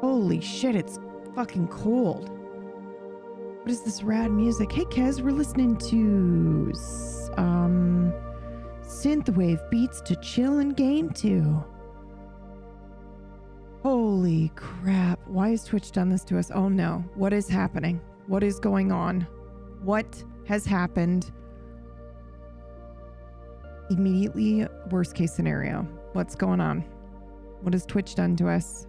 Holy shit, it's fucking cold. What is this rad music? Hey, Kez, we're listening to synthwave beats to chill and game to. Holy crap. Why has Twitch done this to us? Oh no. What is happening? What is going on? What has happened? Immediately, worst case scenario. What's going on? What has Twitch done to us?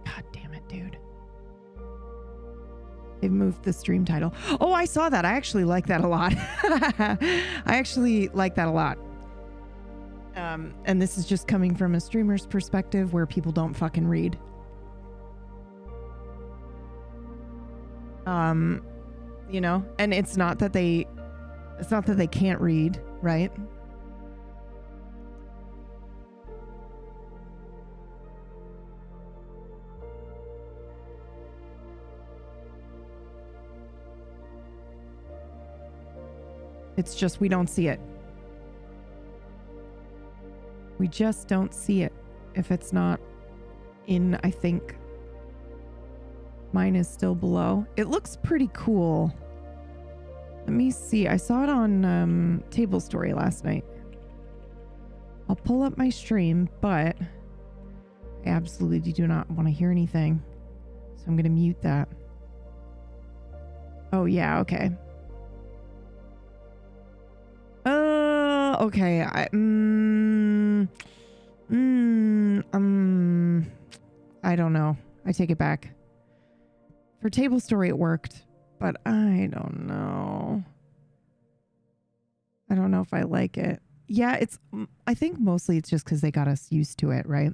God damn it, dude. They've moved the stream title. Oh, I saw that. I actually like that a lot. I actually like that a lot. And this is just coming from a streamer's perspective where people don't fucking read. You know, and it's not that they can't read, right? It's just we don't see it. We just don't see it if it's not in, I think. Mine is still below. It looks pretty cool. Let me see. I saw it on Table Story last night. I'll pull up my stream, but I absolutely do not want to hear anything. So I'm going to mute that. Oh, yeah. Okay. Okay. I don't know. I take it back. For Table Story, it worked, but I don't know. I don't know if I like it. Yeah, I think mostly it's just because they got us used to it, right?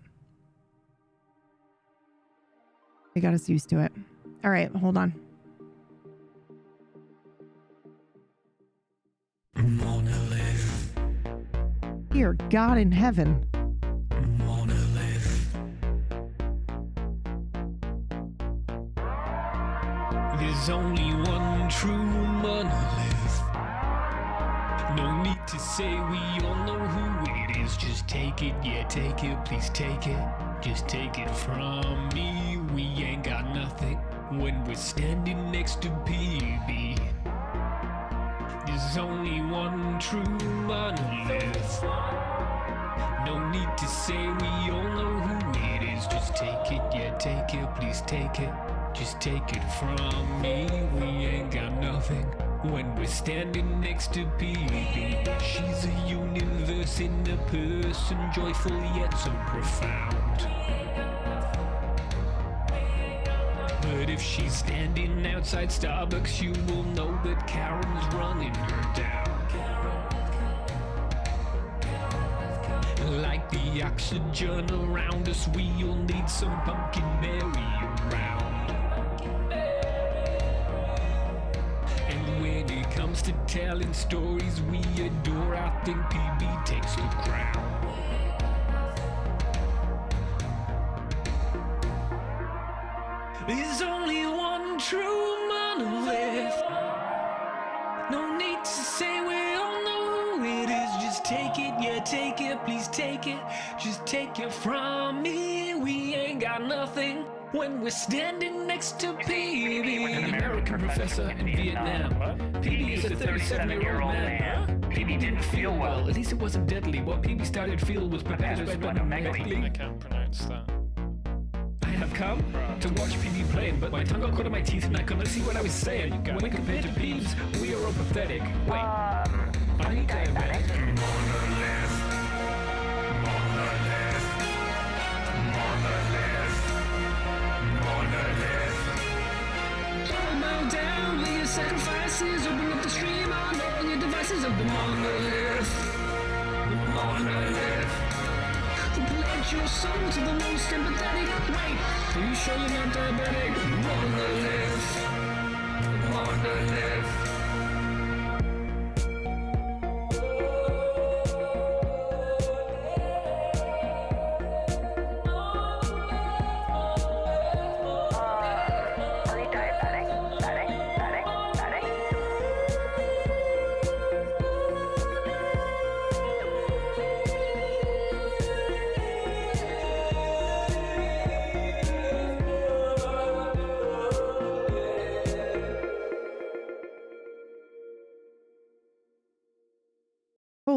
They got us used to it. All right, hold on. Dear God in heaven. There's only one true monolith. No need to say, we all know who it is. Just take it, yeah, take it, please take it. Just take it from me. We ain't got nothing when we're standing next to PB. There's only one true monolith. No need to say, we all know who it is. Just take it, yeah, take it, please take it. Just take it from me, we ain't got nothing when we're standing next to PB. She's a universe in a person, joyful yet so profound. But if she's standing outside Starbucks, you will know that Karen's running her down. Like the oxygen around us, we'll need some pumpkin berry around. Comes to telling stories we adore, I think PB takes the crown. There's only one true monolith. No need to say, we all know who it is. Just take it, yeah, take it, please take it. Just take it from me, we ain't got nothing when we're standing next to PB. An American professor in Vietnam. PB is a 37-year-old man. PB didn't feel well, at least it wasn't deadly. What PB started to feel was perpetuated splenomegaly. I can't pronounce that. I have come to watch PB playing, but my tongue got caught in my teeth and I couldn't see what I was saying. When compared to Peeves, we are all pathetic. Wait, are you diabetic? Monolith. Monolith. Monolith. Monolith. Bow down, lay your sacrifices, open up the stream on all your devices of the monolith. The monolith. Pledge your soul to the most empathetic. Wait, are you sure you're not diabetic? Monolith. Monolith.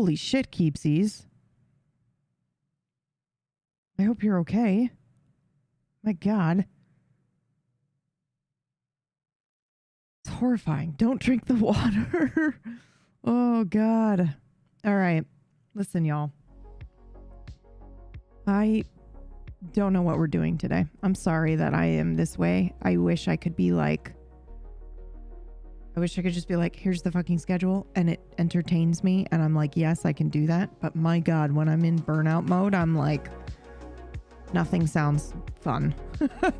Holy shit, Keepsies. I hope you're okay. My God. It's horrifying. Don't drink the water. Oh, God. All right. Listen, y'all. I don't know what we're doing today. I'm sorry that I am this way. I wish I could be like... I wish I could just be like, here's the fucking schedule, and it entertains me, and I'm like, yes, I can do that. But my God, when I'm in burnout mode, I'm like, nothing sounds fun. The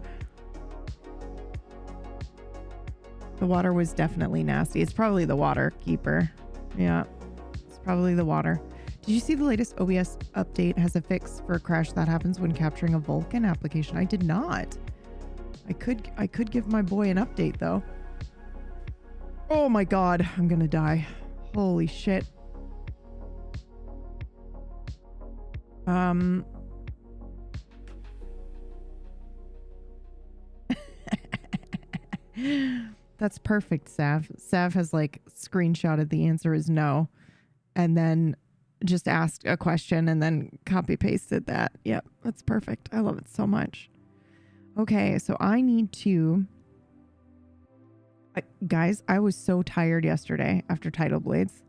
water was definitely nasty. It's probably the water, Keeper. Yeah, it's probably the water. Did you see the latest OBS update has a fix for a crash that happens when capturing a Vulkan application? I did not. I could give my boy an update though. Oh my God, I'm gonna die. Holy shit. That's perfect, Sav. Sav has like screenshotted the answer is no, and then just asked a question and then copy pasted that. Yep, that's perfect. I love it so much. Okay, so I need to... guys, I was so tired yesterday after Tidal Blades.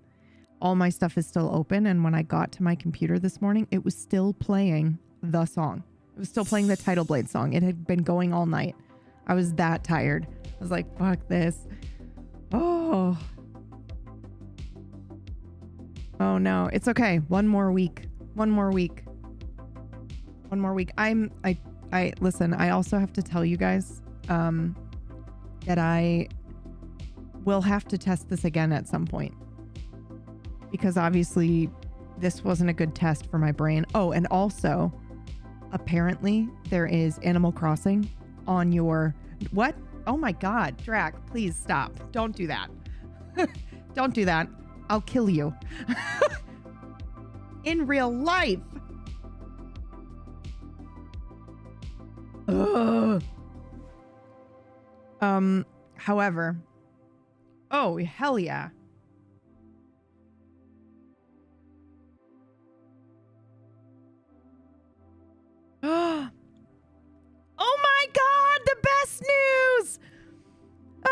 All my stuff is still open, and when I got to my computer this morning, it was still playing the song. It was still playing the Tidal Blade song. It had been going all night. I was that tired. I was like, fuck this. Oh. Oh no, it's okay. One more week. One more week. One more week. I listen, I also have to tell you guys that I will have to test this again at some point, because obviously this wasn't a good test for my brain. Oh, and also apparently there is Animal Crossing on your... What? Oh my God, Drac, please stop. Don't do that. Don't do that. I'll kill you. In real life. Ugh. However, oh, hell yeah. Oh my God, the best news. Ah!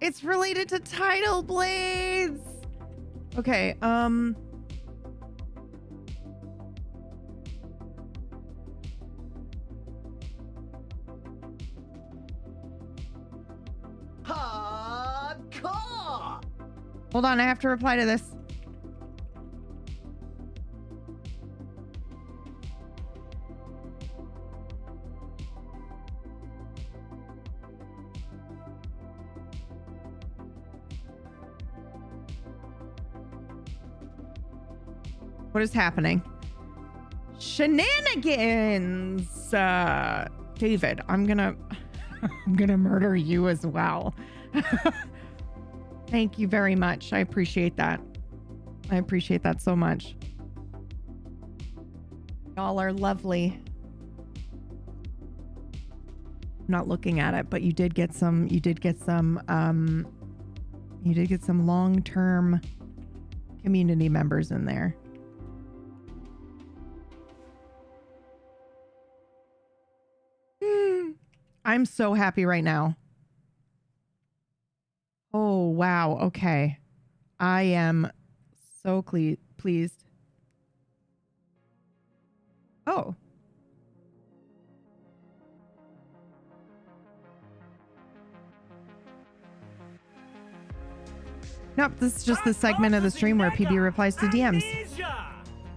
It's related to Tidal Blades. Okay, Hardcore! Hold on, I have to reply to this. What is happening? Shenanigans! David, I'm gonna murder you as well. Thank you very much. I appreciate that. I appreciate that so much. Y'all are lovely. I'm not looking at it, but you did get some long-term community members in there. I'm so happy right now. Oh, wow. Okay. I am so pleased. Oh. Nope, this is just the segment of the stream where PB replies to DMs.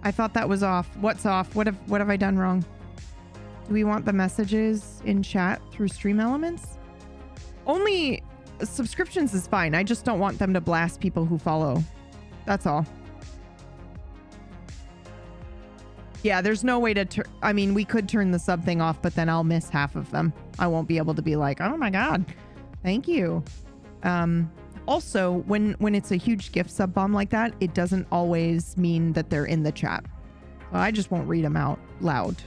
I thought that was off. What's off? What have I done wrong? Do we want the messages in chat through Stream Elements? Only subscriptions is fine. I just don't want them to blast people who follow. That's all. Yeah, there's no way to I mean, we could turn the sub thing off, but then I'll miss half of them. I won't be able to be like, oh my God, thank you. Also, when it's a huge gift sub bomb like that, it doesn't always mean that they're in the chat. So I just won't read them out loud.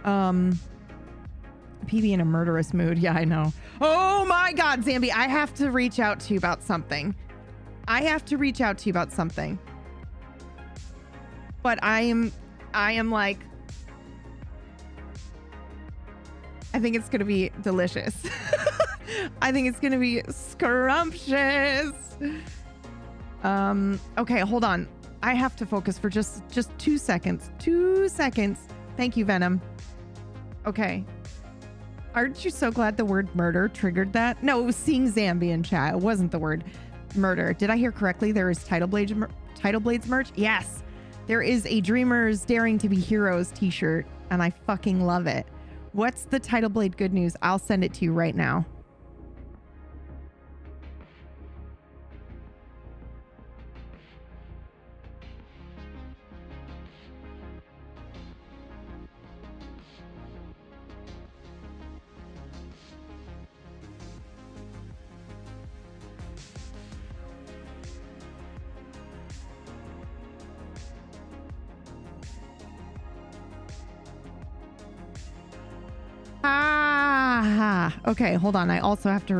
PB in a murderous mood. Yeah, I know. Oh my God, Zambi, I have to reach out to you about something. I have to reach out to you about something. But I am like, I think it's going to be delicious. I think it's going to be scrumptious. Okay, hold on. I have to focus for just 2 seconds. 2 seconds. Thank you, Venom. Okay. Aren't you so glad the word murder triggered that? No, it was seeing Zambi in chat. It wasn't the word murder. Did I hear correctly? There is Tidal Blades merch? Yes. There is a Dreamers Daring to be Heroes t-shirt, and I fucking love it. What's the Tidal Blade good news? I'll send it to you right now. Okay, hold on. I also have to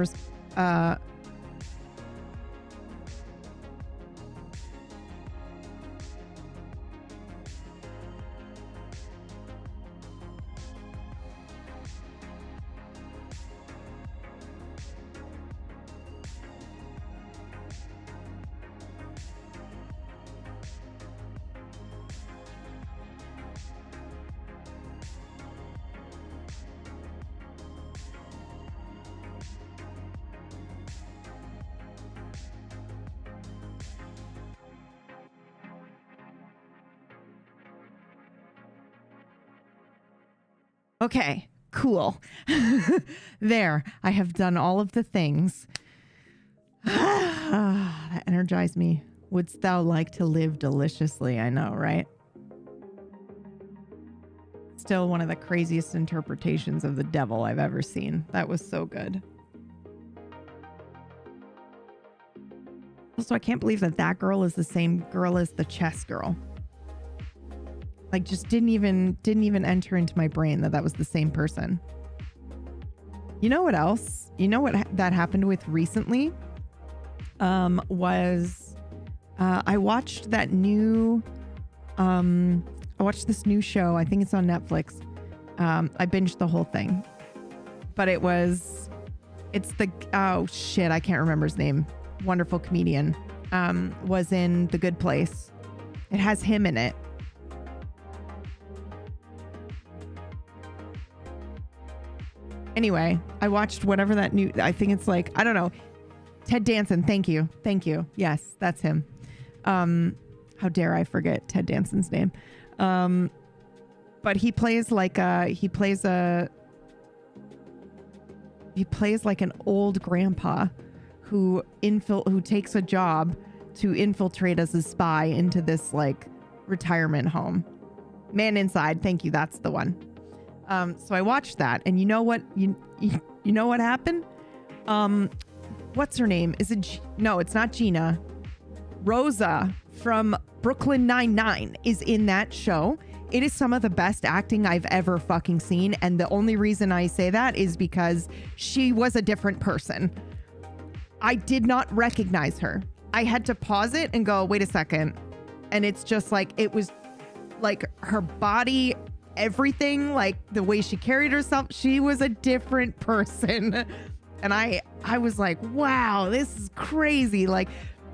Okay, cool. There, I have done all of the things. That energized me. Wouldst thou like to live deliciously? I know, right? Still one of the craziest interpretations of the devil I've ever seen. That was so good. Also, I can't believe that girl is the same girl as the chess girl. Like, just didn't even enter into my brain that was the same person. You know what else? You know what that happened with recently? Was I watched that new I watched this new show. I think it's on Netflix. I binged the whole thing. But it's the, oh shit, I can't remember his name. Wonderful comedian. Was in The Good Place. It has him in it. Anyway, I watched whatever that new, I think it's like, I don't know. Ted Danson. Thank you. Yes, that's him. How dare I forget Ted Danson's name? But he plays like an old grandpa who takes a job to infiltrate as a spy into this like retirement home. Man Inside. Thank you. That's the one. So I watched that, and you know what? You know what happened? What's her name? Is it? No, it's not Gina. Rosa from Brooklyn Nine-Nine is in that show. It is some of the best acting I've ever fucking seen, and the only reason I say that is because she was a different person. I did not recognize her. I had to pause it and go, wait a second. And it's just like, it was like her body, everything, like the way she carried herself, she was a different person. And I was like, wow, this is crazy. Like,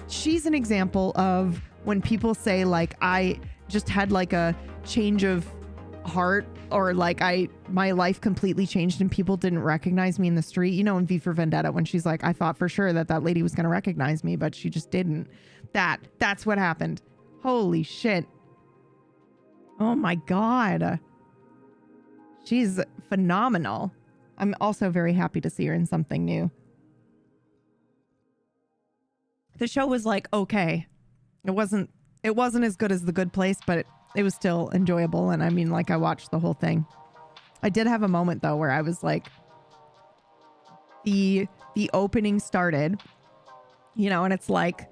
she's an example of when people say like, I just had like a change of heart, or like my life completely changed and people didn't recognize me in the street. You know, in V for Vendetta, when she's like, I thought for sure that lady was going to recognize me, but she just didn't. That's what happened. Holy shit. Oh my God. She's phenomenal. I'm also very happy to see her in something new. The show was like, okay. It wasn't as good as The Good Place, but it was still enjoyable. And I mean, like, I watched the whole thing. I did have a moment though where I was like, the opening started, you know, and it's like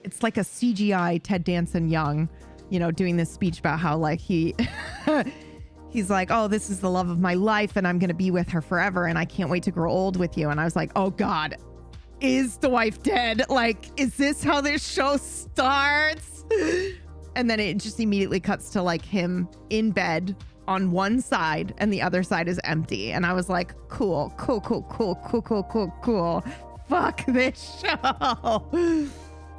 a CGI Ted Danson young, you know, doing this speech about how like he's like, oh, this is the love of my life and I'm going to be with her forever and I can't wait to grow old with you. And I was like, oh God, is the wife dead? Like, is this how this show starts? And then it just immediately cuts to like him in bed on one side and the other side is empty. And I was like, cool. Fuck this show.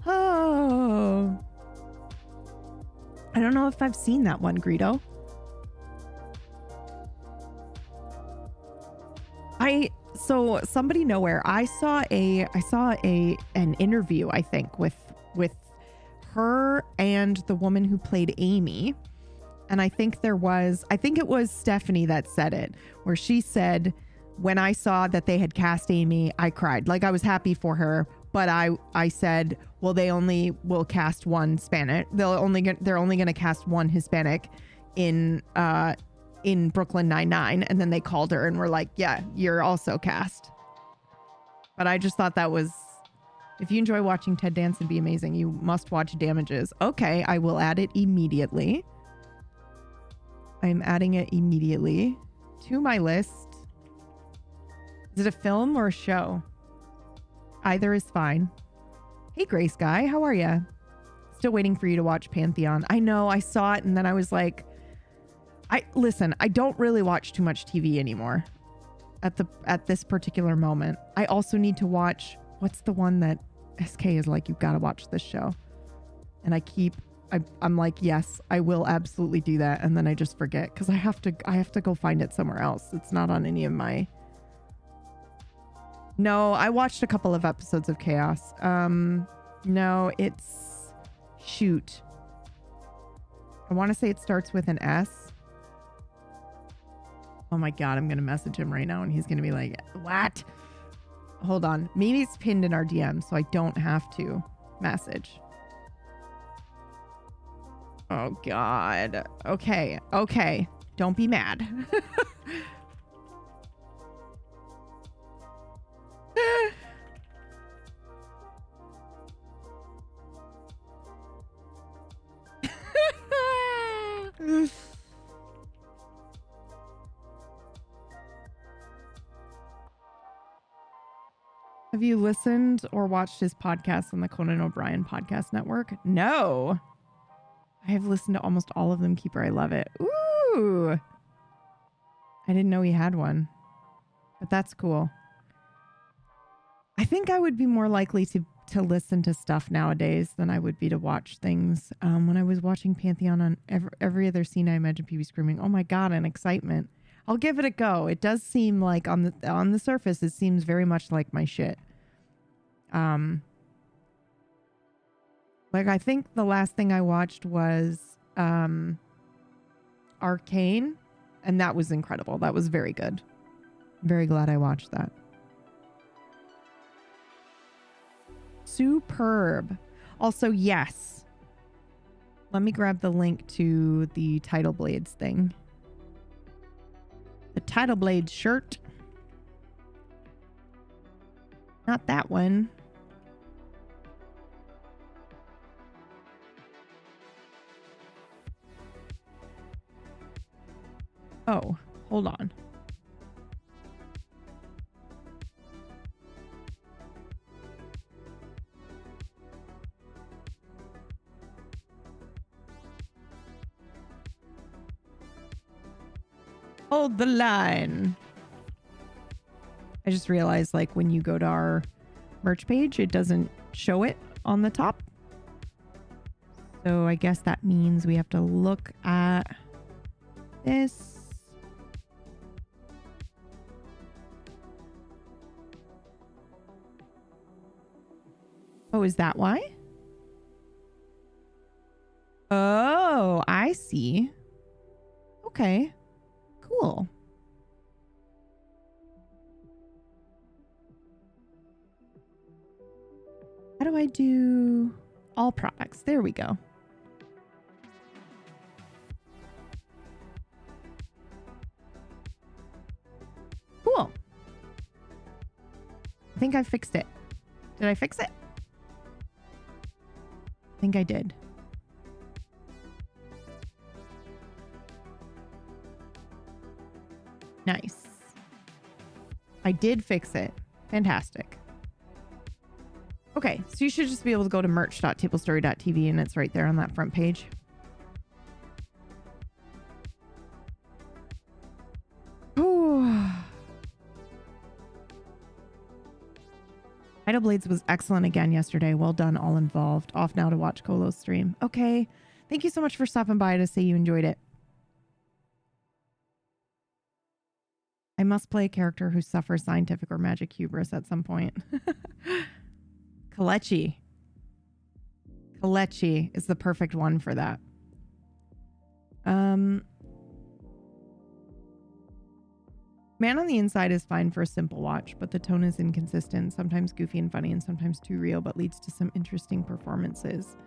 Oh. I don't know if I've seen that one, Greedo. So somebody nowhere, I saw an interview, I think, with her and the woman who played Amy. And I think it was Stephanie that said it, where she said, when I saw that they had cast Amy, I cried. Like, I was happy for her, but I said, well, they only will cast one Hispanic. They're only going to cast one Hispanic in Brooklyn Nine-Nine. And then they called her and were like, yeah, you're also cast. But I just thought that was, if you enjoy watching Ted Danson be amazing, you must watch Damages. Okay, I will add it immediately. I'm adding it immediately to my list. Is it a film or a show? Either is fine. Hey, Grace Guy, how are you? Still waiting for you to watch Pantheon. I know, I saw it and then I was like, listen, I don't really watch too much TV anymore at this particular moment. I also need to watch, what's the one that SK is like, you've got to watch this show. And I'm like, yes, I will absolutely do that. And then I just forget because I have to go find it somewhere else. It's not on any of my. No, I watched a couple of episodes of Chaos. No, it's shoot. I want to say it starts with an S. Oh my God, I'm going to message him right now and he's going to be like, what? Hold on. Maybe it's pinned in our DM so I don't have to message. Oh God. Okay. Don't be mad. Have you listened or watched his podcast on the Conan O'Brien Podcast Network? No. I have listened to almost all of them, Keeper. I love it. Ooh. I didn't know he had one, but that's cool. I think I would be more likely to listen to stuff nowadays than I would be to watch things. When I was watching Pantheon on every other scene, I imagine Pee-wee screaming, "Oh my God," in excitement. I'll give it a go. It does seem like on the surface, it seems very much like my shit. Like I think the last thing I watched was Arcane, and that was incredible. That was very good. Very glad I watched that. Superb. Also, yes. Let me grab the link to the Tidal Blades thing. The Tidal Blades shirt. Not that one. Oh, hold on. Hold the line. I just realized, like, when you go to our merch page, it doesn't show it on the top. So I guess that means we have to look at this. Oh, is that why? Oh, I see. Okay. Cool. How do I do all products? There we go. Cool. I think I fixed it. Did I fix it? I think I did. Nice. I did fix it. Fantastic. Okay, so you should just be able to go to merch.tablestory.tv and it's right there on that front page. Oh. Idle Blades was excellent again yesterday. Well done, all involved. Off now to watch Colo's stream. Okay. Thank you so much for stopping by to say you enjoyed it. I must play a character who suffers scientific or magic hubris at some point. Kalechi. Kalechi is the perfect one for that. Man on the Inside is fine for a simple watch, but the tone is inconsistent, sometimes goofy and funny and sometimes too real, but leads to some interesting performances.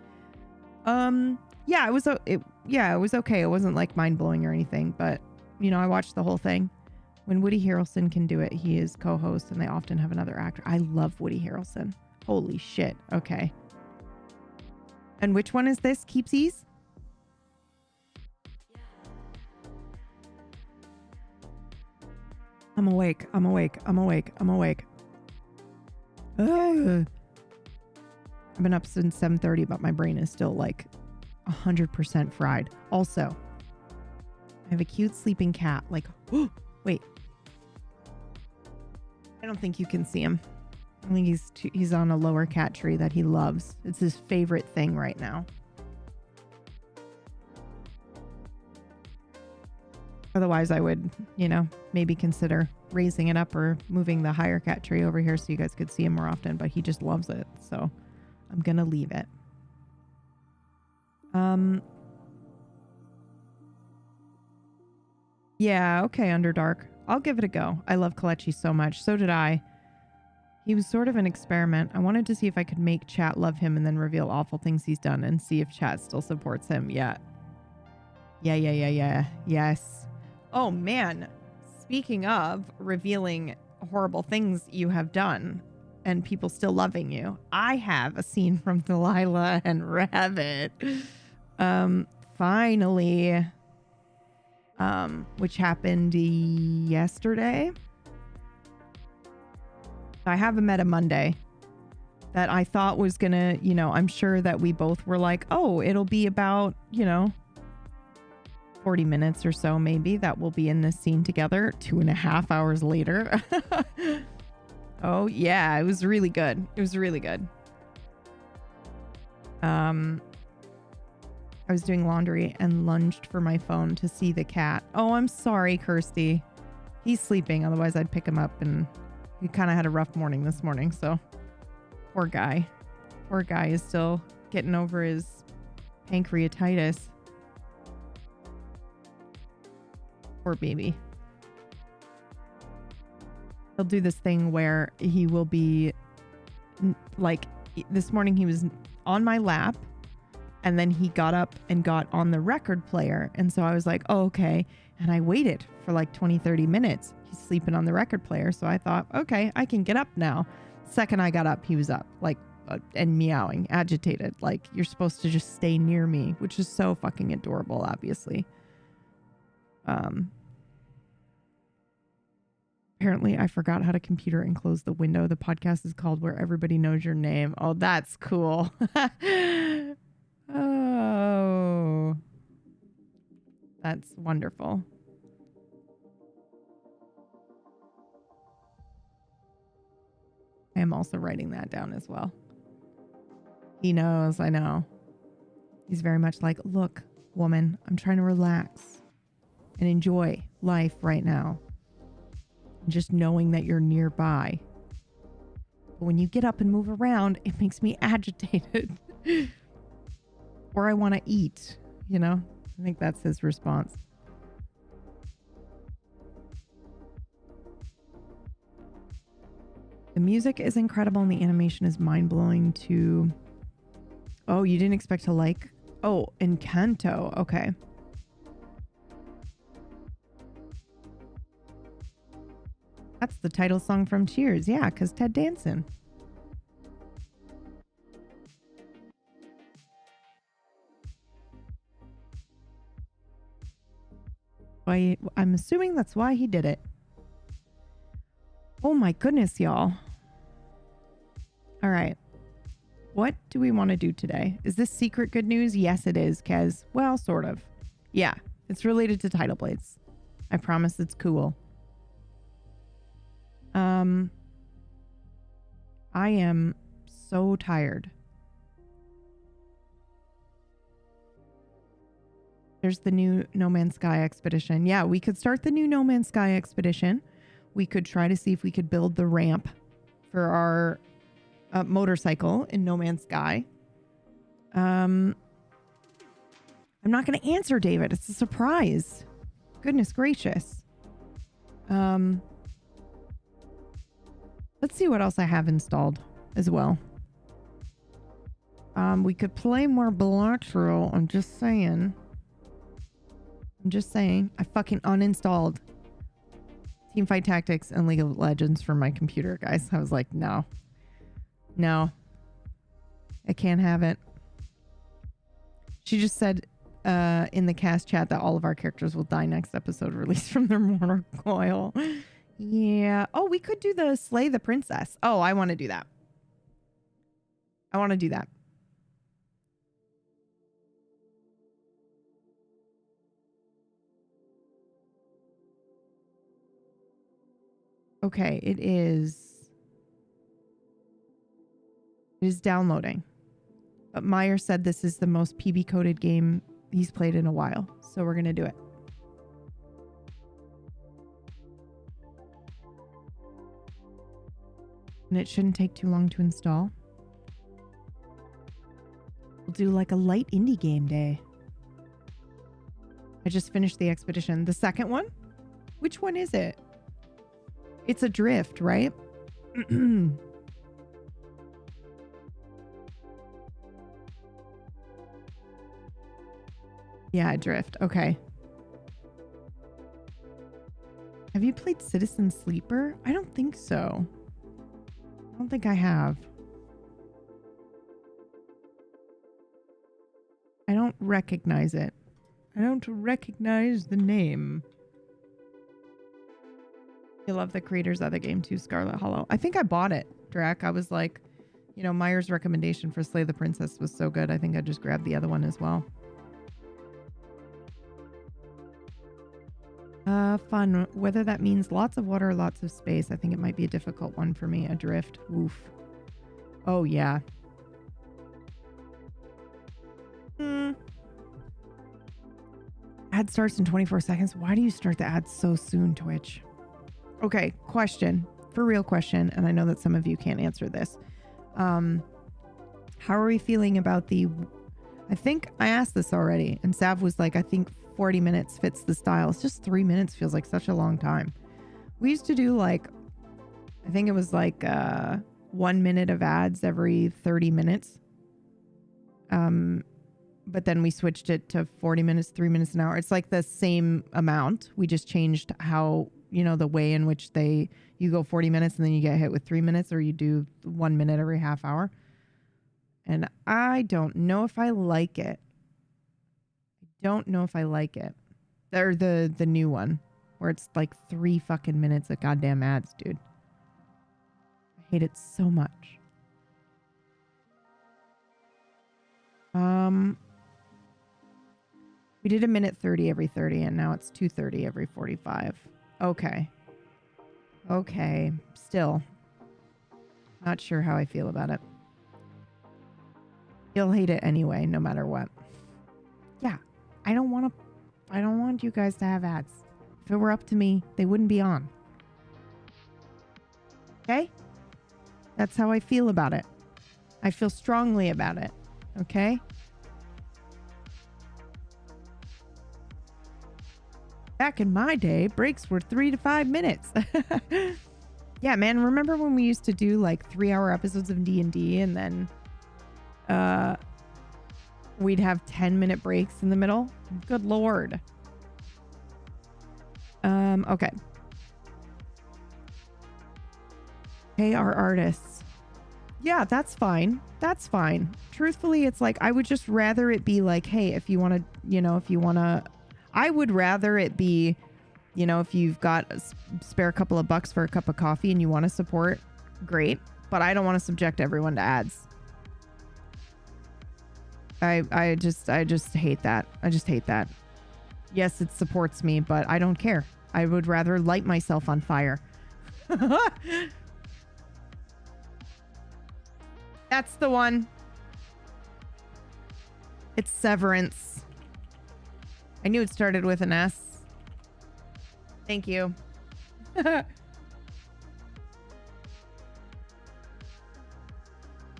Yeah, it was okay. It wasn't like mind-blowing or anything, but you know, I watched the whole thing. When Woody Harrelson can do it, he is co-host and they often have another actor. I love Woody Harrelson. Holy shit. Okay. And which one is this? Keepsies? I'm awake. I'm awake. I'm awake. I'm awake. Ugh. I've been up since 7:30, but my brain is still like 100% fried. Also, I have a cute sleeping cat. Like, oh, wait. I don't think you can see him. I think he's on a lower cat tree that he loves. It's his favorite thing right now. Otherwise, I would, you know, maybe consider raising it up or moving the higher cat tree over here so you guys could see him more often, but he just loves it. So I'm going to leave it. Yeah, okay, Underdark. I'll give it a go. I love Kalechi so much. So did I. He was sort of an experiment. I wanted to see if I could make chat love him and then reveal awful things he's done and see if chat still supports him. Yeah. Yeah. Yes. Oh, man. Speaking of revealing horrible things you have done and people still loving you, I have a scene from Delilah and Rabbit. Finally. Which happened yesterday. I have a meta Monday that I thought was gonna, you know, I'm sure that we both were like, oh, it'll be about, you know, 40 minutes or so maybe that we'll be in this scene together. 2.5 hours later. Oh yeah, it was really good. It was really good. I was doing laundry and lunged for my phone to see the cat. Oh, I'm sorry, Kirsty. He's sleeping, otherwise I'd pick him up, and he kind of had a rough morning this morning, so poor guy. Poor guy is still getting over his pancreatitis. Poor baby. He'll do this thing where he will be like, this morning he was on my lap and then he got up and got on the record player. And so I was like, oh, okay. And I waited for like 20-30 minutes. He's sleeping on the record player. So I thought, okay, I can get up now. Second I got up, he was up, like, and meowing, agitated. Like, you're supposed to just stay near me, which is so fucking adorable, obviously. Apparently I forgot how to computer and close the window. The podcast is called Where Everybody Knows Your Name. Oh, that's cool. Oh, that's wonderful. I am also writing that down as well. He knows, I know. He's very much like, look, woman, I'm trying to relax and enjoy life right now. Just knowing that you're nearby. But when you get up and move around, it makes me agitated. Or I want to eat, you know? I think that's his response. The music is incredible and the animation is mind-blowing too. Oh, you didn't expect to like... Oh, Encanto. Okay. That's the title song from Cheers. Yeah, because Ted Danson. Why? I'm assuming that's why he did it. Oh my goodness, y'all. All right. What do we want to do today? Is this secret good news? Yes, it is, Kez. Well, sort of. Yeah, it's related to Tidal Blades. I promise it's cool. I am so tired. There's the new No Man's Sky expedition. Yeah, we could start the new No Man's Sky expedition. We could try to see if we could build the ramp for our motorcycle in No Man's Sky. I'm not going to answer, David. It's a surprise. Goodness gracious. Let's see what else I have installed as well. We could play more Bellatrix. I'm just saying. I fucking uninstalled Teamfight Tactics and League of Legends from my computer, guys. I was like, no. I can't have it. She just said in the cast chat that all of our characters will die next episode released from their mortal coil. Yeah. Oh, we could do the Slay the Princess. Oh, I want to do that. Okay, it is downloading. But Meyer said this is the most PB coded game he's played in a while. So we're going to do it. And it shouldn't take too long to install. We'll do like a light indie game day. I just finished the expedition. The second one? Which one is it? It's Adrift, right? Yeah, Adrift. Okay. Have you played Citizen Sleeper? I don't think so. I don't think I have. I don't recognize it. I don't recognize the name. You love the creator's other game too, Scarlet Hollow. I think I bought it, Drac. I was like, you know, Meyer's recommendation for Slay the Princess was so good. I think I just grabbed the other one as well. Fun. Whether that means lots of water or lots of space, I think it might be a difficult one for me. Adrift. Oof. Oh, yeah. Ad starts in 24 seconds. Why do you start the ads so soon, Twitch? Okay, question. For real question, and I know that some of you can't answer this. How are we feeling about the... I think I asked this already, and Sav was like, I think 40 minutes fits the style. It's just 3 minutes feels like such a long time. We used to do like, I think it was like 1 minute of ads every 30 minutes. But then we switched it to 40 minutes, 3 minutes an hour. It's like the same amount. We just changed how, you know, the way in which you go 40 minutes and then you get hit with 3 minutes, or you do 1 minute every half hour. And I don't know if I like it. Or the new one where it's like 3 fucking minutes of goddamn ads, dude. I hate it so much. We did 1:30 every 30 and now it's 2:30 every 45. Okay. Still not sure how I feel about it. You'll hate it anyway, no matter what. Yeah. I don't want you guys to have ads. If it were up to me, they wouldn't be on. Okay? That's how I feel about it. I feel strongly about it. Okay? Back in my day, breaks were 3 to 5 minutes. Yeah, man, remember when we used to do like 3-hour episodes of D&D and then we'd have 10-minute breaks in the middle? Good Lord. Okay. Pay our artists. Yeah, that's fine. That's fine. Truthfully, it's like, I would just rather it be like, hey, if you want to, I would rather it be, you know, if you've got a spare couple of bucks for a cup of coffee and you want to support, great. But I don't want to subject everyone to ads. I just hate that. I just hate that. Yes, it supports me, but I don't care. I would rather light myself on fire. That's the one. It's Severance. I knew it started with an S. Thank you.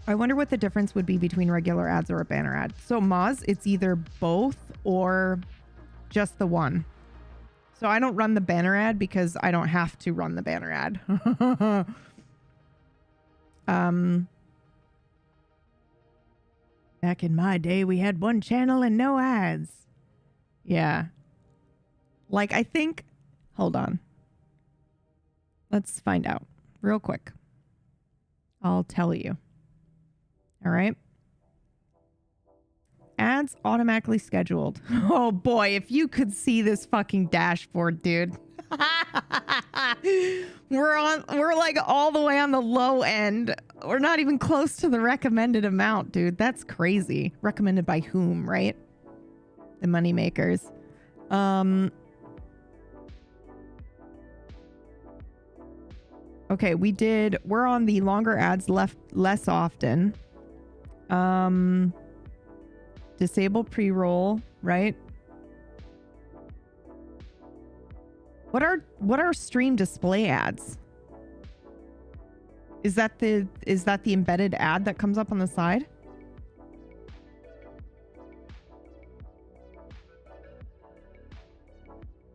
I wonder what the difference would be between regular ads or a banner ad. So Moz, it's either both or just the one. So I don't run the banner ad because I don't have to run the banner ad. Back in my day, we had one channel and no ads. Yeah. Like, I think... Hold on. Let's find out real quick. I'll tell you. All right. Ads automatically scheduled. Oh boy, if you could see this fucking dashboard, dude. We're like all the way on the low end. We're not even close to the recommended amount, dude. That's crazy. Recommended by whom, right? The money makers. Okay, we're on the longer ads less often. Disable pre-roll, right? What are stream display ads? Is that the embedded ad that comes up on the side?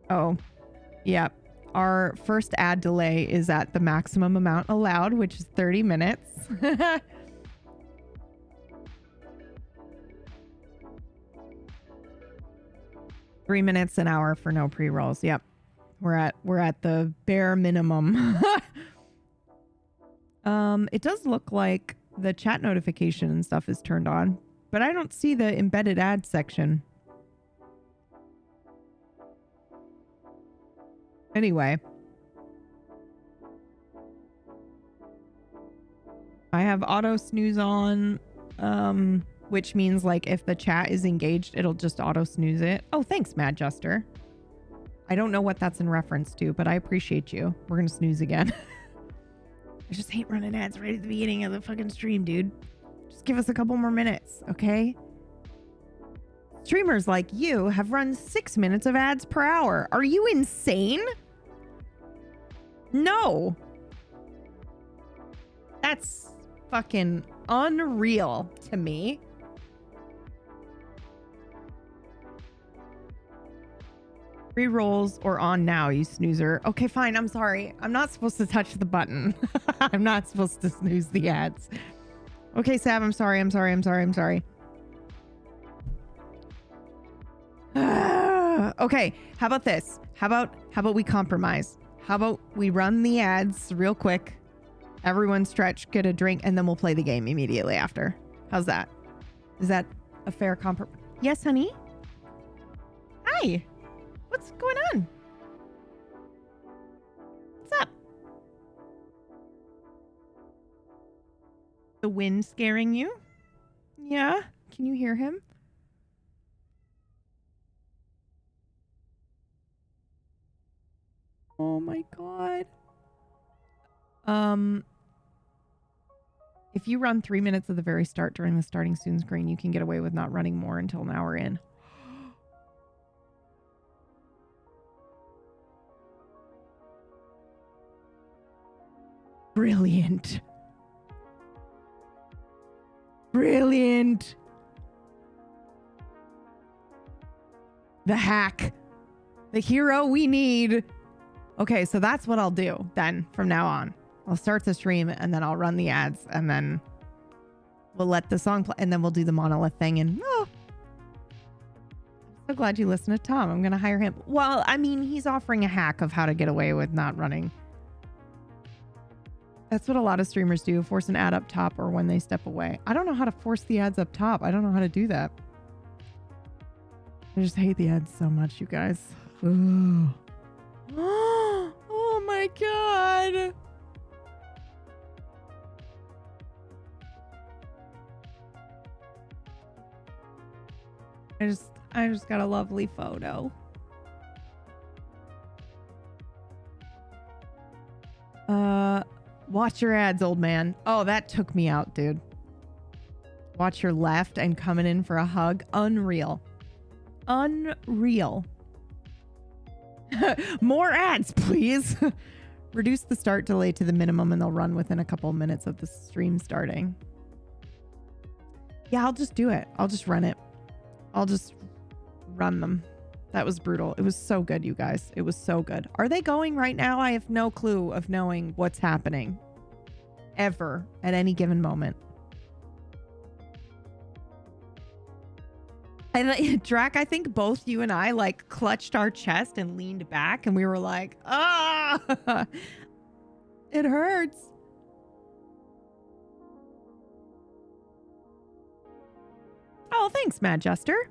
Oh, yeah. Our first ad delay is at the maximum amount allowed, which is 30 minutes. 3 minutes an hour for no pre-rolls. Yep. We're at the bare minimum. It does look like the chat notification and stuff is turned on, but I don't see the embedded ad section. Anyway. I have auto snooze on, which means like if the chat is engaged, it'll just auto snooze it. Oh, thanks, Mad Juster. I don't know what that's in reference to, but I appreciate you. We're gonna snooze again. I just hate running ads right at the beginning of the fucking stream, dude. Just give us a couple more minutes, okay? Streamers like you have run 6 minutes of ads per hour. Are you insane? No. That's fucking unreal to me. Pre-rolls or on now, you snoozer. Okay, fine. I'm sorry. I'm not supposed to touch the button. I'm not supposed to snooze the ads. Okay, Sav, I'm sorry. Okay, how about this? How about we compromise? How about we run the ads real quick? Everyone stretch, get a drink, and then we'll play the game immediately after. How's that? Is that a fair compromise? Yes, honey? Hi. What's going on? What's up? The wind scaring you? Yeah? Can you hear him? Oh my god. If you run 3 minutes at the very start during the starting soon screen, you can get away with not running more until an hour in. Brilliant. Brilliant. The hack. The hero we need. Okay, so that's what I'll do then from now on. I'll start the stream and then I'll run the ads and then we'll let the song play and then we'll do the monolith thing and I'm so glad you listen to Tom. I'm going to hire him. Well, I mean, he's offering a hack of how to get away with not running. That's what a lot of streamers do. Force an ad up top or when they step away. I don't know how to force the ads up top. I don't know how to do that. I just hate the ads so much, you guys. Ooh. Oh my god. I just got a lovely photo. Watch your ads, old man. Oh, that took me out, dude. Watch your left and coming in for a hug. Unreal. Unreal. More ads, please. Reduce the start delay to the minimum and they'll run within a couple minutes of the stream starting. Yeah, I'll just do it. I'll just run it. I'll just run them. That was brutal. It was so good, you guys. It was so good. Are they going right now? I have no clue of knowing what's happening ever at any given moment. Drac, I think both you and I like clutched our chest and leaned back and we were like, ah, it hurts. Oh, thanks, Mad Jester.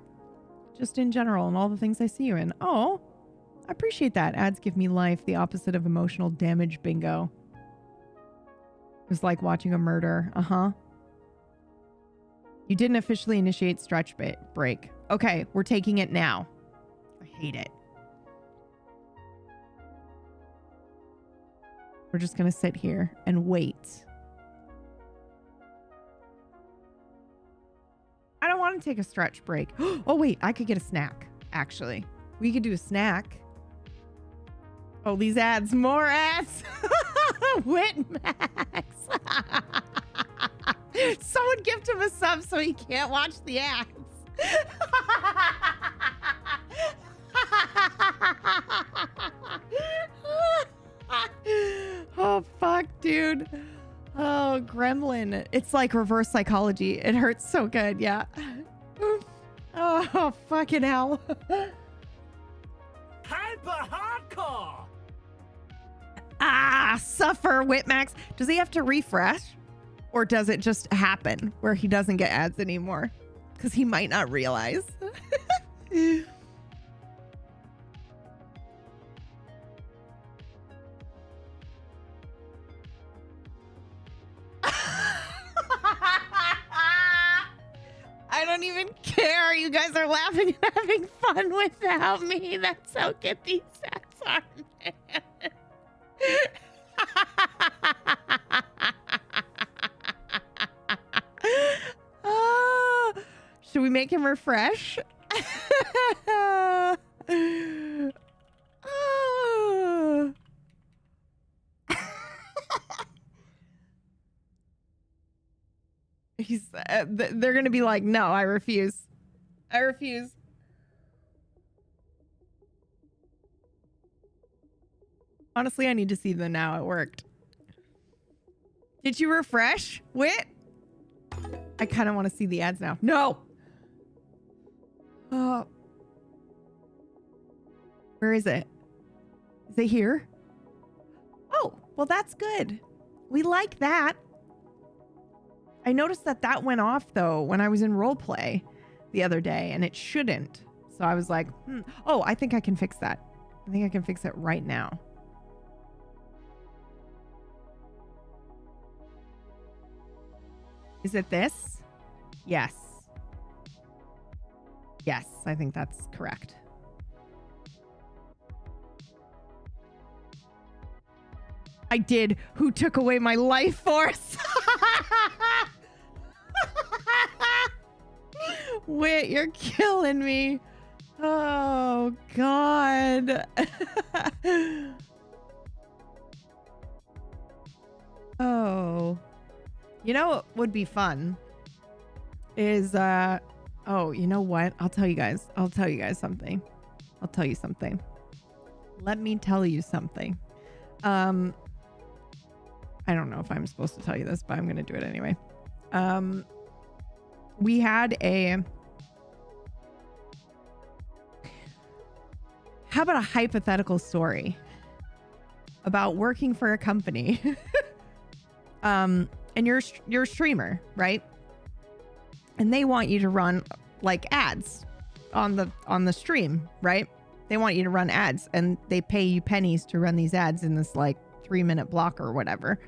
Just in general and all the things I see you in. Oh, I appreciate that. Ads give me life, the opposite of emotional damage bingo. It was like watching a murder. Uh-huh. You didn't officially initiate stretch break. Okay, we're taking it now. I hate it. We're just going to sit here and wait. I don't want to take a stretch break. Oh, wait, I could get a snack, actually. We could do a snack. Oh, these ads, more ads. Whitmax. Someone gift him a sub so he can't watch the ads. Oh, fuck, dude. Oh, Gremlin. It's like reverse psychology. It hurts so good. Yeah. Oh, fucking hell. Hyper hardcore. Ah, suffer, Whitmax. Does he have to refresh? Or does it just happen where he doesn't get ads anymore? Because he might not realize. I don't even care. You guys are laughing and having fun without me. That's how good these ads are, man. Oh, should we make him refresh? Oh. They're gonna be like, no, I refuse. I refuse. Honestly, I need to see them now. It worked. Did you refresh, Wit? I kind of want to see the ads now. No. Oh. Where is it? Is it here? Oh, well, that's good. We like that. I noticed that that went off, though, when I was in roleplay the other day, and it shouldn't. So I was like, oh, I think I can fix that. I think I can fix it right now. Is it this? Yes. Yes, I think that's correct. I did. Who took away my life force? Wait, you're killing me. Oh, God. Oh. You know what would be fun is, oh, you know what? I'll tell you guys something. I'll tell you something. Let me tell you something. I don't know if I'm supposed to tell you this, but I'm going to do it anyway. We had how about a hypothetical story about working for a company? And you're a streamer, right? And they want you to run like ads on the stream, right? They want you to run ads and they pay you pennies to run these ads in this like 3-minute block or whatever.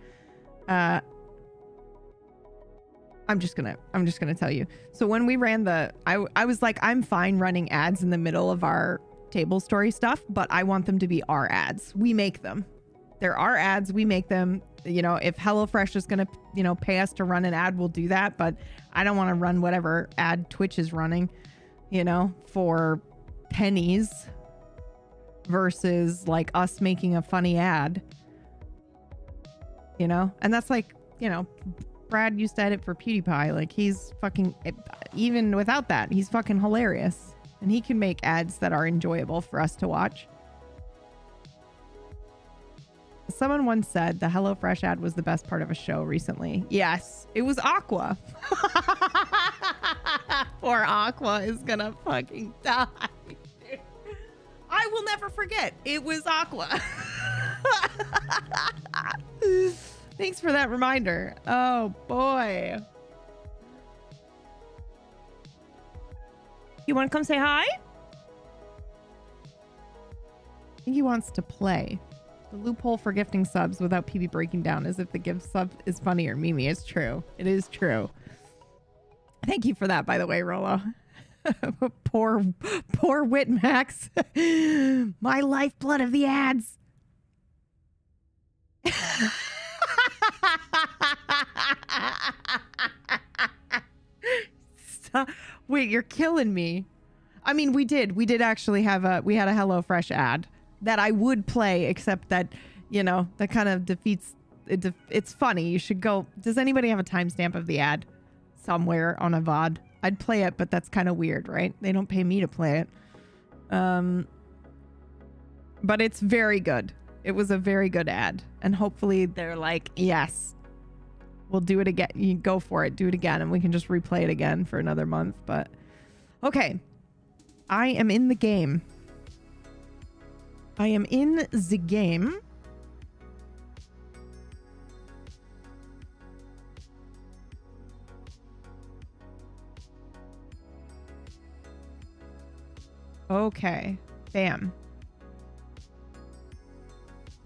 I'm just gonna tell you. So when we ran I was like, I'm fine running ads in the middle of our table story stuff, but I want them to be our ads. We make them. They're our ads. We make them. You know, if HelloFresh is gonna, you know, pay us to run an ad, we'll do that. But I don't want to run whatever ad Twitch is running, you know, for pennies versus like us making a funny ad. You know, and that's like, you know, Brad used to edit for PewDiePie. Like, he's fucking, even without that, he's fucking hilarious. And he can make ads that are enjoyable for us to watch. Someone once said the HelloFresh ad was the best part of a show recently. Yes, it was Aqua. Poor Aqua is gonna fucking die. I will never forget. It was Aqua. Thanks for that reminder. Oh boy. You want to come say hi? I think he wants to play. The loophole for gifting subs without PB breaking down is if the gift sub is funny or Mimi. It's true. It is true. Thank you for that, by the way, Rolo. poor Whitmax. My lifeblood of the ads. Wait, you're killing me. I mean, we did actually have we had a HelloFresh ad that I would play, except that, you know, that kind of defeats it. It's funny. You should go. Does anybody have a timestamp of the ad somewhere on a VOD? I'd play it, but that's kind of weird, right? They don't pay me to play it. But it's very good. It was a very good ad. And hopefully they're like, yes, we'll do it again. You go for it. Do it again. And we can just replay it again for another month. But okay. I am in the game. I am in the game. Okay. Bam.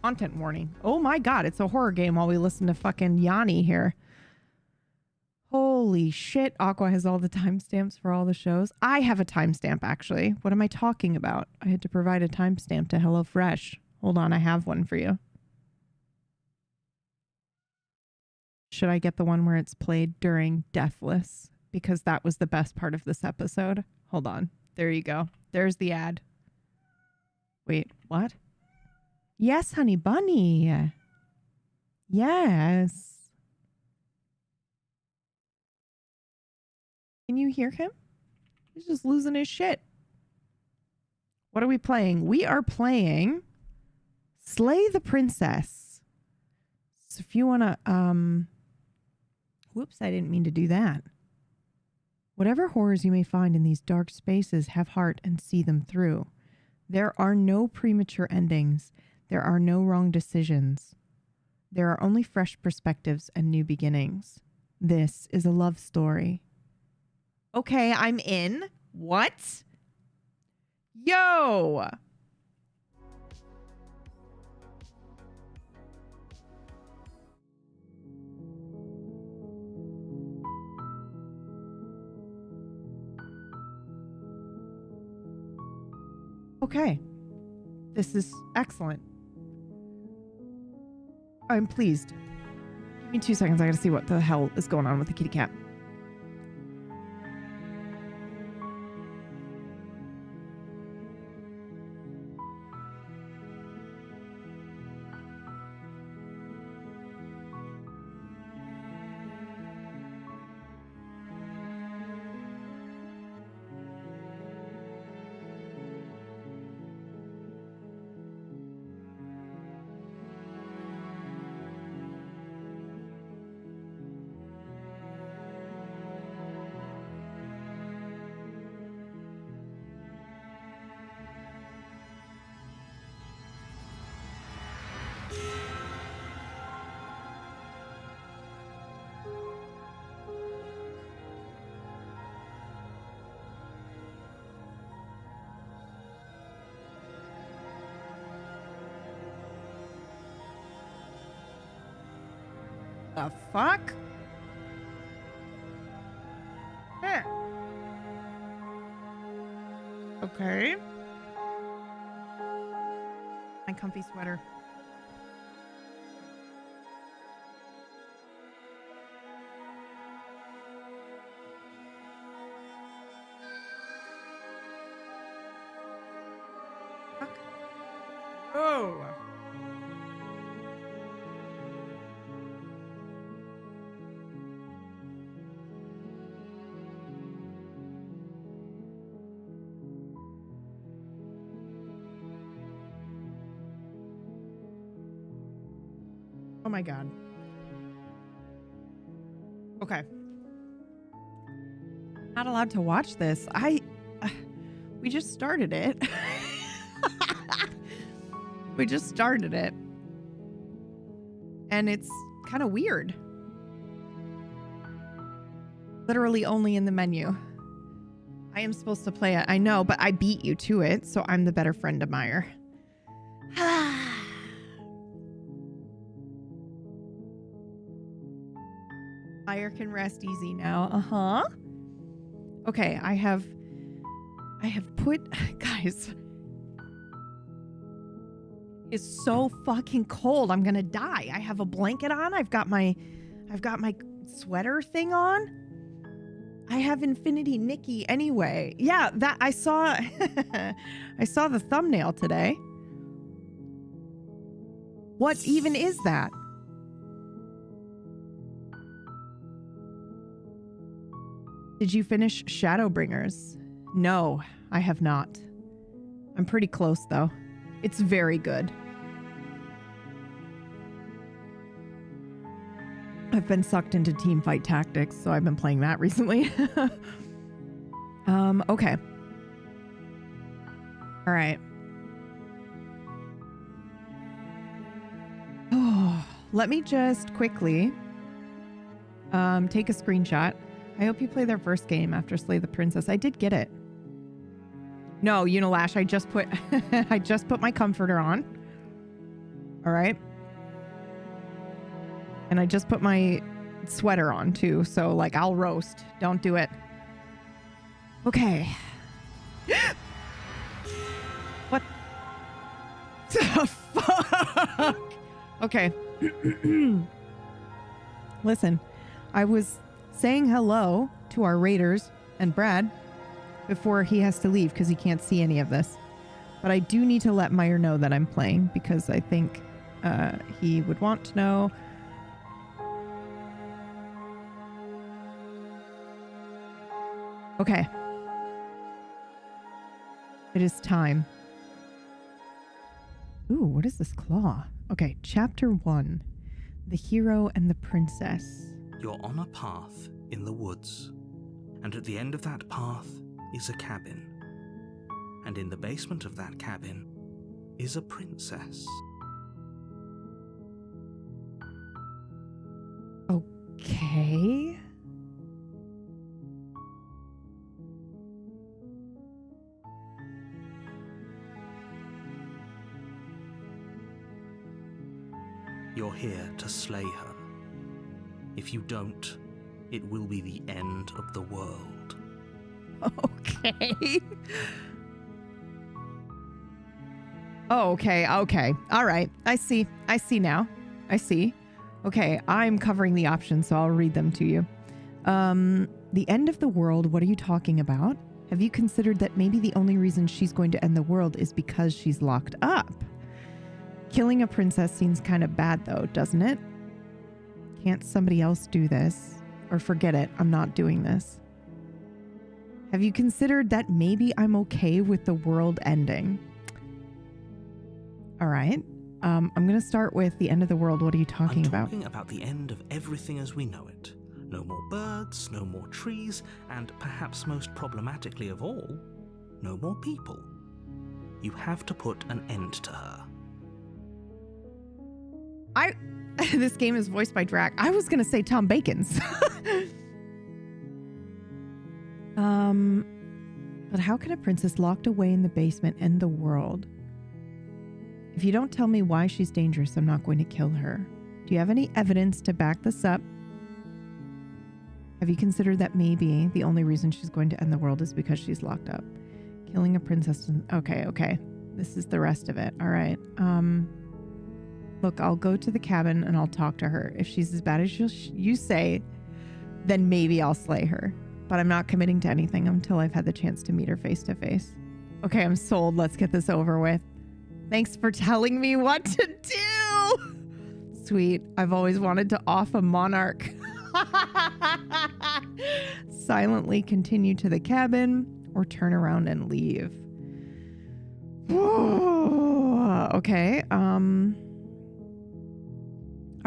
Content warning. Oh my god, it's a horror game while we listen to fucking Yanni here. Holy shit. Aqua has all the timestamps for all the shows. I have a timestamp, actually. What am I talking about? I had to provide a timestamp to HelloFresh. Hold on, I have one for you. Should I get the one where it's played during Deathless? Because that was the best part of this episode. Hold on. There you go. There's the ad. Wait, what? Yes, honey bunny. Yes. Can you hear him? He's just losing his shit. What are we playing? We are playing Slay the Princess. So if you want to, whoops, I didn't mean to do that. Whatever horrors you may find in these dark spaces, have heart and see them through. There are no premature endings. There are no wrong decisions. There are only fresh perspectives and new beginnings. This is a love story. Okay, I'm in. What? Yo! Okay. This is excellent. I'm pleased. Give me 2 seconds. I gotta see what the hell is going on with the kitty cat. The fuck? Okay. My comfy sweater. Fuck. Oh. Oh my God. Okay. Not allowed to watch this. We just started it. We just started it. And it's kind of weird. Literally only in the menu. I am supposed to play it. I know, but I beat you to it, so I'm the better friend of Meyer. Meyer can rest easy now. Uh-huh. Okay, I have put, guys, it's so fucking cold. I'm gonna die. I have a blanket on. I've got my sweater thing on. I have Infinity Nikki anyway. Yeah, that I saw I saw the thumbnail today. What even is that? Did you finish Shadowbringers? No, I have not. I'm pretty close, though. It's very good. I've been sucked into Teamfight Tactics, so I've been playing that recently. Okay. All right. Oh, let me just quickly take a screenshot. I hope you play their first game after Slay the Princess. I did get it. No, Unilash, I just put I just put my comforter on. All right. And I just put my sweater on too, so like I'll roast. Don't do it. Okay. What the fuck? Okay. Listen, I was saying hello to our raiders and Brad before he has to leave because he can't see any of this. But I do need to let Meyer know that I'm playing because I think he would want to know. Okay. It is time. Ooh, what is this claw? Okay, chapter 1. The Hero and the Princess. You're on a path in the woods, and at the end of that path is a cabin. And in the basement of that cabin is a princess. Okay. You're here to slay her. If you don't, it will be the end of the world. Okay. Oh, okay. All right. I see now. I see. Okay, I'm covering the options, so I'll read them to you. The end of the world, what are you talking about? Have you considered that maybe the only reason she's going to end the world is because she's locked up? Killing a princess seems kind of bad, though, doesn't it? Can't somebody else do this? Or forget it, I'm not doing this. Have you considered that maybe I'm okay with the world ending? All right. I'm going to start with the end of the world. What are you talking about? I'm talking about the end of everything as we know it. No more birds, no more trees, and perhaps most problematically of all, no more people. You have to put an end to her. This game is voiced by Drac. I was going to say Tom Bacon's. But how can a princess locked away in the basement end the world? If you don't tell me why she's dangerous, I'm not going to kill her. Do you have any evidence to back this up? Have you considered that maybe the only reason she's going to end the world is because she's locked up? Killing a princess. Okay. This is the rest of it. All right. Look, I'll go to the cabin and I'll talk to her. If she's as bad as you say, then maybe I'll slay her. But I'm not committing to anything until I've had the chance to meet her face to face. Okay, I'm sold. Let's get this over with. Thanks for telling me what to do. Sweet. I've always wanted to off a monarch. Silently continue to the cabin or turn around and leave. Okay. All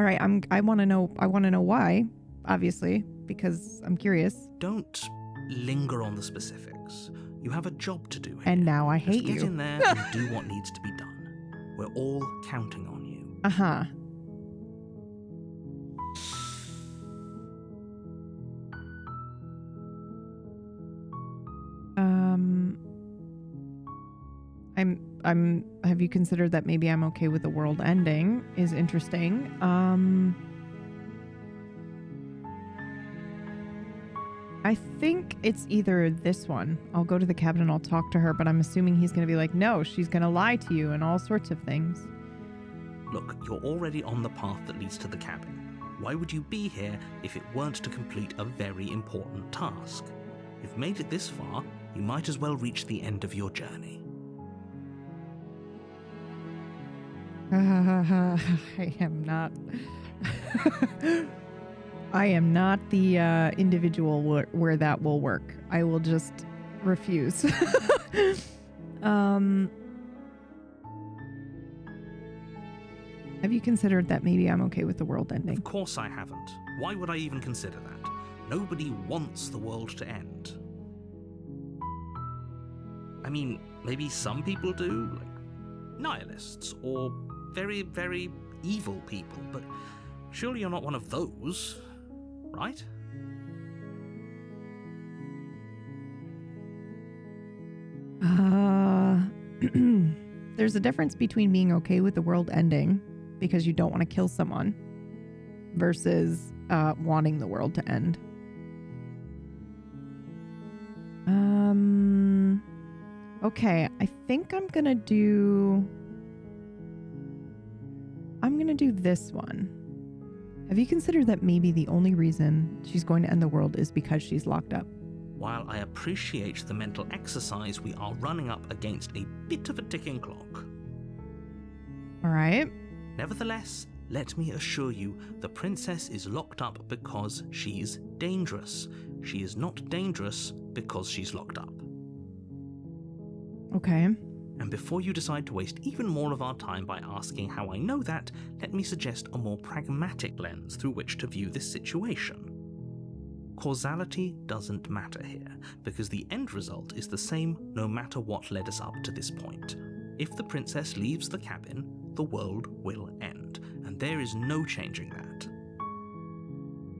right, I want to know why, obviously, because I'm curious. Don't linger on the specifics. You have a job to do here. And now I hate Just get you. in there and do what needs to be done. We're all counting on you. Uh-huh. Have you considered that maybe I'm okay with the world ending? Is interesting. I think it's either this one. I'll go to the cabin and I'll talk to her, but I'm assuming he's going to be like, no, she's going to lie to you and all sorts of things. Look, you're already on the path that leads to the cabin. Why would you be here if it weren't to complete a very important task? You've made it this far, you might as well reach the end of your journey. I am not. I am not the individual where that will work. I will just refuse. Have you considered that maybe I'm okay with the world ending? Of course I haven't. Why would I even consider that? Nobody wants the world to end. I mean, maybe some people do, like nihilists or very, very evil people, but surely you're not one of those, right? There's a difference between being okay with the world ending because you don't want to kill someone versus wanting the world to end. Okay, I think I'm gonna do this one. Have you considered that maybe the only reason she's going to end the world is because she's locked up? While I appreciate the mental exercise, we are running up against a bit of a ticking clock. All right. Nevertheless, let me assure you, the princess is locked up because she's dangerous. She is not dangerous because she's locked up. Okay. And before you decide to waste even more of our time by asking how I know that, let me suggest a more pragmatic lens through which to view this situation. Causality doesn't matter here, because the end result is the same no matter what led us up to this point. If the princess leaves the cabin, the world will end, and there is no changing that.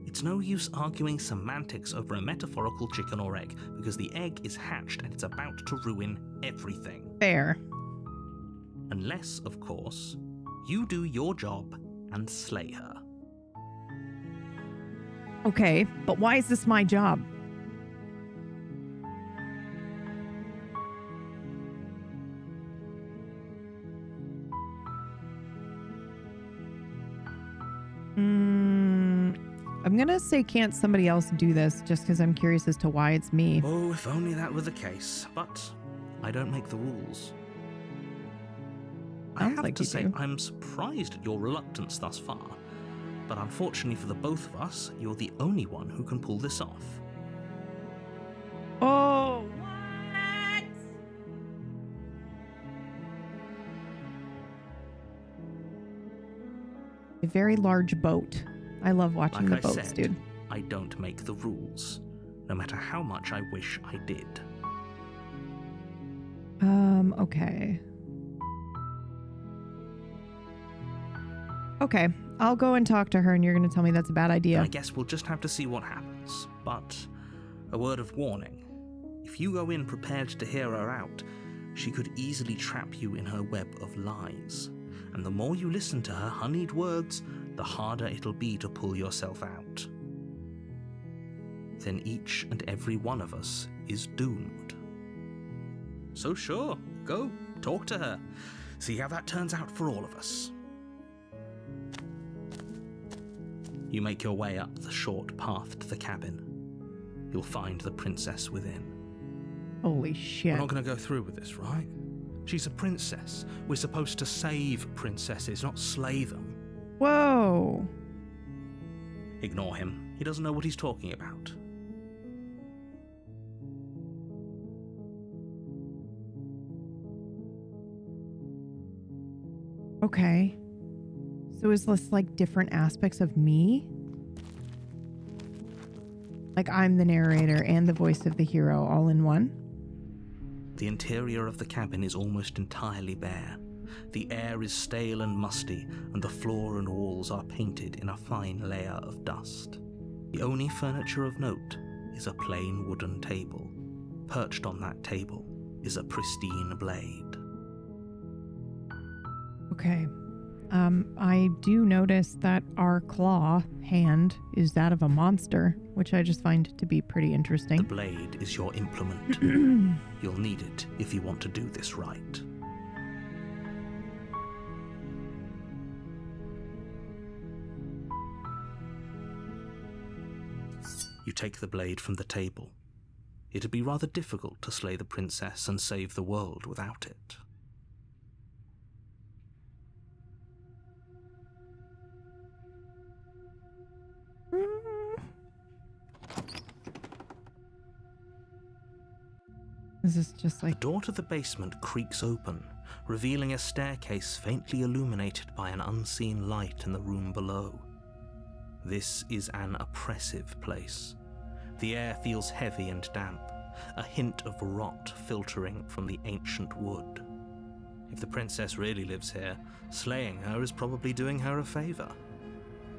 It's no use arguing semantics over a metaphorical chicken or egg, because the egg is hatched and it's about to ruin everything. Fair. Unless, of course, you do your job and slay her. Okay, but why is this my job? I'm gonna say, can't somebody else do this just because I'm curious as to why it's me. Oh, if only that were the case, but I don't make the rules. I Sounds have like to you say, do. I'm surprised at your reluctance thus far, but unfortunately for the both of us, you're the only one who can pull this off. Oh, what? A very large boat. I love watching Like the I boats, said, dude. I don't make the rules, no matter how much I wish I did. Okay. Okay, I'll go and talk to her and you're going to tell me that's a bad idea. I guess we'll just have to see what happens. But a word of warning. If you go in prepared to hear her out, she could easily trap you in her web of lies. And the more you listen to her honeyed words, the harder it'll be to pull yourself out. Then each and every one of us is doomed. So sure, go, talk to her. See how that turns out for all of us. You make your way up the short path to the cabin. You'll find the princess within. Holy shit. We're not going to go through with this, right? She's a princess. We're supposed to save princesses, not slay them. Whoa. Ignore him. He doesn't know what he's talking about. Okay. So is this like different aspects of me? Like I'm the narrator and the voice of the hero all in one? The interior of the cabin is almost entirely bare. The air is stale and musty, and the floor and walls are painted in a fine layer of dust. The only furniture of note is a plain wooden table. Perched on that table is a pristine blade. Okay. I do notice that our claw hand is that of a monster, which I just find to be pretty The interesting. blade is your implement. You'll need it if you want to do this right. You take the blade from the table. It'd be rather difficult to slay the princess and save the world without it. Is this just The like... door to the basement creaks open, revealing a staircase faintly illuminated by an unseen light in the room below. This is an oppressive place. The air feels heavy and damp, a hint of rot filtering from the ancient wood. If the princess really lives here, slaying her is probably doing her a favor.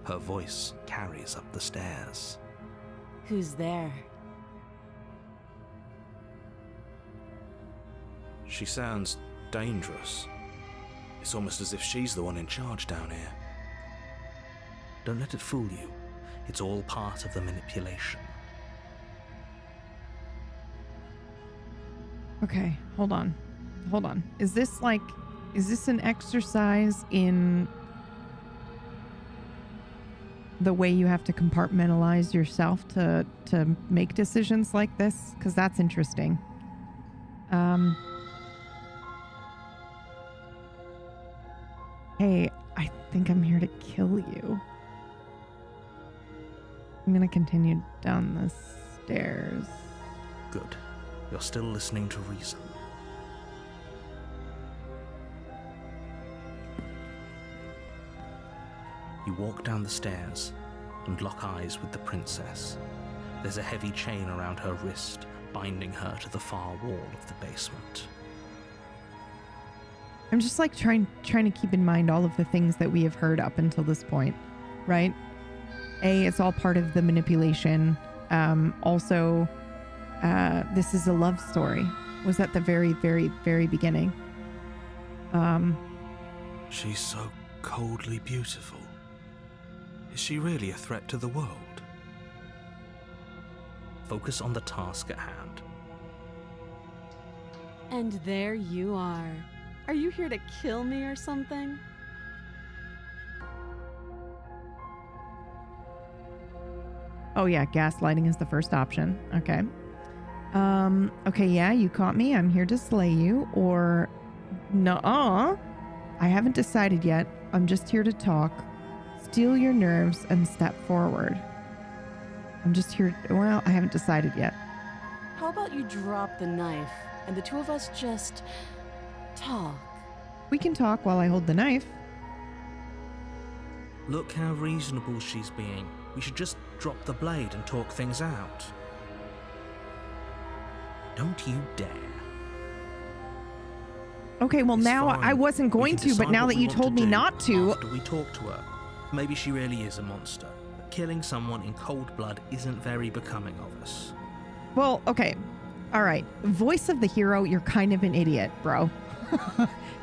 Her voice carries up the stairs. Who's there? She sounds dangerous. It's almost as if she's the one in charge down here. Don't let it fool you. It's all part of the manipulation. Okay, hold on. Hold on. Is this an exercise in the way you have to compartmentalize yourself to make decisions like this? Because that's interesting. Hey, I think I'm here to kill you. I'm gonna continue down the stairs. Good. You're still listening to reason. You walk down the stairs and lock eyes with the princess. There's a heavy chain around her wrist, binding her to the far wall of the basement. I'm just like trying to keep in mind all of the things that we have heard up until this point, right? It's all part of the manipulation. Also, this is a love story. Was at the very, very, very beginning. She's so coldly beautiful. Is she really a threat to the world? Focus on the task at hand. And there you are. Are you here to kill me or something? Oh yeah, gaslighting is the first option. Okay. Okay, yeah, you caught me. I'm here to slay you. Or, nuh-uh. I haven't decided yet. I'm just here to talk. Steal your nerves and step forward. I'm just here. Well, I haven't decided yet. How about you drop the knife and the two of us just talk? We can talk while I hold the knife. Look how reasonable she's being. We should just drop the blade and talk things out. Don't you dare. Okay, well It's now fine. I wasn't We going can to, but decide now what that we you want told me do not to. After we talk to her. Maybe she really is a monster. But killing someone in cold blood isn't very becoming of us. Well, okay. All right. Voice of the hero, you're kind of an idiot, bro.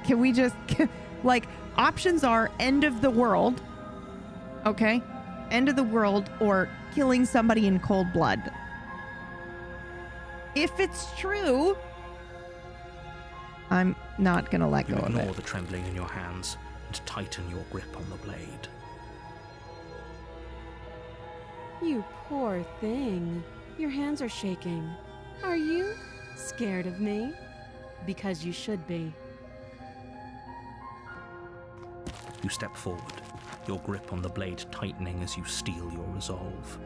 Can we just, like, options are end of the world, okay? End of the world or killing somebody in cold blood. If it's true, I'm not gonna let You go of ignore it. the trembling in your hands and tighten your grip on the blade. You poor thing. Your hands are shaking. Are you scared of me? Because you should be. You step forward, your grip on the blade tightening as you steel your resolve.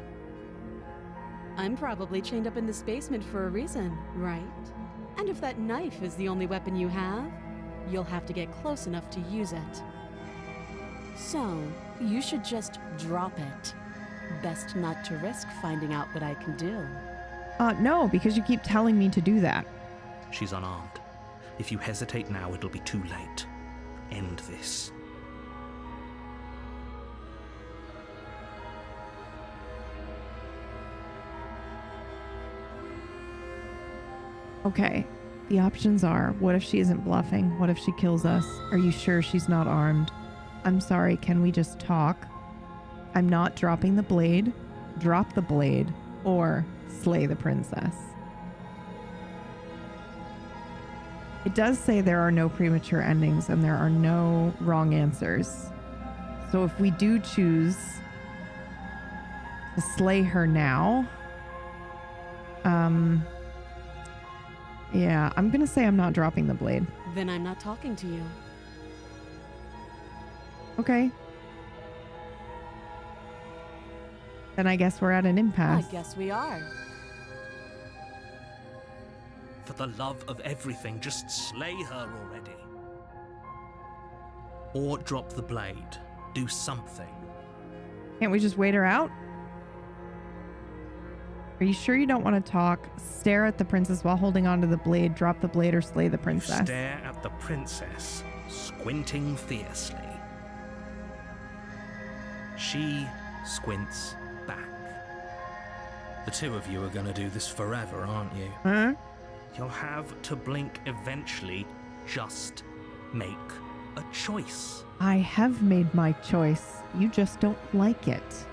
I'm probably chained up in this basement for a reason, right? And if that knife is the only weapon you have, you'll have to get close enough to use it. So, you should just drop it. Best not to risk finding out what I can do. No, because you keep telling me to do that. She's unarmed. If you hesitate now, it'll be too late. End this. Okay, the options are, what if she isn't bluffing? What if she kills us? Are you sure she's not armed? I'm sorry, can we just talk? I'm not dropping the blade. Drop the blade. Or slay the princess. It does say there are no premature endings and there are no wrong answers. So if we do choose to slay her now, yeah, I'm gonna say I'm not dropping the blade. Then I'm not talking to you. Okay. Then I guess we're at an I impasse. guess we are. For the love of everything, just slay her already. Or drop the blade. Do something. Can't we just wait her out? Are you sure you don't want to talk? Stare at the princess while holding onto the blade, drop the blade, or slay the You princess? stare at the princess, squinting fiercely. She squints back. The two of you are gonna do this forever, aren't you? Huh? You'll have to blink eventually. Just make a choice. I have made my choice. You just don't like it.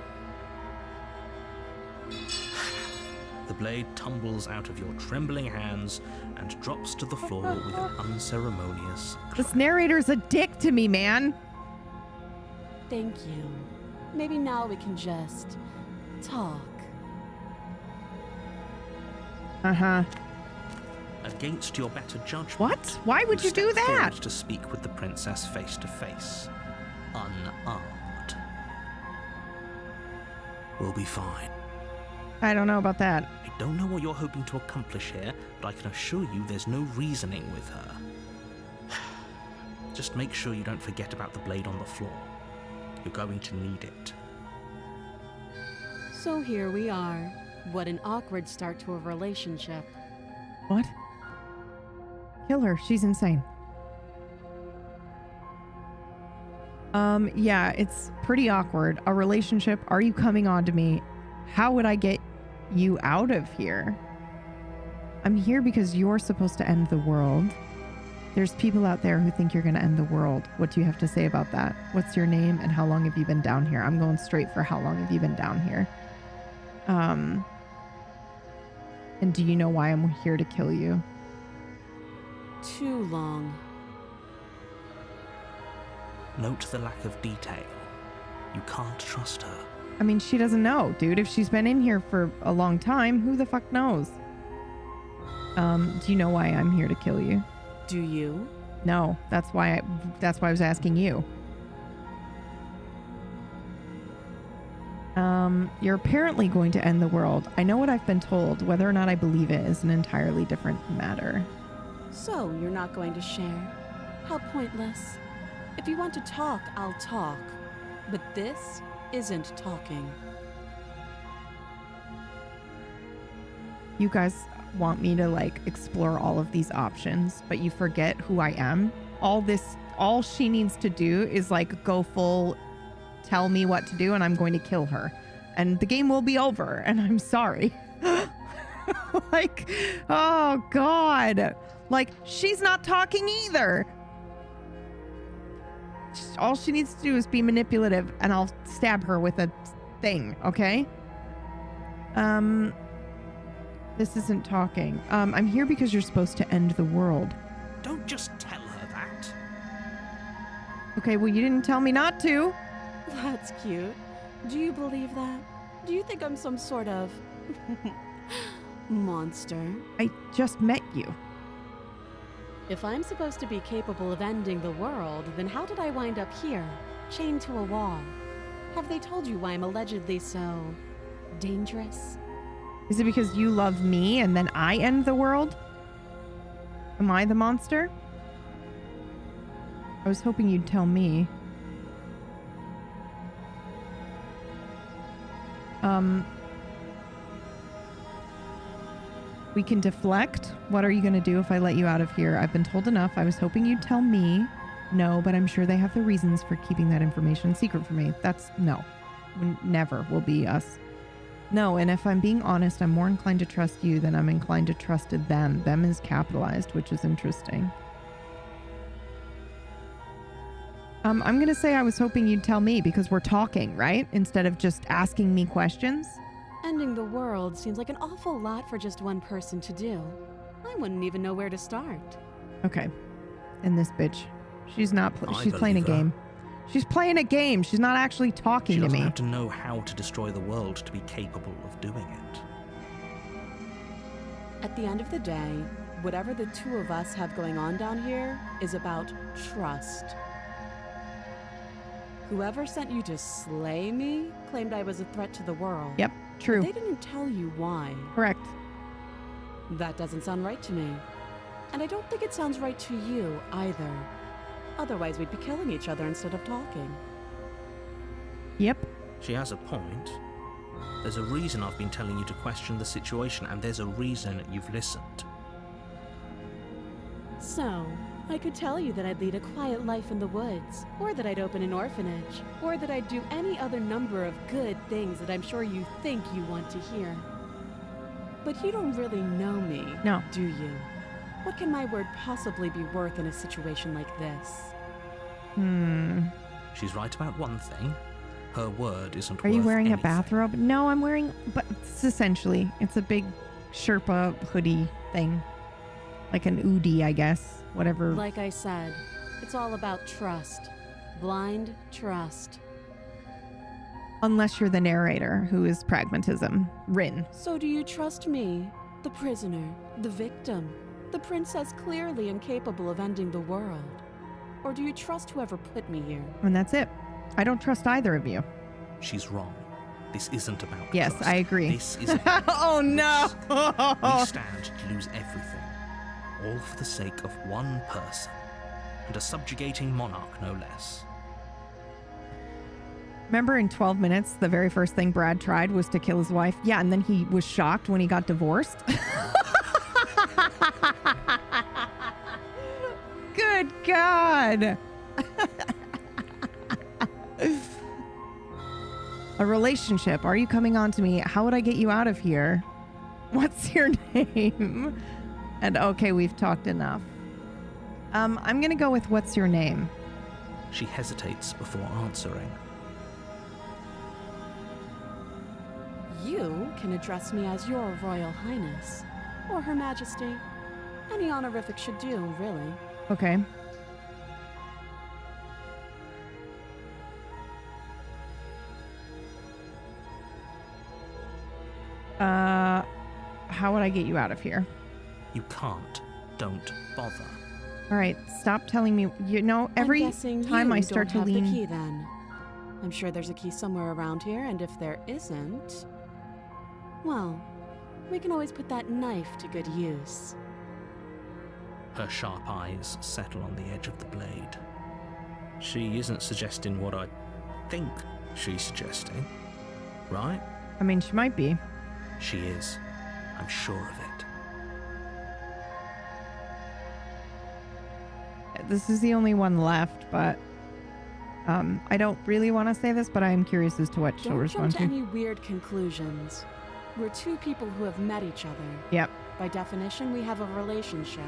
The blade tumbles out of your trembling hands and drops to the floor with an unceremonious This clank. narrator's a dick to me, man. Thank you. Maybe now we can just talk. Uh-huh. Against your better judgment. What? Why would you do step that? forward to speak with the princess face to face, unarmed. We'll be fine. I don't know about that. I don't know what you're hoping to accomplish here, but I can assure you there's no reasoning with her. Just make sure you don't forget about the blade on the floor. You're going to need it. So here we are. What an awkward start to a relationship. What? Kill her. She's insane. Yeah, it's pretty awkward. A relationship. Are you coming on to me? How would I get you out of here? I'm here because you're supposed to end the world. There's people out there who think you're going to end the world. What do you have to say about that? What's your name and how long have you been down here? I'm going straight for how long have you been down here? And do you know why I'm here to kill you? Too long. Note the lack of detail. You can't trust her. I mean, she doesn't know, dude. If she's been in here for a long time, who the fuck knows? Do you know why I'm here to kill you? Do you? No, that's why I was asking you. You're apparently going to end the world. I know what I've been told. Whether or not I believe it is an entirely different matter. So you're not going to share? How pointless. If you want to talk, I'll talk. But this isn't talking. You guys want me to like explore all of these options, but you forget who I am. All she needs to do is like go full tell me what to do and I'm going to kill her. And the game will be over and I'm sorry. Like, oh God. Like, she's not talking either. All she needs to do is be manipulative and I'll stab her with a thing, okay? This isn't talking. I'm here because you're supposed to end the world. Don't just tell her that. Okay, well, you didn't tell me not to. That's cute. Do you believe that? Do you think I'm some sort of monster? I just met you. If I'm supposed to be capable of ending the world, then how did I wind up here, chained to a wall? Have they told you why I'm allegedly so dangerous? Is it because you love me and then I end the world? Am I the monster? I was hoping you'd tell me. We can deflect. What are you going to do if I let you out of here? I've been told enough. I was hoping you'd tell me. No, but I'm sure they have the reasons for keeping that information secret from me. That's no. Never will be us. No, and if I'm being honest, I'm more inclined to trust you than I'm inclined to trust them. Them is capitalized, which is interesting. I'm going to say I was hoping you'd tell me because we're talking, right? Instead of just asking me questions. Ending the world seems like an awful lot for just one person to do. I wouldn't even know where to start. Okay. And this bitch, she's not. She's playing a believe her. game. She's playing a game. She's not actually talking She to doesn't me. have to know how to destroy the world to be capable of doing it. At the end of the day, whatever the two of us have going on down here is about trust. Whoever sent you to slay me claimed I was a threat to the world. Yep, But true. they didn't tell you why. Correct. That doesn't sound right to me. And I don't think it sounds right to you either. Otherwise, we'd be killing each other instead of talking. Yep. She has a point. There's a reason I've been telling you to question the situation, and there's a reason you've listened. So, I could tell you that I'd lead a quiet life in the woods, or that I'd open an orphanage, or that I'd do any other number of good things that I'm sure you think you want to hear. But you don't really know me, No. do you? What can my word possibly be worth in a situation like this? She's right about one thing. Her word isn't Are you worth wearing anything. a bathrobe? No, I'm wearing, but it's essentially, it's a big Sherpa hoodie thing. Like an Udi, I guess. Whatever. Like I said, it's all about trust. Blind trust. Unless you're the narrator, who is pragmatism. Rin. So do you trust me, the prisoner, the victim, the princess clearly incapable of ending the world? Or do you trust whoever put me here? And that's it. I don't trust either of you. She's wrong. This isn't about Yes, trust. I agree. This is about Oh no! we stand to lose everything. All for the sake of one person. And a subjugating monarch, no less. Remember in 12 minutes, the very first thing Brad tried was to kill his wife? Yeah, and then he was shocked when he got divorced. Good God. A relationship. Are you coming on to me? How would I get you out of here? What's your name? And okay, we've talked enough. I'm going to go with what's your name? She hesitates before answering. You can address me as your Royal Highness, or Her Majesty. Any honorific should do, really. Okay. How would I get you out of here? You can't. Don't bother. All right, stop telling me. You know, every I'm guessing time you I start to don't have lean. the key then. I'm sure there's a key somewhere around here, and if there isn't, well, we can always put that knife to good use. Her sharp eyes settle on the edge of the blade. She isn't suggesting what I think she's suggesting, right? I mean, she might be. She is. I'm sure of it. This is the only one left, but I don't really want to say this, but I am curious as to what she'll Don't respond jump to to. any weird conclusions. We're two people who have met each other. Yep. By definition, we have a relationship.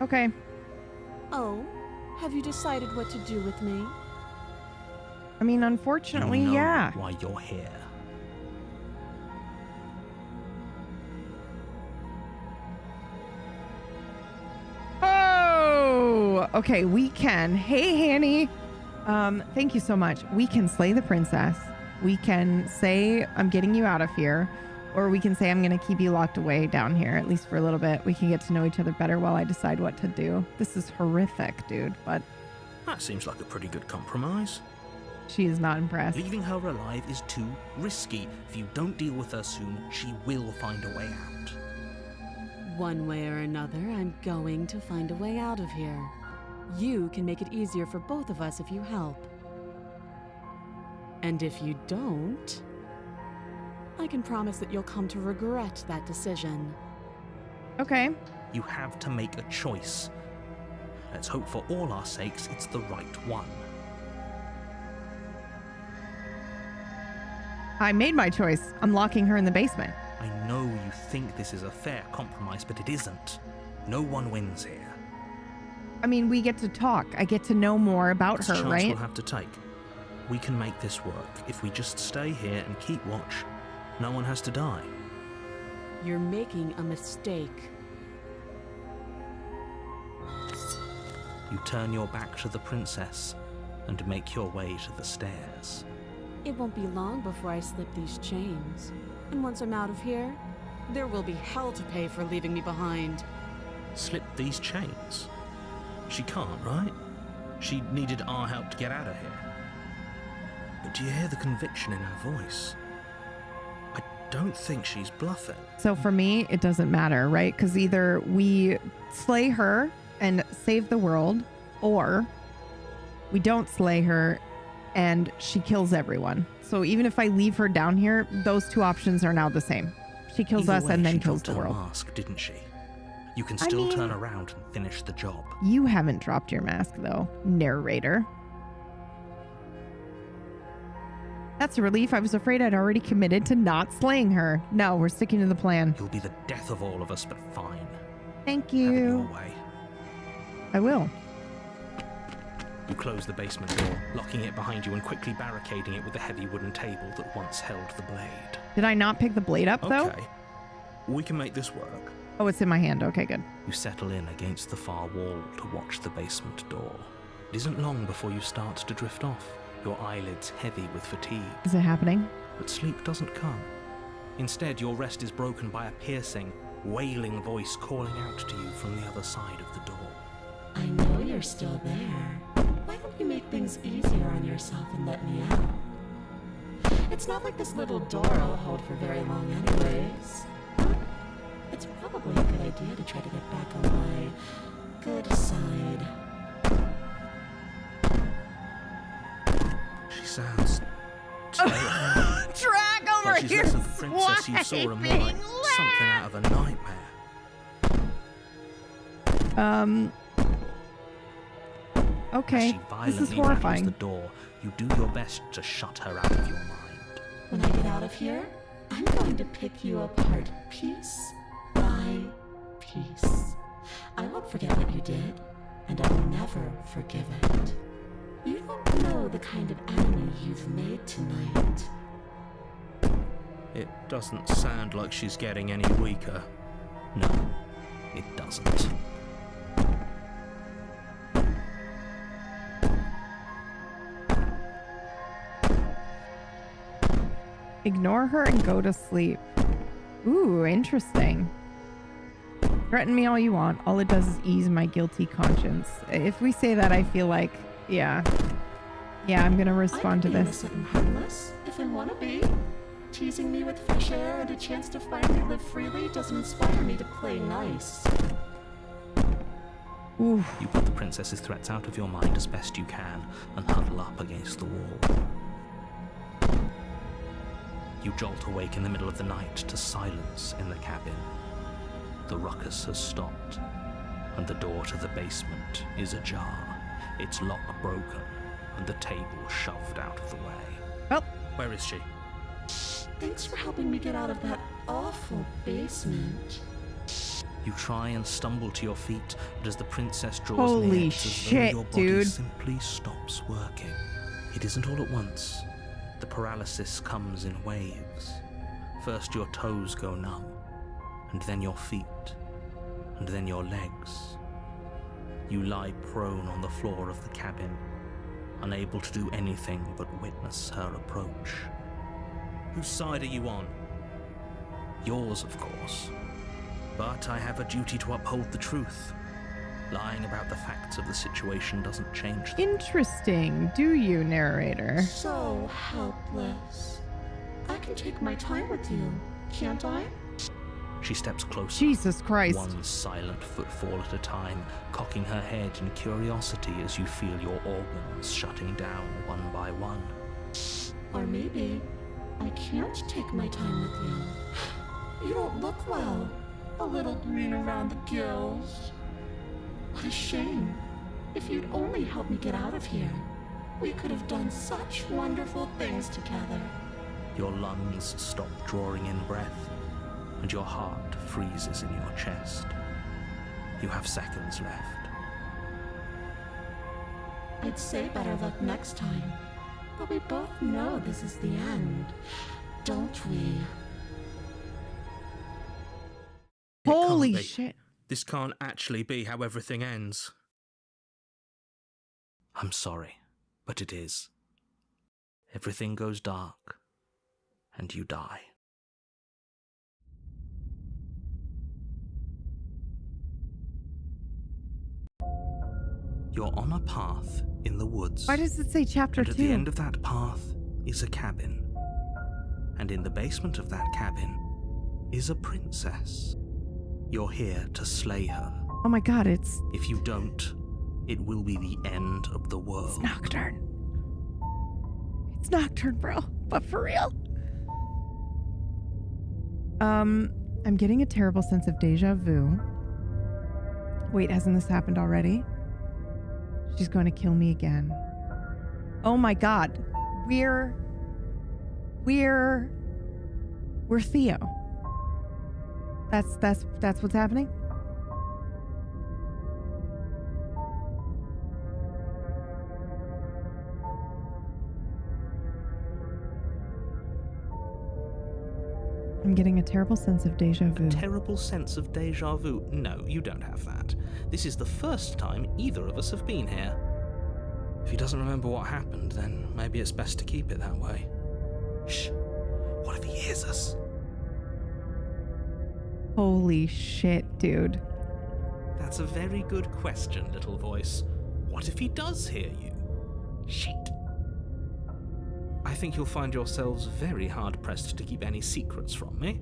Okay. Oh, have you decided what to do with me? I mean, unfortunately, You know yeah. why you're here. Okay, we can. Hey, Hanny. Thank you so much. We can slay the princess. We can say, I'm getting you out of here. Or we can say, I'm going to keep you locked away down here, at least for a little bit. We can get to know each other better while I decide what to do. This is horrific, dude, but That seems like a pretty good compromise. she is not impressed. Leaving her alive is too risky. If you don't deal with her soon, she will find a way out. One way or another, I'm going to find a way out of here. You can make it easier for both of us if you help. And if you don't, I can promise that you'll come to regret that decision. Okay. You have to make a choice. Let's hope for all our sakes it's the right one. I made my choice. I'm locking her in the basement. I know you think this is a fair compromise, but it isn't. No one wins here. I mean, we get to talk. I get to know more about It's her, a chance right? we'll have to take. We can make this work. If we just stay here and keep watch, no one has to die. You're making a mistake. You turn your back to the princess and make your way to the stairs. It won't be long before I slip these chains. And once I'm out of here, there will be hell to pay for leaving me behind. Slip these chains? She can't, right? She needed our help to get out of here. But do you hear the conviction in her voice? I don't think she's bluffing. So for me, it doesn't matter, right? Because either we slay her and save the world, or we don't slay her and she kills everyone. So even if I leave her down here, those two options are now the same. She kills Either us way, and then she kills dropped the her world. mask, didn't she? You can I still mean- turn around and finish the job. You haven't dropped your mask, though, narrator. That's a relief. I was afraid I'd already committed to not slaying her. No, we're sticking to the plan. You'll be the death of all of us, but fine. Thank Have it your you. way. I will. You close the basement door, locking it behind you and quickly barricading it with the heavy wooden table that once held the blade. Did I not pick the blade up, though? Okay, we can make this work. Oh, it's in my hand. Okay, good. You settle in against the far wall to watch the basement door. It isn't long before you start to drift off, your eyelids heavy with fatigue. Is it happening? But sleep doesn't come. Instead, your rest is broken by a piercing, wailing voice calling out to you from the other side of the door. I know you're still there. Why don't you make things easier on yourself and let me out? It's not like this little door will hold for very long anyways. It's probably a good idea to try to get back on my good side. She sounds terrifying. Drag over Like she's here. less of the princess you saw and more like something out of a nightmare. Okay. As she This is violently rattles horrifying. the door, you do your best to shut her out of your mind. When I get out of here, I'm going to pick you apart piece by piece. I won't forget what you did, and I'll never forgive it. You don't know the kind of enemy you've made tonight. It doesn't sound like she's getting any weaker. No, it doesn't. Ignore her and go to sleep. Ooh, interesting. Threaten me all you want. All it does is ease my guilty conscience. If we say that, I feel like, yeah. Yeah, I'm gonna respond to I can be this. innocent and harmless, if I want to be. Teasing me with fresh air and a chance to finally live freely doesn't inspire me to play nice. Ooh, You put the princess's threats out of your mind as best you can and huddle up against the wall. You jolt awake in the middle of the night to silence in the cabin. The ruckus has stopped, and the door to the basement is ajar, its lock broken, and the table shoved out of the way. well, Where is she? Thanks for helping me get out of that awful basement. You try and stumble to your feet, but as the princess draws Holy near, it's as shit, though your body dude. simply stops working. It isn't all at once. The paralysis comes in waves. First your toes go numb, and then your feet, and then your legs. You lie prone on the floor of the cabin, unable to do anything but witness her approach. Whose side are you on? Yours, of course. But I have a duty to uphold the truth. Lying about the facts of the situation doesn't change them. Interesting. Do you, narrator? So helpless. I can take my time with you, can't I? She steps closer. Jesus Christ. One silent footfall at a time, cocking her head in curiosity as you feel your organs shutting down one by one. Or maybe I can't take my time with you. You don't look well. A little green around the gills. What a shame. If you'd only helped me get out of here, we could have done such wonderful things together. Your lungs stop drawing in breath, and your heart freezes in your chest. You have seconds left. I'd say better luck next time, but we both know this is the end, don't we? Holy be. shit. This can't actually be how everything ends. I'm sorry, but it is. Everything goes dark, and you die. You're on a path in the woods. Why does it say chapter And 2? at the end of that path is a cabin. And in the basement of that cabin is a princess. You're here to slay her. Oh my god, it's If you don't, it will be the end of the world. Nocturne. It's Nocturne, bro. But for real. I'm getting a terrible sense of deja vu. Wait, hasn't this happened already? She's going to kill me again. Oh my god. We're Theo. That's what's happening? I'm getting a terrible sense of deja vu. Terrible sense of deja vu? No, you don't have that. This is the first time either of us have been here. If he doesn't remember what happened, then maybe it's best to keep it that way. Shh. What if he hears us? Holy shit, dude. That's a very good question, little voice. What if he does hear you? Shit. I think you'll find yourselves very hard-pressed to keep any secrets from me.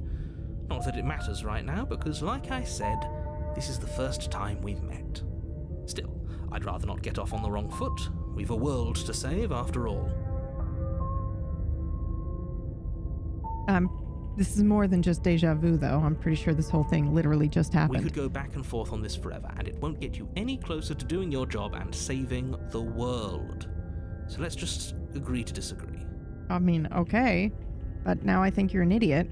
Not that it matters right now, because like I said, this is the first time we've met. Still, I'd rather not get off on the wrong foot. We've a world to save, after all. This is more than just deja vu, though. I'm pretty sure this whole thing literally just happened. We could go back and forth on this forever, and it won't get you any closer to doing your job and saving the world. So let's just agree to disagree. I mean, okay. But now I think you're an idiot.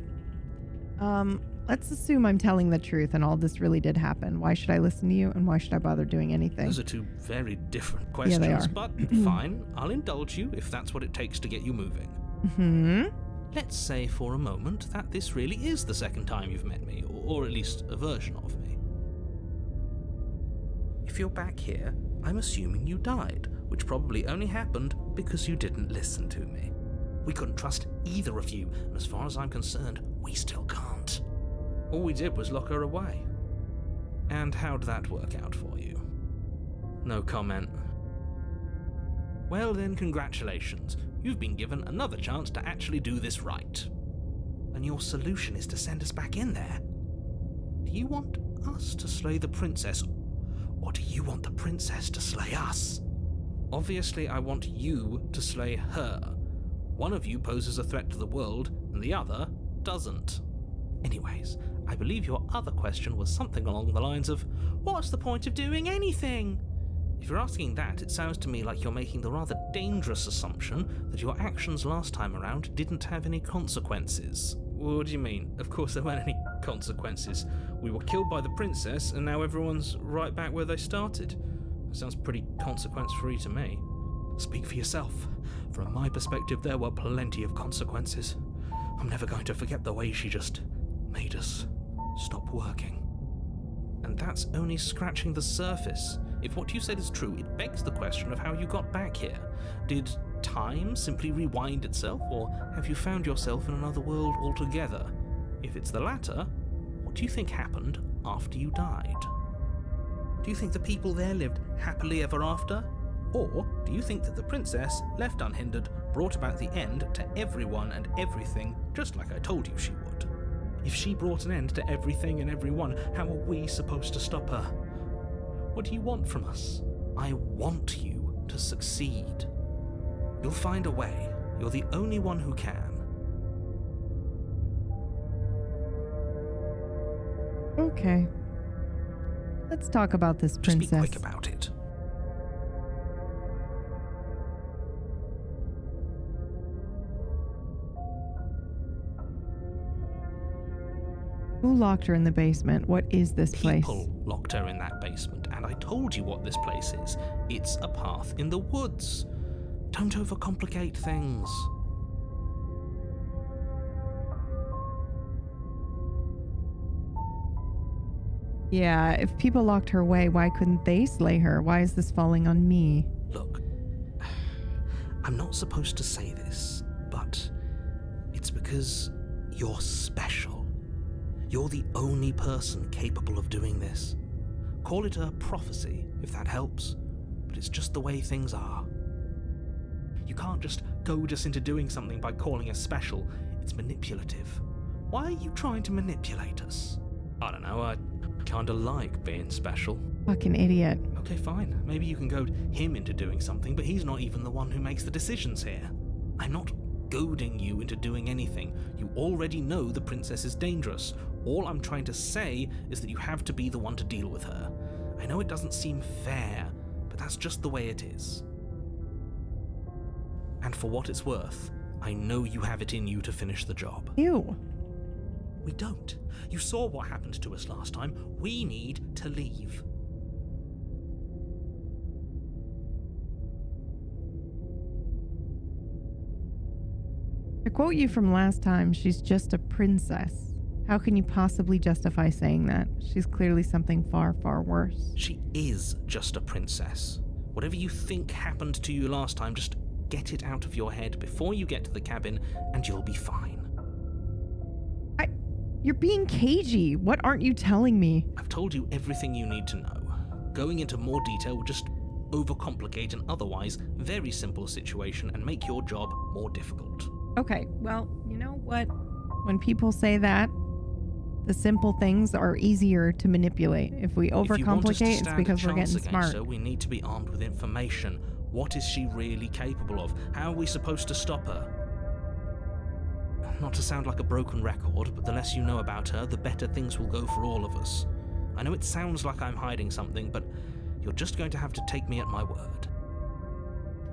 Let's assume I'm telling the truth and all this really did happen. Why should I listen to you, and why should I bother doing anything? Those are two very different questions, Yeah, they are. But fine, I'll indulge you if that's what it takes to get you moving. Hmm? Let's say for a moment that this really is the second time you've met me, or at least a version of me. If you're back here, I'm assuming you died, which probably only happened because you didn't listen to me. We couldn't trust either of you, and as far as I'm concerned, we still can't. All we did was lock her away. And how'd that work out for you? No comment. Well then, congratulations. You've been given another chance to actually do this right. And your solution is to send us back in there. Do you want us to slay the princess, or do you want the princess to slay us? Obviously, I want you to slay her. One of you poses a threat to the world, and the other doesn't. Anyways, I believe your other question was something along the lines of, what's the point of doing anything? If you're asking that, it sounds to me like you're making the rather dangerous assumption that your actions last time around didn't have any consequences. What do you mean? Of course there weren't any consequences. We were killed by the princess, and now everyone's right back where they started. That sounds pretty consequence-free to me. Speak for yourself. From my perspective, there were plenty of consequences. I'm never going to forget the way she just made us stop working. And that's only scratching the surface. if what you said is true, it begs the question of how you got back here. Did time simply rewind itself, or have you found yourself in another world altogether? If it's the latter, what do you think happened after you died? Do you think the people there lived happily ever after? Or do you think that the princess, left unhindered, brought about the end to everyone and everything, just like I told you she would? If she brought an end to everything and everyone, how are we supposed to stop her? What do you want from us? I want you to succeed. You'll find a way. You're the only one who can. Okay. Let's talk about this princess. Just be quick about it. Who locked her in the basement? What is this place? People locked her in that basement, and I told you what this place is. It's a path in the woods. Don't overcomplicate things. Yeah, if people locked her away, why couldn't they slay her? Why is this falling on me? Look, I'm not supposed to say this, but it's because you're special. You're the only person capable of doing this. Call it a prophecy, if that helps, but it's just the way things are. You can't just goad us into doing something by calling us special. It's manipulative. Why are you trying to manipulate us? I don't know, I kinda like being special. Fucking idiot. Okay, fine. Maybe you can goad him into doing something, but he's not even the one who makes the decisions here. I'm not goading you into doing anything. You already know the princess is dangerous. All I'm trying to say is that you have to be the one to deal with her. I know it doesn't seem fair, but that's just the way it is. And for what it's worth, I know you have it in you to finish the job. Ew. We don't. You saw what happened to us last time. We need to leave. To quote you from last time, she's just a princess. How can you possibly justify saying that? She's clearly something far, far worse. She is just a princess. Whatever you think happened to you last time, just get it out of your head before you get to the cabin, and you'll be fine. You're being cagey. What aren't you telling me? I've told you everything you need to know. Going into more detail would just overcomplicate an otherwise very simple situation and make your job more difficult. Okay, well, you know what? When people say that, the simple things are easier to manipulate. If we overcomplicate, it's because we're getting smart. So we need to be armed with information. What is she really capable of? How are we supposed to stop her? Not to sound like a broken record, but the less you know about her, the better things will go for all of us. I know it sounds like I'm hiding something, but you're just going to have to take me at my word.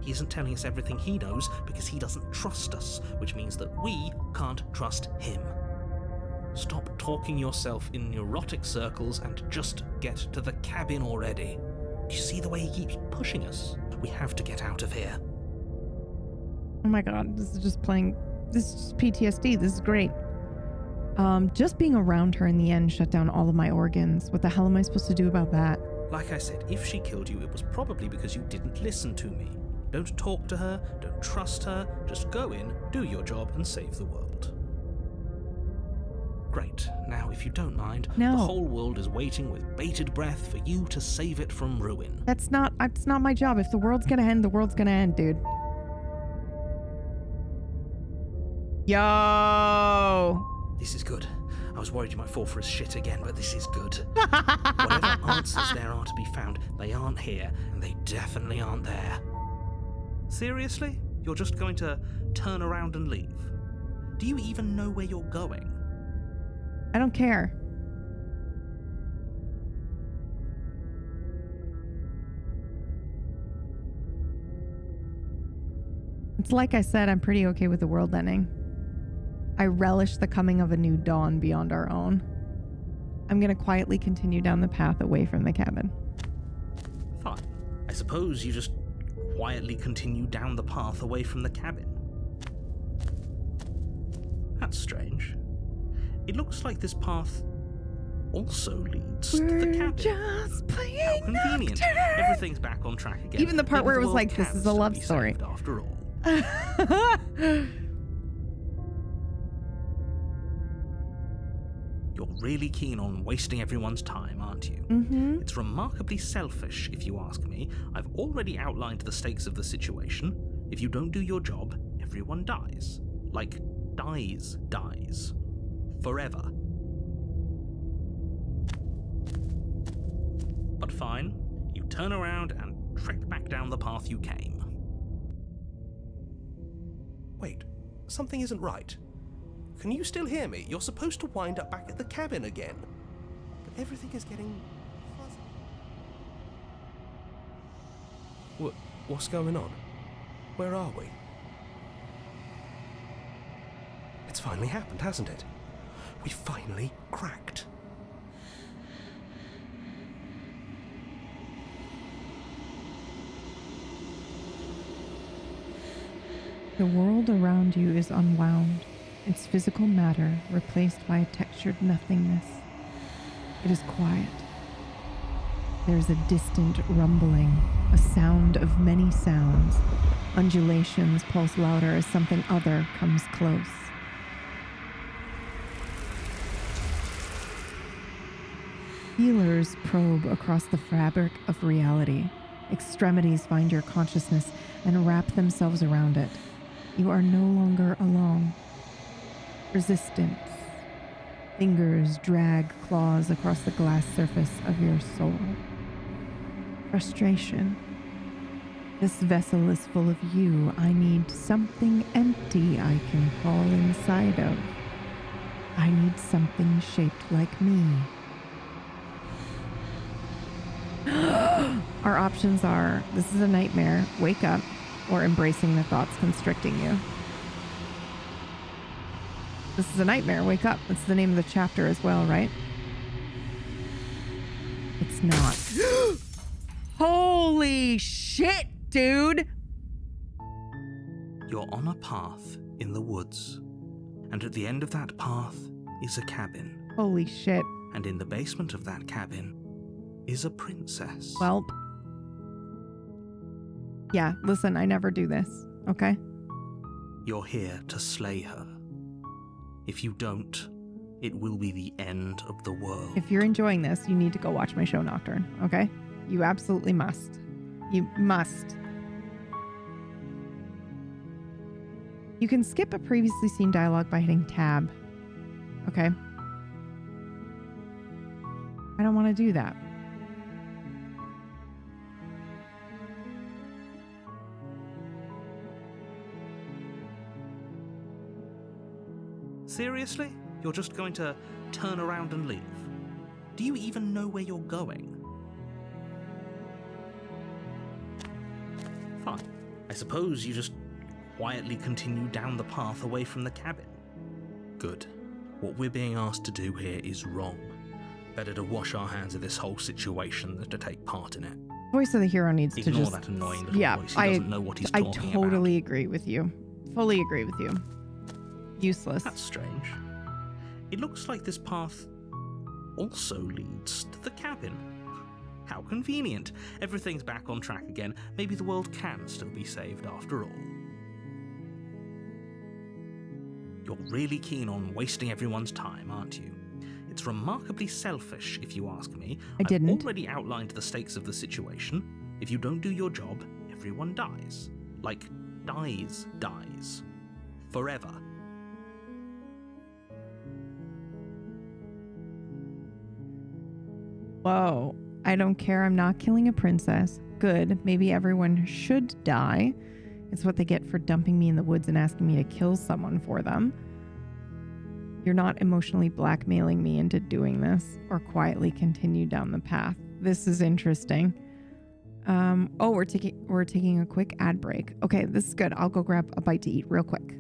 He isn't telling us everything he knows because he doesn't trust us, which means that we can't trust him. Stop talking yourself in neurotic circles and just get to the cabin already. Do you see the way he keeps pushing us? We have to get out of here. Oh my god, this is just PTSD. This is great. Just being around her in the end shut down all of my organs. What the hell am I supposed to do about that? Like I said, if she killed you, it was probably because you didn't listen to me. Don't talk to her, don't trust her, just go in, do your job, and save the world. Great. Now, if you don't mind, No. The whole world is waiting with bated breath for you to save it from ruin. That's not my job. If the world's gonna end, the world's gonna end, dude. Yo! This is good. I was worried you might fall for his shit again, but this is good. Whatever answers there are to be found, they aren't here, and they definitely aren't there. Seriously? You're just going to turn around and leave? Do you even know where you're going? I don't care. It's like I said, I'm pretty okay with the world ending. I relish the coming of a new dawn beyond our own. I'm gonna quietly continue down the path away from the cabin. Fine. I suppose you just quietly continue down the path away from the cabin. That's strange. It looks like this path also leads to the We're cabin. just How playing convenient. Nocturne. Everything's back on track again. Even the part Maybe where it the was world like, this can is a still love be story. saved after all. You're really keen on wasting everyone's time, aren't you? Mm-hmm. It's remarkably selfish, if you ask me. I've already outlined the stakes of the situation. If you don't do your job, everyone dies. Like, dies. Forever. But fine, you turn around and trek back down the path you came. Wait, something isn't right. Can you still hear me? You're supposed to wind up back at the cabin again. But everything is getting fuzzy. What's going on? Where are we? It's finally happened, hasn't it? We finally cracked. The world around you is unwound, its physical matter replaced by a textured nothingness. It is quiet. There's a distant rumbling, a sound of many sounds. Undulations pulse louder as something other comes close. Healers probe across the fabric of reality. Extremities find your consciousness and wrap themselves around it. You are no longer alone. Resistance. Fingers drag claws across the glass surface of your soul. Frustration. This vessel is full of you. I need something empty I can crawl inside of. I need something shaped like me. Our options are, this is a nightmare, wake up, or embracing the thoughts constricting you. This is a nightmare, wake up. That's the name of the chapter as well, right? It's not. Holy shit, dude! You're on a path in the woods, and at the end of that path is a cabin, Holy shit. and in the basement of that cabin is a princess. Welp. Yeah, listen, I never do this, okay? You're here to slay her. If you don't, it will be the end of the world. If you're enjoying this, you need to go watch my show Nocturne, okay? You absolutely must. You must. You can skip a previously seen dialogue by hitting tab. Okay? I don't want to do that. Seriously? You're just going to turn around and leave? Do you even know where you're going? Fine. I suppose you just quietly continue down the path away from the cabin. Good. What we're being asked to do here is wrong. Better to wash our hands of this whole situation than to take part in it. Voice of the hero needs Ignore to just... that annoying little yeah, voice. He doesn't know what he's I talking totally agree with you. Fully agree with you. Useless. about. That's strange. It looks like this path also leads to the cabin. How convenient. Everything's back on track again. Maybe the world can still be saved after all. You're really keen on wasting everyone's time, aren't you? It's remarkably selfish, if you ask me. I didn't. I've already outlined the stakes of the situation. If you don't do your job, everyone dies. Like, dies. Forever. Whoa. I don't care. I'm not killing a princess. Good. Maybe everyone should die. It's what they get for dumping me in the woods and asking me to kill someone for them. You're not emotionally blackmailing me into doing this or quietly continue down the path. This is interesting. Oh, we're taking a quick ad break. Okay, this is good. I'll go grab a bite to eat real quick.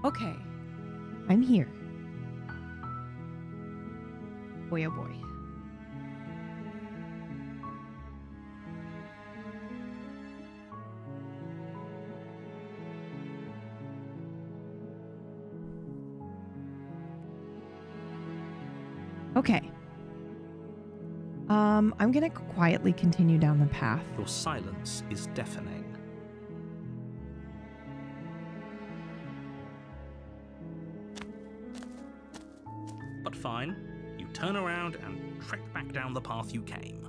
Okay. I'm here. Boy, oh boy. Okay. I'm gonna quietly continue down the path. Your silence is deafening. But fine, you turn around and trek back down the path you came.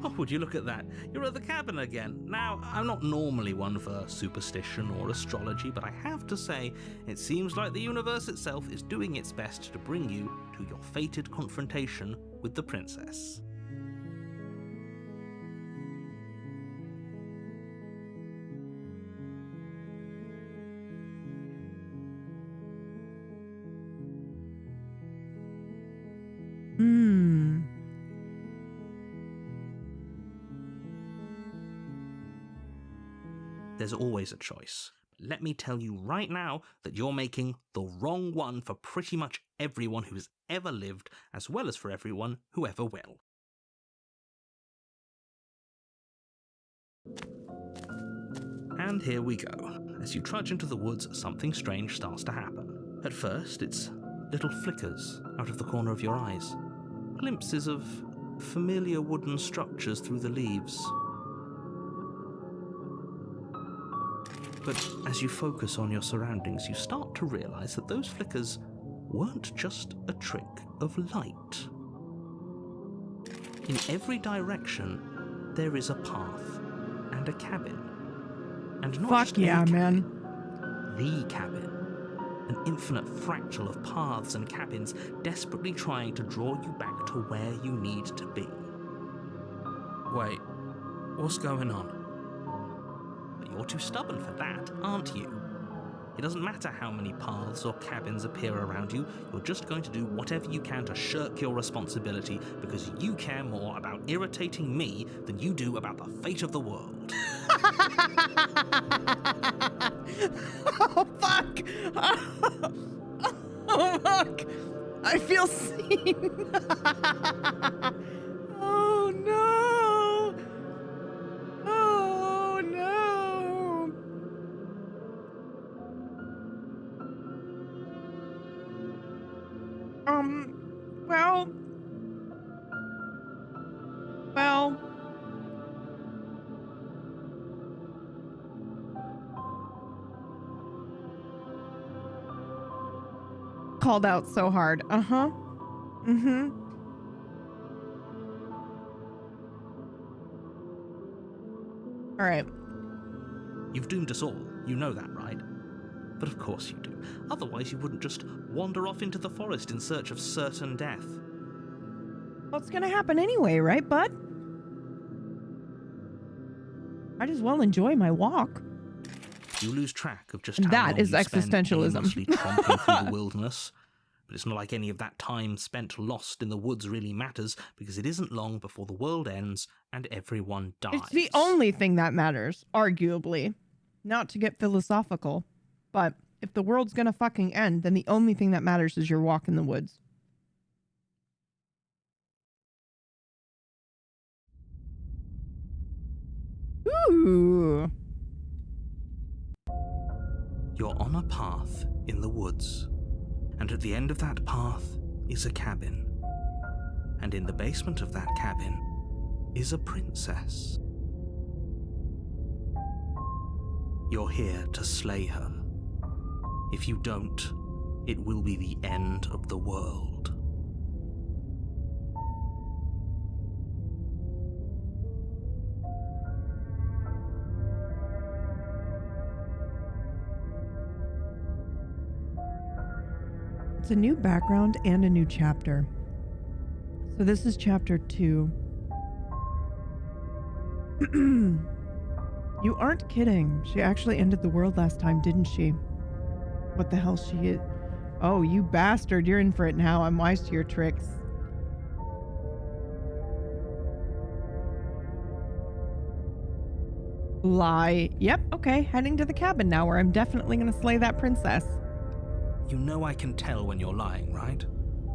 Oh, would you look at that? You're at the cabin again. Now, I'm not normally one for superstition or astrology, but I have to say, it seems like the universe itself is doing its best to bring you to your fated confrontation with the princess. There's always a choice. Let me tell you right now that you're making the wrong one for pretty much everyone who has ever lived, as well as for everyone who ever will. And here we go. As you trudge into the woods, something strange starts to happen. At first, it's little flickers out of the corner of your eyes. Glimpses of familiar wooden structures through the leaves. But as you focus on your surroundings, you start to realize that those flickers weren't just a trick of light. In every direction, there is a path and a cabin. And not just Fuck yeah, any man. cabin, the cabin. An infinite fractal of paths and cabins desperately trying to draw you back to where you need to be. Wait, what's going on? But you're too stubborn for that, aren't you? It doesn't matter how many paths or cabins appear around you, you're just going to do whatever you can to shirk your responsibility because you care more about irritating me than you do about the fate of the world. Oh, fuck! Oh, fuck! I feel seen! Oh, no! Oh, no! Well... Called out so hard. Uh-huh. Mm-hmm. All right. You've doomed us all, you know that, right? But of course you do. Otherwise you wouldn't just wander off into the forest in search of certain death. What's gonna happen anyway, right, bud? Might as well enjoy my walk. You lose track of just And how that long is you spend existentialism. aimlessly tromping through the wilderness. But it's not like any of that time spent lost in the woods really matters, because it isn't long before the world ends and everyone dies. It's the only thing that matters, arguably. Not to get philosophical, but if the world's gonna fucking end, then the only thing that matters is your walk in the woods. Ooh. You're on a path in the woods, and at the end of that path is a cabin. And in the basement of that cabin is a princess. You're here to slay her. If you don't, it will be the end of the world. It's a new background and a new chapter. So this is chapter 2. You aren't kidding. She actually ended the world last time, didn't she? What the hell she is? Oh, you bastard. You're in for it now. I'm wise to your tricks. Lie. Yep, okay. Heading to the cabin now where I'm definitely going to slay that princess. You know I can tell when you're lying, right?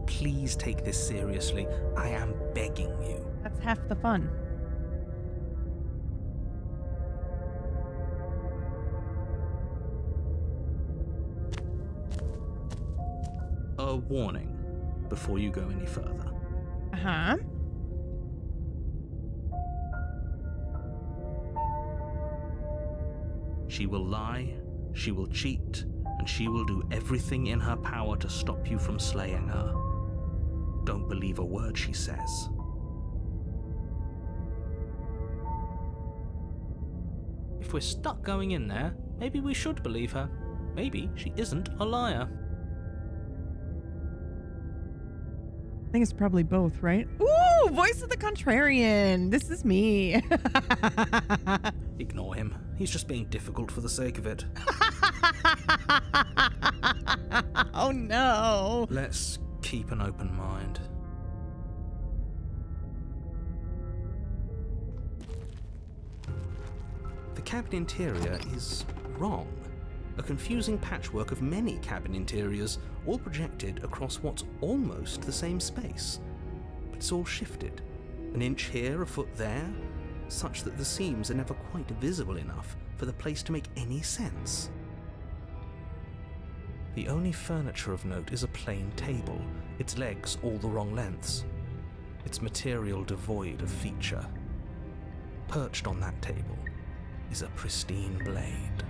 Please take this seriously. I am begging you. That's half the fun. A warning before you go any further. Uh-huh. She will lie, she will cheat, and she will do everything in her power to stop you from slaying her. Don't believe a word she says. If we're stuck going in there, maybe we should believe her. Maybe she isn't a liar. I think it's probably both, right? Ooh, voice of the contrarian. This is me. Ignore him. He's just being difficult for the sake of it. Oh no. Let's keep an open mind. The cabin interior is wrong. A confusing patchwork of many cabin interiors, all projected across what's almost the same space. But it's all shifted. An inch here, a foot there, such that the seams are never quite visible enough for the place to make any sense. The only furniture of note is a plain table, its legs all the wrong lengths, its material devoid of feature. Perched on that table is a pristine blade.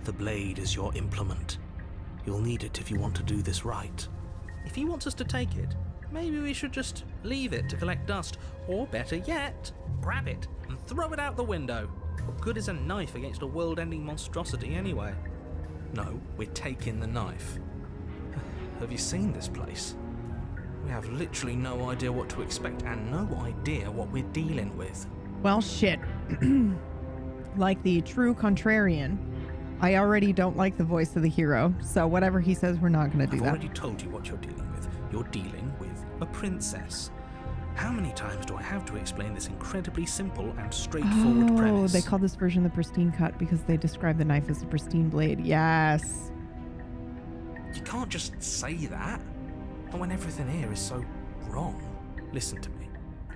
The blade is your implement. You'll need it if you want to do this right. If he wants us to take it, maybe we should just leave it to collect dust, or better yet, grab it and throw it out the window. What good is a knife against a world-ending monstrosity anyway? No, we're taking the knife. Have you seen this place? We have literally no idea what to expect and no idea what we're dealing with. Well, shit. Like the true contrarian, I already don't like the voice of the hero, so whatever he says, we're not going to do I've that. already told you what you're dealing with. You're dealing with a princess. How many times do I have to explain this incredibly simple and straightforward premise? They call this version the pristine cut because they describe the knife as a pristine blade. Yes. You can't just say that. And when everything here is so wrong. Listen to me.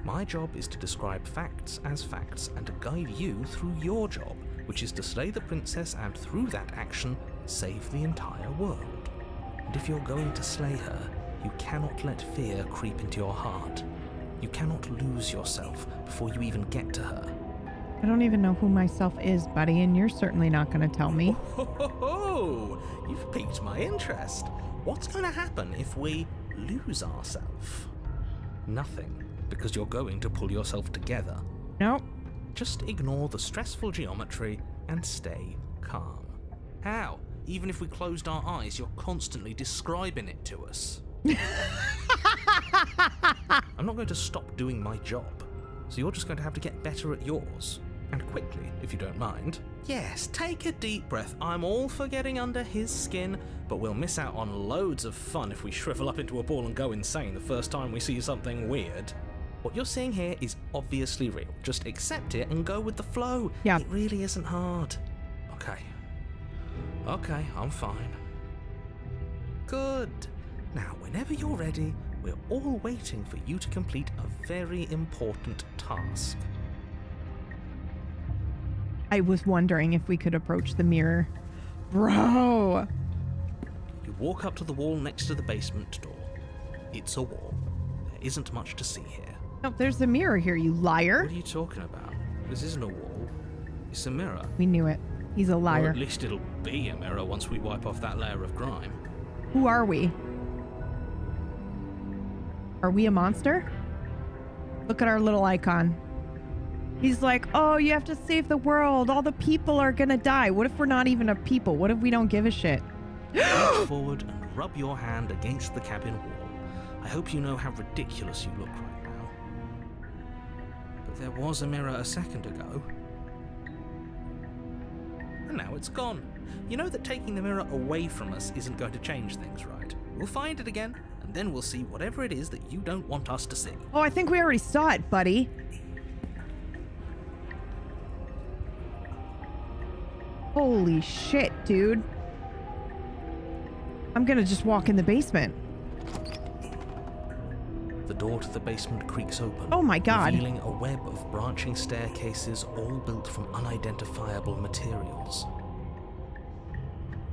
My job is to describe facts as facts and to guide you through your job, which is to slay the princess and through that action, save the entire world. And if you're going to slay her, you cannot let fear creep into your heart. You cannot lose yourself before you even get to her. I don't even know who myself is, buddy, and you're certainly not going to tell me. Oh, you've piqued my interest. What's going to happen if we lose ourselves? Nothing, because you're going to pull yourself together. Nope. Just ignore the stressful geometry and stay calm. How? Even if we closed our eyes, you're constantly describing it to us. I'm not going to stop doing my job, so you're just going to have to get better at yours. And quickly, if you don't mind. Yes, take a deep breath. I'm all for getting under his skin, but we'll miss out on loads of fun if we shrivel up into a ball and go insane the first time we see something weird. What you're seeing here is obviously real. Just accept it and go with the flow. Yeah. It really isn't hard. Okay, I'm fine. Good. Now, whenever you're ready, we're all waiting for you to complete a very important task. I was wondering if we could approach the mirror. Bro! You walk up to the wall next to the basement door. It's a wall. There isn't much to see here. Nope, there's a mirror here, you liar. What are you talking about? This isn't a wall. It's a mirror. We knew it. He's a Or liar. at least it'll be a mirror once we wipe off that layer of grime. Who are we? Are we a monster? Look at our little icon. He's like, oh, you have to save the world. All the people are gonna die. What if we're not even a people? What if we don't give a shit? Reach forward and rub your hand against the cabin wall. I hope you know how ridiculous you look right now. But there was a mirror a second ago. And now it's gone. You know that taking the mirror away from us isn't going to change things, right? We'll find it again, and then we'll see whatever it is that you don't want us to see. Oh, I think we already saw it, buddy. Holy shit, dude. I'm gonna just walk in the basement. The door to the basement creaks open. Oh my God. Revealing a web of branching staircases all built from unidentifiable materials.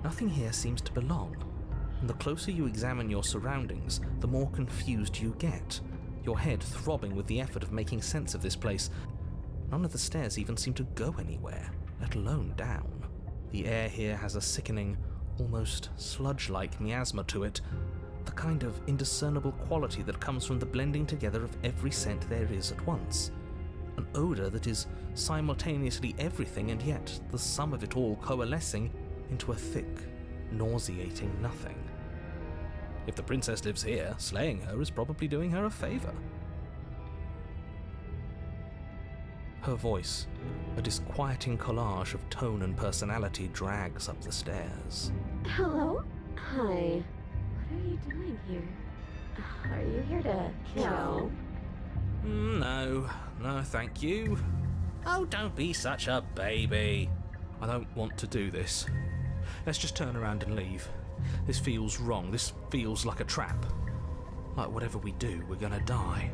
Nothing here seems to belong, and the closer you examine your surroundings, the more confused you get, your head throbbing with the effort of making sense of this place. None of the stairs even seem to go anywhere, let alone down. The air here has a sickening, almost sludge-like miasma to it, the kind of indiscernible quality that comes from the blending together of every scent there is at once. An odour that is simultaneously everything and yet the sum of it all coalescing into a thick, nauseating nothing. If the princess lives here, slaying her is probably doing her a favour. Her voice, a disquieting collage of tone and personality, drags up the stairs. Hello? Hi. What are you doing here? Are you here to kill? No, thank you. Oh, don't be such a baby. I don't want to do this. Let's just turn around and leave. This feels wrong. This feels like a trap. Like whatever we do, we're gonna die.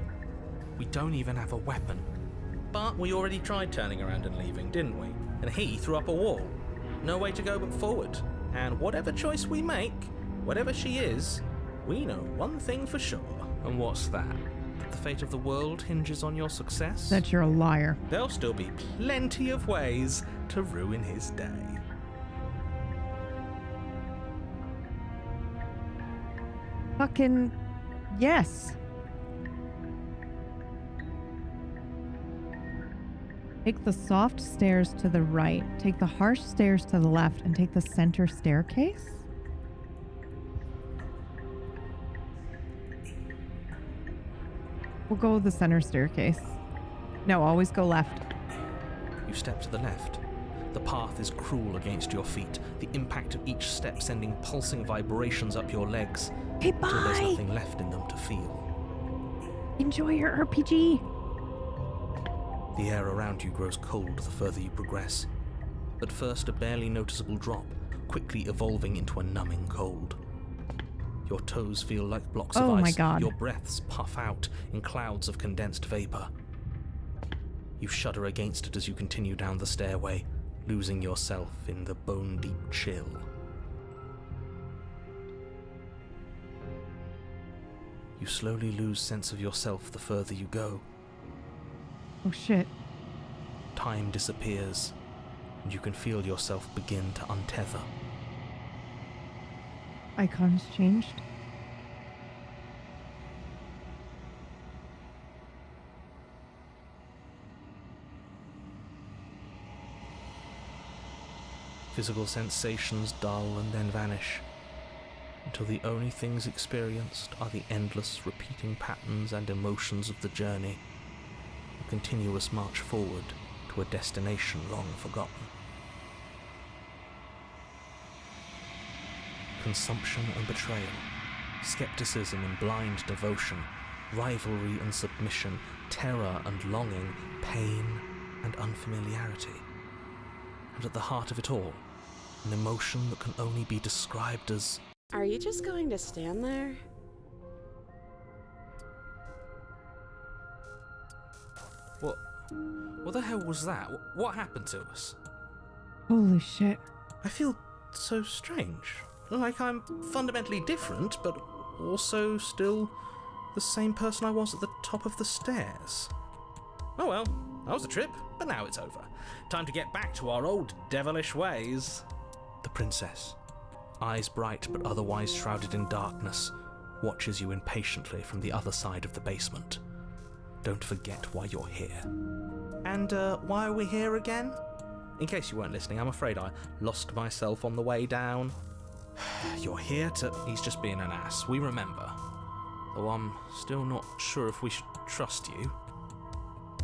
We don't even have a weapon. But we already tried turning around and leaving, didn't we? And he threw up a wall. No way to go but forward. And whatever choice we make, whatever she is, we know one thing for sure. And what's that? That the fate of the world hinges on your success? That you're a liar. There'll still be plenty of ways to ruin his day. Fucking yes. Take the soft stairs to the right, take the harsh stairs to the left, and take the center staircase? We'll go with the center staircase. No, always go left. You step to the left. The path is cruel against your feet, the impact of each step sending pulsing vibrations up your legs, Hey, until there's bye! nothing left in them to feel. Enjoy your RPG. The air around you grows cold the further you progress. At first, a barely noticeable drop, quickly evolving into a numbing cold. Your toes feel like blocks of Oh ice. my God. Your breaths puff out in clouds of condensed vapor. You shudder against it as you continue down the stairway, losing yourself in the bone-deep chill. You slowly lose sense of yourself the further you go. Oh shit. Time disappears, and you can feel yourself begin to untether. Icons changed. Physical sensations dull and then vanish, until the only things experienced are the endless repeating patterns and emotions of the journey, a continuous march forward to a destination long forgotten. Consumption and betrayal, skepticism and blind devotion, rivalry and submission, terror and longing, pain and unfamiliarity. And at the heart of it all, an emotion that can only be described as... Are you just going to stand there? What the hell was that? What happened to us? Holy shit. I feel so strange. Like I'm fundamentally different, but also still the same person I was at the top of the stairs. Oh well, that was a trip, but now it's over. Time to get back to our old devilish ways. The princess, eyes bright but otherwise shrouded in darkness, watches you impatiently from the other side of the basement. Don't forget why you're here. And why are we here again? In case you weren't listening, I'm afraid I lost myself on the way down. You're here to... He's just being an ass, we remember. Though I'm still not sure if we should trust you.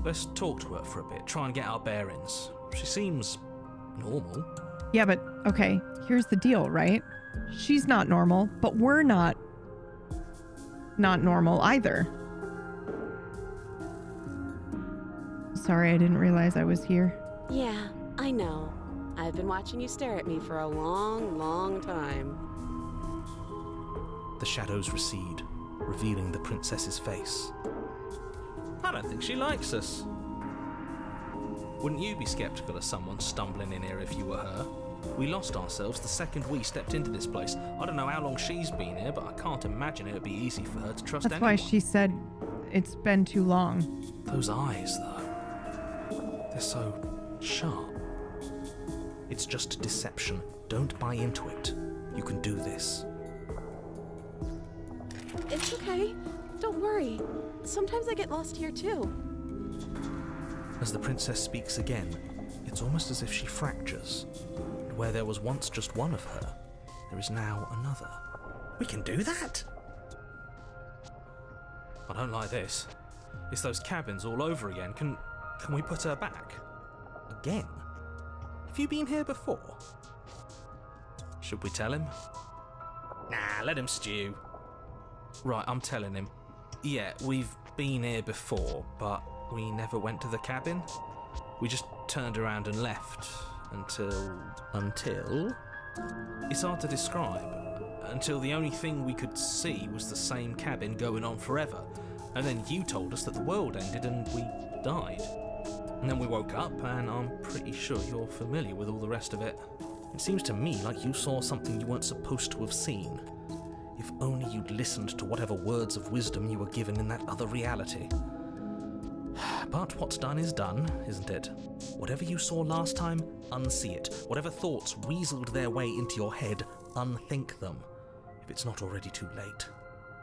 Let's talk to her for a bit, try and get our bearings. She seems normal. Yeah, but okay, here's the deal, right? She's not normal, but we're not normal either. Sorry, I didn't realize I was here. Yeah, I know. I've been watching you stare at me for a long, long time. The shadows recede, revealing the princess's face. I don't think she likes us. Wouldn't you be skeptical of someone stumbling in here if you were her? We lost ourselves the second we stepped into this place. I don't know how long she's been here, but I can't imagine it would be easy for her to trust That's anyone. why she said it's been too long. Those eyes, though. They're so sharp. It's just deception. Don't buy into it. You can do this. It's okay. Don't worry. Sometimes I get lost here too. As the princess speaks again, it's almost as if she fractures. And where there was once just one of her, there is now another. We can do that? I don't like this. It's those cabins all over again. Can we put her back? Again? Have you been here before? Should we tell him? Nah, let him stew. Right, I'm telling him. Yeah, we've been here before, but we never went to the cabin. We just turned around and left until... It's hard to describe. Until the only thing we could see was the same cabin going on forever. And then you told us that the world ended and we died. And then we woke up, and I'm pretty sure you're familiar with all the rest of it. It seems to me like you saw something you weren't supposed to have seen. If only you'd listened to whatever words of wisdom you were given in that other reality. But what's done is done, isn't it? Whatever you saw last time, unsee it. Whatever thoughts weaseled their way into your head, unthink them. If it's not already too late.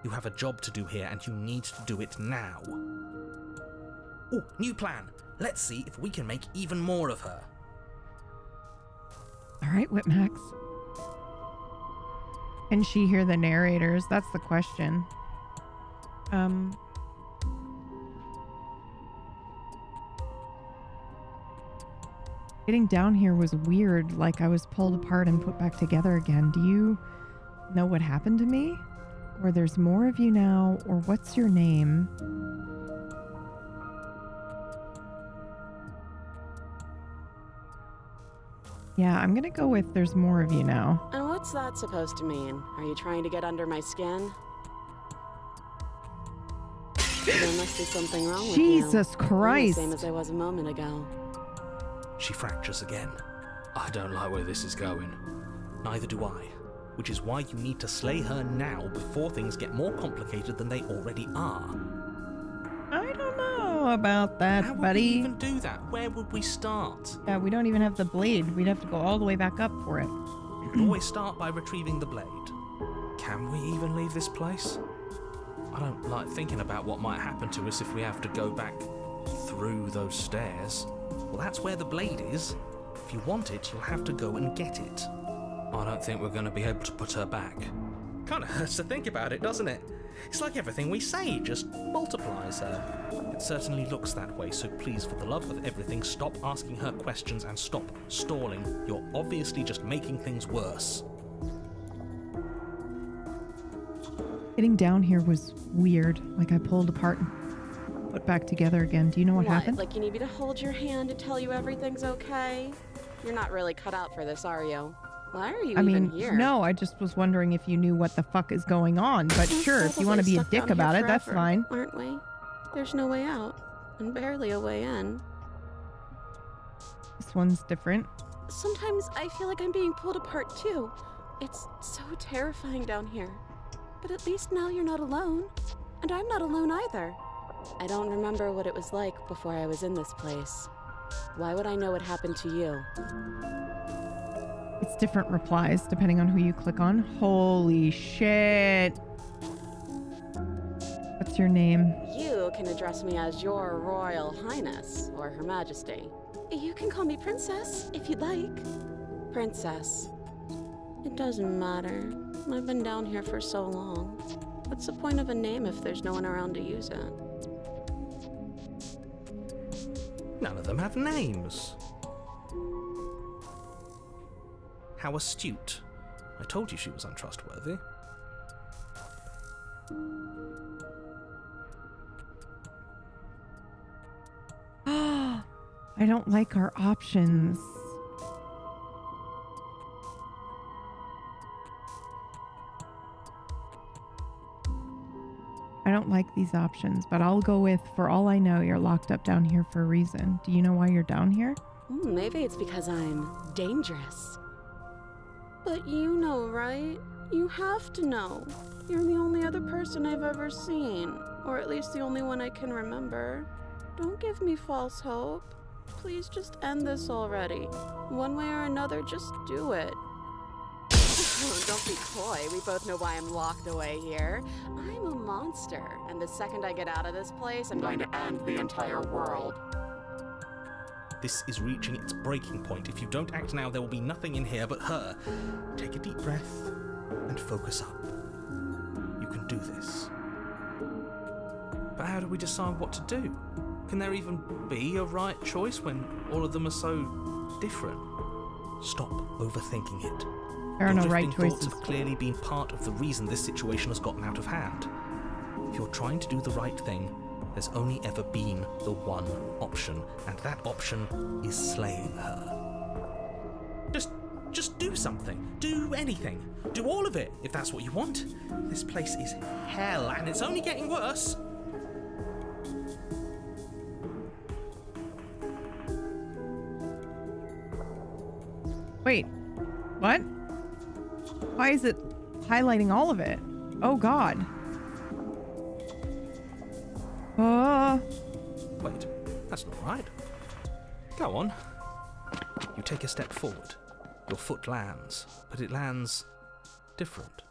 You have a job to do here, and you need to do it now. Oh, new plan! Let's see if we can make even more of her. All right, Whitmax. Can she hear the narrators? That's the question. Getting down here was weird, like I was pulled apart and put back together again. Do you know what happened to me? Or there's more of you now, or what's your name? Yeah, I'm gonna go with there's more of you now. And what's that supposed to mean? Are you trying to get under my skin? There must be something wrong with you. Jesus I'm Christ. the same as I was a moment ago. She fractures again. I don't like where this is going. Neither do I. Which is why you need to slay her now before things get more complicated than they already are. I don't know about that, How would buddy. we even do that? Where would we start? Yeah, we don't even have the blade. We'd have to go all the way back up for it. You can always start by retrieving the blade. Can we even leave this place? I don't like thinking about what might happen to us if we have to go back through those stairs. Well, that's where the blade is. If you want it, you'll have to go and get it. I don't think we're going to be able to put her back. Kind of hurts to think about it, doesn't it? It's like everything we say just multiplies her. It certainly looks that way, so please, for the love of everything, stop asking her questions and stop stalling. You're obviously just making things worse. Getting down here was weird. Like I pulled apart and put back together again. Do you know what happened? Like you need me to hold your hand and tell you everything's okay? You're not really cut out for this, are you? Why are you even here? No, I just was wondering if you knew what the fuck is going on. But sure, if you want to be a Stuck dick down here about it, that's forever, fine. Aren't we? There's no way out, and barely a way in. This one's different. Sometimes I feel like I'm being pulled apart too. It's so terrifying down here. But at least now you're not alone. And I'm not alone either. I don't remember what it was like before I was in this place. Why would I know what happened to you? It's different replies depending on who you click on. Holy shit. What's your name? You can address me as Your Royal Highness, or Her Majesty. You can call me Princess, if you'd like. Princess. It doesn't matter. I've been down here for so long. What's the point of a name if there's no one around to use it? None of them have names. How astute. I told you she was untrustworthy. I don't like our options. I don't like these options, but I'll go with, for all I know, you're locked up down here for a reason. Do you know why you're down here? Maybe it's because I'm dangerous. But you know, right? You have to know. You're the only other person I've ever seen. Or at least the only one I can remember. Don't give me false hope. Please just end this already. One way or another, just do it. Oh, don't be coy. We both know why I'm locked away here. I'm a monster, and the second I get out of this place, I'm going to end the entire world. This is reaching its breaking point. If you don't act now, there will be nothing in here but her. Take a deep breath and focus up. You can do this. But how do we decide what to do? Can there even be a right choice when all of them are so different? Stop overthinking it. There are no Your right drifting choices. thoughts have clearly been part of the reason this situation has gotten out of hand. If you're trying to do the right thing, there's only ever been the one option, and that option is slaying her. Just do something. Do anything. Do all of it, if that's what you want. This place is hell, and it's only getting worse. Wait, what? Why is it highlighting all of it? Oh God. Wait, that's not right. Go on. You take a step forward. Your foot lands, but it lands different.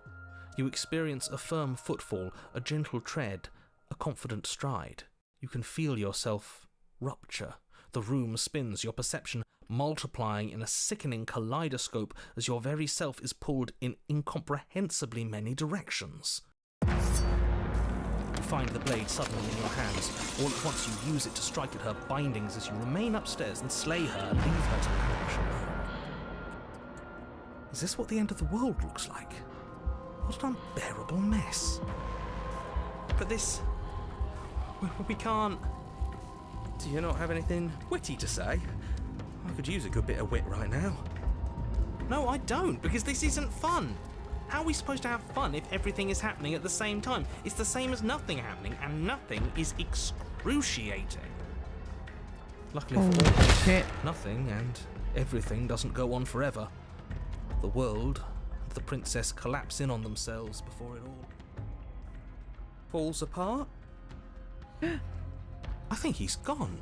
You experience a firm footfall, a gentle tread, a confident stride. You can feel yourself rupture. The room spins, your perception multiplying in a sickening kaleidoscope as your very self is pulled in incomprehensibly many directions. You find the blade suddenly in your hands. All at once you use it to strike at her bindings as you remain upstairs and slay her and leave her to languish alone. Is this what the end of the world looks like? What an unbearable mess. But this... we can't... Do you not have anything witty to say? I could use a good bit of wit right now. No, I don't, because this isn't fun. How are we supposed to have fun if everything is happening at the same time? It's the same as nothing happening, and nothing is excruciating. Luckily for all, Shit. nothing and everything doesn't go on forever. The world and the princess collapse in on themselves before it all falls apart. I think he's gone.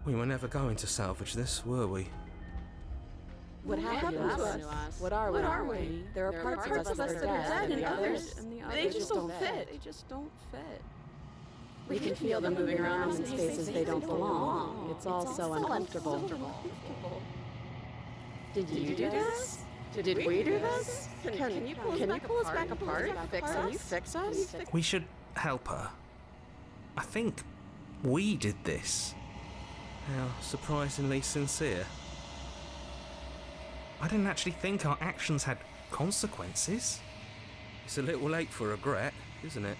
We were never going to salvage this, were we? What happened to us? What are we? There are parts of us that are dead, and others, they just don't fit. They just don't fit. We can feel them moving around in spaces they don't belong. It's all so uncomfortable. Did you do this? Did we do this? Can you pull us back apart? Can you fix us? We should help her. I think we did this. How surprisingly sincere. I didn't actually think our actions had consequences. It's a little late for regret, isn't it?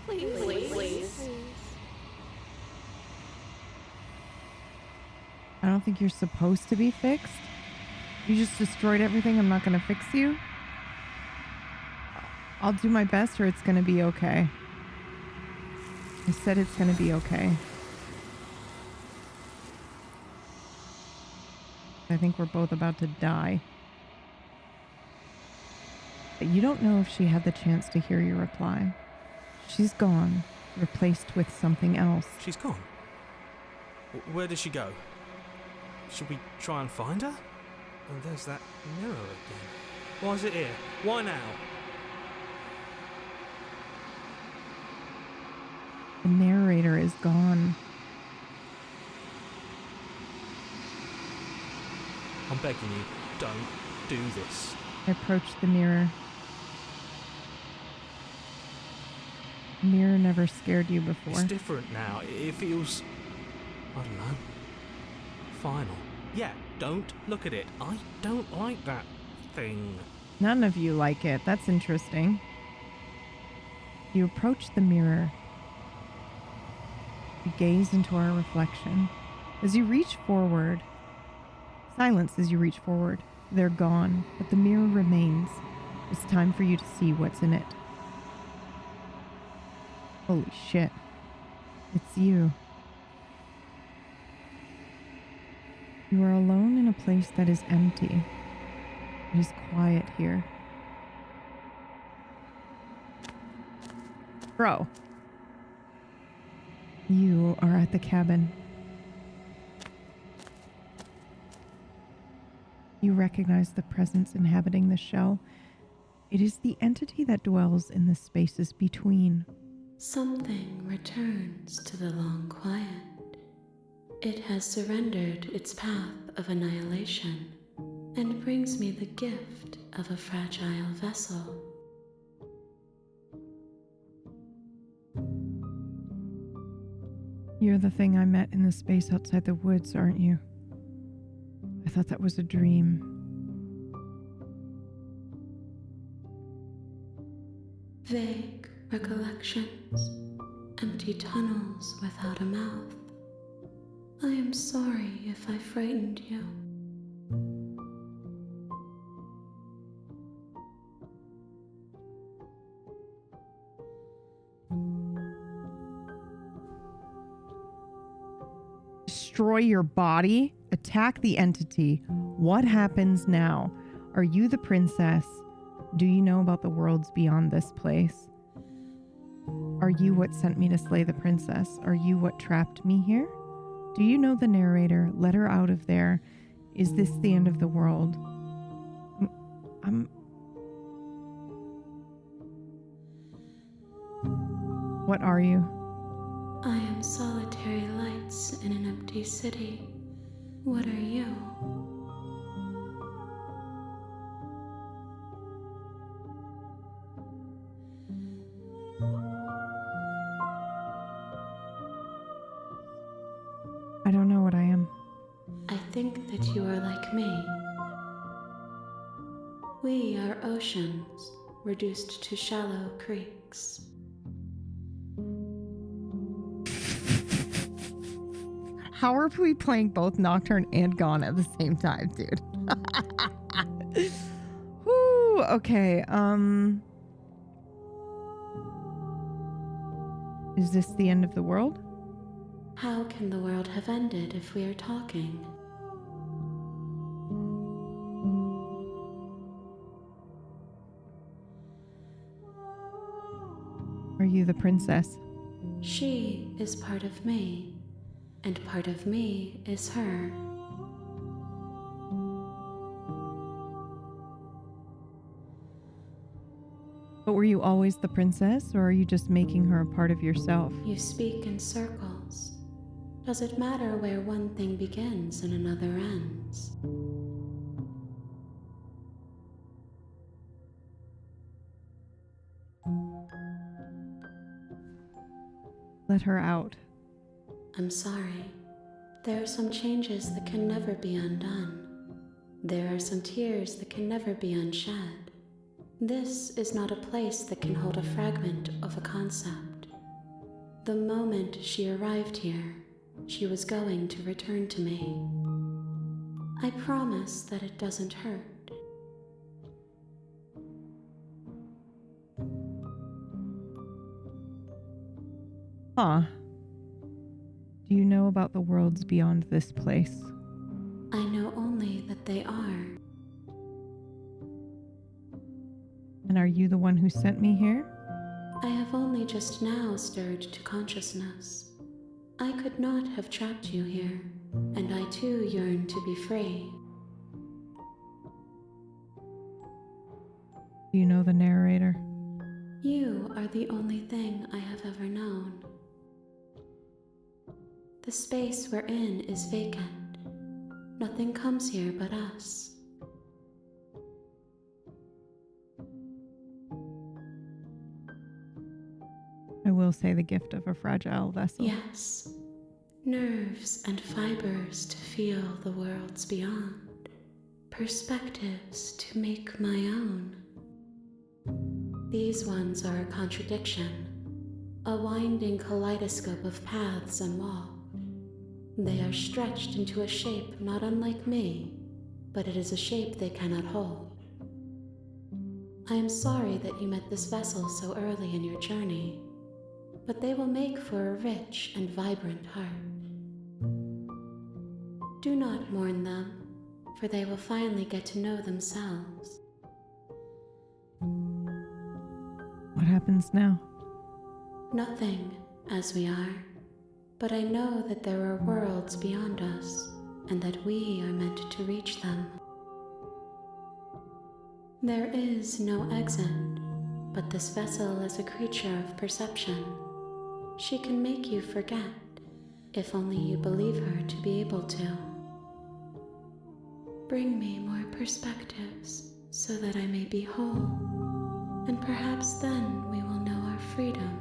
Please. I don't think you're supposed to be fixed. You just destroyed everything. I'm not going to fix you. I'll do my best, or it's going to be okay. I said it's going to be okay. I think we're both about to die. But you don't know if she had the chance to hear your reply. She's gone, replaced with something else. She's gone. Where did she go? Should we try and find her? Oh, there's that mirror again. Why is it here? Why now? The narrator is gone. I'm begging you, don't do this. I approached the mirror. The mirror never scared you before. It's different now. It feels... I don't know. Final. Yeah, don't look at it. I don't like that thing. None of you like it. That's interesting. You approach the mirror. You gaze into our reflection. As you reach forward, silence as you reach forward. They're gone, but the mirror remains. It's time for you to see what's in it. Holy shit. It's you. You are alone in a place that is empty. It is quiet here. Bro. You are at the cabin. You recognize the presence inhabiting the shell. It is the entity that dwells in the spaces between. Something returns to the long quiet. It has surrendered its path of annihilation and brings me the gift of a fragile vessel. You're the thing I met in the space outside the woods, aren't you? I thought that was a dream. Vague recollections, empty tunnels without a mouth. I am sorry if I frightened you. Destroy your body? Attack the entity. What happens now? Are you the princess? Do you know about the worlds beyond this place? Are you what sent me to slay the princess? Are you what trapped me here? Do you know the narrator? Let her out of there. Is this the end of the world? What are you? I am solitary lights in an empty city. What are you? I don't know what I am. I think that you are like me. We are oceans, reduced to shallow creeks. How are we playing both Nocturne and Gone at the same time, dude? Woo, okay, is this the end of the world? How can the world have ended if we are talking? Are you the princess? She is part of me, and part of me is her. But were you always the princess, or are you just making her a part of yourself? You speak in circles. Does it matter where one thing begins and another ends? Let her out. I'm sorry. There are some changes that can never be undone. There are some tears that can never be unshed. This is not a place that can hold a fragment of a concept. The moment she arrived here, she was going to return to me. I promise that it doesn't hurt. Huh. Do you know about the worlds beyond this place? I know only that they are. And are you the one who sent me here? I have only just now stirred to consciousness. I could not have trapped you here, and I too yearn to be free. Do you know the narrator? You are the only thing I have ever known. The space we're in is vacant. Nothing comes here but us. I will say the gift of a fragile vessel. Yes, nerves and fibers to feel the worlds beyond, perspectives to make my own. These ones are a contradiction, a winding kaleidoscope of paths unwalked. They are stretched into a shape not unlike me, but it is a shape they cannot hold. I am sorry that you met this vessel so early in your journey. but they will make for a rich and vibrant heart. Do not mourn them, for they will finally get to know themselves. What happens now? Nothing, as we are, but I know that there are worlds beyond us, and that we are meant to reach them. There is no exit, but this vessel is a creature of perception. She can make you forget, if only you believe her to be able to. Bring me more perspectives, so that I may be whole, and perhaps then we will know our freedom.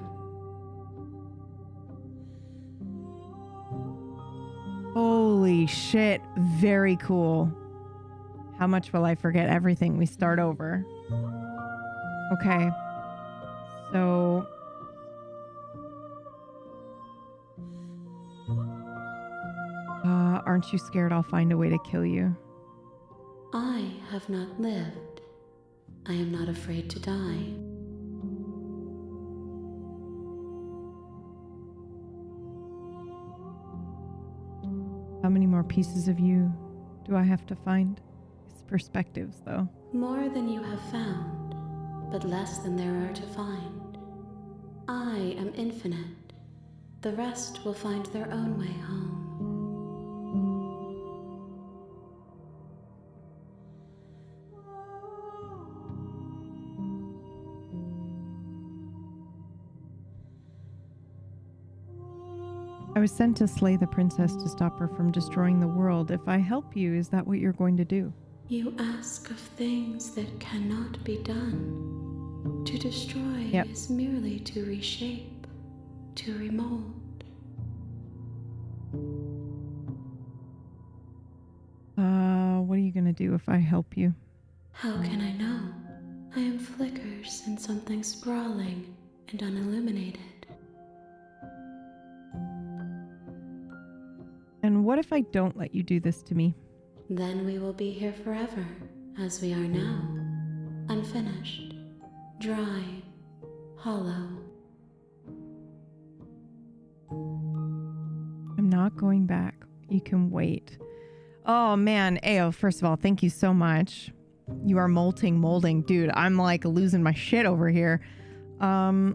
Holy shit, very cool. How much will I forget everything? We start over. Okay. So... aren't you scared I'll find a way to kill you? I have not lived. I am not afraid to die. How many more pieces of you do I have to find? It's perspectives, though. More than you have found, but less than there are to find. I am infinite. The rest will find their own way home. I was sent to slay the princess to stop her from destroying the world. If I help you, is that what you're going to do? You ask of things that cannot be done. To destroy Yep. is merely to reshape, to remold. What are you gonna do if I help you? How can I know? I am flickers in something sprawling and unilluminated. And what if I don't let you do this to me? Then we will be here forever, as we are now. Unfinished, dry, hollow. I'm not going back. You can wait. Oh man, Ao, first of all, thank you so much. You are molding. Dude, I'm like losing my shit over here. So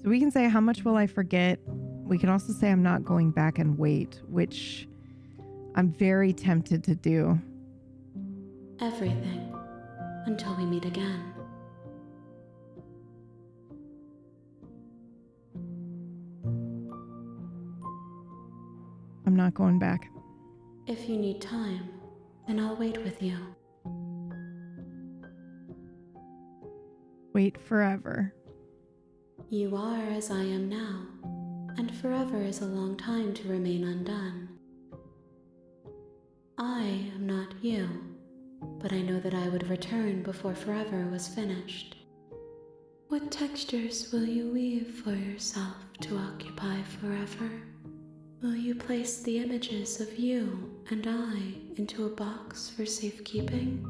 we can say, how much will I forget? We can also say I'm not going back and wait, which I'm very tempted to do. Everything, until we meet again. I'm not going back. If you need time, then I'll wait with you. Wait forever. You are as I am now, and forever is a long time to remain undone. I am not you, but I know that I would return before forever was finished. What textures will you weave for yourself to occupy forever? Will you place the images of you and I into a box for safekeeping?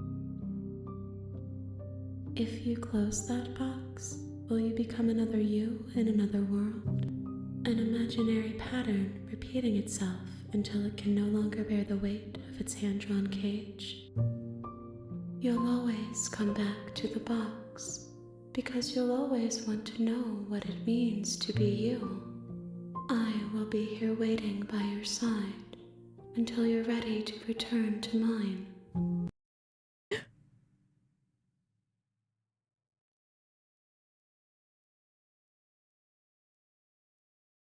If you close that box, will you become another you in another world? An imaginary pattern repeating itself until it can no longer bear the weight of its hand-drawn cage. You'll always come back to the box, because you'll always want to know what it means to be you. I will be here waiting by your side until you're ready to return to mine.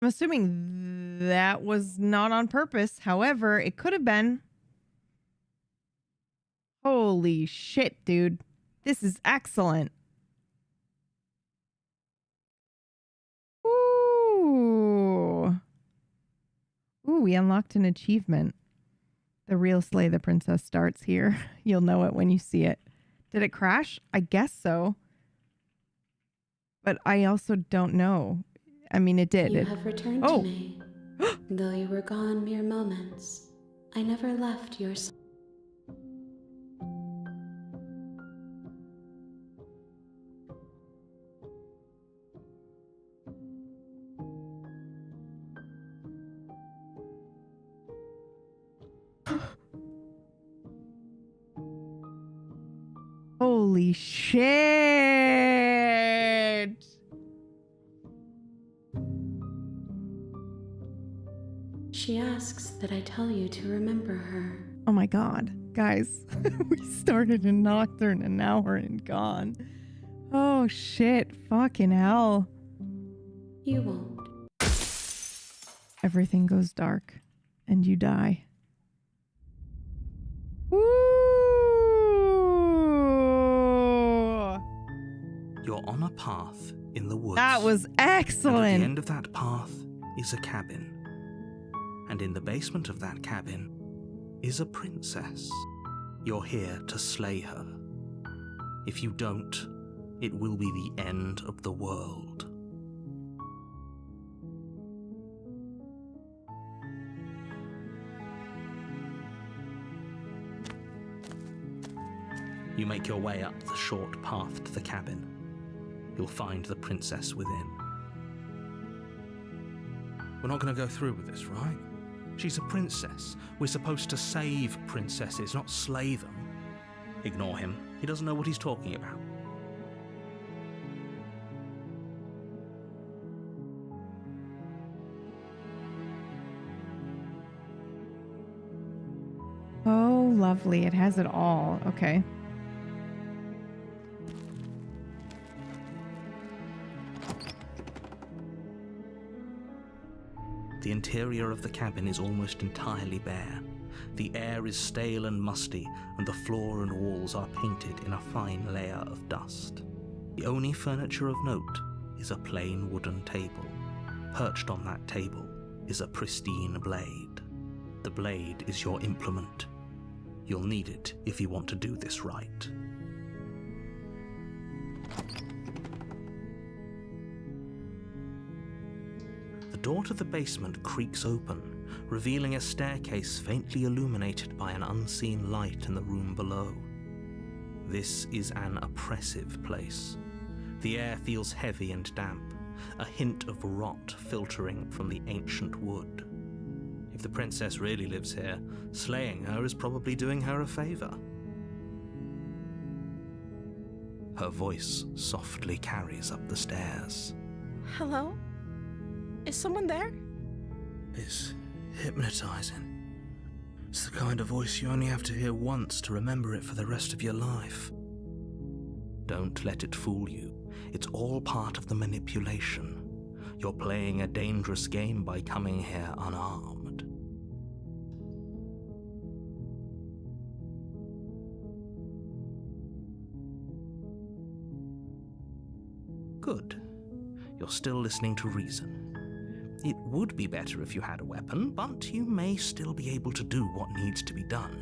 I'm assuming that was not on purpose. However, it could have been. Holy shit, dude. This is excellent. Ooh. Ooh, we unlocked an achievement. The real Slay the Princess starts here. You'll know it when you see it. Did it crash? I guess so. But I also don't know. I mean, it did. You have returned to me. Though you were gone mere moments, I never left your side. Holy shit! She asks that I tell you to remember her. Oh my god. Guys, we started in Nocturne and now we're in Gone. Oh shit. Fucking hell. You won't. Everything goes dark and you die. Woo! You're on a path in the woods. That was And at excellent. the end of that path is a cabin. And in the basement of that cabin is a princess. You're here to slay her. If you don't, it will be the end of the world. You make your way up the short path to the cabin. You'll find the princess within. We're not going to go through with this, right? She's a princess. We're supposed to save princesses, not slay them. Ignore him. He doesn't know what he's talking about. Oh, lovely. It has it all. Okay. The interior of the cabin is almost entirely bare. The air is stale and musty, and the floor and walls are painted in a fine layer of dust. The only furniture of note is a plain wooden table. Perched on that table is a pristine blade. The blade is your implement. You'll need it if you want to do this right. The door to the basement creaks open, revealing a staircase faintly illuminated by an unseen light in the room below. This is an oppressive place. The air feels heavy and damp, a hint of rot filtering from the ancient wood. If the princess really lives here, slaying her is probably doing her a favor. Her voice softly carries up the stairs. Hello? Is someone there? It's hypnotizing. It's the kind of voice you only have to hear once to remember it for the rest of your life. Don't let it fool you. It's all part of the manipulation. You're playing a dangerous game by coming here unarmed. Good. You're still listening to reason. It would be better if you had a weapon, but you may still be able to do what needs to be done.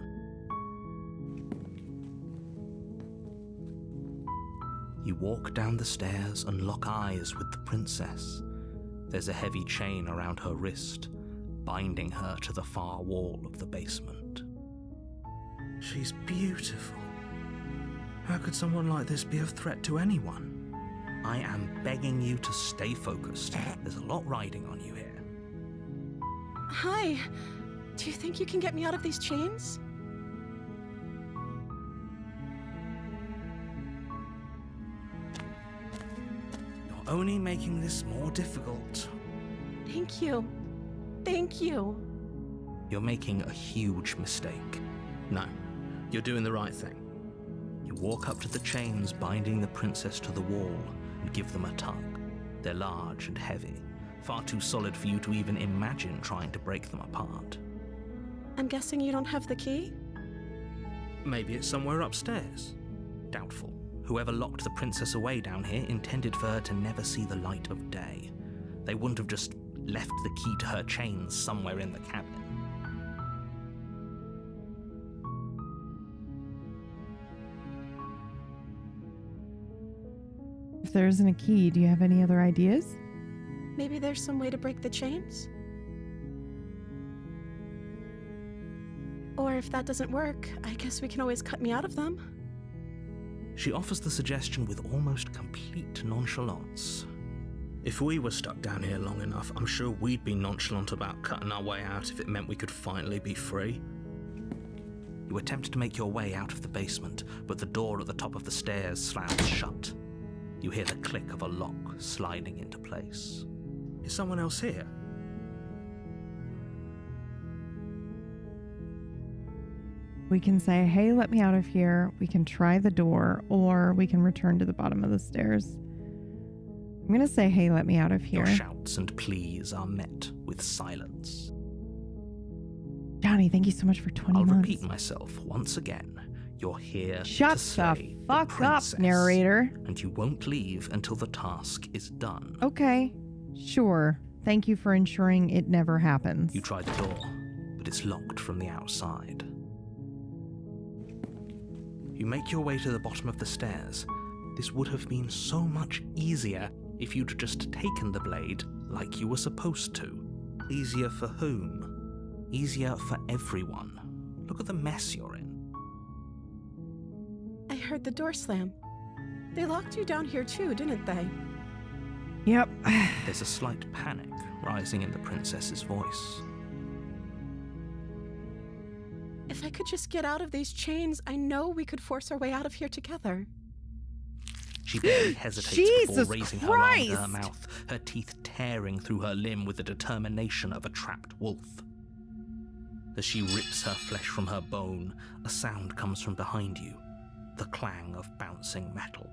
You walk down the stairs and lock eyes with the princess. There's a heavy chain around her wrist, binding her to the far wall of the basement. She's beautiful. How could someone like this be of threat to anyone? I am begging you to stay focused. There's a lot riding on you here. Hi. Do you think you can get me out of these chains? You're only making this more difficult. Thank you. Thank you. You're making a huge mistake. No, you're doing the right thing. You walk up to the chains binding the princess to the wall and give them a tug. They're large and heavy, far too solid for you to even imagine trying to break them apart. I'm guessing you don't have the key? Maybe it's somewhere upstairs. Doubtful. Whoever locked the princess away down here intended for her to never see the light of day. They wouldn't have just left the key to her chains somewhere in the cabin. If there isn't a key, do you have any other ideas? Maybe there's some way to break the chains? Or if that doesn't work, I guess we can always cut me out of them. She offers the suggestion with almost complete nonchalance. If we were stuck down here long enough, I'm sure we'd be nonchalant about cutting our way out if it meant we could finally be free. You attempt to make your way out of the basement, but the door at the top of the stairs slams shut. You hear the click of a lock sliding into place. Is someone else here? We can say, hey, let me out of here. We can try the door, or we can return to the bottom of the stairs. I'm going to say, hey, let me out of here. Your shouts and pleas are met with silence. Johnny, thank you so much for 20 I'll months. repeat myself once again. You're here Shut to slay the fuck up, princess, narrator. and you won't leave until the task is done. Okay, sure. Thank you for ensuring it never happens. You try the door, but it's locked from the outside. You make your way to the bottom of the stairs. This would have been so much easier if you'd just taken the blade like you were supposed to. Easier for whom? Easier for everyone. Look at the mess you're in. I heard the door slam. They locked you down here too, didn't they? Yep. There's a slight panic rising in the princess's voice. If I could just get out of these chains, I know we could force our way out of here together. She barely hesitates Jesus before raising her arm to her Christ! mouth, her teeth tearing through her limb with the determination of a trapped wolf. As she rips her flesh from her bone, a sound comes from behind you, the clang of bouncing metal.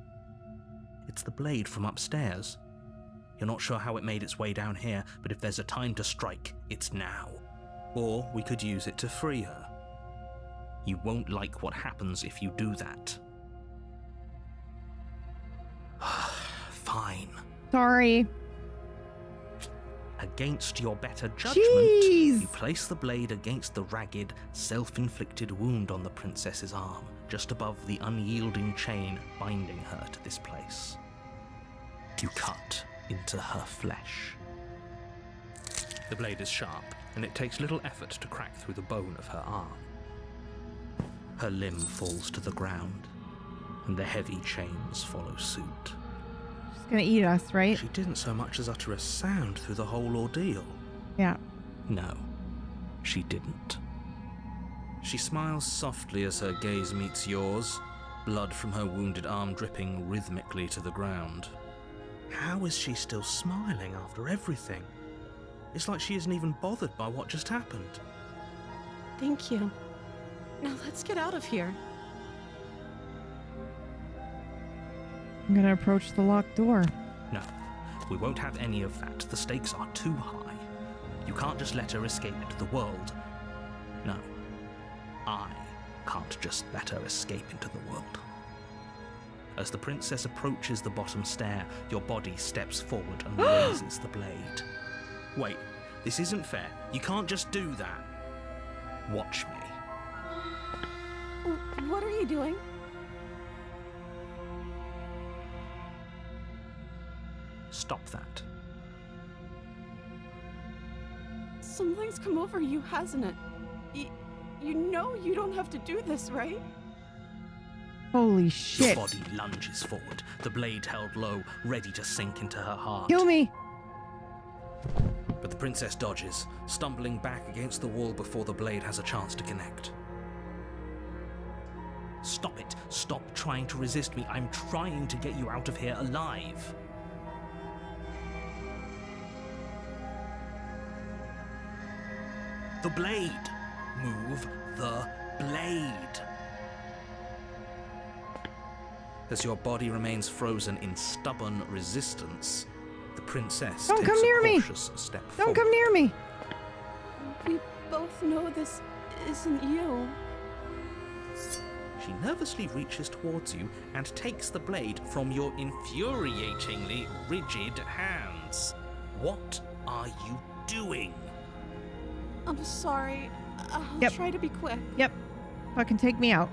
It's the blade from upstairs. You're not sure how it made its way down here, but if there's a time to strike, it's now. Or we could use it to free her. You won't like what happens if you do that. Fine. Sorry. Against your better judgment, Jeez. you place the blade against the ragged, self-inflicted wound on the princess's arm, just above the unyielding chain binding her to this place. You cut into her flesh. The blade is sharp, and it takes little effort to crack through the bone of her arm. Her limb falls to the ground, and the heavy chains follow suit. She's gonna eat us, right? She didn't so much as utter a sound through the whole ordeal. Yeah. No, she didn't. She smiles softly as her gaze meets yours, blood from her wounded arm dripping rhythmically to the ground. How is she still smiling after everything? It's like she isn't even bothered by what just happened. Thank you. Now let's get out of here. I'm gonna approach the locked door. No, we won't have any of that. The stakes are too high. You can't just let her escape into the world. No, I can't just let her escape into the world. As the princess approaches the bottom stair, your body steps forward and raises the blade. Wait, this isn't fair. You can't just do that. Watch me. What are you doing? Stop that. Something's come over you, hasn't it? You know you don't have to do this, right? Holy Your shit. body lunges forward, the blade held low, ready to sink into her heart. Kill me. But the princess dodges, stumbling back against the wall before the blade has a chance to connect. Stop it. Stop trying to resist me. I'm trying to get you out of here alive. The blade. Move the blade. As your body remains frozen in stubborn resistance, the princess Don't takes come a near me. cautious step Don't forward. come near me. We both know this isn't you. She nervously reaches towards you and takes the blade from your infuriatingly rigid hands. What are you doing? I'm sorry. I'll Yep. try to be quick. Yep. Fucking take me out.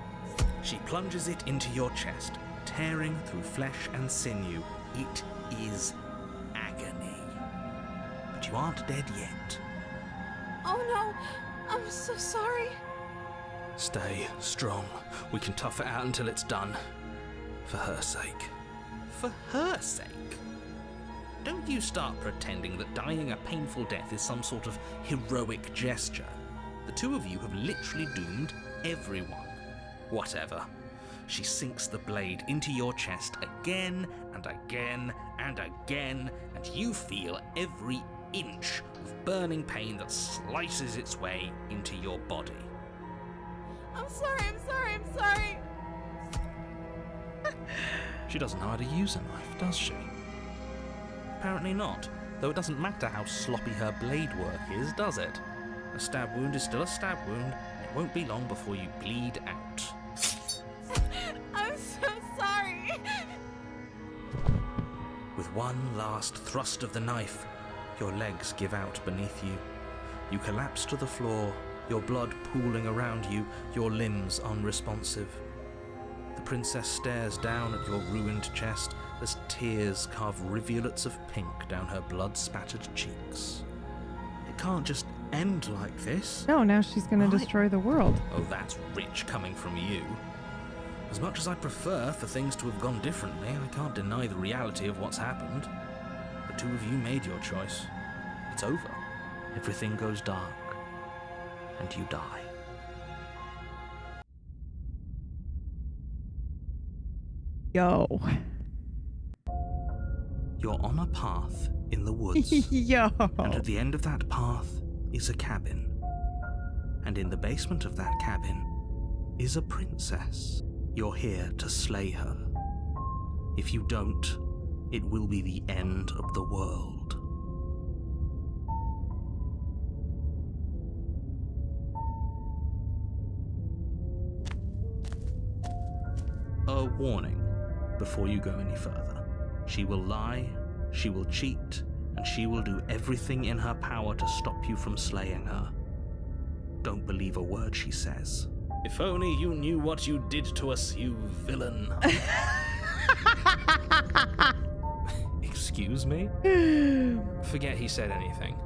She plunges it into your chest, tearing through flesh and sinew. It is agony. But you aren't dead yet. Oh no, I'm so sorry. Stay strong. We can tough it out until it's done. For her sake. For her sake? Don't you start pretending that dying a painful death is some sort of heroic gesture. The two of you have literally doomed everyone. Whatever. She sinks the blade into your chest again and again and again, and you feel every inch of burning pain that slices its way into your body. I'm sorry, I'm sorry, I'm sorry. She doesn't know how to use a knife, does she? Apparently not, though it doesn't matter how sloppy her blade work is, does it? A stab wound is still a stab wound, and it won't be long before you bleed out. I'm so sorry. With one last thrust of the knife, your legs give out beneath you. You collapse to the floor, your blood pooling around you, your limbs unresponsive. The princess stares down at your ruined chest as tears carve rivulets of pink down her blood-spattered cheeks. It can't just end like this. No, now she's going Right. to destroy the world. Oh, that's rich coming from you. As much as I prefer for things to have gone differently, I can't deny the reality of what's happened. The two of you made your choice. It's over. Everything goes dark. And you die. Yo. You're on a path in the woods. Yo. And at the end of that path is a cabin. And in the basement of that cabin is a princess. You're here to slay her. If you don't, it will be the end of the world. A warning before you go any further. She will lie, she will cheat, and she will do everything in her power to stop you from slaying her. Don't believe a word she says. If only you knew what you did to us, you villain. Excuse me? Forget he said anything.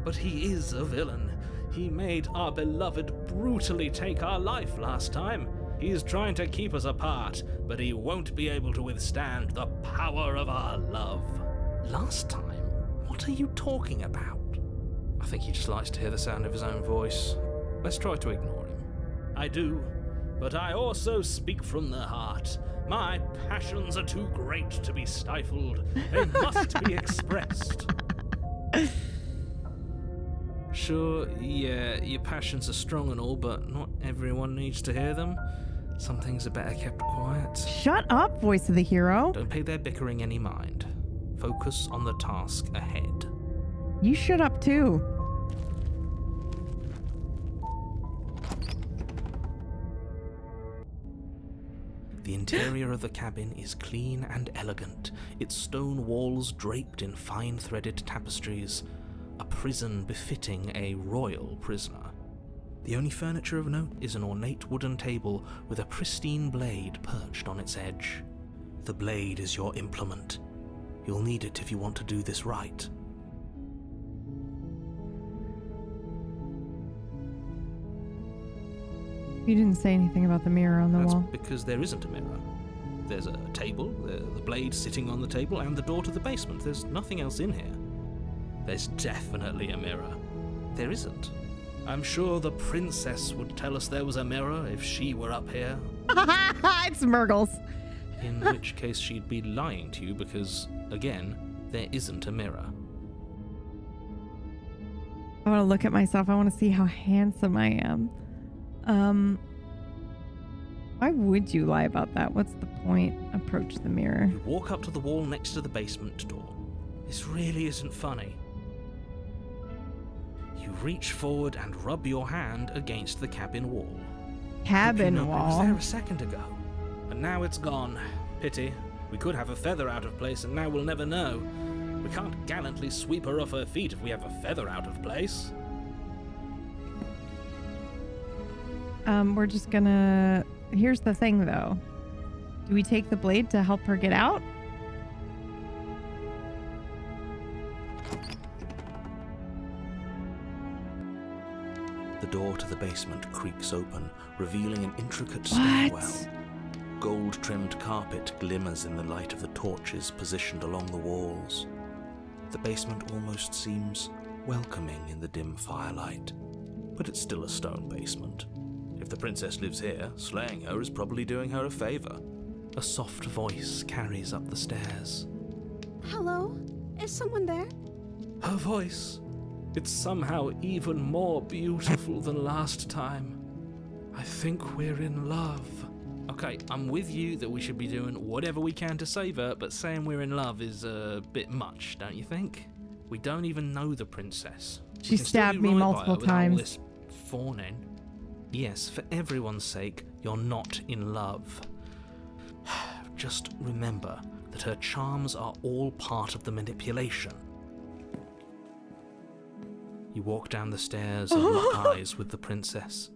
But he is a villain. He made our beloved brutally take our life last time. He's trying to keep us apart, but he won't be able to withstand the power of our love. Last time? What are you talking about? I think he just likes to hear the sound of his own voice. Let's try to ignore him. I do, but I also speak from the heart. My passions are too great to be stifled. They must be expressed. Sure, yeah, your passions are strong and all, but not everyone needs to hear them. Some things are better kept quiet. Shut up, voice of the hero. Don't pay their bickering any mind. Focus on the task ahead. You shut up too. The interior of the cabin is clean and elegant, its stone walls draped in fine-threaded tapestries, a prison befitting a royal prisoner. The only furniture of note is an ornate wooden table with a pristine blade perched on its edge. The blade is your implement. You'll need it if you want to do this right. You didn't say anything about the mirror on the That's wall. because there isn't a mirror. There's a table, the blade sitting on the table, and the door to the basement. There's nothing else in here. There's definitely a mirror. There isn't. I'm sure the princess would tell us there was a mirror if she were up here. It's Murgles. In which case she'd be lying to you because, again, there isn't a mirror. I want to look at myself. I want to see how handsome I am. Why would you lie about that? What's the point? Approach the mirror. You walk up to the wall next to the basement door. This really isn't funny. You reach forward and rub your hand against the cabin wall. Cabin It was wall. there a second ago, and now it's gone. Pity. We could have a feather out of place, and now we'll never know. We can't gallantly sweep her off her feet if we have a feather out of place. We're just gonna... Here's the thing, though. Do we take the blade to help her get out? The door to the basement creaks open, revealing an intricate What? stairwell. Gold-trimmed carpet glimmers in the light of the torches positioned along the walls. The basement almost seems welcoming in the dim firelight, but it's still a stone basement. If If the princess lives here, slaying her is probably doing her a favor. A soft voice carries up the stairs. Hello? Is someone there? Her voice. It's somehow even more beautiful than last time. I think we're in love. Okay, I'm with you that we should be doing whatever we can to save her, but saying we're in love is a bit much, don't you think? We don't even know the princess. She stabbed me multiple times. All this fawning. Yes, for everyone's sake, you're not in love. Just remember that her charms are all part of the manipulation. You walk down the stairs and lock eyes with the princess.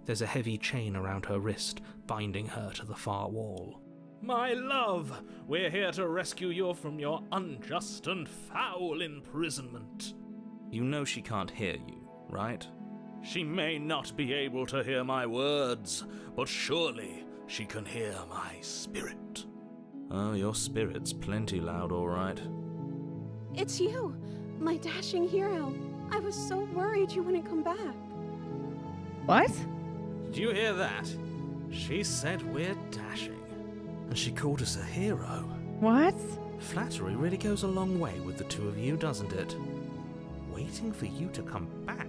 There's a heavy chain around her wrist, binding her to the far wall. My love, we're here to rescue you from your unjust and foul imprisonment. You know she can't hear you, right? She may not be able to hear my words, but surely she can hear my spirit. Oh, your spirit's plenty loud, all right. It's you, my dashing hero. I was so worried you wouldn't come back. What? Did you hear that? She said we're dashing. And she called us a hero. What? Flattery really goes a long way with the two of you, doesn't it? Waiting for you to come back.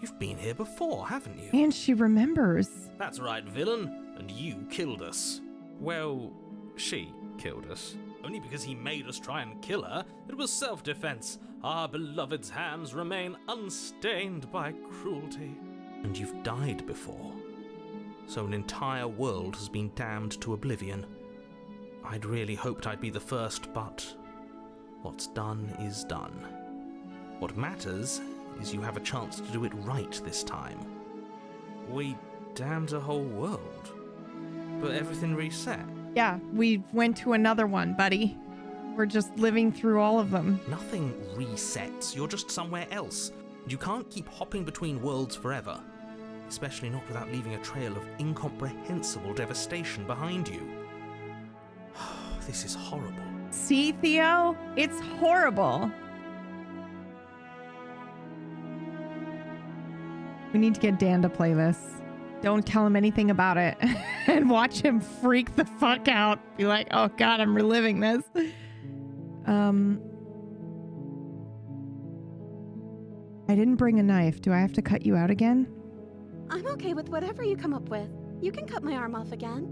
You've been here before, haven't you? And she remembers. That's right, villain. And you killed us. Well, she killed us. Only because he made us try and kill her. It was self-defense. Our beloved's hands remain unstained by cruelty. And you've died before. So an entire world has been damned to oblivion. I'd really hoped I'd be the first, but what's done is done. What matters is you have a chance to do it right this time. We damned a whole world, but everything reset. Yeah, we went to another one, buddy. We're just living through all of them. Nothing resets. You're just somewhere else. You can't keep hopping between worlds forever. Especially not without leaving a trail of incomprehensible devastation behind you. This is horrible. See, Theo? It's horrible. We need to get Dan to play this. Don't tell him anything about it. And watch him freak the fuck out. Be like, oh god, I'm reliving this. I didn't bring a knife. Do I have to cut you out again? I'm okay with whatever you come up with. You can cut my arm off again.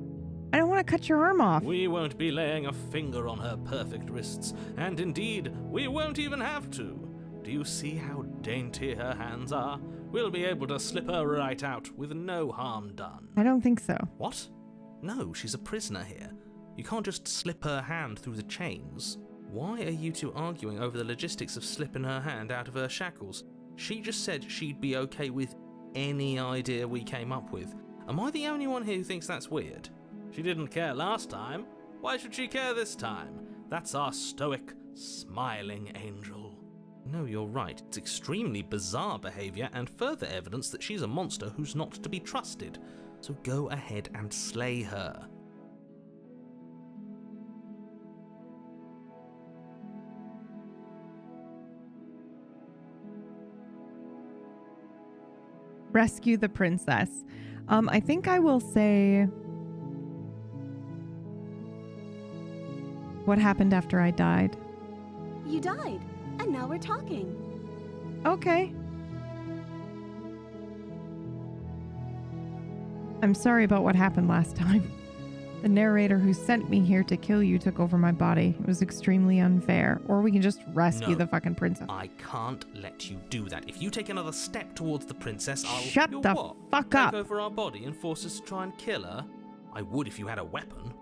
I don't want to cut your arm off. We won't be laying a finger on her perfect wrists, and indeed, we won't even have to. Do you see how dainty her hands are? We'll be able to slip her right out with no harm done. I don't think so. What? No, she's a prisoner here. You can't just slip her hand through the chains. Why are you two arguing over the logistics of slipping her hand out of her shackles? She just said she'd be okay with any idea we came up with. Am I the only one here who thinks that's weird? She didn't care last time. Why should she care this time? That's our stoic, smiling angel. No, you're right. It's extremely bizarre behavior and further evidence that she's a monster who's not to be trusted. So go ahead and slay her. Rescue the princess. I think I will say what happened after I died. You died, and now we're talking. Okay. I'm sorry about what happened last time. The narrator who sent me here to kill you took over my body. It was extremely unfair. Or we can just rescue the fucking princess. I can't let you do that. If you take another step towards the princess, I'll... Shut You'll the what? fuck up. Take over our body and force us to try and kill her? I would if you had a weapon.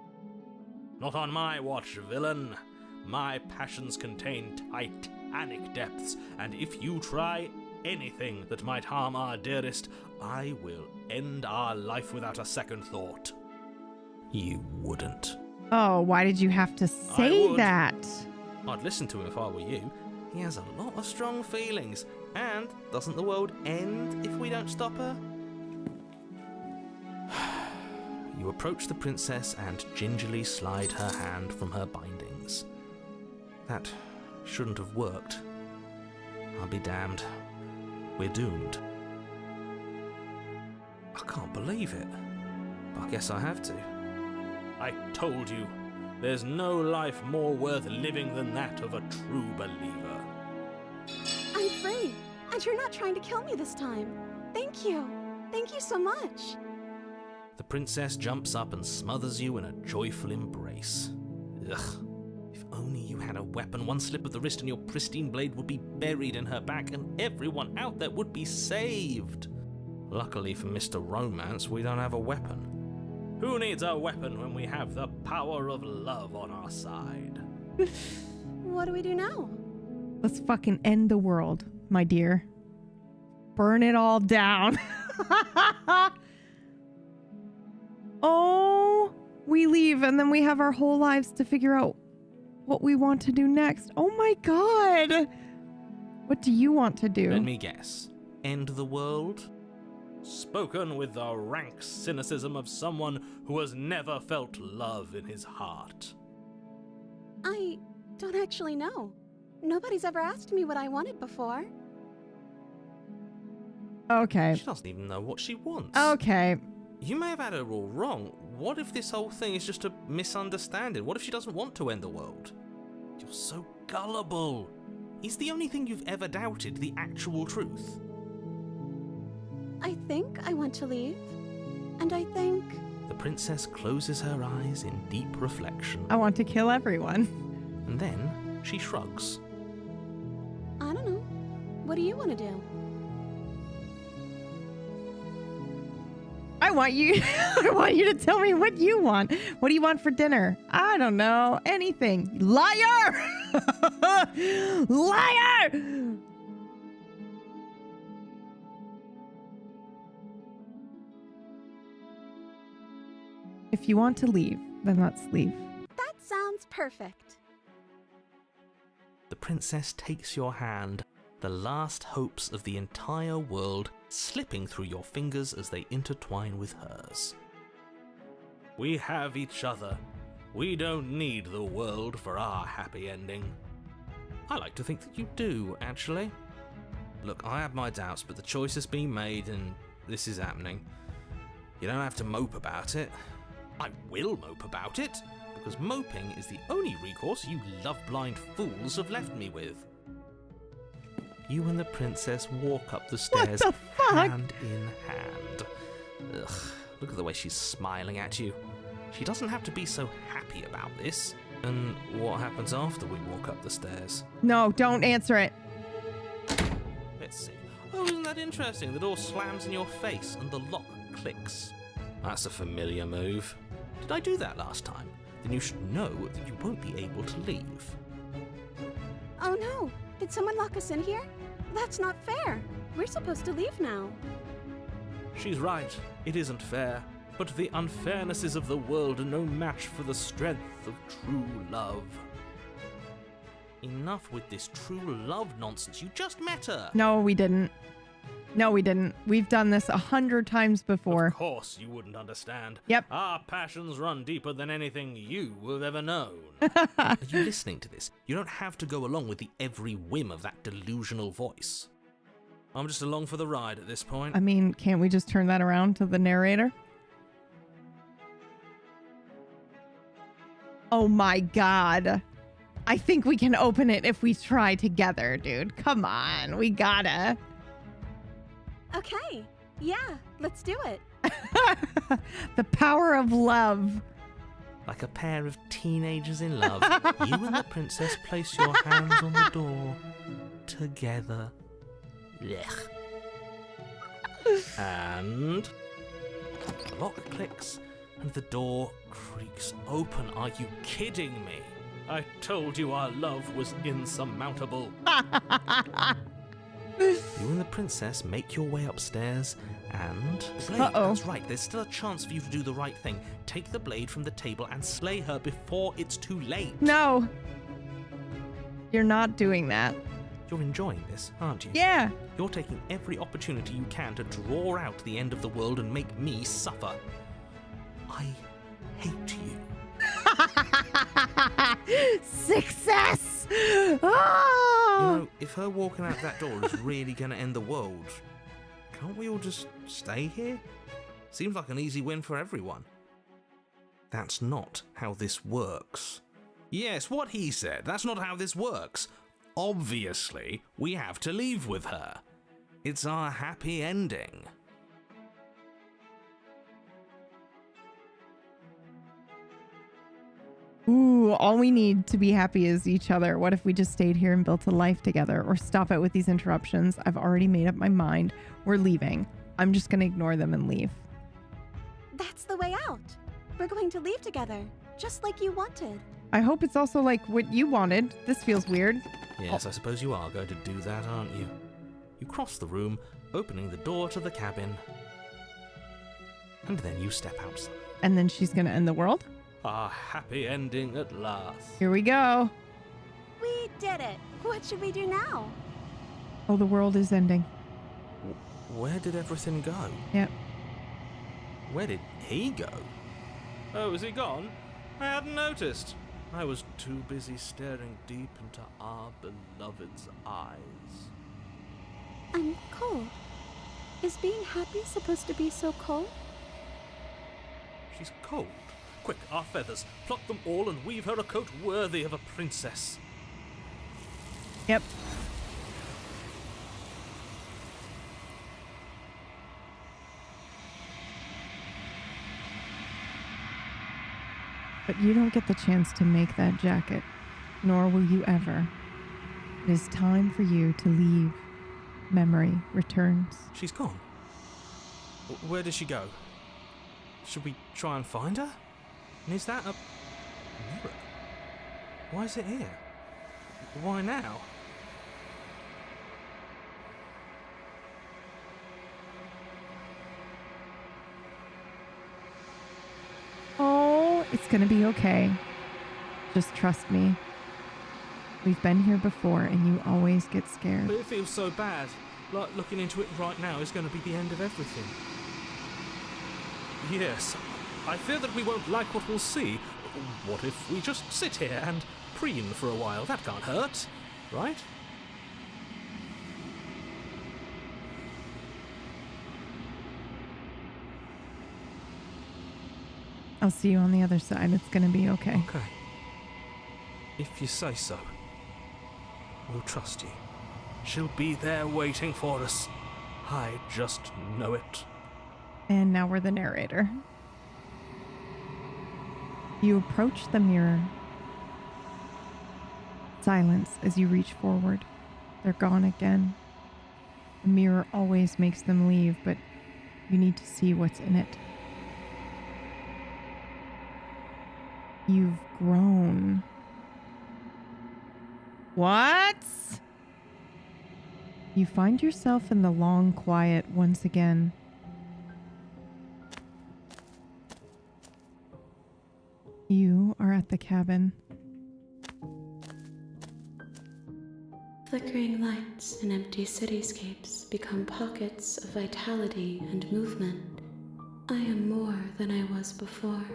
Not on my watch, villain. My passions contain titanic depths, and if you try anything that might harm our dearest, I will end our life without a second thought. You wouldn't. Oh, why did you have to say would. that? I'd listen to him if I were you. He has a lot of strong feelings. And doesn't the world end if we don't stop her? You approach the princess and gingerly slide her hand from her bindings. That shouldn't have worked. I'll be damned. We're doomed. I can't believe it. But I guess I have to. I told you, there's no life more worth living than that of a true believer. I'm free, and you're not trying to kill me this time. Thank you. Thank you so much. The princess jumps up and smothers you in a joyful embrace. Ugh. If only you had a weapon, one slip of the wrist and your pristine blade would be buried in her back and everyone out there would be saved. Luckily for Mr. Romance, we don't have a weapon. Who needs a weapon when we have the power of love on our side? What do we do now? Let's fucking end the world, my dear. Burn it all down. Oh, we leave and then we have our whole lives to figure out what we want to do next. Oh my god. What do you want to do? Let me guess. End the world? Spoken with the rank cynicism of someone who has never felt love in his heart. I don't actually know. Nobody's ever asked me what I wanted before. Okay. She doesn't even know what she wants. Okay. You may have had her all wrong. What if this whole thing is just a misunderstanding? What if she doesn't want to end the world? You're so gullible. Is the only thing you've ever doubted the actual truth? I think I want to leave. And I think... The princess closes her eyes in deep reflection. I want to kill everyone. And then she shrugs. I don't know. What do you want to do? I want you to tell me what you want. What do you want for dinner? I don't know. Anything. Liar! Liar! If you want to leave, then let's leave. That sounds perfect. The princess takes your hand, the last hopes of the entire world slipping through your fingers as they intertwine with hers. We have each other. We don't need the world for our happy ending. I like to think that you do, actually. Look, I have my doubts, but the choice has been made and this is happening. You don't have to mope about it. I will mope about it, because moping is the only recourse you love-blind fools have left me with. You and the princess walk up the stairs, the fuck? hand in hand. Ugh, look at the way she's smiling at you. She doesn't have to be so happy about this. And what happens after we walk up the stairs? No, don't answer it. Let's see. Oh, isn't that interesting? The door slams in your face and the lock clicks. That's a familiar move. Did I do that last time? Then you should know that you won't be able to leave. Oh no! Did someone lock us in here? That's not fair. We're supposed to leave now. She's right. It isn't fair. But the unfairnesses of the world are no match for the strength of true love. Enough with this true love nonsense. You just met her. No, we didn't. No, we didn't. We've done this 100 times before. Of course you wouldn't understand. Yep. Our passions run deeper than anything you have ever known. Are you listening to this? You don't have to go along with the every whim of that delusional voice. I'm just along for the ride at this point. I mean, can't we just turn that around to the narrator? Oh my god. I think we can open it if we try together, dude. Come on, we gotta. Okay. Yeah, let's do it. The power of love. Like a pair of teenagers in love, you and the princess place your hands on the door together. Blech. And the lock clicks and the door creaks open. Are you kidding me? I told you our love was insurmountable. You and the princess make your way upstairs and... Blade, Uh-oh. that's right, there's still a chance for you to do the right thing. Take the blade from the table and slay her before it's too late. No. You're not doing that. You're enjoying this, aren't you? Yeah. You're taking every opportunity you can to draw out the end of the world and make me suffer. I hate you. Success! You Oh! know, if her walking out that door is really going to end the world, can't we all just stay here? Seems like an easy win for everyone. That's not how this works. Yes, what he said. That's not how this works. Obviously, we have to leave with her. It's our happy ending. Ooh, all we need to be happy is each other. What if we just stayed here and built a life together? Or stop it with these interruptions. I've already made up my mind. We're leaving. I'm just going to ignore them and leave. That's the way out. We're going to leave together, just like you wanted. I hope it's also like what you wanted. This feels weird. Yes, I suppose you are going to do that, aren't you? You cross the room, opening the door to the cabin. And then you step outside. And then she's going to end the world? A happy ending at last. Here we go. We did it. What should we do now? Oh, the world is ending. Where did everything go? Yep. Where did he go? Oh, is he gone? I hadn't noticed. I was too busy staring deep into our beloved's eyes. I'm cold. Is being happy supposed to be so cold? She's cold. Quick, our feathers. Pluck them all and weave her a coat worthy of a princess. Yep. But you don't get the chance to make that jacket, nor will you ever. It is time for you to leave. Memory returns. She's gone. Where did she go? Should we try and find her? And is that a mirror? Why is it here? Why now? Oh, it's gonna be okay. Just trust me. We've been here before and you always get scared. But it feels so bad. Like looking into it right now is going to be the end of everything. Yes, I fear that we won't like what we'll see. What if we just sit here and preen for a while? That can't hurt, right? I'll see you on the other side. It's gonna be okay. Okay. If you say so. We'll trust you. She'll be there waiting for us. I just know it. And now we're the narrator. You approach the mirror. Silence as you reach forward. They're gone again. The mirror always makes them leave, but you need to see what's in it. You've grown. What? You find yourself in the long quiet once again. You are at the cabin. Flickering lights and empty cityscapes become pockets of vitality and movement. I am more than I was before.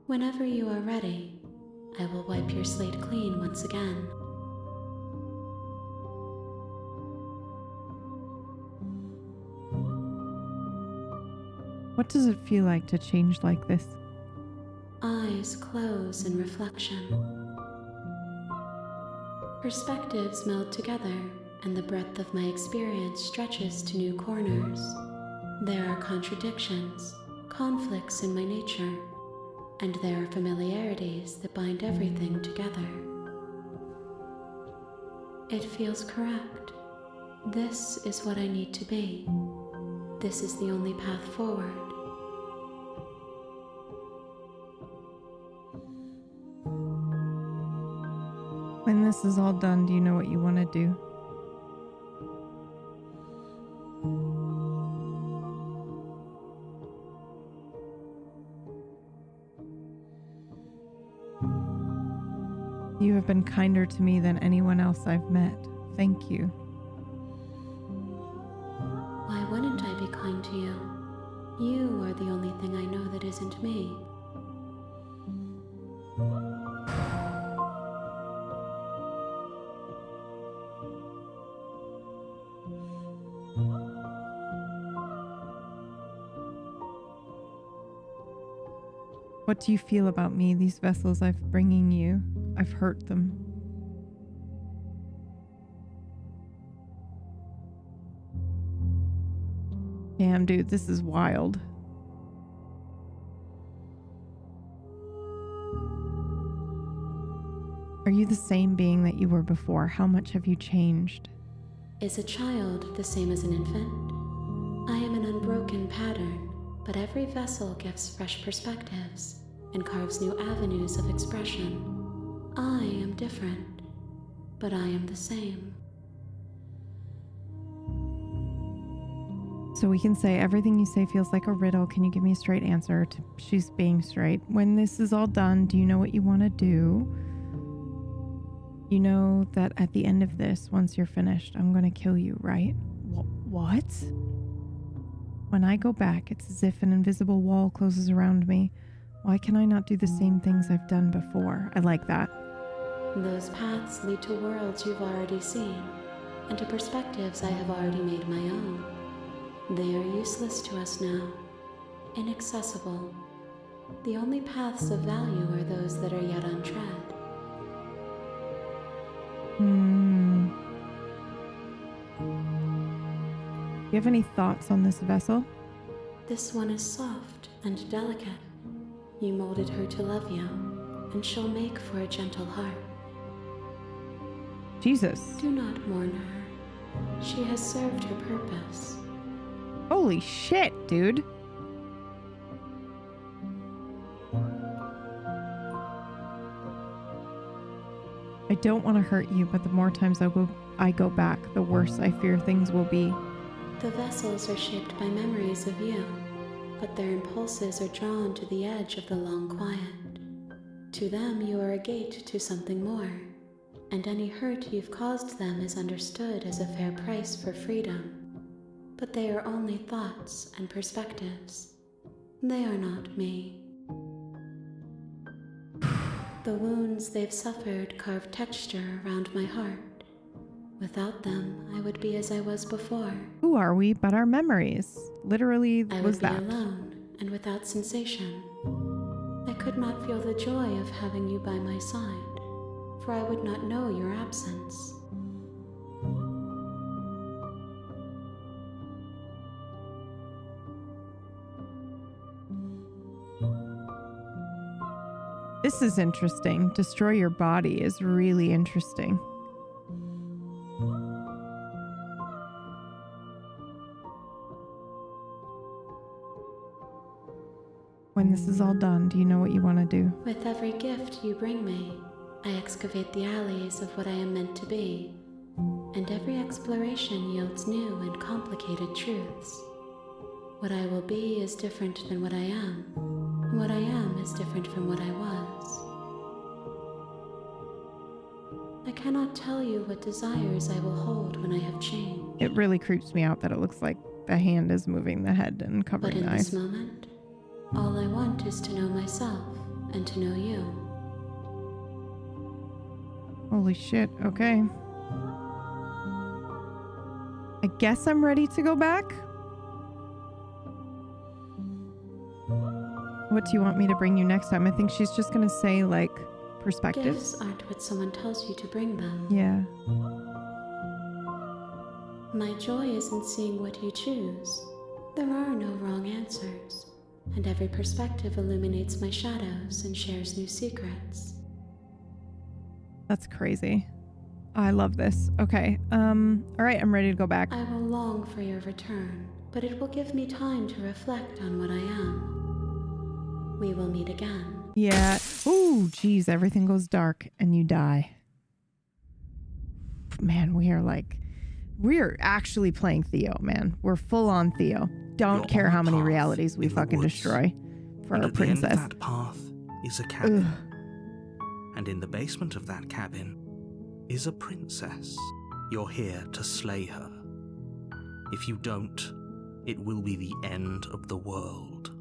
Whenever you are ready, I will wipe your slate clean once again. What does it feel like to change like this? Eyes close in reflection. Perspectives meld together, and the breadth of my experience stretches to new corners. There are contradictions, conflicts in my nature, and there are familiarities that bind everything together. It feels correct. This is what I need to be. This is the only path forward. When this is all done, do you know what you want to do? You have been kinder to me than anyone else I've met. Thank you. Why wouldn't I be kind to you? You are the only thing I know that isn't me. What do you feel about me? These vessels I've bringing you, I've hurt them. Damn, dude, this is wild. Are you the same being that you were before? How much have you changed? Is a child the same as an infant? I am an unbroken pattern, but every vessel gives fresh perspectives and carves new avenues of expression. I am different, but I am the same. So we can say everything you say feels like a riddle. Can you give me a straight answer? She's being straight. When this is all done, do you know what you want to do? You know that at the end of this, once you're finished, I'm going to kill you, right? What? When I go back, it's as if an invisible wall closes around me. Why can I not do the same things I've done before? I like that. Those paths lead to worlds you've already seen, and to perspectives I have already made my own. They are useless to us now, inaccessible. The only paths of value are those that are yet untread. Do you have any thoughts on this vessel? This one is soft and delicate. You molded her to love you, and she'll make for a gentle heart. Jesus. Do not mourn her. She has served her purpose. Holy shit, dude. I don't want to hurt you, but the more times I go back, the worse I fear things will be. The vessels are shaped by memories of you, but their impulses are drawn to the edge of the long quiet. To them, you are a gate to something more, and any hurt you've caused them is understood as a fair price for freedom. But they are only thoughts and perspectives. They are not me. The wounds they've suffered carve texture around my heart. Without them, I would be as I was before. Who are we but our memories? Literally, I was would be that. alone and without sensation. I could not feel the joy of having you by my side, for I would not know your absence. This is interesting. Destroy your body is really interesting. When this is all done, do you know what you want to do? With every gift you bring me, I excavate the alleys of what I am meant to be, and every exploration yields new and complicated truths. What I will be is different than what I am, and what I am is different from what I was. I cannot tell you what desires I will hold when I have changed. It really creeps me out that it looks like the hand is moving the head and But covering in the this eyes. moment, all I want is to know myself and to know you. Holy shit, okay. I guess I'm ready to go back. What do you want me to bring you next time? I think she's just gonna say, like, perspectives. Gifts aren't what someone tells you to bring them. Yeah. My joy is in seeing what you choose. There are no wrong answers, and every perspective illuminates my shadows and shares new secrets. That's crazy. I love this. Okay. All right, I'm ready to go back. I will long for your return, but it will give me time to reflect on what I am. We will meet again. Yeah. Ooh, geez, everything goes dark and you die. Man, we're actually playing Theo, man. We're full on Theo. Don't You're care on how a many path realities we in the fucking woods. destroy for And our at the end princess. of that path is a cabin. And in the basement of that cabin is a princess. You're here to slay her. If you don't, it will be the end of the world.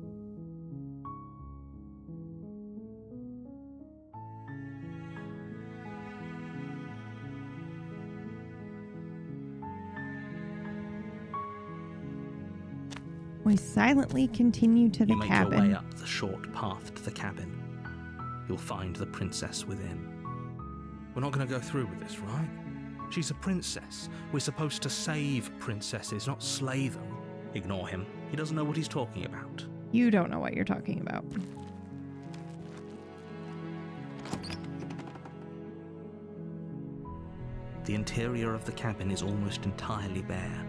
We silently continue to the You make cabin. your way up the short path to the cabin. You'll find the princess within. We're not going to go through with this, right? She's a princess. We're supposed to save princesses, not slay them. Ignore him. He doesn't know what he's talking about. You don't know what you're talking about. The interior of the cabin is almost entirely bare.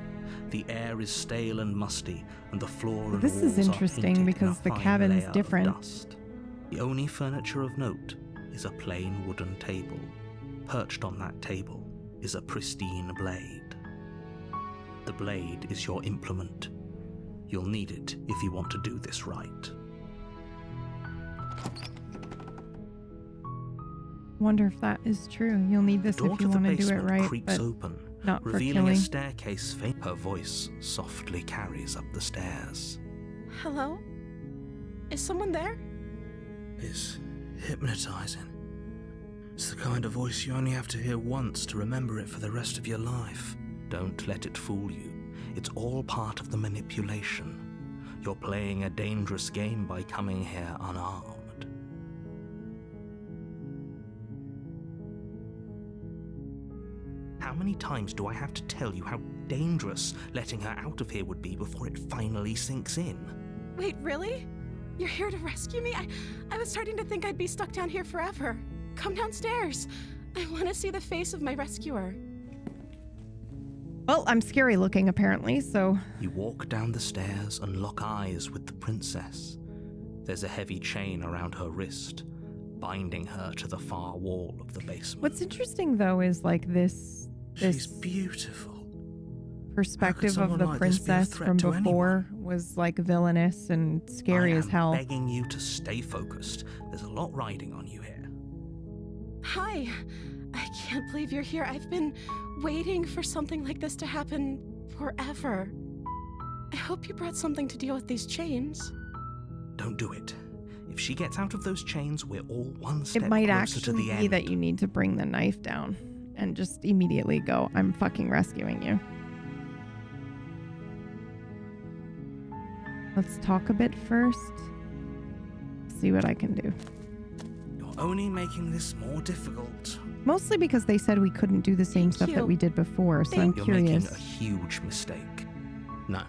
The air is stale and musty, and the floor and This is walls are interesting painted because in the a fine cabin's layer of different. dust. The only furniture of note is a plain wooden table. Perched on that table is a pristine blade. The blade is your implement. You'll need it if you want to do this right. Wonder if that is true. You'll need this The door if you to the want to do it basement right, creaks but open, not for revealing killing. a staircase. Her voice softly carries up the stairs. Hello? Is someone there? It's hypnotizing. It's the kind of voice you only have to hear once to remember it for the rest of your life. Don't let it fool you. It's all part of the manipulation. You're playing a dangerous game by coming here unarmed. How many times do I have to tell you how dangerous letting her out of here would be before it finally sinks in? Wait, really? You're here to rescue me? I was starting to think I'd be stuck down here forever. Come downstairs. I want to see the face of my rescuer. Well, I'm scary looking apparently, so You walk down the stairs and lock eyes with the princess. There's a heavy chain around her wrist, binding her to the far wall of the basement. what's interesting though is like this She's beautiful. perspective of someone the like this be a princess threat from to before was like villainous and scary I as am hell. begging you to stay focused. There's a lot riding on you here. Hi. I can't believe you're here. I've been waiting for something like this to happen forever. I hope you brought something to deal with these chains. Don't do it. If she gets out of those chains, we're all one step It might closer actually to the be end. that you need to bring the knife down and just immediately go, I'm fucking rescuing you. Let's talk a bit first. See what I can do. You're only making this more difficult. Mostly because they said we couldn't do the same Thank stuff you. that we did before, so I'm You're curious. making a huge mistake. No,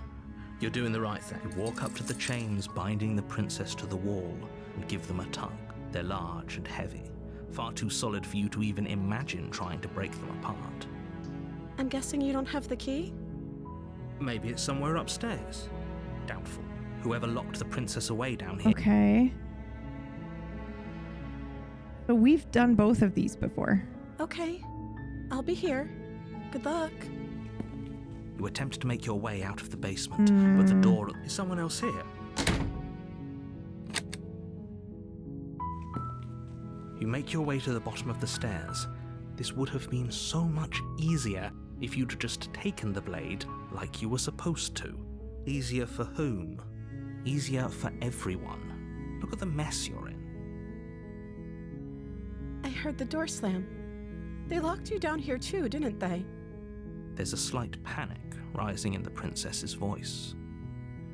you're doing the right thing. You walk up to the chains binding the princess to the wall and give them a tug. They're large and heavy, far too solid for you to even imagine trying to break them apart. I'm guessing you don't have the key? Maybe it's somewhere upstairs. Doubtful. Whoever locked the princess away down here. Okay. So we've done both of these before. Okay. I'll be here. Good luck. You attempt to make your way out of the basement, but the door... Is someone else here? You make your way to the bottom of the stairs. This would have been so much easier if you'd just taken the blade like you were supposed to. Easier for whom? Easier for everyone. Look at the mess you're in. I heard the door slam. They locked you down here too, didn't they? There's a slight panic rising in the princess's voice.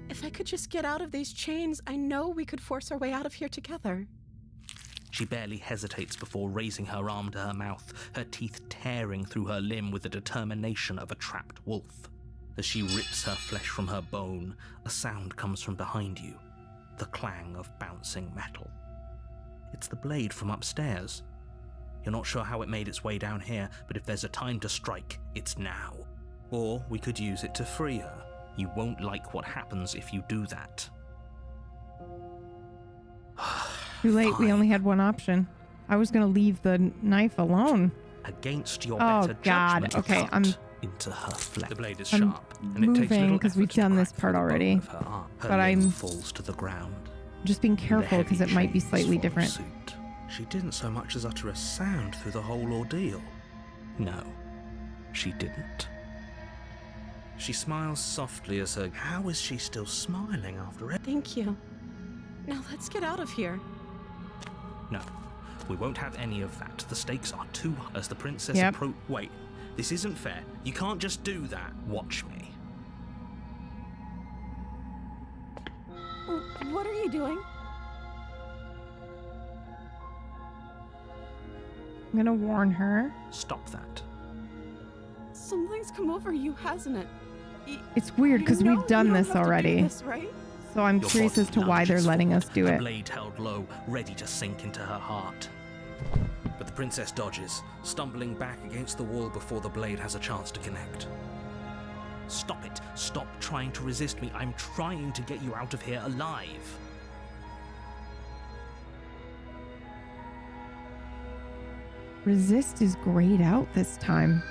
If I could just get out of these chains, I know we could force our way out of here together. She barely hesitates before raising her arm to her mouth, her teeth tearing through her limb with the determination of a trapped wolf. As she rips her flesh from her bone, a sound comes from behind you, the clang of bouncing metal. It's the blade from upstairs. You're not sure how it made its way down here, but if there's a time to strike, it's now. Or we could use it to free her. You won't like what happens if you do that. Too late, we Fine. only had one option. I was going to leave the knife alone. Against your Oh, better God. judgment, Okay, cut I'm- into her flesh. The blade is I'm sharp, and it takes moving little 'cause we've effort to done this crack part through the bone already. of her arm. Her But limb I'm- falls to the ground. Just being and the careful because heavy it might be chains slightly follow different. suit. She didn't so much as utter a sound through the whole ordeal. No, she didn't. She smiles softly as her... How is she still smiling after it? Thank you. Now let's get out of here. No, we won't have any of that. The stakes are too high. As the princess Yep. Wait, this isn't fair. You can't just do that. Watch me. doing? I'm gonna warn her. Stop that. Something's come over you, hasn't it? It's weird because we've done this already. This, right? So I'm Your curious body as to why they're lunges letting forward, us do the it. blade held low, ready to sink into her heart. But the princess dodges, stumbling back against the wall before the blade has a chance to connect. Stop it. Stop trying to resist me. I'm trying to get you out of here alive. Resist is grayed out this time.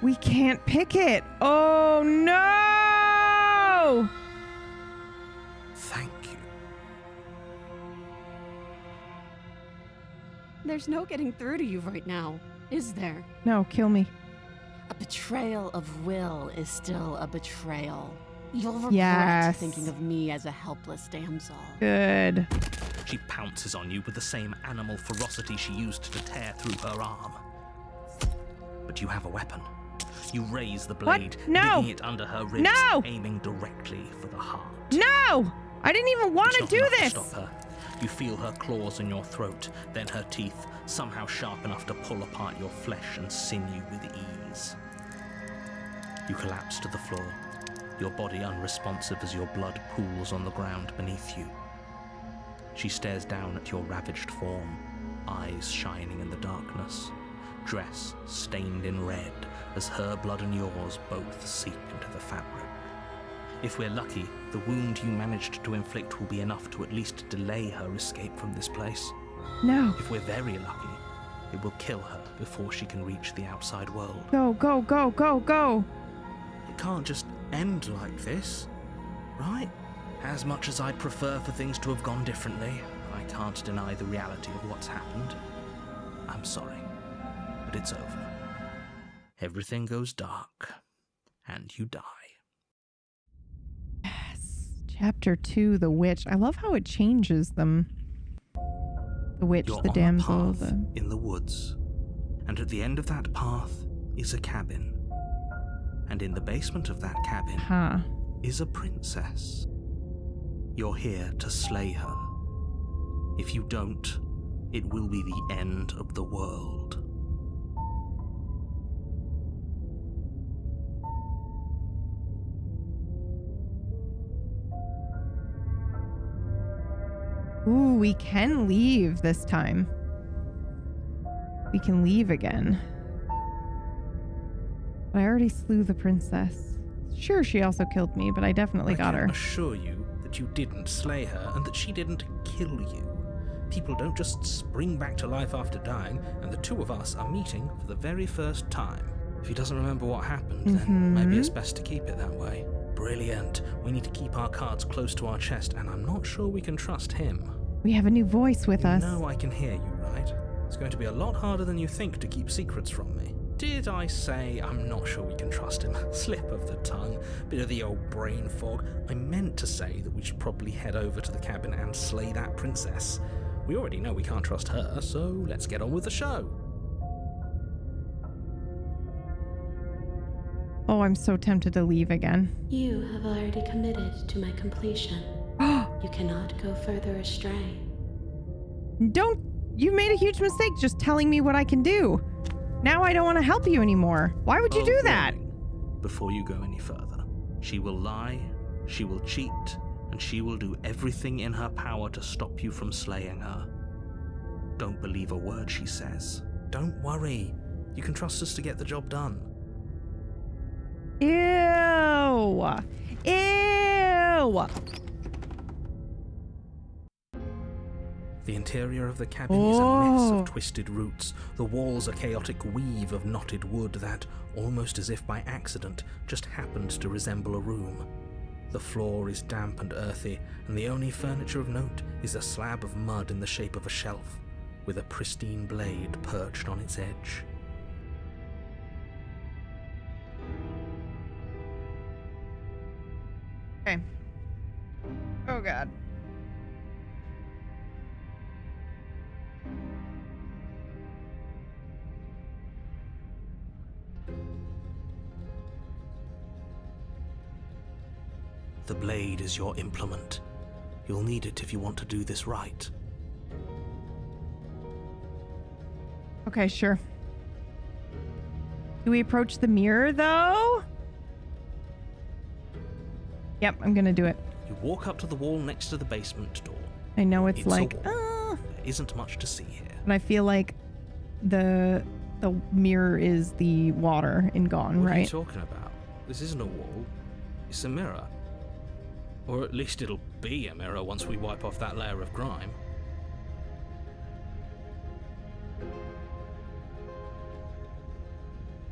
We can't pick it. Oh no! Thank you. There's no getting through to you right now, is there? No, kill me. A betrayal of will is still a betrayal. You'll regret Yes. thinking of me as a helpless damsel. Good. She pounces on you with the same animal ferocity she used to tear through her arm. But you have a weapon. You raise the blade, No. digging it under her ribs, No. aiming directly for the heart. No! I didn't even want It's to not do enough this. To stop her. You feel her claws in your throat, then her teeth, somehow sharp enough to pull apart your flesh and sinew with ease. You collapse to the floor, your body unresponsive as your blood pools on the ground beneath you. She stares down at your ravaged form, eyes shining in the darkness, dress stained in red as her blood and yours both seep into the fabric. If we're lucky, the wound you managed to inflict will be enough to at least delay her escape from this place. No. If we're very lucky, it will kill her before she can reach the outside world. Go, go, go, go, go. It can't just end like this, right? As much as I'd prefer for things to have gone differently, I can't deny the reality of what's happened. I'm sorry, but it's over. Everything goes dark, and you die. Yes. Chapter 2, The Witch. I love how it changes them. The witch, You're the on damsel, a path in the woods, and at the end of that path is a cabin. And in the basement of that cabin Huh. is a princess. You're here to slay her. If you don't, it will be the end of the world. Ooh, we can leave this time. We can leave again. But I already slew the princess. Sure, she also killed me, but I definitely got I her. can assure you that you didn't slay her and that she didn't kill you. People don't just spring back to life after dying, and the two of us are meeting for the very first time. If he doesn't remember what happened, then maybe it's best to keep it that way. Brilliant. We need to keep our cards close to our chest, and I'm not sure we can trust him. We have a new voice with us. No, I can hear you, right? It's going to be a lot harder than you think to keep secrets from me. Did I say I'm not sure we can trust him? Slip of the tongue, bit of the old brain fog. I meant to say that we should probably head over to the cabin and slay that princess. We already know we can't trust her, so let's get on with the show. Oh, I'm so tempted to leave again. You have already committed to my completion. You cannot go further astray. Don't. You made a huge mistake just telling me what I can do. Now I don't want to help you anymore. Why would you do that? Warning. Before you go any further, she will lie, she will cheat, and she will do everything in her power to stop you from slaying her. Don't believe a word she says. Don't worry. You can trust us to get the job done. Ew. Ew. The interior of the cabin is a mess Oh. of twisted roots. The walls a chaotic weave of knotted wood that, almost as if by accident, just happened to resemble a room. The floor is damp and earthy, and the only furniture of note is a slab of mud in the shape of a shelf, with a pristine blade perched on its edge. Okay. Oh, God. The blade is your implement. You'll need it if you want to do this right. Okay, sure. Do we approach the mirror, though? Yep, I'm gonna do it. You walk up to the wall next to the basement door. I know it's It's a like, wall. There isn't much to see here. but I feel like the mirror is the water in Gone, What are you right? talking about? This isn't a wall. It's a mirror. Or at least it'll be a mirror once we wipe off that layer of grime.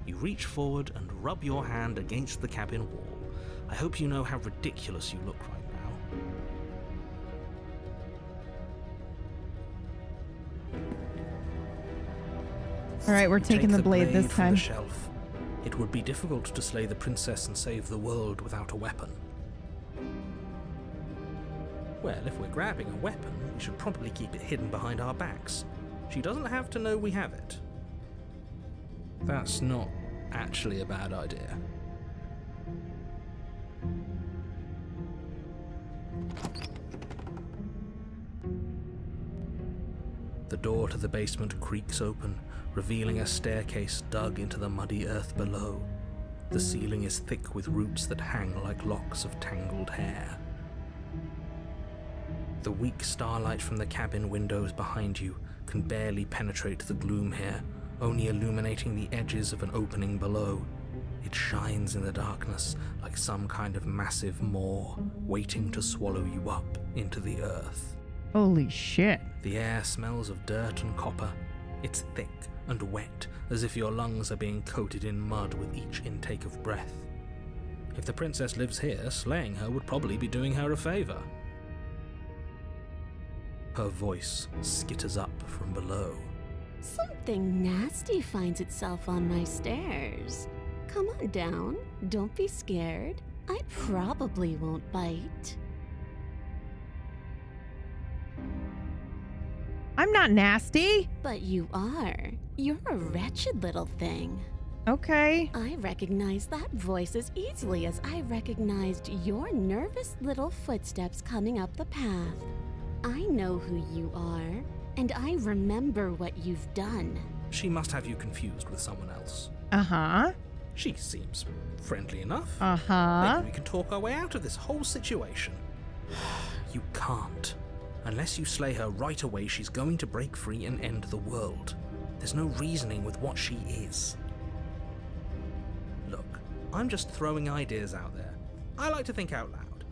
You reach forward and rub your hand against the cabin wall. I hope you know how ridiculous you look right now. All right, we're taking Take the blade this from time. the shelf. It would be difficult to slay the princess and save the world without a weapon. Well, if we're grabbing a weapon, we should probably keep it hidden behind our backs. She doesn't have to know we have it. That's not actually a bad idea. The door to the basement creaks open, revealing a staircase dug into the muddy earth below. The ceiling is thick with roots that hang like locks of tangled hair. The weak starlight from the cabin windows behind you can barely penetrate the gloom here, only illuminating the edges of an opening below. It shines in the darkness like some kind of massive maw, waiting to swallow you up into the earth. Holy shit. The air smells of dirt and copper. It's thick and wet, as if your lungs are being coated in mud with each intake of breath. If the princess lives here, slaying her would probably be doing her a favor. Her voice skitters up from below. Something nasty finds itself on my stairs. Come on down. Don't be scared. I probably won't bite. I'm not nasty. But you are. You're a wretched little thing. Okay. I recognize that voice as easily as I recognized your nervous little footsteps coming up the path. I know who you are, and I remember what you've done. She must have you confused with someone else. Uh-huh. She seems friendly enough. Uh-huh. Maybe we can talk our way out of this whole situation. You can't. Unless you slay her right away, she's going to break free and end the world. There's no reasoning with what she is. Look, I'm just throwing ideas out there. I like to think out loud.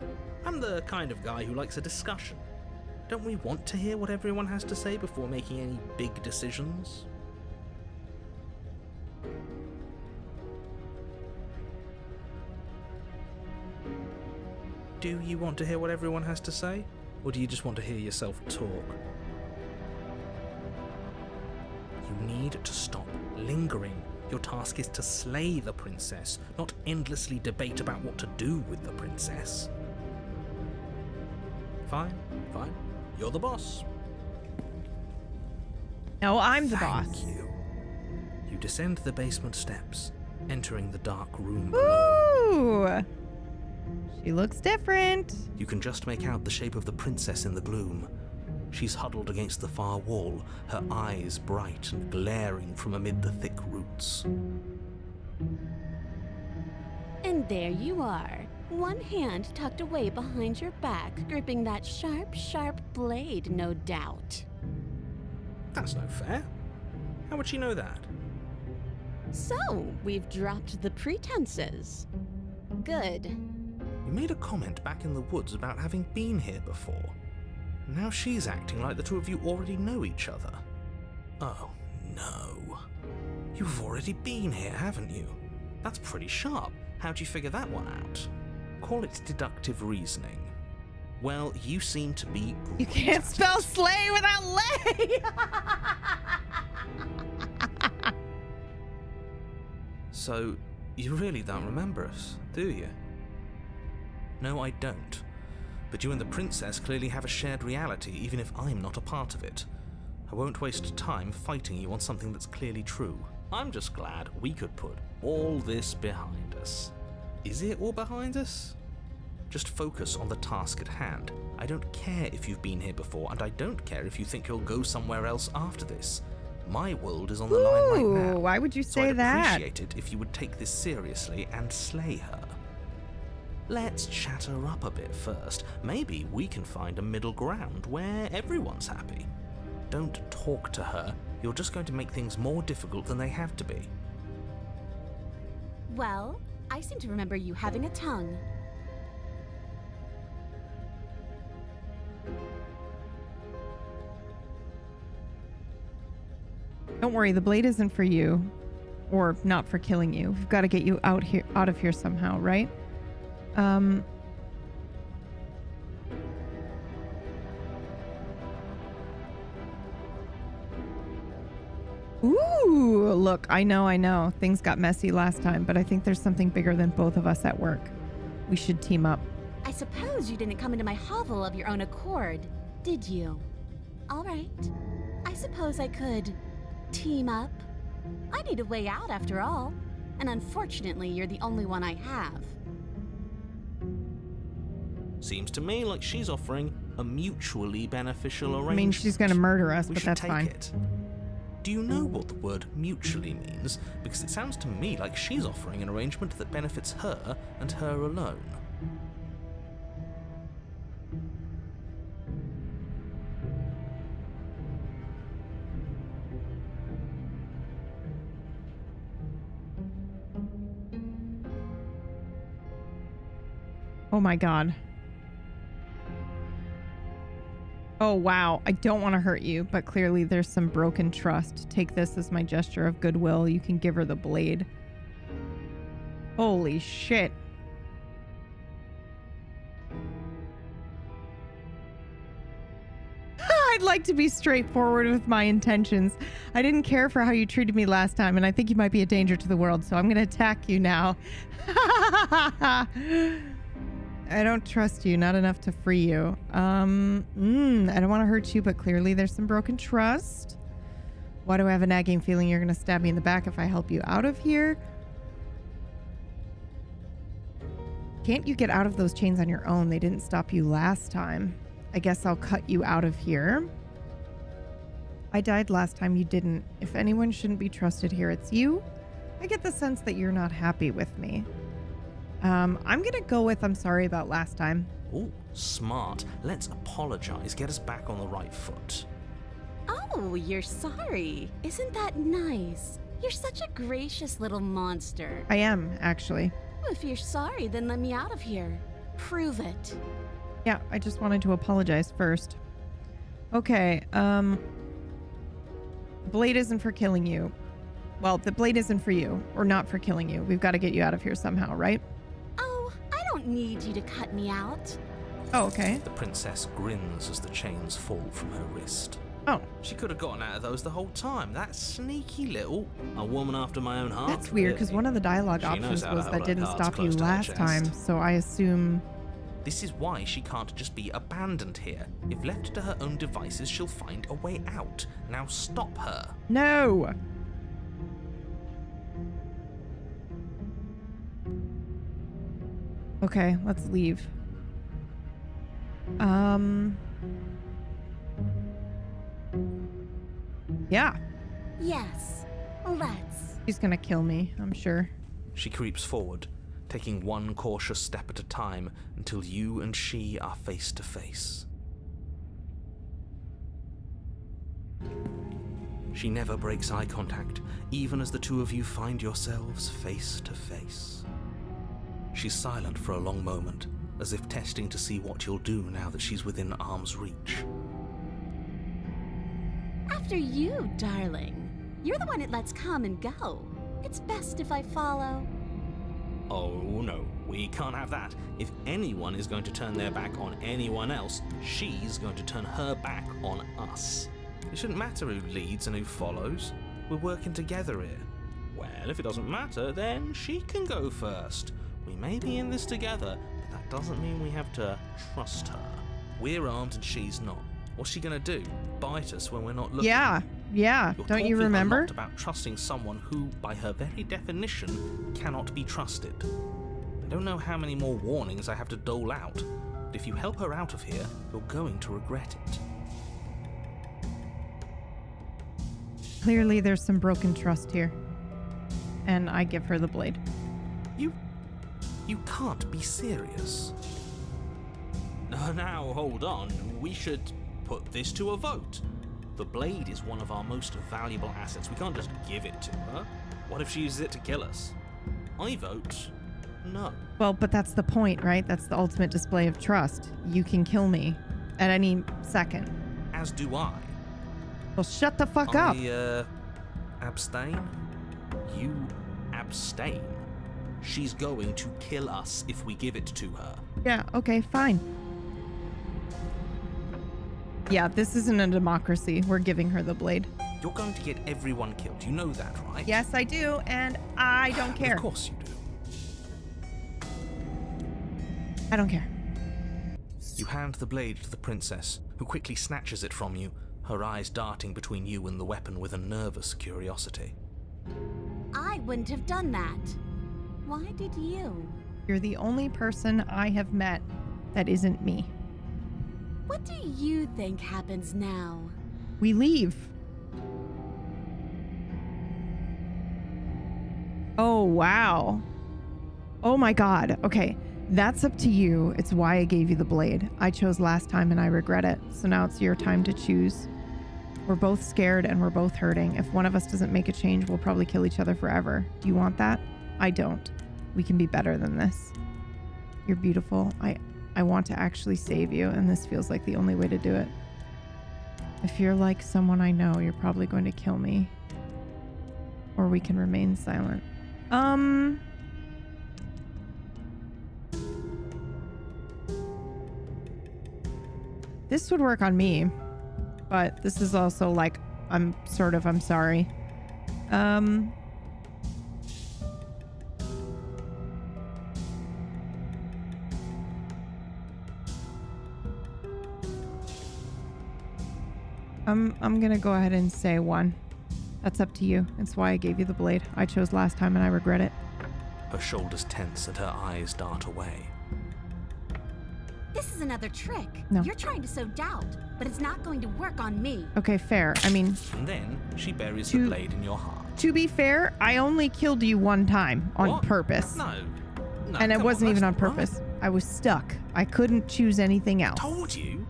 I'm the kind of guy who likes a discussion. Don't we want to hear what everyone has to say before making any big decisions? Do you want to hear what everyone has to say? Or do you just want to hear yourself talk? You need to stop lingering. Your task is to slay the princess, not endlessly debate about what to do with the princess. Fine, fine. You're the boss. No, I'm the Thank boss. you. You descend the basement steps, entering the dark room below. Ooh. She looks different. You can just make out the shape of the princess in the gloom. She's huddled against the far wall, her eyes bright and glaring from amid the thick roots. And there you are, one hand tucked away behind your back, gripping that sharp, sharp blade, no doubt. That's no fair. How would she know that? So, we've dropped the pretenses. Good. You made a comment back in the woods about having been here before. Now she's acting like the two of you already know each other. Oh, no. You've already been here, haven't you? That's pretty sharp. How'd you figure that one out? Call it deductive reasoning. Well, you seem to be great You can't at spell it. slay without lay. So, you really don't remember us, do you? No, I don't. But you and the princess clearly have a shared reality, even if I'm not a part of it. I won't waste time fighting you on something that's clearly true. I'm just glad we could put all this behind us. Is it all behind us? Just focus on the task at hand. I don't care if you've been here before, and I don't care if you think you'll go somewhere else after this. My world is on the line right now. Why would you So say I'd that? appreciate it if you would take this seriously and slay her. Let's chat her up a bit first. Maybe we can find a middle ground where everyone's happy. Don't talk to her. You're just going to make things more difficult than they have to be. Well, I seem to remember you having a tongue. Don't worry, the blade isn't for you. Or not for killing you. We've got to get you out of here somehow, right? Ooh, look, I know. Things got messy last time, but I think there's something bigger than both of us at work. We should team up. I suppose you didn't come into my hovel of your own accord, did you? All right. I suppose I could team up. I need a way out after all, and unfortunately, you're the only one I have. Seems to me like she's offering a mutually beneficial arrangement. I mean, she's going to murder us, We but should that's take fine. it. Do you know what the word mutually means? Because it sounds to me like she's offering an arrangement that benefits her and her alone. Oh my god. Oh wow, I don't want to hurt you, but clearly there's some broken trust. Take this as my gesture of goodwill. You can give her the blade. Holy shit. I'd like to be straightforward with my intentions. I didn't care for how you treated me last time, and I think you might be a danger to the world, so I'm going to attack you now. I don't trust you, not enough to free you. I don't want to hurt you, but clearly there's some broken trust. Why do I have a nagging feeling you're going to stab me in the back if I help you out of here? Can't you get out of those chains on your own? They didn't stop you last time. I guess I'll cut you out of here. I died last time, you didn't. If anyone shouldn't be trusted here, it's you. I get the sense that you're not happy with me. I'm gonna go with I'm sorry about last time. Oh, smart. Let's apologize. Get us back on the right foot. Oh, you're sorry. Isn't that nice? You're such a gracious little monster. I am, actually. If you're sorry, then let me out of here. Prove it. Yeah, I just wanted to apologize first. Okay, blade isn't for killing you. Well, the blade isn't for you, or not for killing you. We've got to get you out of here somehow, right? Oh, I don't need you to cut me out. Oh, okay. The princess grins as the chains fall from her wrist. Oh, She could have gotten out of those the whole time. That sneaky little... A woman after my own heart. that's weird, because one of the dialogue She knows options how to was hold that her didn't cards stop you close to her last chest. time, so I assume... This is why she can't just be abandoned here. If left to her own devices, she'll find a way out. Now stop her. No! Okay, let's leave. Yeah, Yes, let's. she's gonna kill me, I'm sure. She creeps forward, taking one cautious step at a time until you and she are face to face. She never breaks eye contact, even as the two of you find yourselves face to face. She's silent for a long moment, as if testing to see what you'll do now that she's within arm's reach. After you, darling. You're the one it lets come and go. It's best if I follow. Oh no, we can't have that. If anyone is going to turn their back on anyone else, she's going to turn her back on us. It shouldn't matter who leads and who follows. We're working together here. Well, if it doesn't matter, then she can go first. We may be in this together, but that doesn't mean we have to trust her. We're armed and she's not. What's she gonna do? Bite us when we're not looking? Yeah, You're don't you talking remember? a lot about trusting someone who, by her very definition, cannot be trusted. I don't know how many more warnings I have to dole out. But if you help her out of here, you're going to regret it. Clearly, there's some broken trust here. And I give her the blade. You can't be serious. Now, hold on. We should put this to a vote. The blade is one of our most valuable assets. We can't just give it to her. What if she uses it to kill us? I vote no. Well, but that's the point, right? That's the ultimate display of trust. You can kill me at any second. As do I. Well, shut the fuck up. I abstain. You abstain. She's going to kill us if we give it to her. Yeah, okay, fine. Yeah, this isn't a democracy. We're giving her the blade. You're going to get everyone killed. You know that, right? Yes, I do, and I don't care. Of course you do. I don't care. You hand the blade to the princess, who quickly snatches it from you, her eyes darting between you and the weapon with a nervous curiosity. I wouldn't have done that. Why did you? You're the only person I have met that isn't me. What do you think happens now? We leave. Oh, wow. Oh my god. Okay, that's up to you. It's why I gave you the blade. I chose last time and I regret it. So now it's your time to choose. We're both scared and we're both hurting. If one of us doesn't make a change, we'll probably kill each other forever. Do you want that? I don't. We can be better than this. You're beautiful. I want to actually save you, and this feels like the only way to do it. If you're like someone I know, you're probably going to kill me. Or we can remain silent. This would work on me, but this is also like, I'm sorry. I'm gonna go ahead and say 1. That's up to you. It's why I gave you the blade. I chose last time and I regret it. Her shoulders tense and her eyes dart away. This is another trick. No. You're trying to sow doubt, but it's not going to work on me. Okay, fair. I mean, And then she buries the blade in your heart. to be fair, I only killed you 1 time on What? purpose. No, And it come wasn't on, even on that's not right. purpose. I was stuck. I couldn't choose anything else. Told you.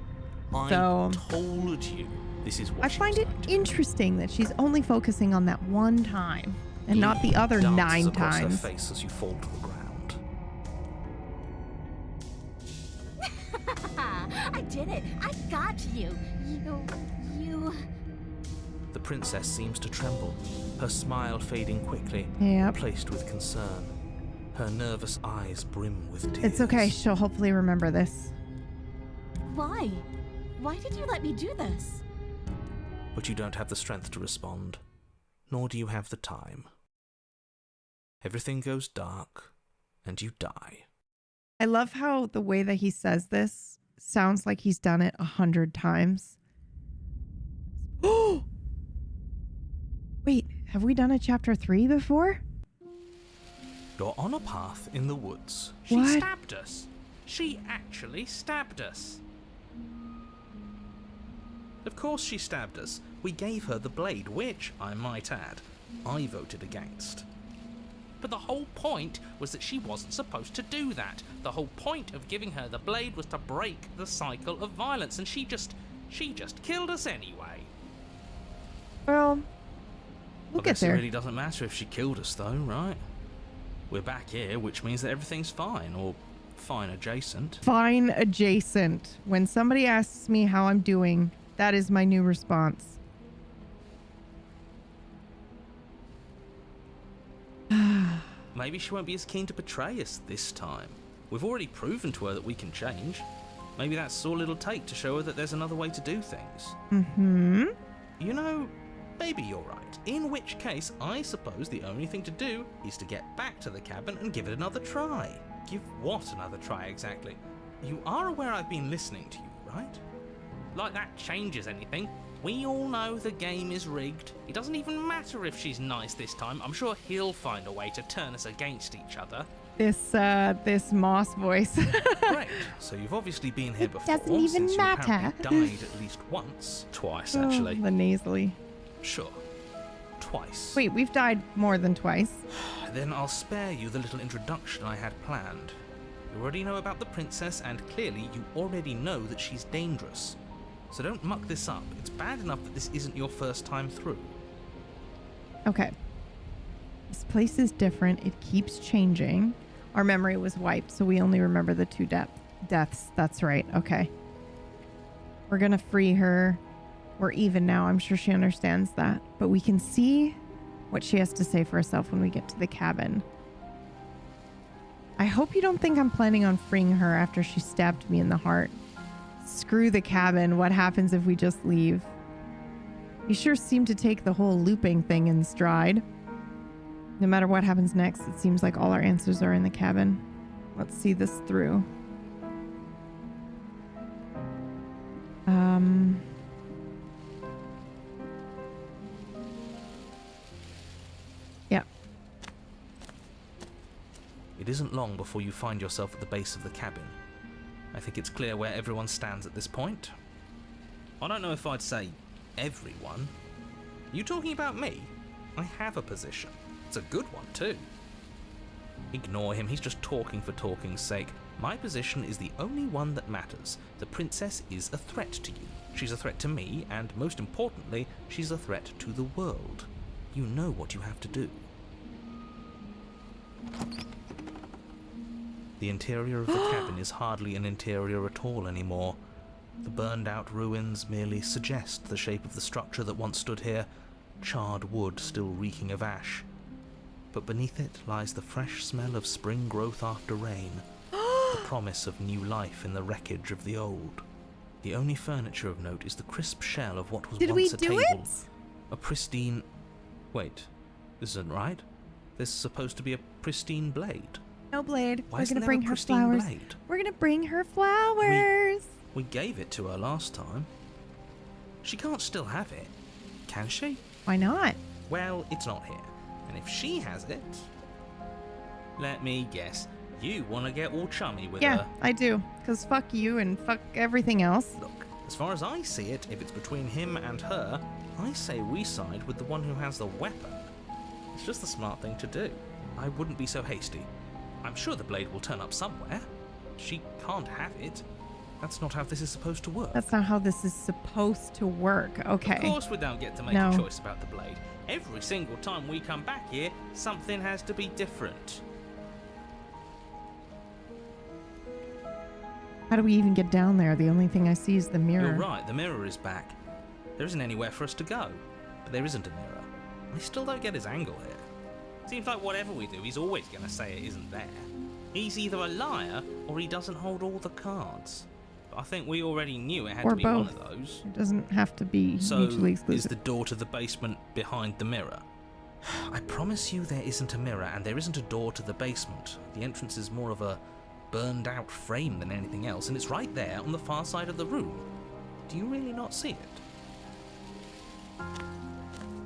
I So- told you. This is what I she find was it going to do. interesting that she's only focusing on that 1 time and not the other Dances 9 across her times. face as you fall to the ground. I did it. I got you. You. The princess seems to tremble, her smile fading quickly, Yep. replaced with concern. Her nervous eyes brim with tears. It's okay. She'll hopefully remember this. Why? Why did you let me do this? But you don't have the strength to respond, nor do you have the time. Everything goes dark, and you die. I love how the way that he says this sounds like he's done it 100 times. Oh! Wait, have we done a chapter 3 before? You're on a path in the woods. She What? stabbed us. She actually stabbed us. Of course she stabbed us. We gave her the blade, which, I might add, I voted against. But the whole point was that she wasn't supposed to do that. The whole point of giving her the blade was to break the cycle of violence, and she just killed us anyway. Well, we'll I get guess it there. really doesn't matter if she killed us, though, right? We're back here, which means that everything's fine, or fine adjacent. Fine adjacent. When somebody asks me how I'm doing, that is my new response. Maybe she won't be as keen to betray us this time. We've already proven to her that we can change. Maybe that's all it'll take to show her that there's another way to do things. Mm-hmm. You know, maybe you're right. In which case, I suppose the only thing to do is to get back to the cabin and give it another try. Give what another try exactly? You are aware I've been listening to you, right? Like that changes anything. We all know the game is rigged. It doesn't even matter if she's nice this time. I'm sure he'll find a way to turn us against each other. This Moss voice. Great. So you've obviously been here before. doesn't even since matter. You apparently died at least once. Twice, actually. The nasally. Sure. Twice. Wait, we've died more than twice. Then I'll spare you the little introduction I had planned. You already know about the princess, and clearly you already know that she's dangerous. So don't muck this up. It's bad enough that this isn't your first time through. Okay. This place is different. It keeps changing. Our memory was wiped, so we only remember the two deaths. That's right. Okay. We're gonna free her. We're even now. I'm sure she understands that. But we can see what she has to say for herself when we get to the cabin. I hope you don't think I'm planning on freeing her after she stabbed me in the heart. Screw the cabin. What happens if we just leave? You sure seem to take the whole looping thing in stride. No matter what happens next, it seems like all our answers are in the cabin. Let's see this through. Yeah. It isn't long before you find yourself at the base of the cabin. I think it's clear where everyone stands at this point. I don't know if I'd say everyone. You talking about me? I have a position. It's a good one, too. Ignore him, he's just talking for talking's sake. My position is the only one that matters. The princess is a threat to you. She's a threat to me, and most importantly, she's a threat to the world. You know what you have to do. The interior of the cabin is hardly an interior at all anymore. The burned-out ruins merely suggest the shape of the structure that once stood here, charred wood still reeking of ash. But beneath it lies the fresh smell of spring growth after rain, the promise of new life in the wreckage of the old. The only furniture of note is the crisp shell of what was once a table. A pristine... Wait, this isn't right. This is supposed to be a pristine blade. No blade. Why We're isn't gonna there bring a her pristine flowers. blade? We're gonna bring her flowers. We gave it to her last time. She can't still have it, can she? Why not? Well, it's not here. And if she has it... Let me guess. You want to get all chummy with Yeah, her? I do. Because fuck you and fuck everything else. Look, as far as I see it, if it's between him and her, I say we side with the one who has the weapon. It's just the smart thing to do. I wouldn't be so hasty. I'm sure the blade will turn up somewhere. She can't have it. That's not how this is supposed to work. That's not how this is supposed to work. Okay. Of course we don't get to make a choice about the blade. Every single time we come back here, something has to be different. How do we even get down there? The only thing I see is the mirror. You're right, the mirror is back. There isn't anywhere for us to go. But there isn't a mirror. I still don't get his angle here. Seems like whatever we do, he's always going to say it isn't there. He's either a liar, or he doesn't hold all the cards. But I think we already knew it had to be both. one of those. It doesn't have to be So, mutually is exclusive. the door to the basement behind the mirror? I promise you there isn't a mirror, and there isn't a door to the basement. The entrance is more of a burned-out frame than anything else, and it's right there on the far side of the room. Do you really not see it?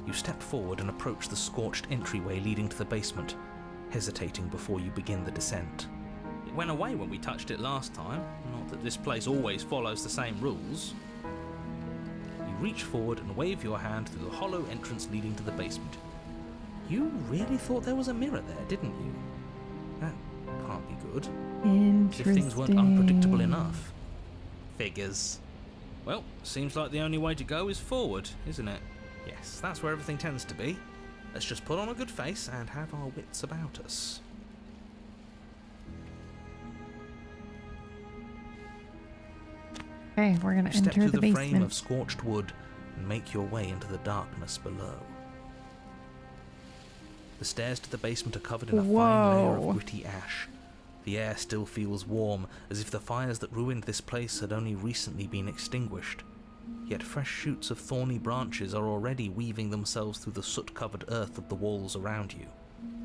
You step forward and approach the scorched entryway leading to the basement, hesitating before you begin the descent. It went away when we touched it last time, not that this place always follows the same rules. You reach forward and wave your hand through the hollow entrance leading to the basement. You really thought there was a mirror there, didn't you? That can't be good. As if things weren't unpredictable enough. Figures. Well, seems like the only way to go is forward, isn't it? Yes, that's where everything tends to be. Let's just put on a good face and have our wits about us. Okay, we're gonna Step enter through the the frame basement. of scorched wood and make your way into the darkness below. The stairs to the basement are covered in a fine layer of Whoa. gritty ash. The air still feels warm, as if the fires that ruined this place had only recently been extinguished. Yet fresh shoots of thorny branches are already weaving themselves through the soot-covered earth of the walls around you.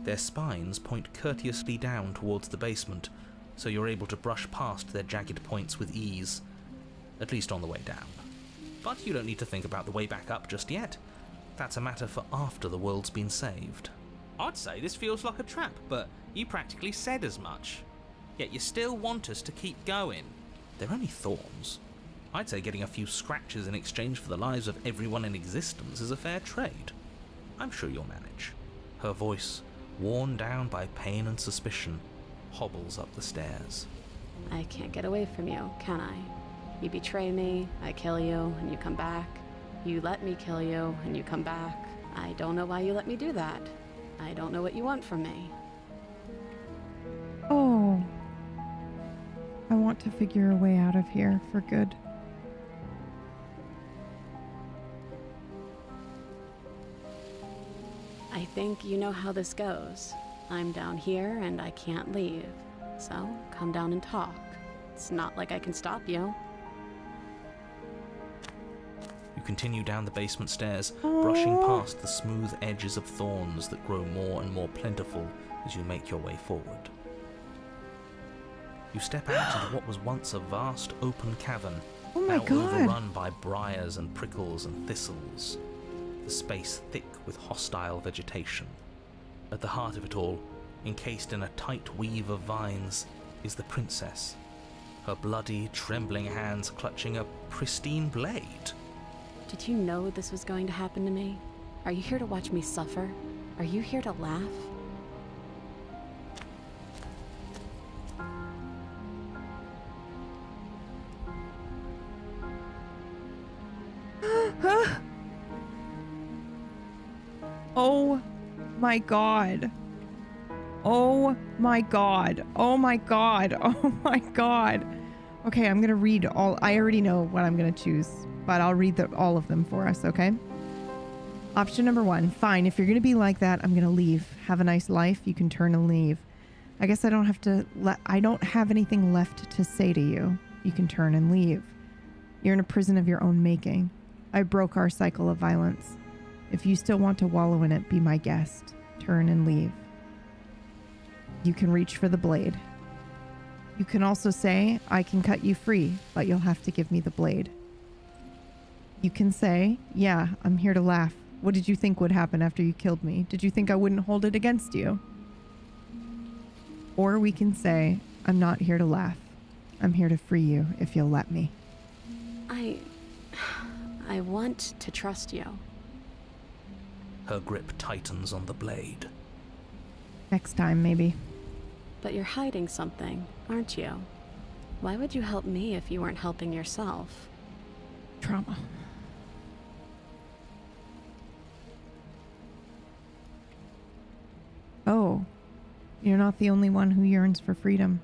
Their spines point courteously down towards the basement, so you're able to brush past their jagged points with ease, at least on the way down. But you don't need to think about the way back up just yet. That's a matter for after the world's been saved. I'd say this feels like a trap, but you practically said as much. Yet you still want us to keep going. They're only thorns. I'd say getting a few scratches in exchange for the lives of everyone in existence is a fair trade. I'm sure you'll manage. Her voice, worn down by pain and suspicion, hobbles up the stairs. I can't get away from you, can I? You betray me, I kill you, and you come back. You let me kill you, and you come back. I don't know why you let me do that. I don't know what you want from me. Oh. I want to figure a way out of here for good. I think you know how this goes. I'm down here and I can't leave. So, come down and talk. It's not like I can stop you. You continue down the basement stairs, brushing past the smooth edges of thorns that grow more and more plentiful as you make your way forward. You step out into what was once a vast open cavern, Oh my now God. overrun by briars and prickles and thistles, the space thick with hostile vegetation. At the heart of it all, encased in a tight weave of vines, is the princess, her bloody, trembling hands clutching a pristine blade. Did you know this was going to happen to me? Are you here to watch me suffer? Are you here to laugh? Oh my God. Oh my God. Oh my God. Oh my God. Okay, I'm gonna read all. I already know what I'm gonna choose, but I'll read all of them for us, okay? Option number 1. Fine, if you're gonna be like that, I'm gonna leave. Have a nice life. You can turn and leave. I guess I don't have to I don't have anything left to say to you. You can turn and leave. You're in a prison of your own making. I broke our cycle of violence. If you still want to wallow in it, be my guest. Turn and leave. You can reach for the blade. You can also say, I can cut you free, but you'll have to give me the blade. You can say, yeah, I'm here to laugh. What did you think would happen after you killed me? Did you think I wouldn't hold it against you? Or we can say, I'm not here to laugh. I'm here to free you if you'll let me. I want to trust you. Her grip tightens on the blade. Next time, maybe. But you're hiding something, aren't you? Why would you help me if you weren't helping yourself? Trauma. Oh, you're not the only one who yearns for freedom.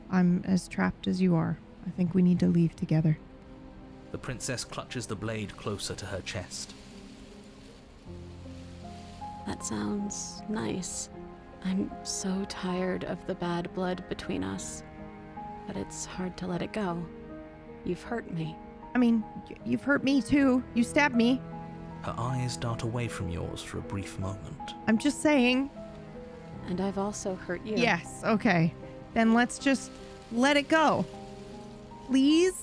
I'm as trapped as you are. I think we need to leave together. The princess clutches the blade closer to her chest. That sounds nice. I'm so tired of the bad blood between us. But it's hard to let it go. You've hurt me. I mean, you've hurt me too. You stabbed me. Her eyes dart away from yours for a brief moment. I'm just saying. And I've also hurt you. Yes, okay. Then let's just let it go. Please?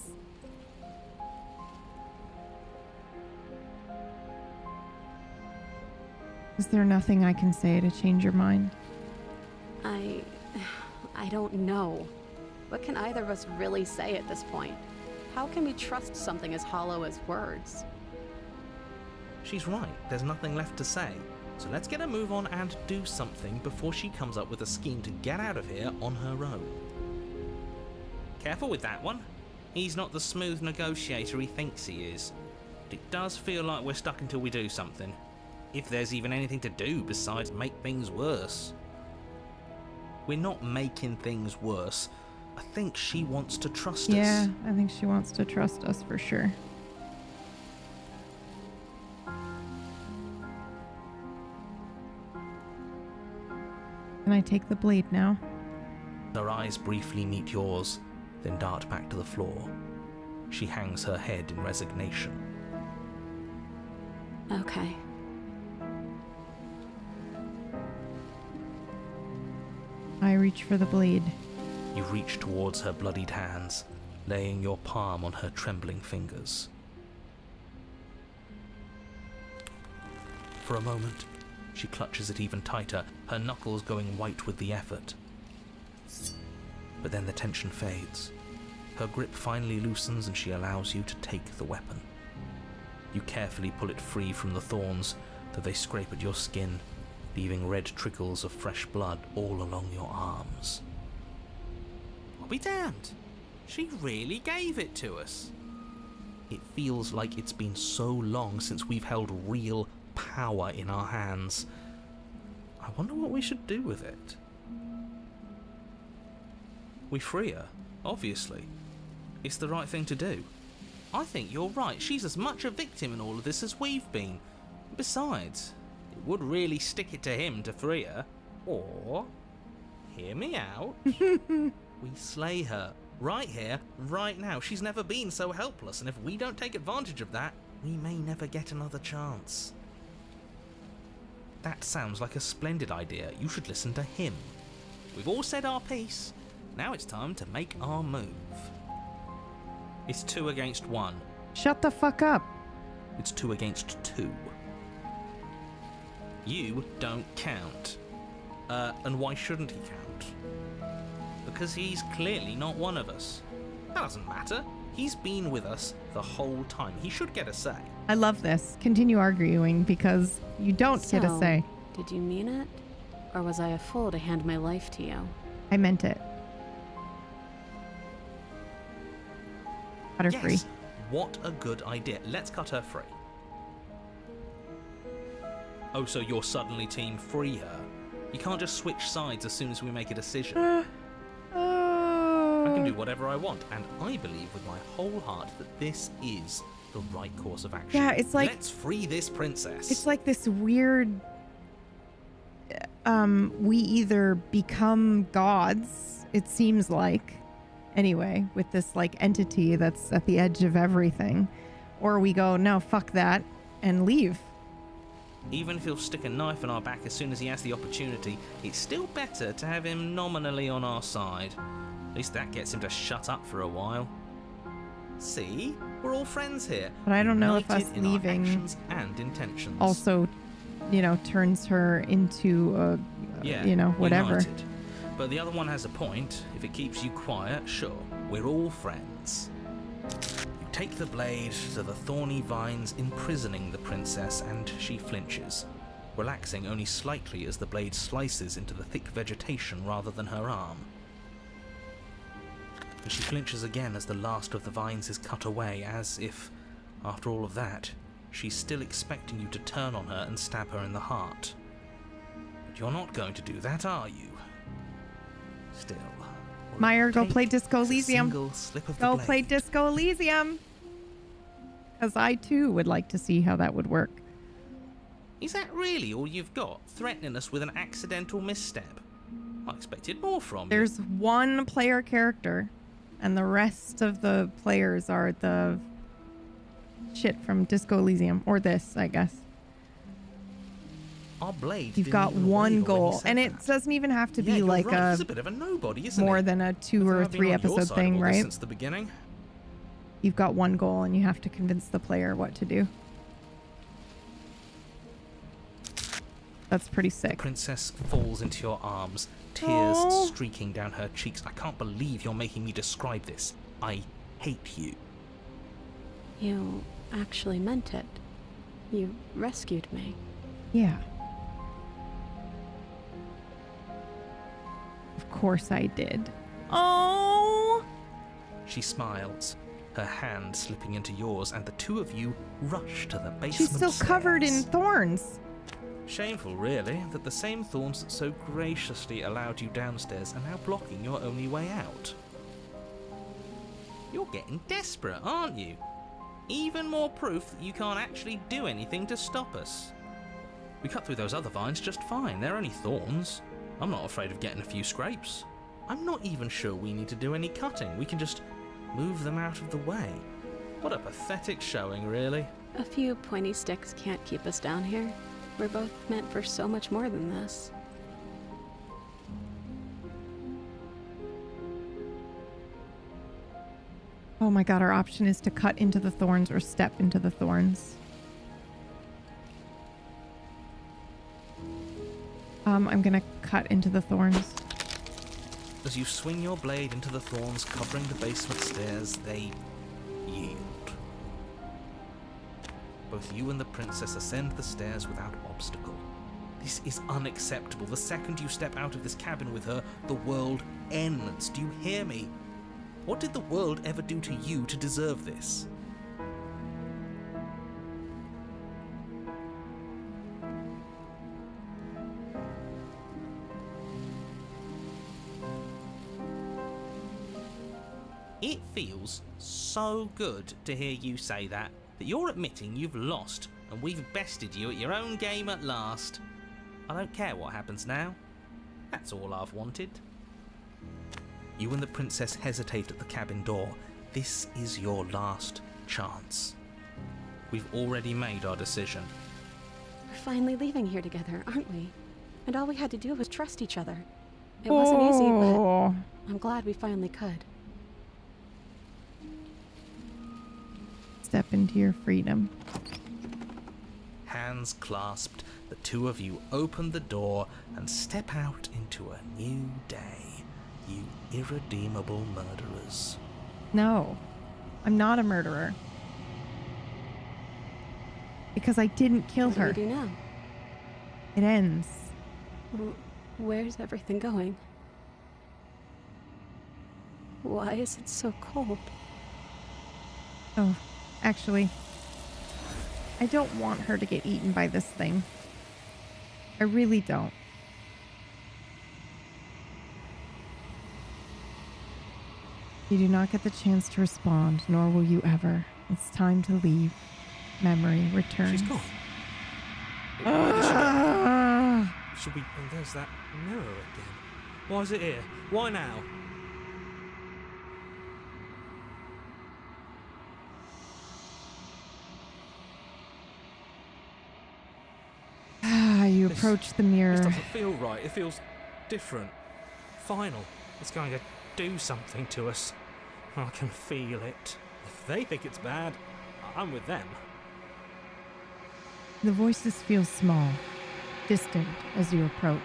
Is there nothing I can say to change your mind? I don't know. What can either of us really say at this point? How can we trust something as hollow as words? She's right, there's nothing left to say. So let's get a move on and do something before she comes up with a scheme to get out of here on her own. Careful with that one. He's not the smooth negotiator he thinks he is. It does feel like we're stuck until we do something. If there's even anything to do besides make things worse. We're not making things worse. I think she wants to trust Yeah, us. I think she wants to trust us for sure. Can I take the blade now? Her eyes briefly meet yours, then dart back to the floor. She hangs her head in resignation. Okay. I reach for the blade. You reach towards her bloodied hands, laying your palm on her trembling fingers. for a moment. She clutches it even tighter, her knuckles going white with the effort. But then the tension fades. Her grip finally loosens and she allows you to take the weapon. You carefully pull it free from the thorns, though they scrape at your skin, leaving red trickles of fresh blood all along your arms. I'll be damned. She really gave it to us. It feels like it's been so long since we've held real power in our hands. I wonder what we should do with it. We free her, obviously. It's the right thing to do. I think you're right. She's as much a victim in all of this as we've been. Besides, it would really stick it to him to free her. Or, hear me out, we slay her. Right here, right now. She's never been so helpless, and if we don't take advantage of that, we may never get another chance. That sounds like a splendid idea. You should listen to him. We've all said our piece. Now it's time to make our move. It's 2 against 1. Shut the fuck up. It's 2 against 2. You don't count. And why shouldn't he count? Because he's clearly not one of us. That doesn't matter. He's been with us the whole time. He should get a say. I love this. Continue arguing because you don't get a say. Did you mean it? Or was I a fool to hand my life to you? I meant it. Cut her free. Yes, what a good idea. Let's cut her free. Oh, so you're suddenly team free her? You can't just switch sides as soon as we make a decision. I can do whatever I want, and I believe with my whole heart that this is the right course of action. Yeah, it's like... Let's free this princess. It's like this weird... we either become gods, it seems like, anyway, with this, like, entity that's at the edge of everything, or we go, no, fuck that, and leave. Even if he'll stick a knife in our back as soon as he has the opportunity, it's still better to have him nominally on our side. At least that gets him to shut up for a while. See? We're all friends here. But I don't know if us united in our leaving actions and intentions. also, you know, turns her into a, you know, whatever. United. But the other one has a point. If it keeps you quiet, sure. We're all friends. You take the blade to the thorny vines imprisoning the princess, and she flinches, relaxing only slightly as the blade slices into the thick vegetation rather than her arm. And she flinches again as the last of the vines is cut away, as if, after all of that, she's still expecting you to turn on her and stab her in the heart. But you're not going to do that, are you? Still. Meyer, go play Disco a Elysium. single slip of the Go blade. play Disco Elysium. Because I, too, would like to see how that would work. Is that really all you've got? Threatening us with an accidental misstep? I expected more from you. There's one player character, and the rest of the players are the shit from Disco Elysium. Or this, I guess. Our blade. You've didn't got even one wave when he goal. said And it that. doesn't even have to Yeah, be you're like right. a He's a bit of a nobody, isn't more he? than a 2 or I've been 3 on your episode side thing, of all this right? Since the beginning. You've got one goal and you have to convince the player what to do. That's pretty The sick. princess falls into your arms, tears Aw. streaking down her cheeks. I can't believe you're making me describe this. I hate you. You actually meant it. You rescued me. Yeah. Of course I did. Oh! She smiles, her hand slipping into yours, and the two of you rush to the basement She's still covered in stairs. thorns. Shameful, really, that the same thorns that so graciously allowed you downstairs are now blocking your only way out. You're getting desperate, aren't you? Even more proof that you can't actually do anything to stop us. We cut through those other vines just fine. They're only thorns. I'm not afraid of getting a few scrapes. I'm not even sure we need to do any cutting. We can just move them out of the way. What a pathetic showing, really. A few pointy sticks can't keep us down here. We're both meant for so much more than this. Oh my god, our option is to cut into the thorns or step into the thorns. I'm gonna cut into the thorns. As you swing your blade into the thorns covering the basement stairs, they yield. Both you and the princess ascend the stairs without obstacle. This is unacceptable. The second you step out of this cabin with her, the world ends. Do you hear me? What did the world ever do to you to deserve this? It feels so good to hear you say that you're admitting you've lost and we've bested you at your own game at last. I don't care what happens now. That's all I've wanted. You and the princess hesitate at the cabin door. This is your last chance. We've already made our decision. We're finally leaving here together, aren't we? And all we had to do was trust each other. It wasn't easy, but I'm glad we finally could. Step into your freedom. Hands clasped, the two of you open the door and step out into a new day, you irredeemable murderers. No, I'm not a murderer. Because I didn't kill her. What do we do now? It ends. Where's everything going? Why is it so cold? Oh, actually, I don't want her to get eaten by this thing. I really don't. You do not get the chance to respond, nor will you ever. It's time to leave. Memory returns. She's gone. Where did she go? Should we... Oh, there's that mirror again. Why is it here? Why now? You approach the mirror. This doesn't feel right. It feels different. Final. It's going to do something to us. I can feel it. If they think it's bad, I'm with them. The voices feel small, distant as you approach.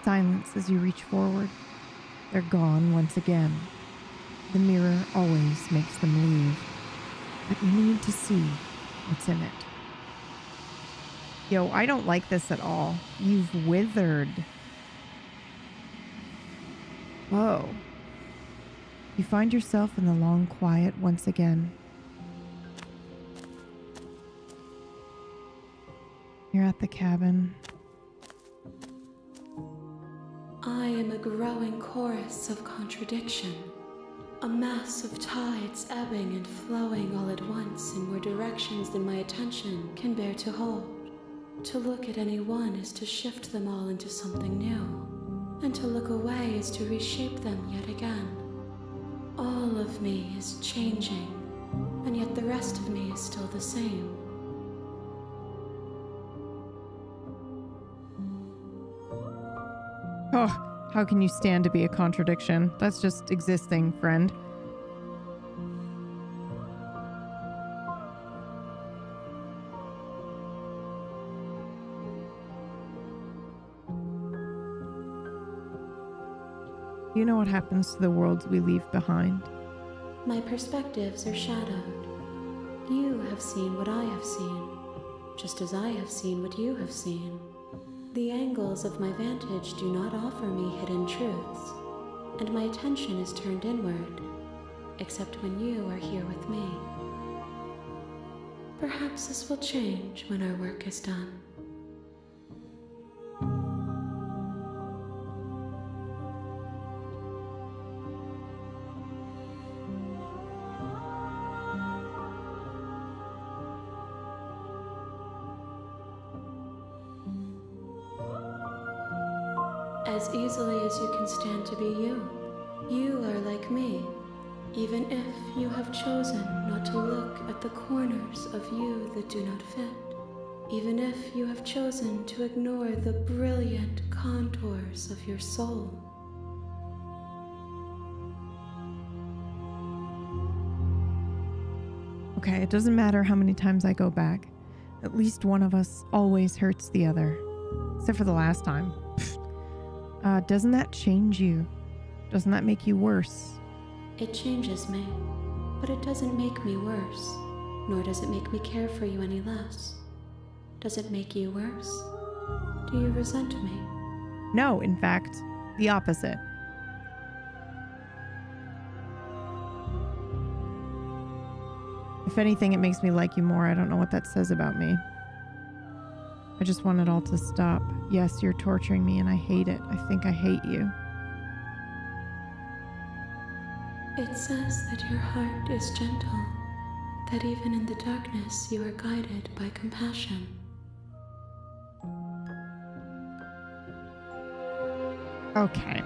Silence as you reach forward. They're gone once again. The mirror always makes them leave, but you need to see what's in it. Yo, I don't like this at all. You've withered. Whoa. You find yourself in the long quiet once again. You're at the cabin. I am a growing chorus of contradiction, a mass of tides ebbing and flowing all at once in more directions than my attention can bear to hold. To look at any one is to shift them all into something new, and to look away is to reshape them yet again. All of me is changing, and yet the rest of me is still the same. Oh, how can you stand to be a contradiction? That's just existing, friend. You know what happens to the worlds we leave behind? My perspectives are shadowed. You have seen what I have seen, just as I have seen what you have seen. The angles of my vantage do not offer me hidden truths, and my attention is turned inward, except when you are here with me. Perhaps this will change when our work is done. As easily as you can stand to be you. You are like me, even if you have chosen not to look at the corners of you that do not fit, even if you have chosen to ignore the brilliant contours of your soul. Okay, it doesn't matter how many times I go back. At least one of us always hurts the other. Except for the last time. Doesn't that change you? Doesn't that make you worse? It changes me, but it doesn't make me worse, nor does it make me care for you any less. Does it make you worse? Do you resent me? No, in fact, the opposite. If anything, it makes me like you more. I don't know what that says about me. I just want it all to stop. Yes, you're torturing me and I hate it. I think I hate you. It says that your heart is gentle, that even in the darkness you are guided by compassion. Okay.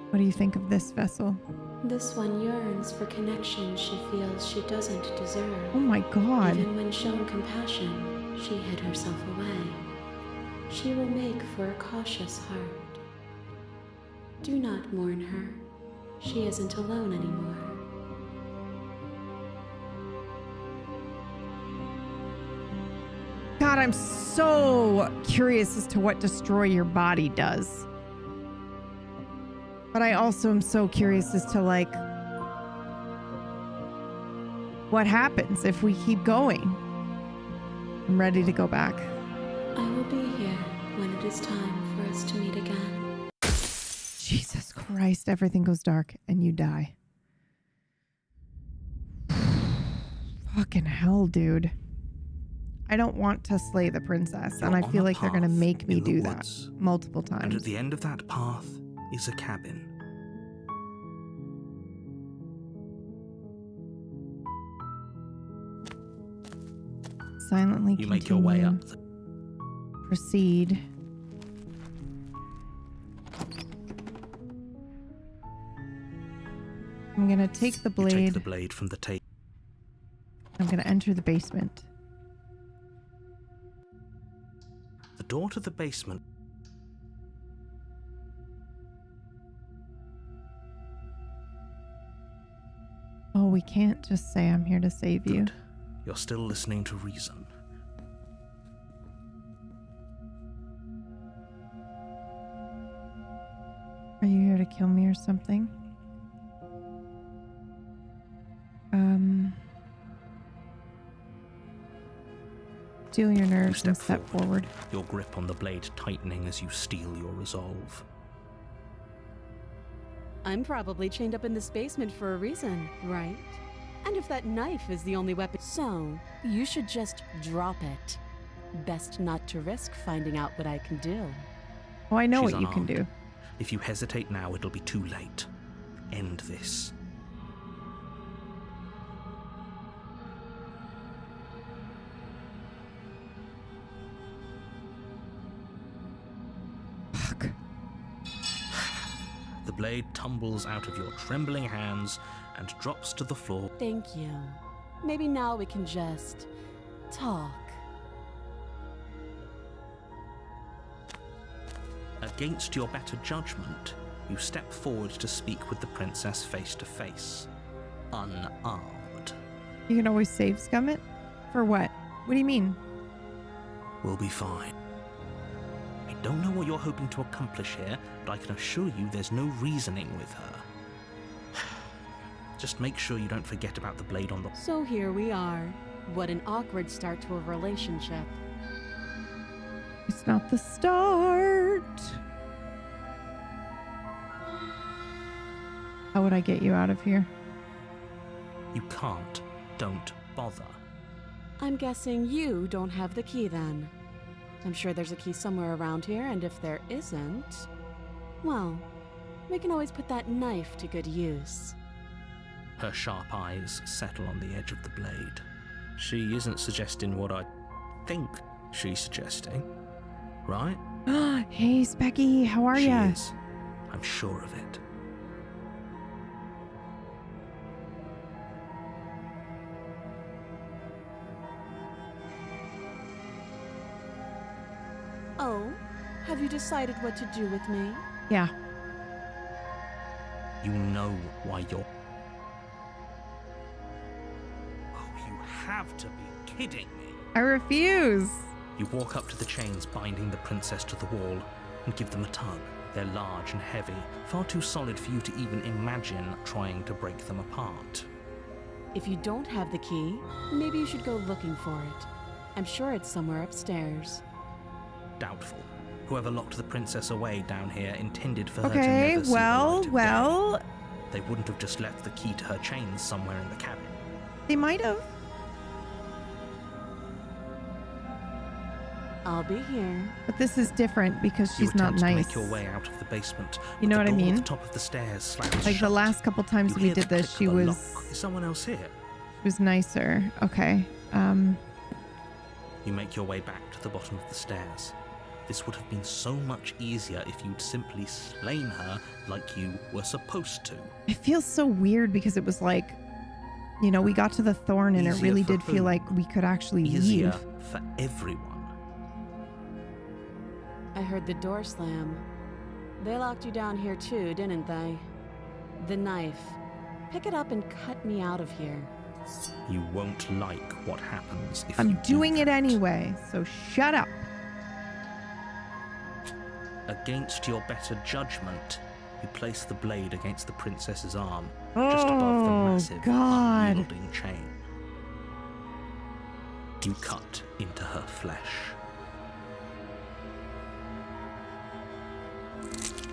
What do you think of this vessel? This one yearns for connection she feels she doesn't deserve. Oh my god. Even when shown compassion, she hid herself away. She will make for a cautious heart. Do not mourn her. She isn't alone anymore. God, I'm so curious as to what destroy your body does. But I also am so curious as to, like, what happens if we keep going. I'm ready to go back. I will be here when it is time for us to meet again. Jesus Christ, everything goes dark and you die. Fucking hell, dude. I don't want to slay the princess, and I You're feel on a like they're gonna path make me in the do that woods. multiple And times. at the end of that path is a cabin. Silently You make your way continue. up. Proceed. I'm gonna take the You take blade. the blade from the table. I'm gonna enter the basement. The door to the basement. Oh, we can't just say I'm here to save you. Good. You're still listening to reason. Are you here to kill me or something? Steel your nerves and step forward. Your grip on the blade tightening as you steel your resolve. I'm probably chained up in this basement for a reason, right? And if that knife is the only weapon, so you should just drop it. Best not to risk finding out what I can do. Oh, I know She's what you can unarmed. do. If you hesitate now, it'll be too late. End this. Fuck. The blade tumbles out of your trembling hands and drops to the floor. Thank you. Maybe now we can just talk. Against your better judgment, you step forward to speak with the princess face to face, unarmed. You can always save Scummit? For what? What do you mean? We'll be fine. I don't know what you're hoping to accomplish here, but I can assure you there's no reasoning with her. Just make sure you don't forget about the blade on the... So here we are. What an awkward start to a relationship. It's not the start. How would I get you out of here? You can't. Don't bother. I'm guessing you don't have the key then. I'm sure there's a key somewhere around here, and if there isn't, well, we can always put that knife to good use. Her sharp eyes settle on the edge of the blade. She isn't suggesting what I think she's suggesting, right? Hey, Specky, how are She ya? is. I'm sure of it. Oh, have you decided what to do with me? Yeah. You know why you're... Oh, you have to be kidding me. I refuse. You walk up to the chains binding the princess to the wall and give them a tug. They're large and heavy, far too solid for you to even imagine trying to break them apart. If you don't have the key, maybe you should go looking for it. I'm sure it's somewhere upstairs. Doubtful. Whoever locked the princess away down here intended for her to Okay, never see the light of well. day. They wouldn't have just left the key to her chains somewhere in the cabin. They might have. I'll be here. But this is different because You she's not attempt nice. to make your way out of the basement. You know but what I the door mean? at the top of the stairs slams Like the shut. last couple times You we hear the did this, click she of a was lock. Is someone else here? nicer. Okay. You make your way back to the bottom of the stairs. This would have been so much easier if you'd simply slain her like you were supposed to. It feels so weird because it was like, you know, we got to the thorn and it Easier really for did feel who? like we could actually Easier leave. for everyone. I heard the door slam. They locked you down here too, didn't they? The knife. Pick it up and cut me out of here. You won't like what happens if I'm you doing do it that. anyway, so shut up. Against your better judgment, you place the blade against the princess's arm, just above the Oh, massive, God. unyielding chain. You cut into her flesh.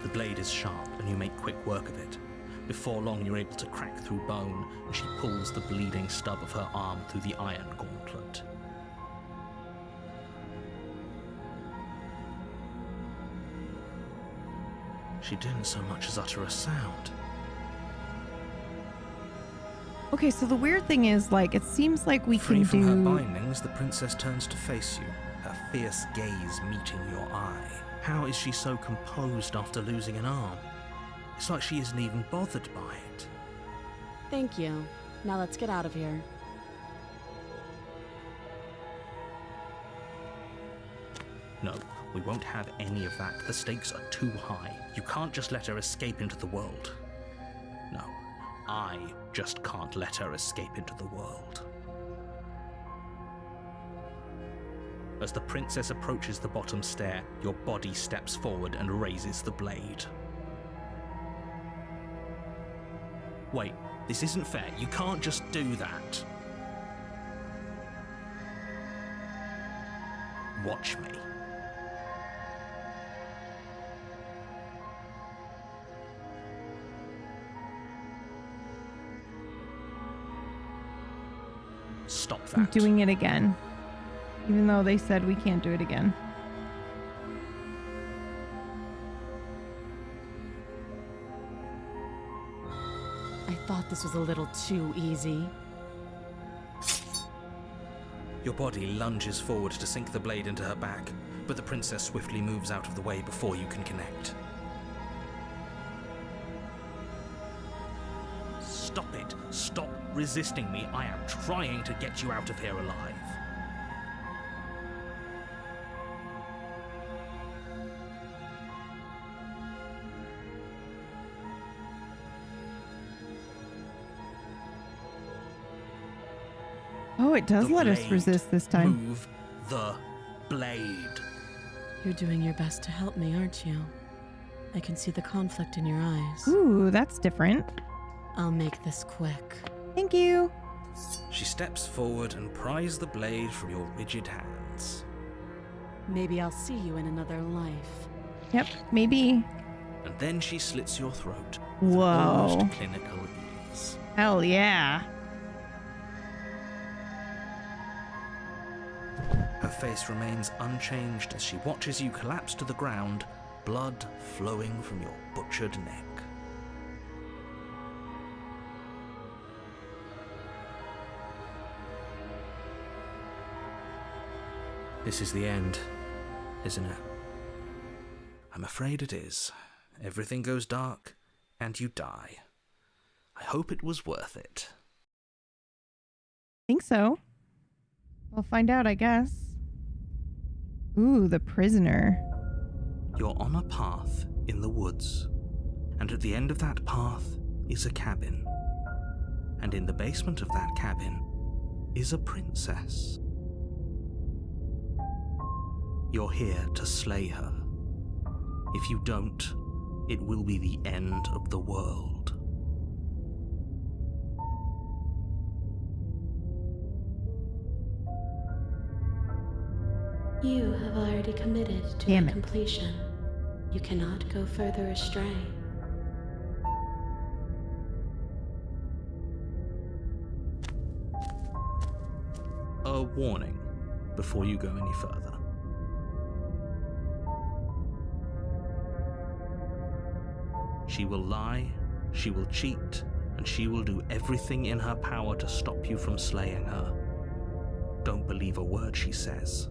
The blade is sharp, and you make quick work of it. Before long, you're able to crack through bone, and she pulls the bleeding stub of her arm through the iron gauntlet. She didn't so much as utter a sound. Okay, so the weird thing is, like, it seems like we Free can from her do. bindings, the princess turns to face you, her fierce gaze meeting your eye. How is she so composed after losing an arm? It's like she isn't even bothered by it. Thank you. Now let's get out of here. No, we won't have any of that. The stakes are too high. You can't just let her escape into the world. No, I just can't let her escape into the world. As the princess approaches the bottom stair, your body steps forward and raises the blade. Wait, this isn't fair. You can't just do that. Watch me. Stop that. I'm doing it again. Even though they said we can't do it again. I thought this was a little too easy. Your body lunges forward to sink the blade into her back, but the princess swiftly moves out of the way before you can connect. Stop it! Stop resisting me! I am trying to get you out of here alive. Oh, it does The let us blade. resist this time. Move the blade. You're doing your best to help me, aren't you? I can see the conflict in your eyes. Ooh, that's different. I'll make this quick. Thank you. She steps forward and pries the blade from your rigid hands. Maybe I'll see you in another life. Yep, maybe. And then she slits your throat. Whoa. Almost clinical ease. Hell yeah. Her face remains unchanged as she watches you collapse to the ground, blood flowing from your butchered neck. This is the end, isn't it? I'm afraid it is. Everything goes dark, and you die. I hope it was worth it. Think so. We'll find out, I guess. Ooh, the prisoner. You're on a path in the woods, and And at the end of that path is a cabin. And in the basement of that cabin is a princess. You're here to slay her. If you don't, it will be the end of the world. You have already committed to Damn it. completion. You cannot go further astray. A warning before you go any further. She will lie, she will cheat, and she will do everything in her power to stop you from slaying her. Don't believe a word she says.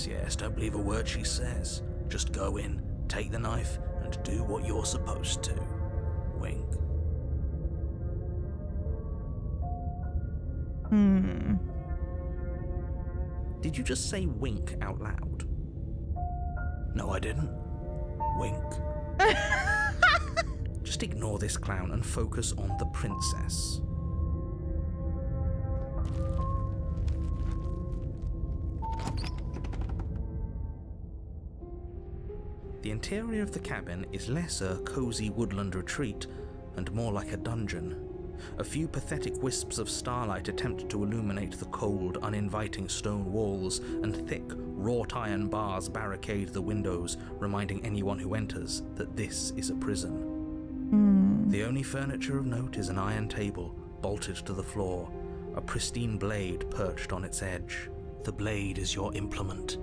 Yes, don't believe a word she says. Just go in, take the knife, and do what you're supposed to. Wink. Did you just say wink out loud? No, I didn't. Wink. Just ignore this clown and focus on the princess. The interior of the cabin is less a cozy woodland retreat and more like a dungeon. A few pathetic wisps of starlight attempt to illuminate the cold, uninviting stone walls, and thick, wrought iron bars barricade the windows, reminding anyone who enters that this is a prison. The only furniture of note is an iron table, bolted to the floor, a pristine blade perched on its edge. The blade is your implement.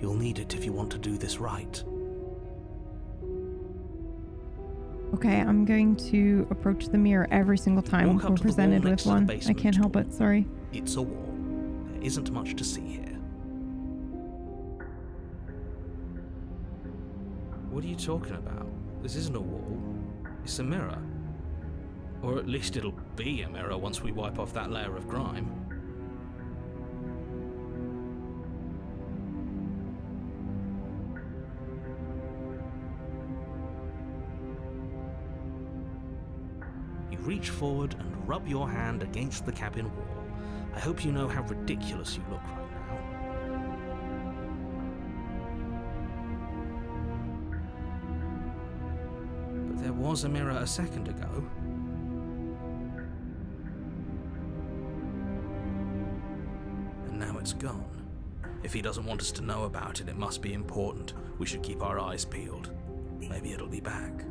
You'll need it if you want to do this right. Okay, I'm going to approach the mirror every single time Walk up we're to the presented wall with next to the one. I basement can't help door. it, sorry. It's a wall. There isn't much to see here. What are you talking about? This isn't a wall. It's a mirror. Or at least it'll be a mirror once we wipe off that layer of grime. You reach forward and rub your hand against the cabin wall. I hope you know how ridiculous you look right now. But there was a mirror a second ago. And now it's gone. If he doesn't want us to know about it, it must be important. We should keep our eyes peeled. Maybe it'll be back.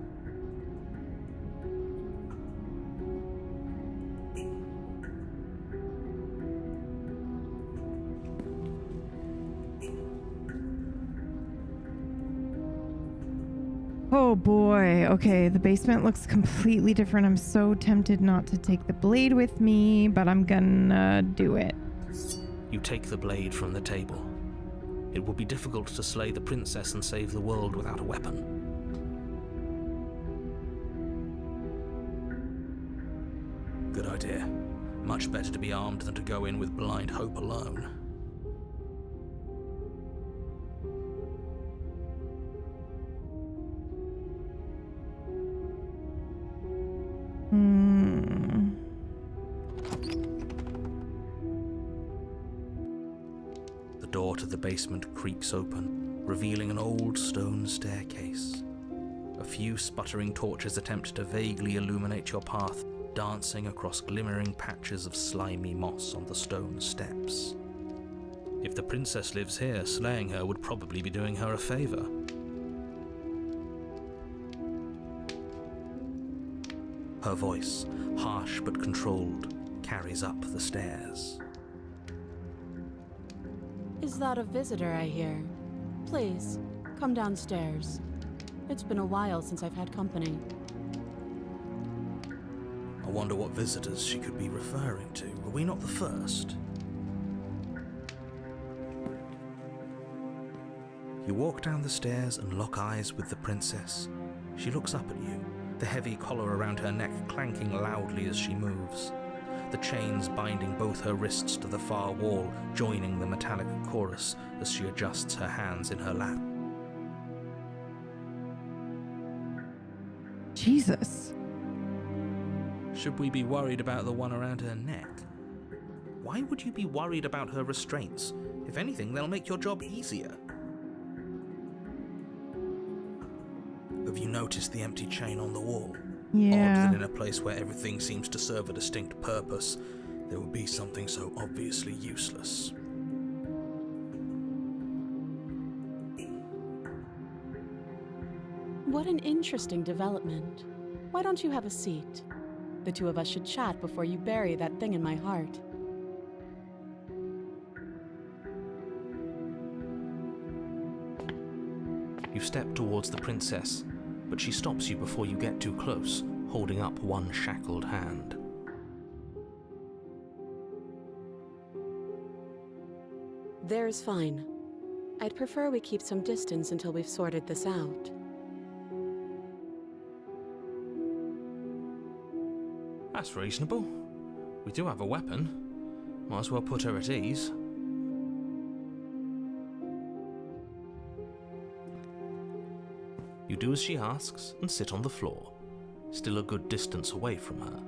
Oh boy. Okay, the basement looks completely different. I'm so tempted not to take the blade with me, but I'm gonna do it. You take the blade from the table. It will be difficult to slay the princess and save the world without a weapon. Good idea. Much better to be armed than to go in with blind hope alone. The door to the basement creaks open, revealing an old stone staircase. A few sputtering torches attempt to vaguely illuminate your path, dancing across glimmering patches of slimy moss on the stone steps. If the princess lives here, slaying her would probably be doing her a favor. Her voice, harsh but controlled, carries up the stairs. Is that a visitor I hear? Please, come downstairs. It's been a while since I've had company. I wonder what visitors she could be referring to. Were we not the first? You walk down the stairs and lock eyes with the princess. She looks up at you, the heavy collar around her neck clanking loudly as she moves. the chains binding both her wrists to the far wall, joining the metallic chorus as she adjusts her hands in her lap. Jesus. Should we be worried about the one around her neck? Why would you be worried about her restraints? If anything, they'll make your job easier. Have you noticed the empty chain on the wall? Yeah. Odd that in a place where everything seems to serve a distinct purpose, there would be something so obviously useless. What an interesting development. Why don't you have a seat? The two of us should chat before you bury that thing in my heart. You step towards the princess, but she stops you before you get too close, holding up one shackled hand. There's fine. I'd prefer we keep some distance until we've sorted this out. That's reasonable. We do have a weapon. Might as well put her at ease. You do as she asks and sit on the floor, still a good distance away from her.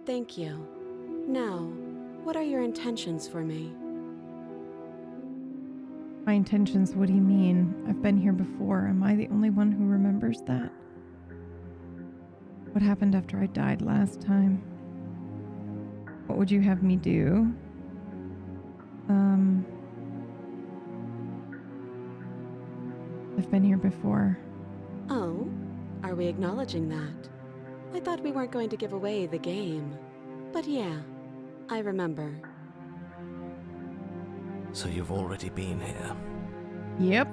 Thank you. Now, what are your intentions for me? My intentions, what do you mean? I've been here before. Am I the only one who remembers that? What happened after I died last time? What would you have me do? I've been here before. Oh? Are we acknowledging that? I thought we weren't going to give away the game. But yeah, I remember. So you've already been here. Yep.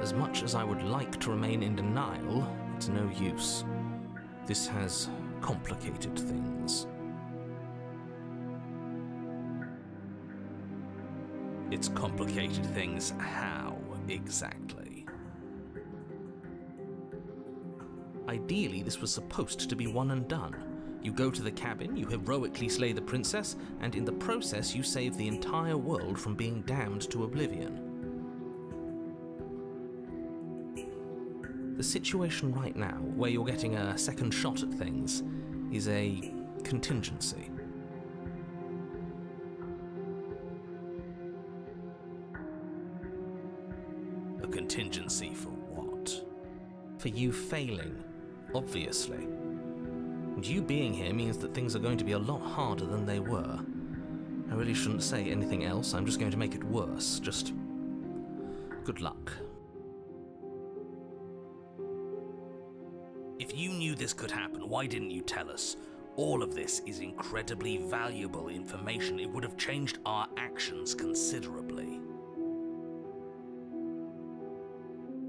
As much as I would like to remain in denial, it's no use. This has complicated things. It's complicated things how, exactly? Ideally, this was supposed to be one and done. You go to the cabin, you heroically slay the princess, and in the process you save the entire world from being damned to oblivion. The situation right now, where you're getting a second shot at things, is a contingency. A contingency for what? For you failing, obviously. And you being here means that things are going to be a lot harder than they were. I really shouldn't say anything else, I'm just going to make it worse. Just good luck. If you knew this could happen, why didn't you tell us? All of this is incredibly valuable information. It would have changed our actions considerably.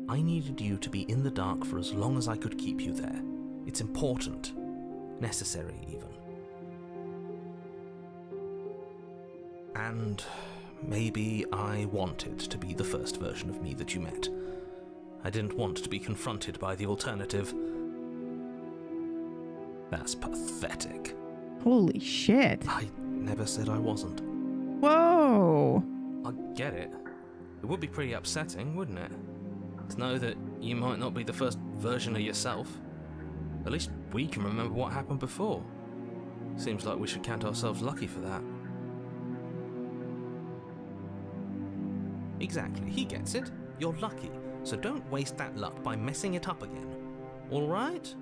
I needed you to be in the dark for as long as I could keep you there. It's important. Necessary, even. And maybe I wanted to be the first version of me that you met. I didn't want to be confronted by the alternative. That's pathetic. Holy shit. I never said I wasn't. Whoa. I get it. It would be pretty upsetting, wouldn't it? To know that you might not be the first version of yourself. At least we can remember what happened before. Seems like we should count ourselves lucky for that. Exactly, he gets it. You're lucky, so don't waste that luck by messing it up again. Alright?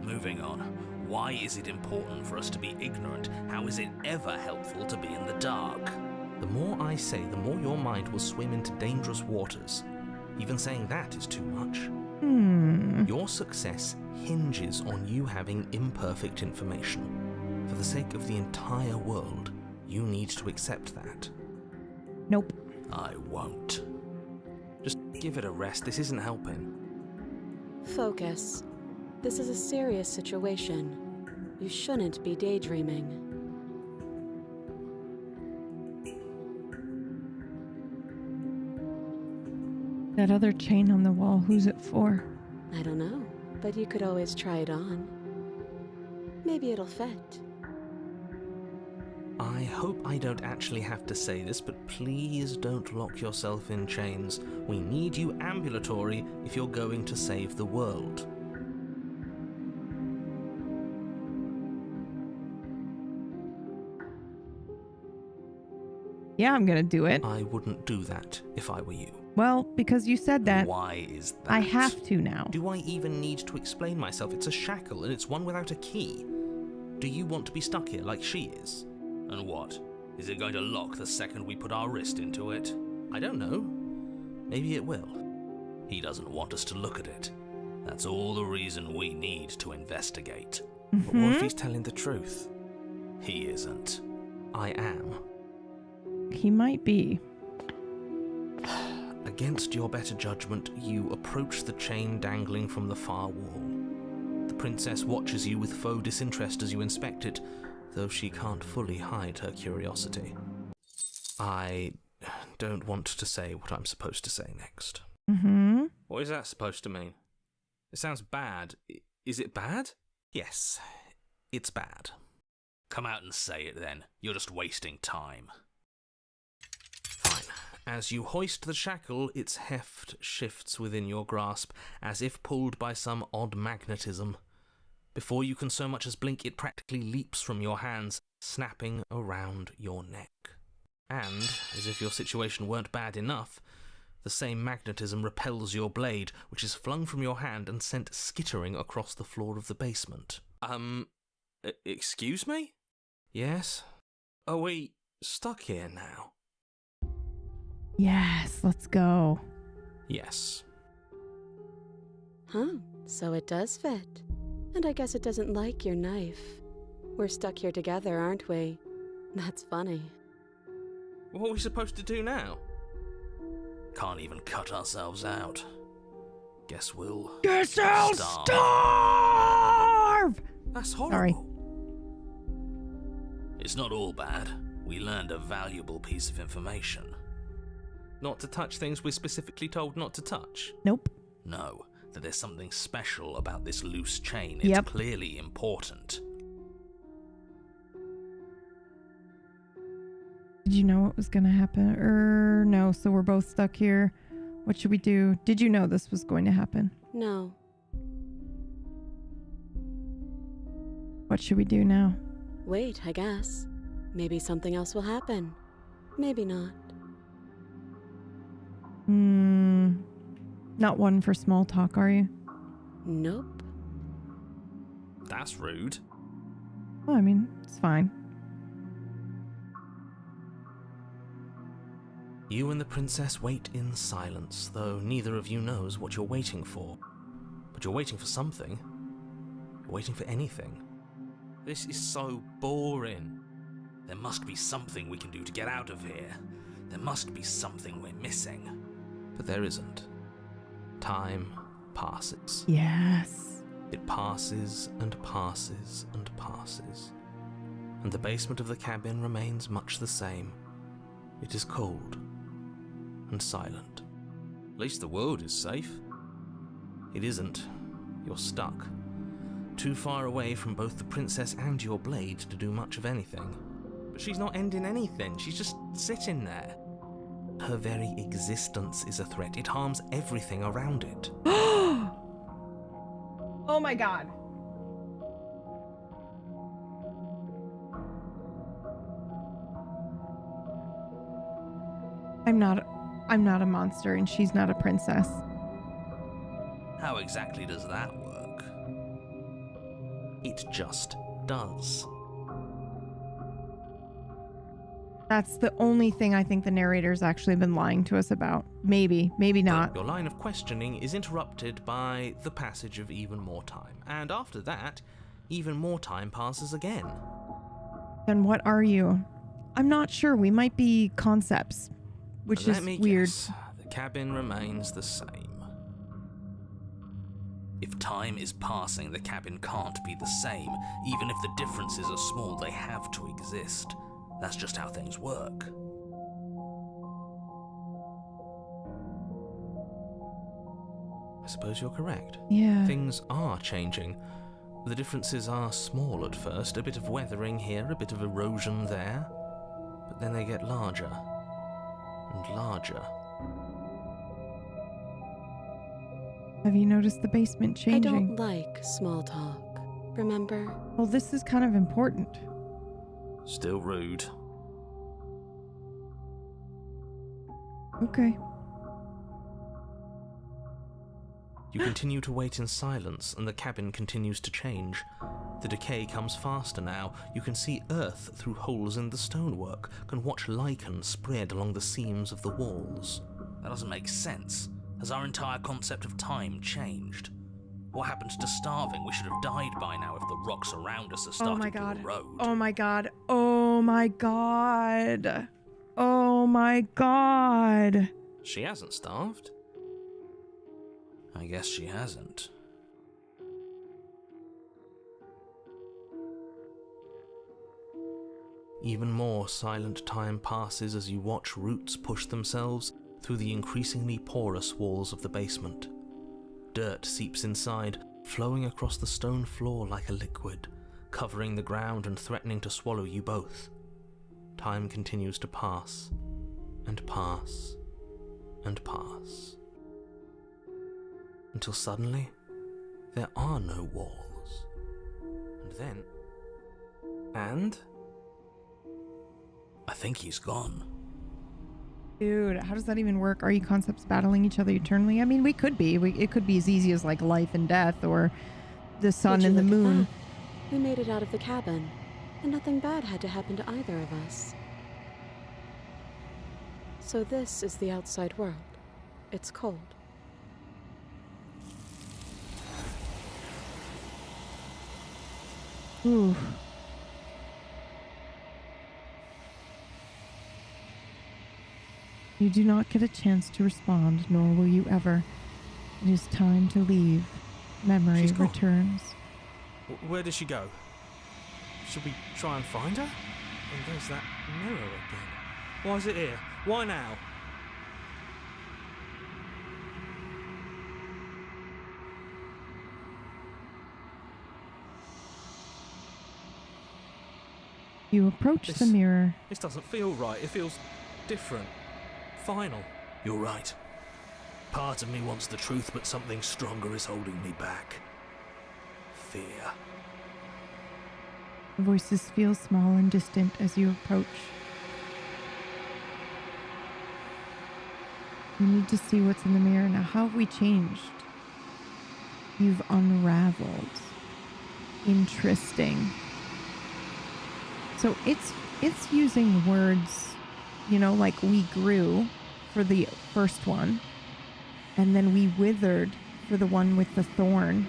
Moving on. Why is it important for us to be ignorant? How is it ever helpful to be in the dark? The more I say, the more your mind will swim into dangerous waters. Even saying that is too much. Your success hinges on you having imperfect information. For the sake of the entire world, you need to accept that. Nope. I won't. Just give it a rest. This isn't helping. Focus. This is a serious situation. You shouldn't be daydreaming. That other chain on the wall, who's it for? I don't know, but you could always try it on. Maybe it'll fit. I hope I don't actually have to say this, but please don't lock yourself in chains. We need you ambulatory if you're going to save the world. Yeah, I'm gonna do it. I wouldn't do that if I were you. Well, because you said that, Why is that? I have to now. Do I even need to explain myself? It's a shackle, and it's one without a key. Do you want to be stuck here like she is? And what? Is it going to lock the second we put our wrist into it? I don't know. Maybe it will. He doesn't want us to look at it. That's all the reason we need to investigate. But what if he's telling the truth? He isn't. I am. He might be. Against your better judgment, you approach the chain dangling from the far wall. The princess watches you with faux disinterest as you inspect it, though she can't fully hide her curiosity. I don't want to say what I'm supposed to say next. Mm-hmm. What is that supposed to mean? It sounds bad. Is it bad? Yes, it's bad. Come out and say it then. You're just wasting time. Fine. As you hoist the shackle, its heft shifts within your grasp, as if pulled by some odd magnetism. Before you can so much as blink, it practically leaps from your hands, snapping around your neck. And, as if your situation weren't bad enough, the same magnetism repels your blade, which is flung from your hand and sent skittering across the floor of the basement. Excuse me? Yes? Are we stuck here now? Yes, let's go. Yes. Huh, so it does fit. And I guess it doesn't like your knife. We're stuck here together, aren't we? That's funny. What are we supposed to do now? Can't even cut ourselves out. Guess we'll... Guess I'll starve! That's horrible. Sorry. It's not all bad. We learned a valuable piece of information. Not to touch things we're specifically told not to touch? Nope. No, that there's something special about this loose chain. It's Yep. clearly important. Did you know what was going to happen? No, so we're both stuck here. What should we do? Did you know this was going to happen? No. What should we do now? Wait, I guess. Maybe something else will happen. Maybe not. Not one for small talk, are you? Nope. That's rude. Well, I mean, it's fine. You and the princess wait in silence, though neither of you knows what you're waiting for. But you're waiting for something. You're waiting for anything. This is so boring. There must be something we can do to get out of here. There must be something we're missing. But there isn't. Time passes. Yes. It passes and passes and passes. And the basement of the cabin remains much the same. It is cold and silent. At least the world is safe. It isn't. You're stuck. Too far away from both the princess and your blade to do much of anything. But she's not ending anything. She's just sitting there. Her very existence is a threat. It harms everything around it. Oh my god. I'm not a monster and she's not a princess. How exactly does that work? It just does. That's the only thing I think the narrator's actually been lying to us about. Maybe not. Your line of questioning is interrupted by the passage of even more time. And after that, even more time passes again. Then what are you? I'm not sure. We might be concepts, which Let is me weird. guess. The cabin remains the same. If time is passing, the cabin can't be the same. Even if the differences are small, they have to exist. That's just how things work. I suppose you're correct. Yeah. Things are changing. The differences are small at first, a bit of weathering here, a bit of erosion there, but then they get larger and larger. Have you noticed the basement I changing? don't like small talk, remember? Well, this is kind of important. Still rude. Okay. You continue to wait in silence, and the cabin continues to change. The decay comes faster now. You can see earth through holes in the stonework, can watch lichen spread along the seams of the walls. That doesn't make sense. Has our entire concept of time changed? What happened to starving? We should have died by now if the rocks around us are starting to erode. Oh my god. Oh my god. Oh my god. She hasn't starved. I guess she hasn't. Even more silent time passes as you watch roots push themselves through the increasingly porous walls of the basement. Dirt seeps inside, flowing across the stone floor like a liquid, covering the ground and threatening to swallow you both. Time continues to pass, and pass, and pass. Until suddenly, there are no walls. And then... And... I think he's gone. Dude, how does that even work? Are you concepts battling each other eternally? I mean, we could be. It could be as easy as like life and death, or the sun Would you and the look at moon. that? We made it out of the cabin, and nothing bad had to happen to either of us. So this is the outside world. It's cold. Ooh. You do not get a chance to respond, nor will you ever. It is time to leave. Memory She's gone. returns. Where did she go? Should we try and find her? And there's that mirror again. Why is it here? Why now? You approach the This- mirror. This doesn't feel right. It feels different. Final. You're right. Part of me wants the truth, but something stronger is holding me back. Fear. The voices feel small and distant as you approach. You need to see what's in the mirror. Now, how have we changed? You've unraveled. Interesting. So it's using words, you know, like we grew for the first one, and then we withered for the one with the thorn.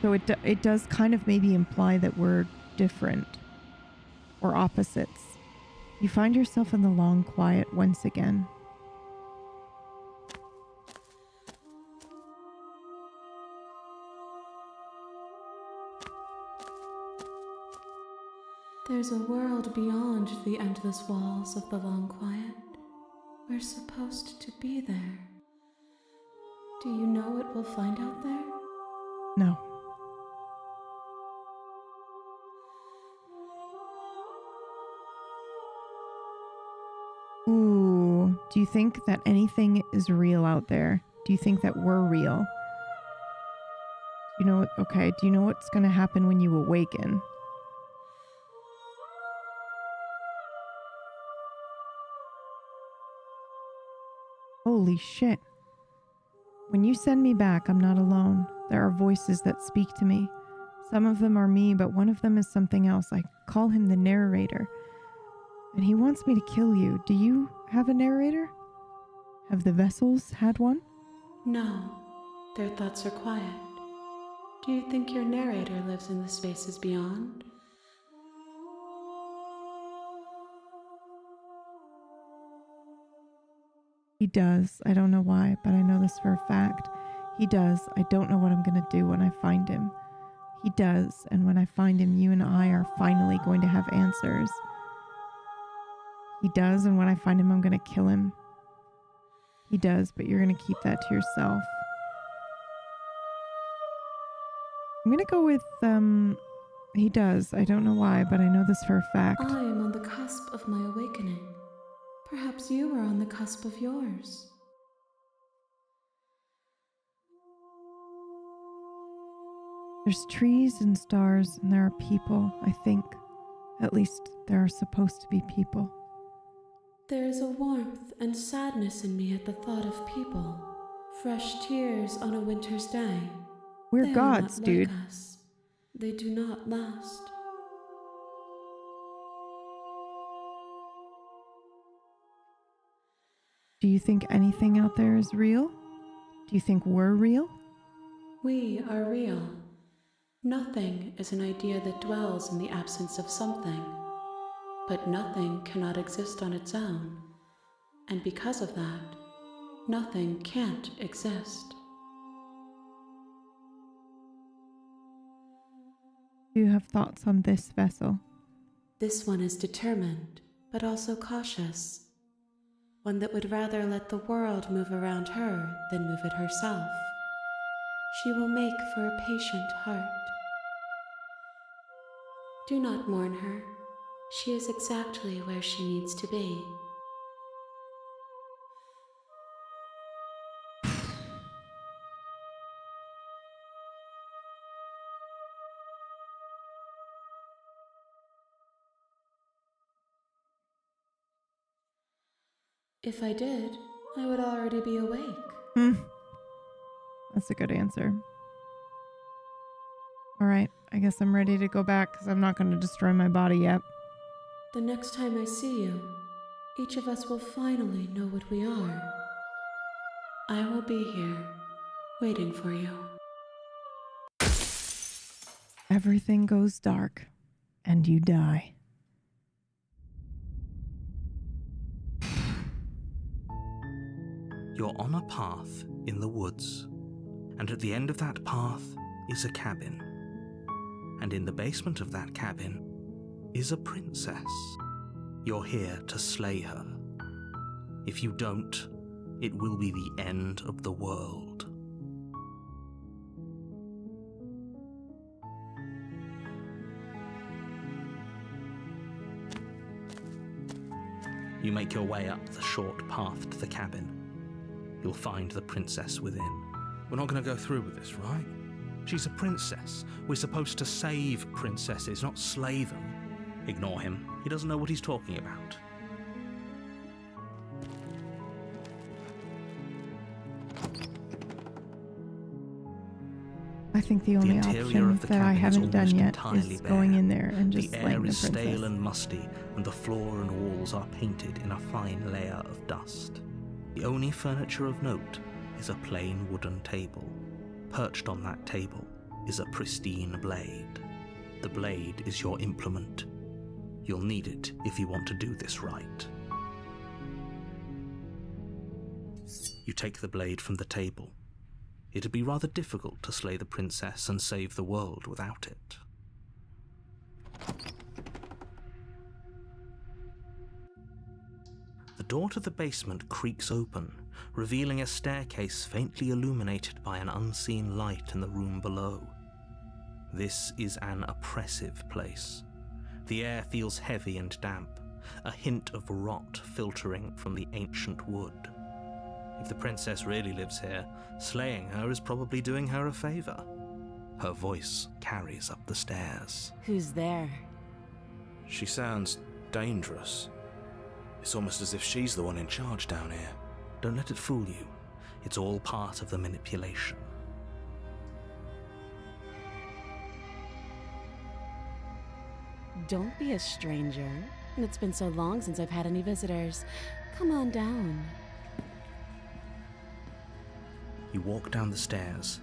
So it does kind of maybe imply that we're different or opposites. You find yourself in the long quiet once again. There's a world beyond the endless walls of the long quiet. We're supposed to be there. Do you know what we'll find out there? No. Ooh, do you think that anything is real out there? Do you think that we're real? Do you know what's going to happen when you awaken? Holy shit. When you send me back, I'm not alone. There are voices that speak to me. Some of them are me, but one of them is something else. I call him the narrator. And he wants me to kill you. Do you have a narrator? Have the vessels had one? No, their thoughts are quiet. Do you think your narrator lives in the spaces beyond? He does. I don't know why, but I know this for a fact. He does. I don't know what I'm going to do when I find him. He does. And when I find him, you and I are finally going to have answers. He does. And when I find him, I'm going to kill him. He does, but you're going to keep that to yourself. I'm going to go with, he does. I don't know why, but I know this for a fact. I am on the cusp of my awakening. Perhaps you are on the cusp of yours. There's trees and stars, and there are people, I think. At least there are supposed to be people. There is a warmth and sadness in me at the thought of people. Fresh tears on a winter's day. We're They gods, are not dude. like us. They do not last. Do you think anything out there is real? Do you think we're real? We are real. Nothing is an idea that dwells in the absence of something. But nothing cannot exist on its own. And because of that, nothing can't exist. Do you have thoughts on this vessel? This one is determined, but also cautious. One that would rather let the world move around her than move it herself. She will make for a patient heart. Do not mourn her. She is exactly where she needs to be. If I did, I would already be awake. That's a good answer. All right, I guess I'm ready to go back because I'm not going to destroy my body yet. The next time I see you, each of us will finally know what we are. I will be here, waiting for you. Everything goes dark, and you die. You're on a path in the woods, and at the end of that path is a cabin. And in the basement of that cabin is a princess. You're here to slay her. If you don't, it will be the end of the world. You make your way up the short path to the cabin. You'll find the princess within. We're not going to go through with this, right? She's a princess. We're supposed to save princesses, not slay them. Ignore him. He doesn't know what he's talking about. I think the only interior option of the that I cabin is haven't done almost yet entirely is bare. going in there and just The slaying air the is princess. stale and musty, and the floor and walls are painted in a fine layer of dust. The only furniture of note is a plain wooden table. Perched on that table is a pristine blade. The blade is your implement. You'll need it if you want to do this right. You take the blade from the table. It'd be rather difficult to slay the princess and save the world without it. The door to the basement creaks open, revealing a staircase faintly illuminated by an unseen light in the room below. This is an oppressive place. The air feels heavy and damp, a hint of rot filtering from the ancient wood. If the princess really lives here, slaying her is probably doing her a favor. Her voice carries up the stairs. Who's there? She sounds dangerous. It's almost as if she's the one in charge down here. Don't let it fool you. It's all part of the manipulation. Don't be a stranger. It's been so long since I've had any visitors. Come on down. You walk down the stairs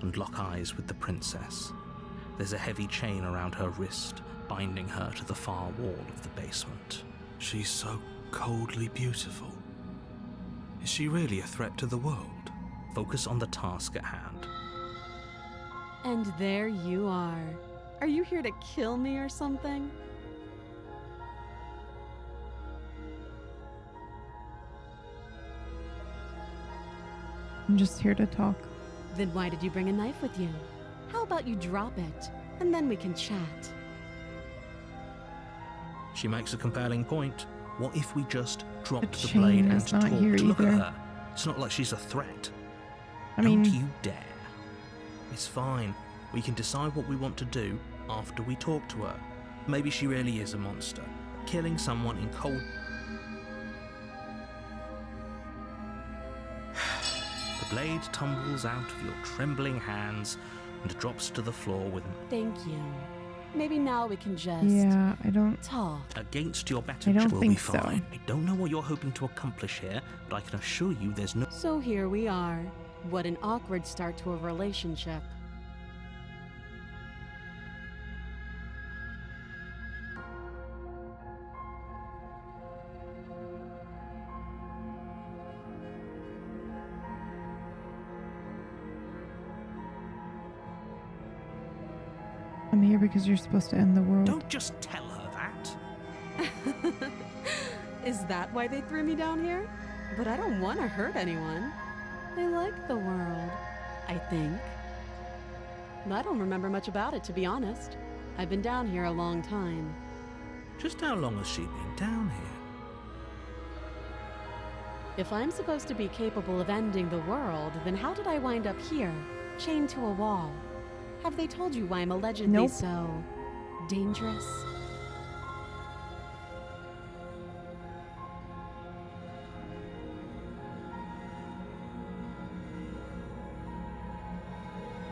and lock eyes with the princess. There's a heavy chain around her wrist, binding her to the far wall of the basement. She's so coldly beautiful. Is she really a threat to the world? Focus on the task at hand. And there you are. Are you here to kill me or something? I'm just here to talk. Then why did you bring a knife with you? How about you drop it, and then we can chat? She makes a compelling point. What if we just dropped The the blade chain and is not talked? here Look at either. her. It's not like she's a threat. I Don't mean, you dare. It's fine. We can decide what we want to do after we talk to her. Maybe she really is a monster, killing someone in cold... The blade tumbles out of your trembling hands and drops to the floor with... Thank you. Maybe now we can just yeah, I don't. talk. Against your better I don't will think be so. fine. I don't know what you're hoping to accomplish here, but I can assure you there's no... So here we are. What an awkward start to a relationship. I'm here because you're supposed to end the world. Don't just tell her that. Is that why they threw me down here? But I don't want to hurt anyone. I like the world, I think. I don't remember much about it, to be honest. I've been down here a long time. Just how long has she been down here? If I'm supposed to be capable of ending the world, then how did I wind up here, chained to a wall? Have they told you why I'm allegedly Nope. so dangerous?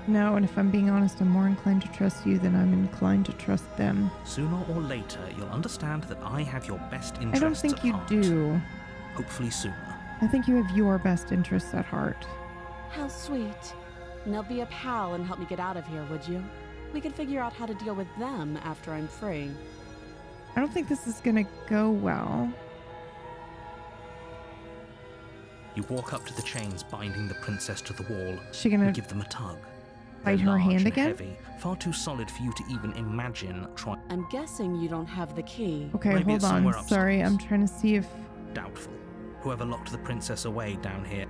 No, and if I'm being honest, I'm more inclined to trust you than I'm inclined to trust them. Sooner or later, you'll understand that I have your best I interests don't think at you heart. do. Hopefully sooner. I think you have your best interests at heart. How sweet. Now be a pal and help me get out of here, would you? We could figure out how to deal with them after I'm free. I don't think this is gonna go well. You walk up to the chains binding the princess to the wall She and gonna give them a tug. bite They're her large hand and again? Heavy, far too solid for you to even imagine trying. I'm guessing you don't have the key. Okay, Maybe hold it's on. somewhere Sorry, upstairs. I'm trying to see if. Doubtful. Whoever locked the princess away down here.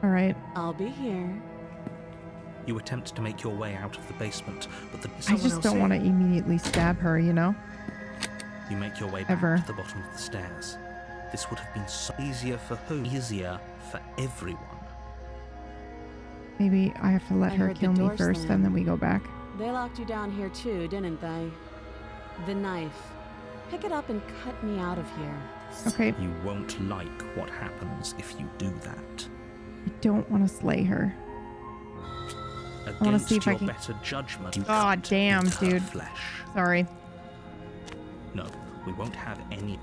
All right. I'll be here. You attempt to make your way out of the basement, but I just don't want to immediately stab her, you know? You make your way back Ever. to the bottom of the stairs. This would have been so easier for who? Easier for everyone. Maybe I have to let I her heard the kill me door first slam. and then we go back. They locked you down here too, didn't they? The knife. Pick it up and cut me out of here. Okay, You won't like what happens if you do that. I don't want to slay her. wanna Against see if I your can- better judgment, you God cut damn, into her dude. flesh. Sorry. No, we won't have any.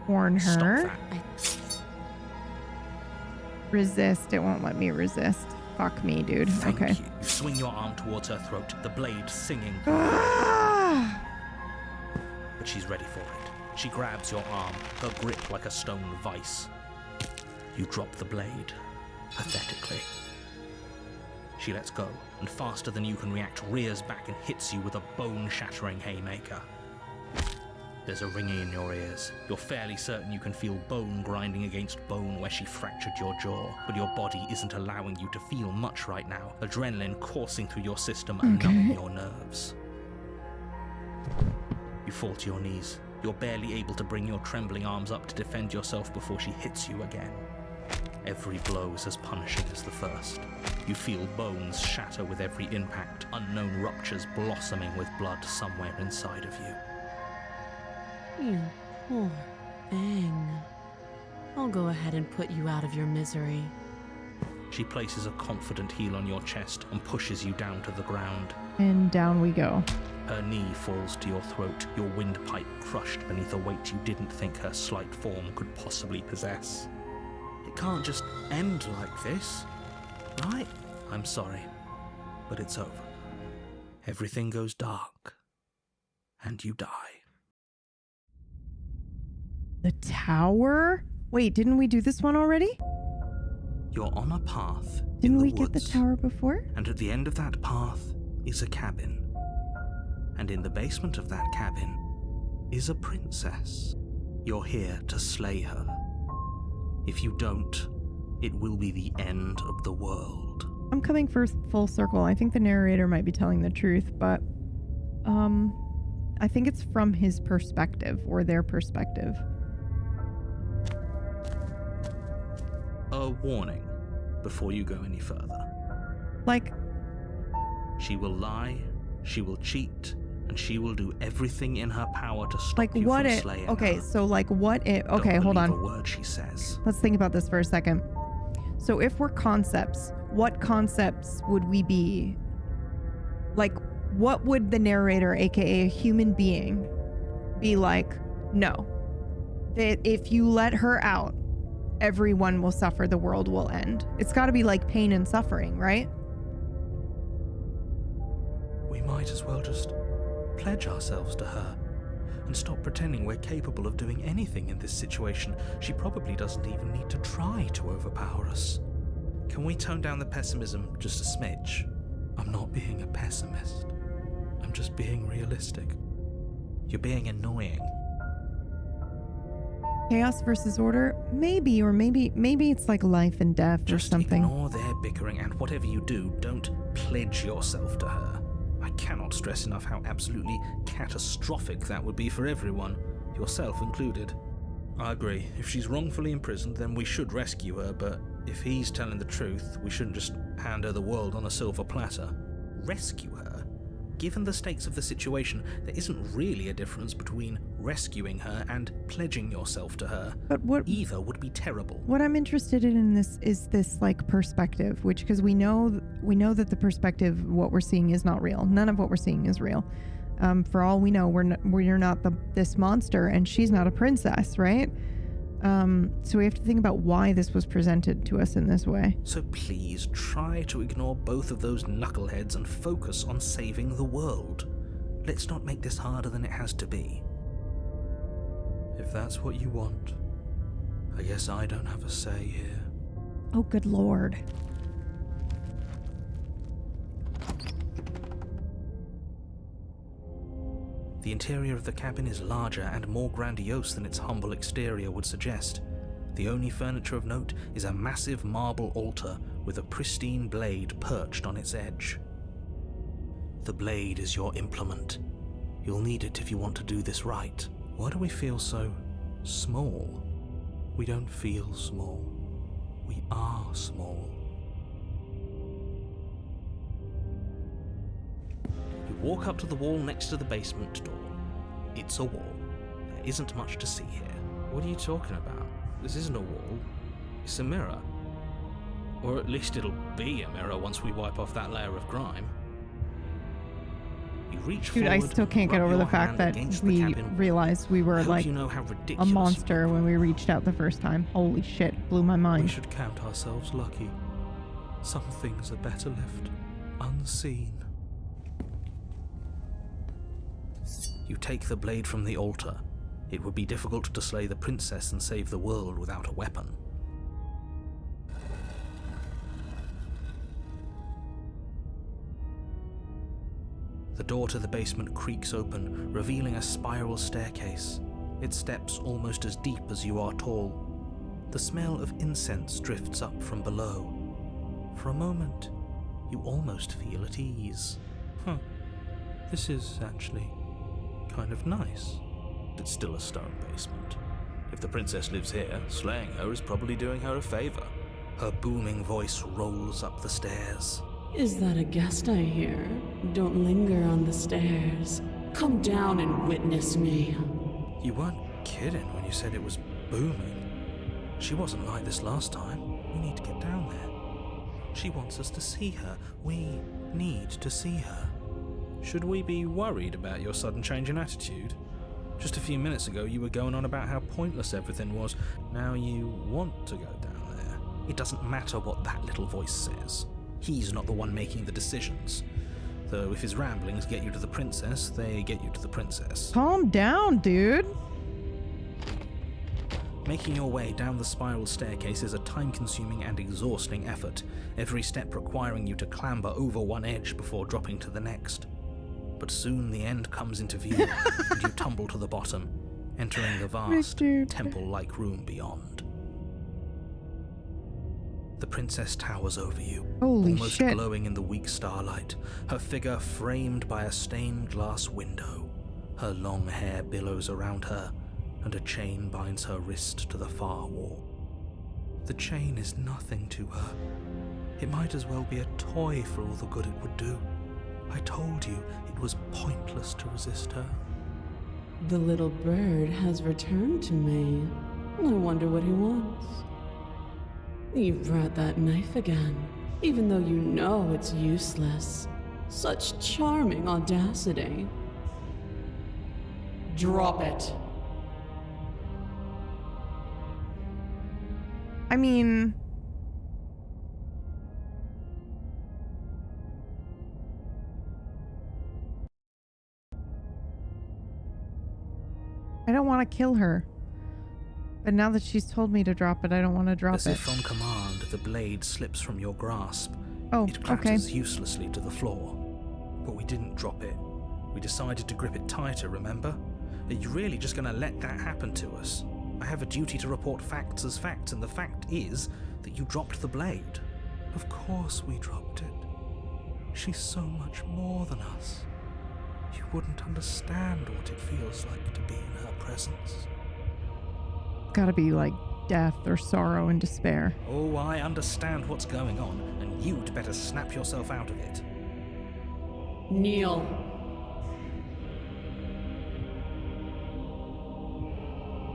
Warn Stop her. that. Resist. It won't let me resist. Fuck me, dude. Thank Okay. you. You swing your arm towards her throat, the blade singing, Ah! but she's ready for it. She grabs your arm, her grip like a stone vice. You drop the blade, pathetically. She lets go, and faster than you can react, rears back and hits you with a bone-shattering haymaker. There's a ringing in your ears. You're fairly certain you can feel bone grinding against bone where she fractured your jaw, but your body isn't allowing you to feel much right now. Adrenaline coursing through your system and numbing your nerves. You fall to your knees. You're barely able to bring your trembling arms up to defend yourself before she hits you again. Every blow is as punishing as the first. You feel bones shatter with every impact, unknown ruptures blossoming with blood somewhere inside of you. You poor thing. I'll go ahead and put you out of your misery. She places a confident heel on your chest and pushes you down to the ground. And down we go. Her knee falls to your throat, your windpipe crushed beneath a weight you didn't think her slight form could possibly possess. It can't just end like this, right? I'm sorry, but it's over. Everything goes dark, and you die. The tower? Wait, didn't we do this one already? You're on a path in Didn't the we get the woods, tower before? and at the end of that path is a cabin. And in the basement of that cabin is a princess. You're here to slay her. If you don't, it will be the end of the world. I'm coming full circle. I think the narrator might be telling the truth, but I think it's from his perspective or their perspective. A warning before you go any further. Like, she will lie, she will cheat, and she will do everything in her power to stop like you what from it? slaying Okay, her. so like what it? Okay, Don't hold believe on. a word she says. Let's think about this for a second. So if we're concepts, what concepts would we be? Like, what would the narrator, aka a human being, be like? No, that if you let her out, everyone will suffer, the world will end. It's got to be like pain and suffering, right? We might as well just pledge ourselves to her and stop pretending we're capable of doing anything in this situation. She probably doesn't even need to try to overpower us. Can we tone down the pessimism just a smidge? I'm not being a pessimist. I'm just being realistic. You're being annoying. Chaos versus order? Maybe, or maybe it's like life and death Just or something. ignore their bickering, and whatever you do, don't pledge yourself to her. I cannot stress enough how absolutely catastrophic that would be for everyone, yourself included. I agree. If she's wrongfully imprisoned, then we should rescue her, but if he's telling the truth, we shouldn't just hand her the world on a silver platter. Rescue her? Given the stakes of the situation, there isn't really a difference between rescuing her and pledging yourself to her. But Either would be terrible. what I'm interested in this is this like perspective, which, because we know that the perspective, what we're seeing is not real. None of what we're seeing is real. For all we know, we're not this monster, and she's not a princess, right? So we have to think about why this was presented to us in this way. So please try to ignore both of those knuckleheads and focus on saving the world. Let's not make this harder than it has to be. If that's what you want, I guess I don't have a say here. Oh, good lord. The interior of the cabin is larger and more grandiose than its humble exterior would suggest. The only furniture of note is a massive marble altar with a pristine blade perched on its edge. The blade is your implement. You'll need it if you want to do this right. Why do we feel so small? We don't feel small. We are small. You walk up to the wall next to the basement door. It's a wall. There isn't much to see here. What are you talking about? This isn't a wall. It's a mirror. Or at least it'll be a mirror once we wipe off that layer of grime. You reach Dude, forward, I still can't get rub over the your fact hand that against the we cabin. realized we I were hope like you know how a ridiculous you monster look. when we reached out the first time. Holy shit, blew my We mind. should count ourselves lucky. Some things are better left unseen. You take the blade from the altar. It would be difficult to slay the princess and save the world without a weapon. The door to the basement creaks open, revealing a spiral staircase. Its steps almost as deep as you are tall. The smell of incense drifts up from below. For a moment, you almost feel at ease. This is actually kind of nice. It's still a stone basement. If the princess lives here, slaying her is probably doing her a favor. Her booming voice rolls up the stairs. Is that a guest I hear? Don't linger on the stairs. Come down and witness me. You weren't kidding when you said it was booming. She wasn't like this last time. We need to get down there. She wants us to see her. We need to see her. Should we be worried about your sudden change in attitude? Just a few minutes ago you were going on about how pointless everything was. Now you want to go down there. It doesn't matter what that little voice says. He's not the one making the decisions. Though if his ramblings get you to the princess, they get you to the princess. Calm down, dude. Making your way down the spiral staircase is a time-consuming and exhausting effort, every step requiring you to clamber over one edge before dropping to the next. But soon the end comes into view, and you tumble to the bottom. entering the vast, Richard. temple-like room beyond. The princess towers over you, Holy almost shit. glowing in the weak starlight, her figure framed by a stained glass window. Her long hair billows around her, and a chain binds her wrist to the far wall. The chain is nothing to her. It might as well be a toy for all the good it would do. I told you it was pointless to resist her. The little bird has returned to me. I wonder what he wants. You brought that knife again, even though you know it's useless. Such charming audacity. Drop it. I mean, I don't want to kill her. But now that she's told me to drop it, I don't want to drop As it. if on command, the blade slips from your grasp. Oh, It okay. clatters uselessly to the floor. But we didn't drop it. We decided to grip it tighter, remember? Are you really just going to let that happen to us? I have a duty to report facts as facts, and the fact is that you dropped the blade. Of course we dropped it. She's so much more than us. You wouldn't understand what it feels like to be in her presence. Gotta be like death or sorrow and despair. Oh, I understand what's going on, and you'd better snap yourself out of it. Kneel.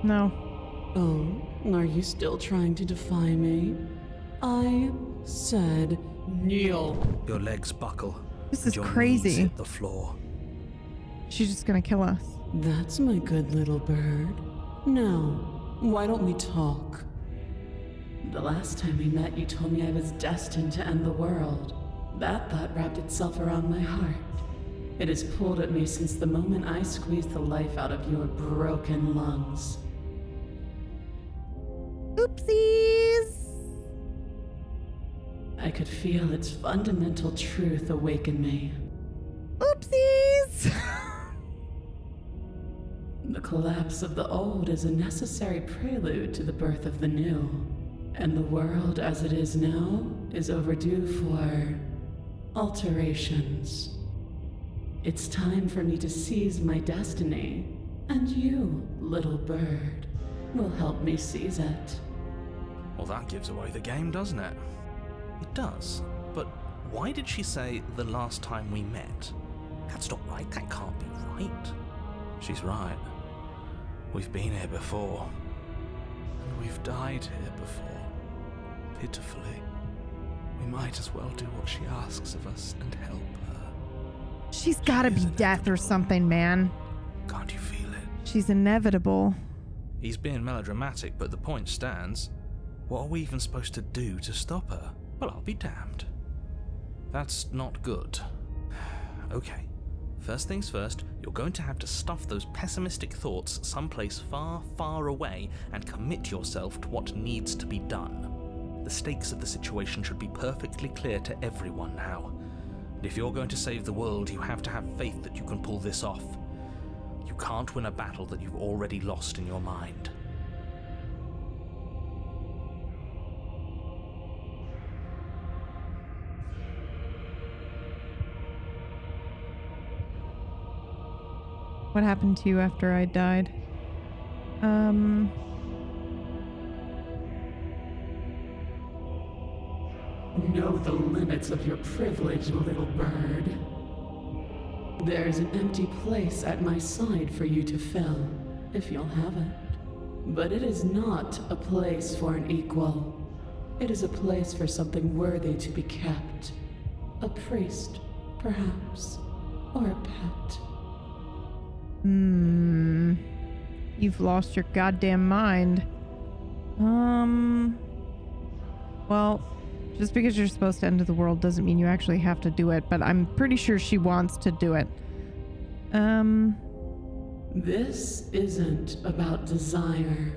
No. Oh, are you still trying to defy me? I said kneel. Your legs buckle. This and is your crazy. knees hit the floor. She's just gonna kill us. That's my good little bird. Now, why don't we talk? The last time we met, you told me I was destined to end the world. That thought wrapped itself around my heart. It has pulled at me since the moment I squeezed the life out of your broken lungs. Oopsies! I could feel its fundamental truth awaken me. Oopsies! The collapse of the old is a necessary prelude to the birth of the new. And the world as it is now is overdue for alterations. It's time for me to seize my destiny, and you, little bird, will help me seize it. Well, that gives away the game, doesn't it? It does. But why did she say the last time we met? That's not right. That can't be right. She's right. We've been here before. And we've died here before. Pitifully. We might as well do what she asks of us and help her. She's gotta be death or something, man. Can't you feel it? She's inevitable. He's being melodramatic, but the point stands. What are we even supposed to do to stop her? Well, I'll be damned. That's not good. Okay. First things first, you're going to have to stuff those pessimistic thoughts someplace far, far away and commit yourself to what needs to be done. The stakes of the situation should be perfectly clear to everyone now. And if you're going to save the world, you have to have faith that you can pull this off. You can't win a battle that you've already lost in your mind. What happened to you after I died? Know the limits of your privilege, little bird. There's an empty place at my side for you to fill, if you'll have it. But it is not a place for an equal. It is a place for something worthy to be kept. A priest, perhaps, or a pet. You've lost your goddamn mind. Well, just because you're supposed to end the world doesn't mean you actually have to do it, but I'm pretty sure she wants to do it. This isn't about desire.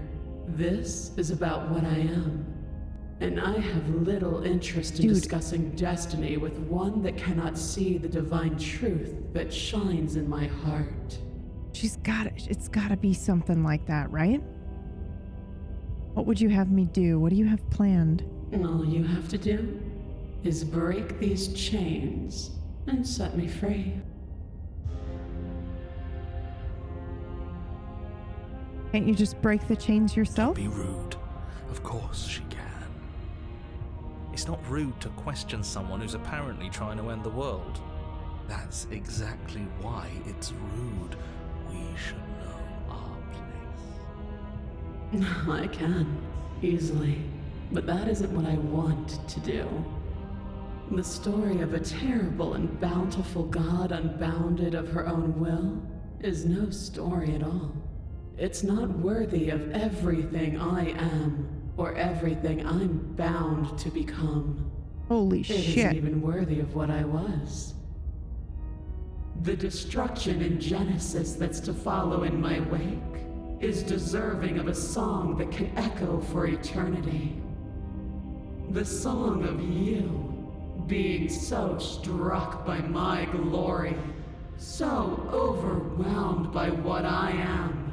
This is about what I am. And I have little interest in discussing destiny with one that cannot see the divine truth that shines in my heart. It's gotta be something like that, right? What would you have me do? What do you have planned? All you have to do is break these chains and set me free. Can't you just break the chains yourself? Don't be rude. Of course she can. It's not rude to question someone who's apparently trying to end the world. That's exactly why it's rude. We should know our place. I can, easily. But that isn't what I want to do. The story of a terrible and bountiful god unbounded of her own will is no story at all. It's not worthy of everything I am, or everything I'm bound to become. Holy It shit. isn't even worthy of what I was. The destruction in Genesis that's to follow in my wake is deserving of a song that can echo for eternity. The song of you, being so struck by my glory, so overwhelmed by what I am,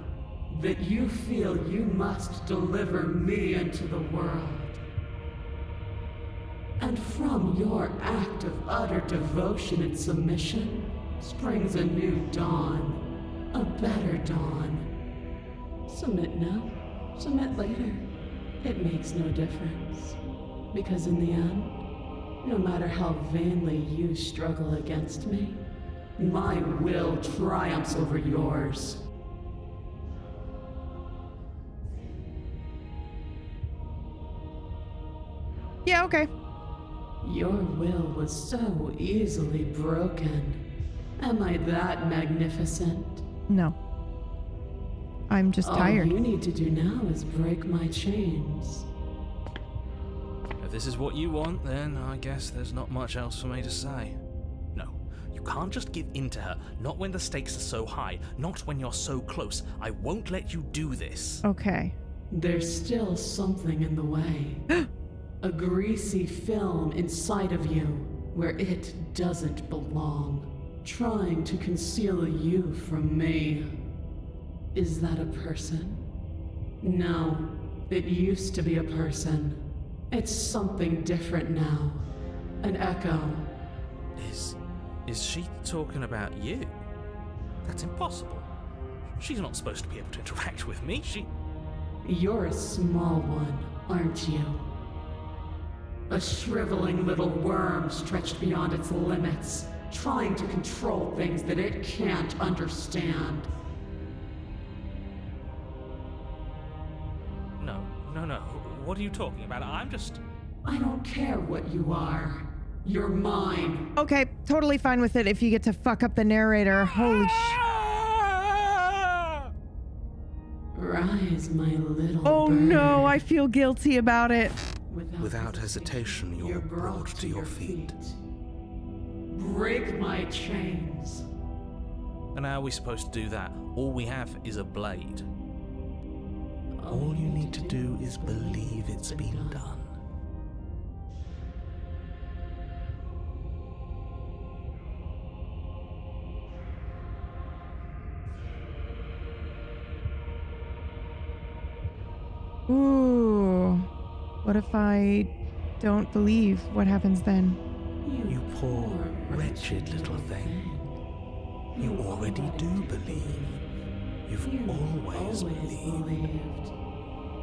that you feel you must deliver me into the world. And from your act of utter devotion and submission springs a new dawn, a better dawn. Submit now, submit later. It makes no difference. Because in the end, no matter how vainly you struggle against me, my will triumphs over yours. Yeah, okay. Your will was so easily broken. Am I that magnificent? No. I'm just tired. All you need to do now is break my chains. If this is what you want, then I guess there's not much else for me to say. No, you can't just give in to her. Not when the stakes are so high. Not when you're so close. I won't let you do this. Okay. There's still something in the way. A greasy film inside of you where it doesn't belong. Trying to conceal you from me. Is that a person? No, it used to be a person. It's something different now. An echo. Is she talking about you? That's impossible. She's not supposed to be able to interact with me. You're a small one, aren't you? A shriveling little worm stretched beyond its limits, trying to control things that it can't understand. No. What are you talking about? I don't care what you are. You're mine. Okay, totally fine with it if you get to fuck up the narrator. Holy Rise, my little Oh bird. no, I feel guilty about it. Without hesitation, you're brought to your feet. Break my chains. And how are we supposed to do that? All we have is a blade. All you need to do is believe it's been done. Ooh. What if I don't believe? What happens then? You poor, wretched little thing. You already do believe. You've always believed.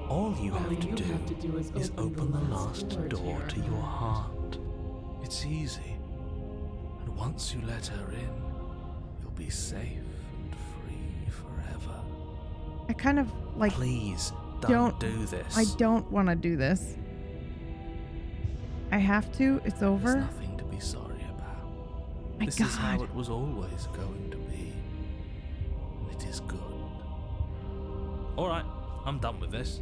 All you have to do is open the last door to your heart. It's easy. And once you let her in, you'll be safe and free forever. I kind of like Please don't do this. I don't want to do this. I have to. It's over. There's nothing to be sorry about. My This God. is how it was always going to be. And it is good. Alright, I'm done with this.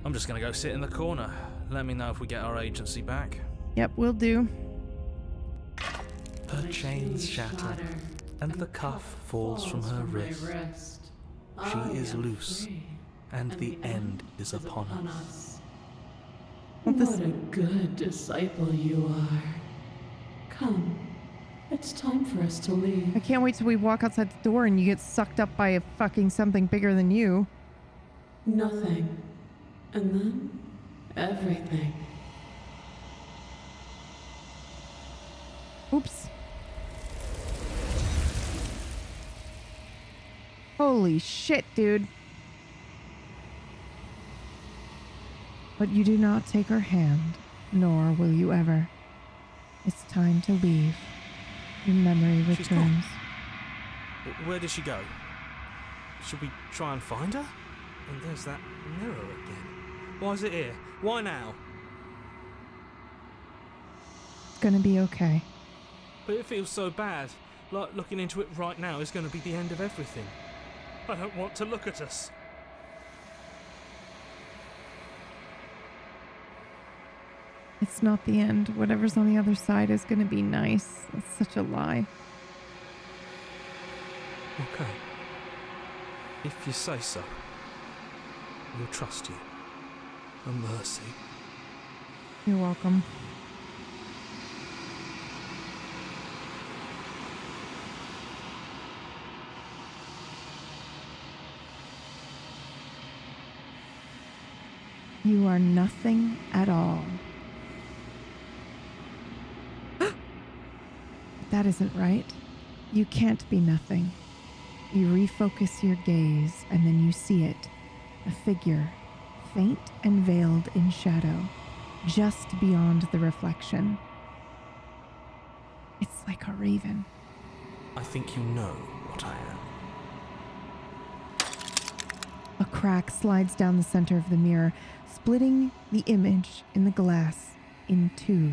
I'm just gonna go sit in the corner. Let me know if we get our agency back. Yep, will do. Her chains shatter, and the cuff falls from her wrist. She is loose, and the end is upon us. Well, this- What a good disciple you are. Come, It's time for us to leave. I can't wait till we walk outside the door and you get sucked up by a fucking something bigger than you. Nothing. And then everything. Oops. Holy shit, dude. But you do not take her hand, nor will you ever. It's time to leave. Your memory She's gone. returns. Where did she go? Should we try and find her? And there's that mirror again. Why is it here? Why now? It's gonna be okay. But it feels so bad. Like looking into it right now is going to be the end of everything. I don't want to look at us. It's not the end. Whatever's on the other side is gonna be nice. That's such a lie. Okay. If you say so. We'll trust you. A mercy. You're welcome. You are nothing at all. That isn't right. You can't be nothing. You refocus your gaze and then you see it. A figure, faint and veiled in shadow, just beyond the reflection. It's like a raven. I think you know what I am. A crack slides down the center of the mirror, splitting the image in the glass in two.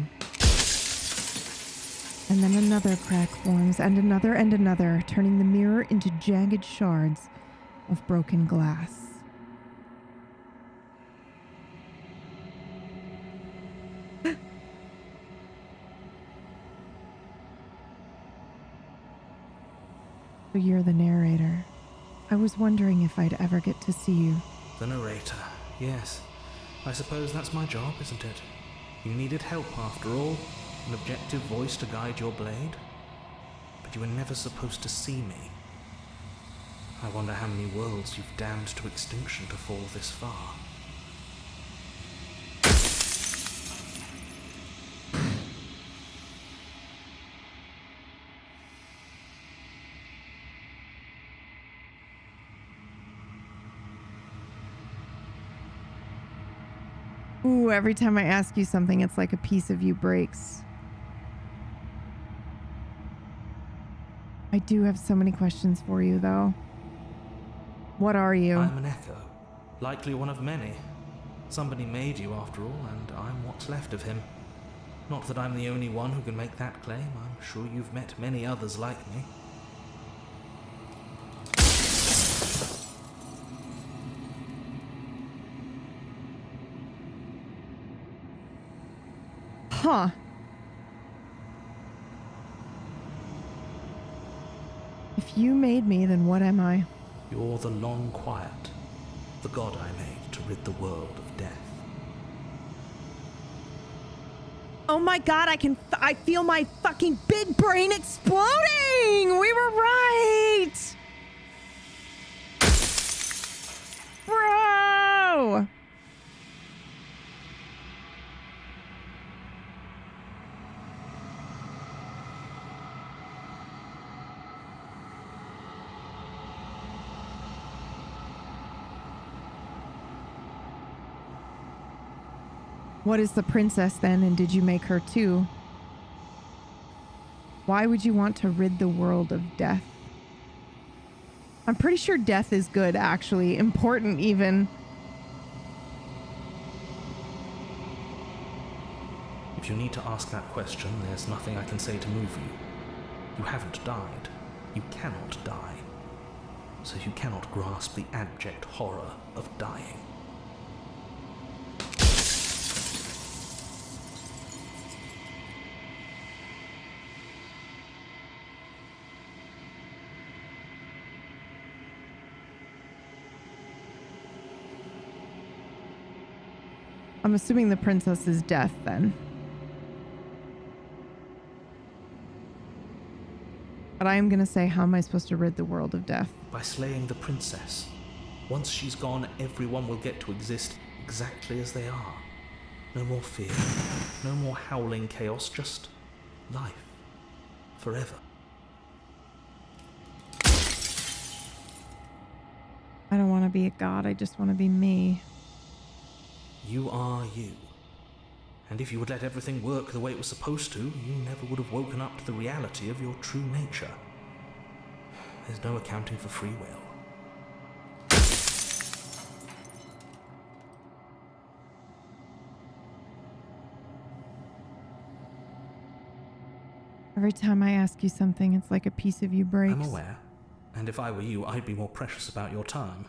And then another crack forms, and another, turning the mirror into jagged shards of broken glass. So you're the narrator. I was wondering if I'd ever get to see you. The narrator, yes. I suppose that's my job, isn't it? You needed help after all, an objective voice to guide your blade. But you were never supposed to see me. I wonder how many worlds you've damned to extinction to fall this far. Ooh, every time I ask you something, it's like a piece of you breaks. I do have so many questions for you, though. What are you? I'm an echo, likely one of many. Somebody made you after all, and I'm what's left of him. Not that I'm the only one who can make that claim. I'm sure you've met many others like me. Huh. If you made me, then what am I? You're the Long Quiet, the god I made to rid the world of death. Oh my god, I feel my fucking big brain exploding! We were right! Bro! What is the princess then, and did you make her too? Why would you want to rid the world of death? I'm pretty sure death is good, actually. Important, even. If you need to ask that question, there's nothing I can say to move you. You haven't died. You cannot die. So you cannot grasp the abject horror of dying. I'm assuming the princess is death, then. But I am going to say, how am I supposed to rid the world of death? By slaying the princess. Once she's gone, everyone will get to exist exactly as they are. No more fear, no more howling chaos, just life. Forever. I don't want to be a god, I just want to be me. You are you. And if you would let everything work the way it was supposed to, you never would have woken up to the reality of your true nature. There's no accounting for free will. Every time I ask you something, it's like a piece of you breaks. I'm aware. And if I were you, I'd be more precious about your time.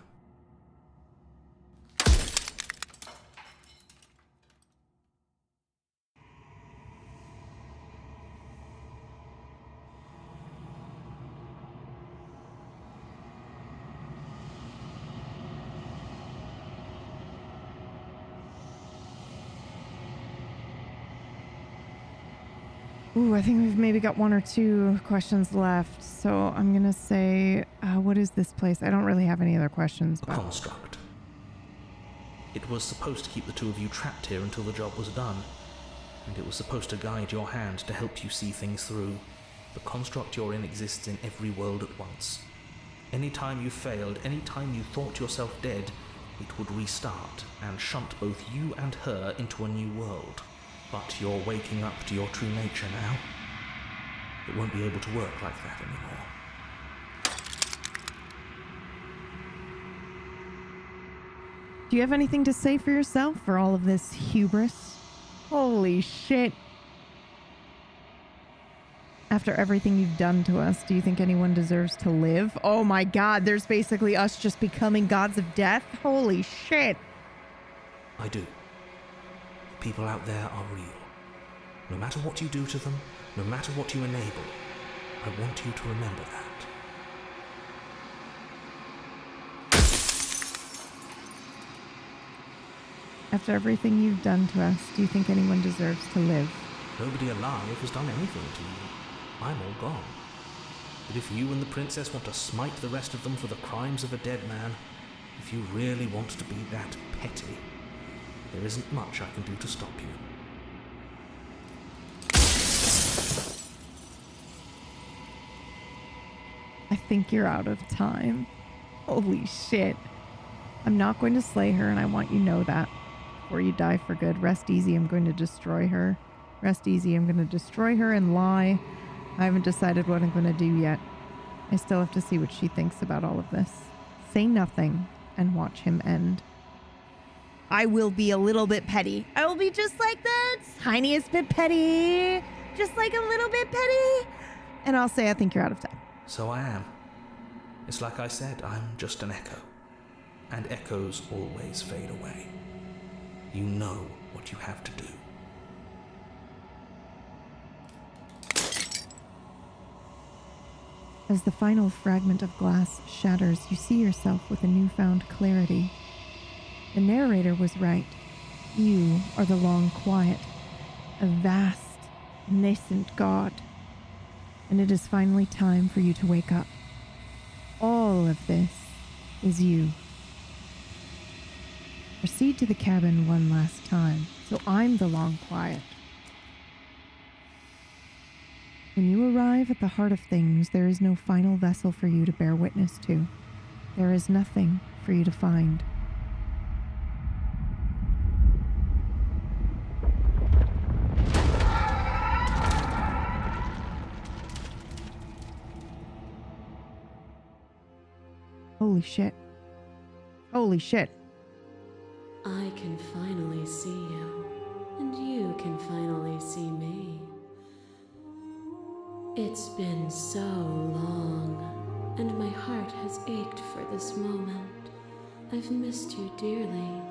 Ooh, I think we've maybe got one or two questions left. So I'm going to say, what is this place? I don't really have any other questions. A But construct. It was supposed to keep the two of you trapped here until the job was done. And it was supposed to guide your hand to help you see things through. The construct you're in exists in every world at once. Any time you failed, any time you thought yourself dead, it would restart and shunt both you and her into a new world. But you're waking up to your true nature now. It won't be able to work like that anymore. do you have anything to say for yourself for all of this hubris? Holy shit. After everything you've done to us, do you think anyone deserves to live? Oh my god, there's basically us just becoming gods of death? Holy shit. I do. People out there are real. No matter what you do to them, no matter what you enable, I want you to remember that. After everything you've done to us, do you think anyone deserves to live? Nobody alive has done anything to you. I'm all gone. But if you and the princess want to smite the rest of them for the crimes of a dead man, if you really want to be that petty, there isn't much I can do to stop you. I think you're out of time. Holy shit. I'm not going to slay her, and I want you to know that. Before you die for good, rest easy, I'm going to destroy her. Rest easy, I'm going to destroy her and lie. I haven't decided what I'm going to do yet. I still have to see what she thinks about all of this. Say nothing and watch him end. I will be a little bit petty. I will be just like the tiniest bit petty. Just like a little bit petty. And I'll say I think you're out of time. So I am. It's like I said, I'm just an echo. And echoes always fade away. You know what you have to do. As the final fragment of glass shatters, you see yourself with a newfound clarity. The narrator was right. You are the long quiet, a vast, nascent god. And it is finally time for you to wake up. All of this is you. Proceed to the cabin one last time, so I'm the long quiet. When you arrive at the heart of things, there is no final vessel for you to bear witness to. There is nothing for you to find. Holy shit. Holy shit. I can finally see you, and you can finally see me. It's been so long, and my heart has ached for this moment. I've missed you dearly.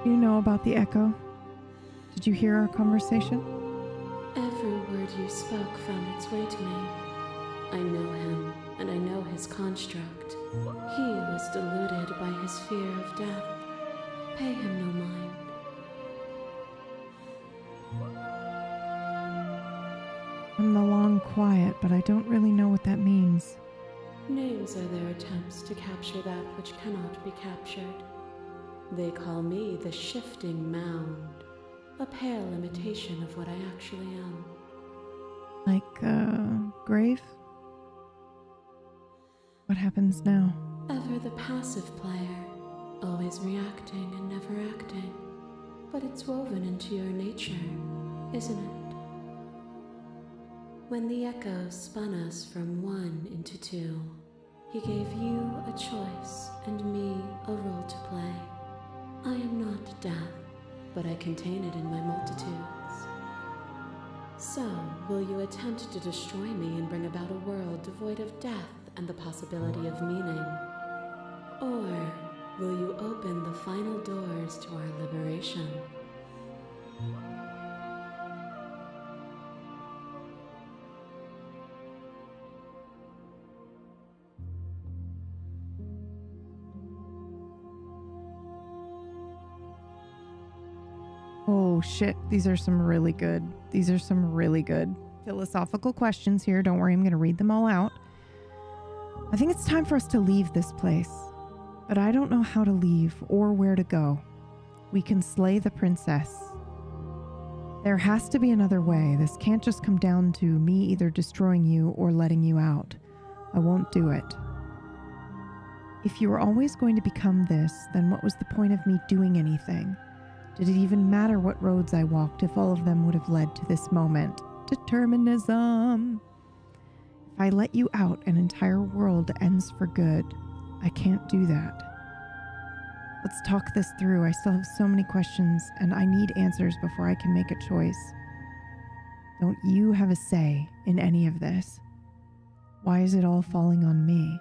Do you know about the echo? Did you hear our conversation? Every word you spoke found its way to me. I know him, and I know his his construct. He was deluded by his fear of death. Pay him no mind. I'm the long quiet, but I don't really know what that means. Names are their attempts to capture that which cannot be captured. They call me the Shifting Mound, a pale imitation of what I actually am. Like, grave? What happens now? Ever the passive player, always reacting and never acting. But it's woven into your nature, isn't it? When the echo spun us from one into two, he gave you a choice and me a role to play. I am not death, but I contain it in my multitudes. So, will you attempt to destroy me and bring about a world devoid of death and the possibility of meaning? Or will you open the final doors to our liberation? Oh shit, these are some really good philosophical questions here. Don't worry, I'm going to read them all out. I think it's time for us to leave this place, but I don't know how to leave or where to go. We can slay the princess. There has to be another way. This can't just come down to me either destroying you or letting you out. I won't do it. If you were always going to become this, then what was the point of me doing anything? Did it even matter what roads I walked if all of them would have led to this moment? Determinism. If I let you out, an entire world ends for good. I can't do that. Let's talk this through. I still have so many questions, and I need answers before I can make a choice. Don't you have a say in any of this? Why is it all falling on me?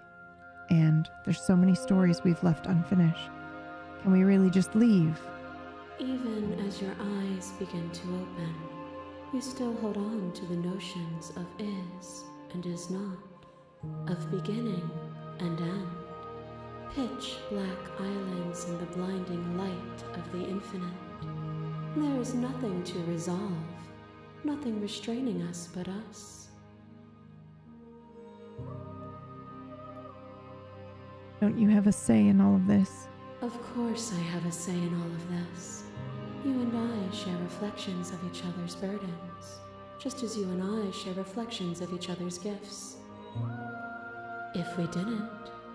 And there's so many stories we've left unfinished. Can we really just leave? Even as your eyes begin to open, you still hold on to the notions of is and is not, of beginning and end, pitch black islands in the blinding light of the infinite. There is nothing to resolve, nothing restraining us but us. Don't you have a say in all of this? Of course I have a say in all of this. You and I share reflections of each other's burdens, just as you and I share reflections of each other's gifts. If we didn't,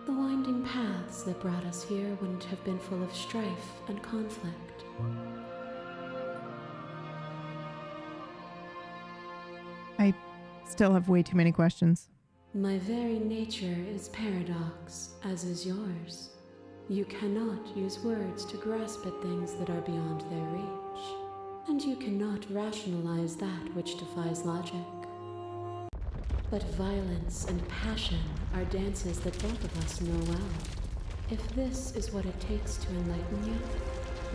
the winding paths that brought us here wouldn't have been full of strife and conflict. I still have way too many questions. My very nature is paradox, as is yours. You cannot use words to grasp at things that are beyond their reach, and you cannot rationalize that which defies logic. But violence and passion are dances that both of us know well. If this is what it takes to enlighten you,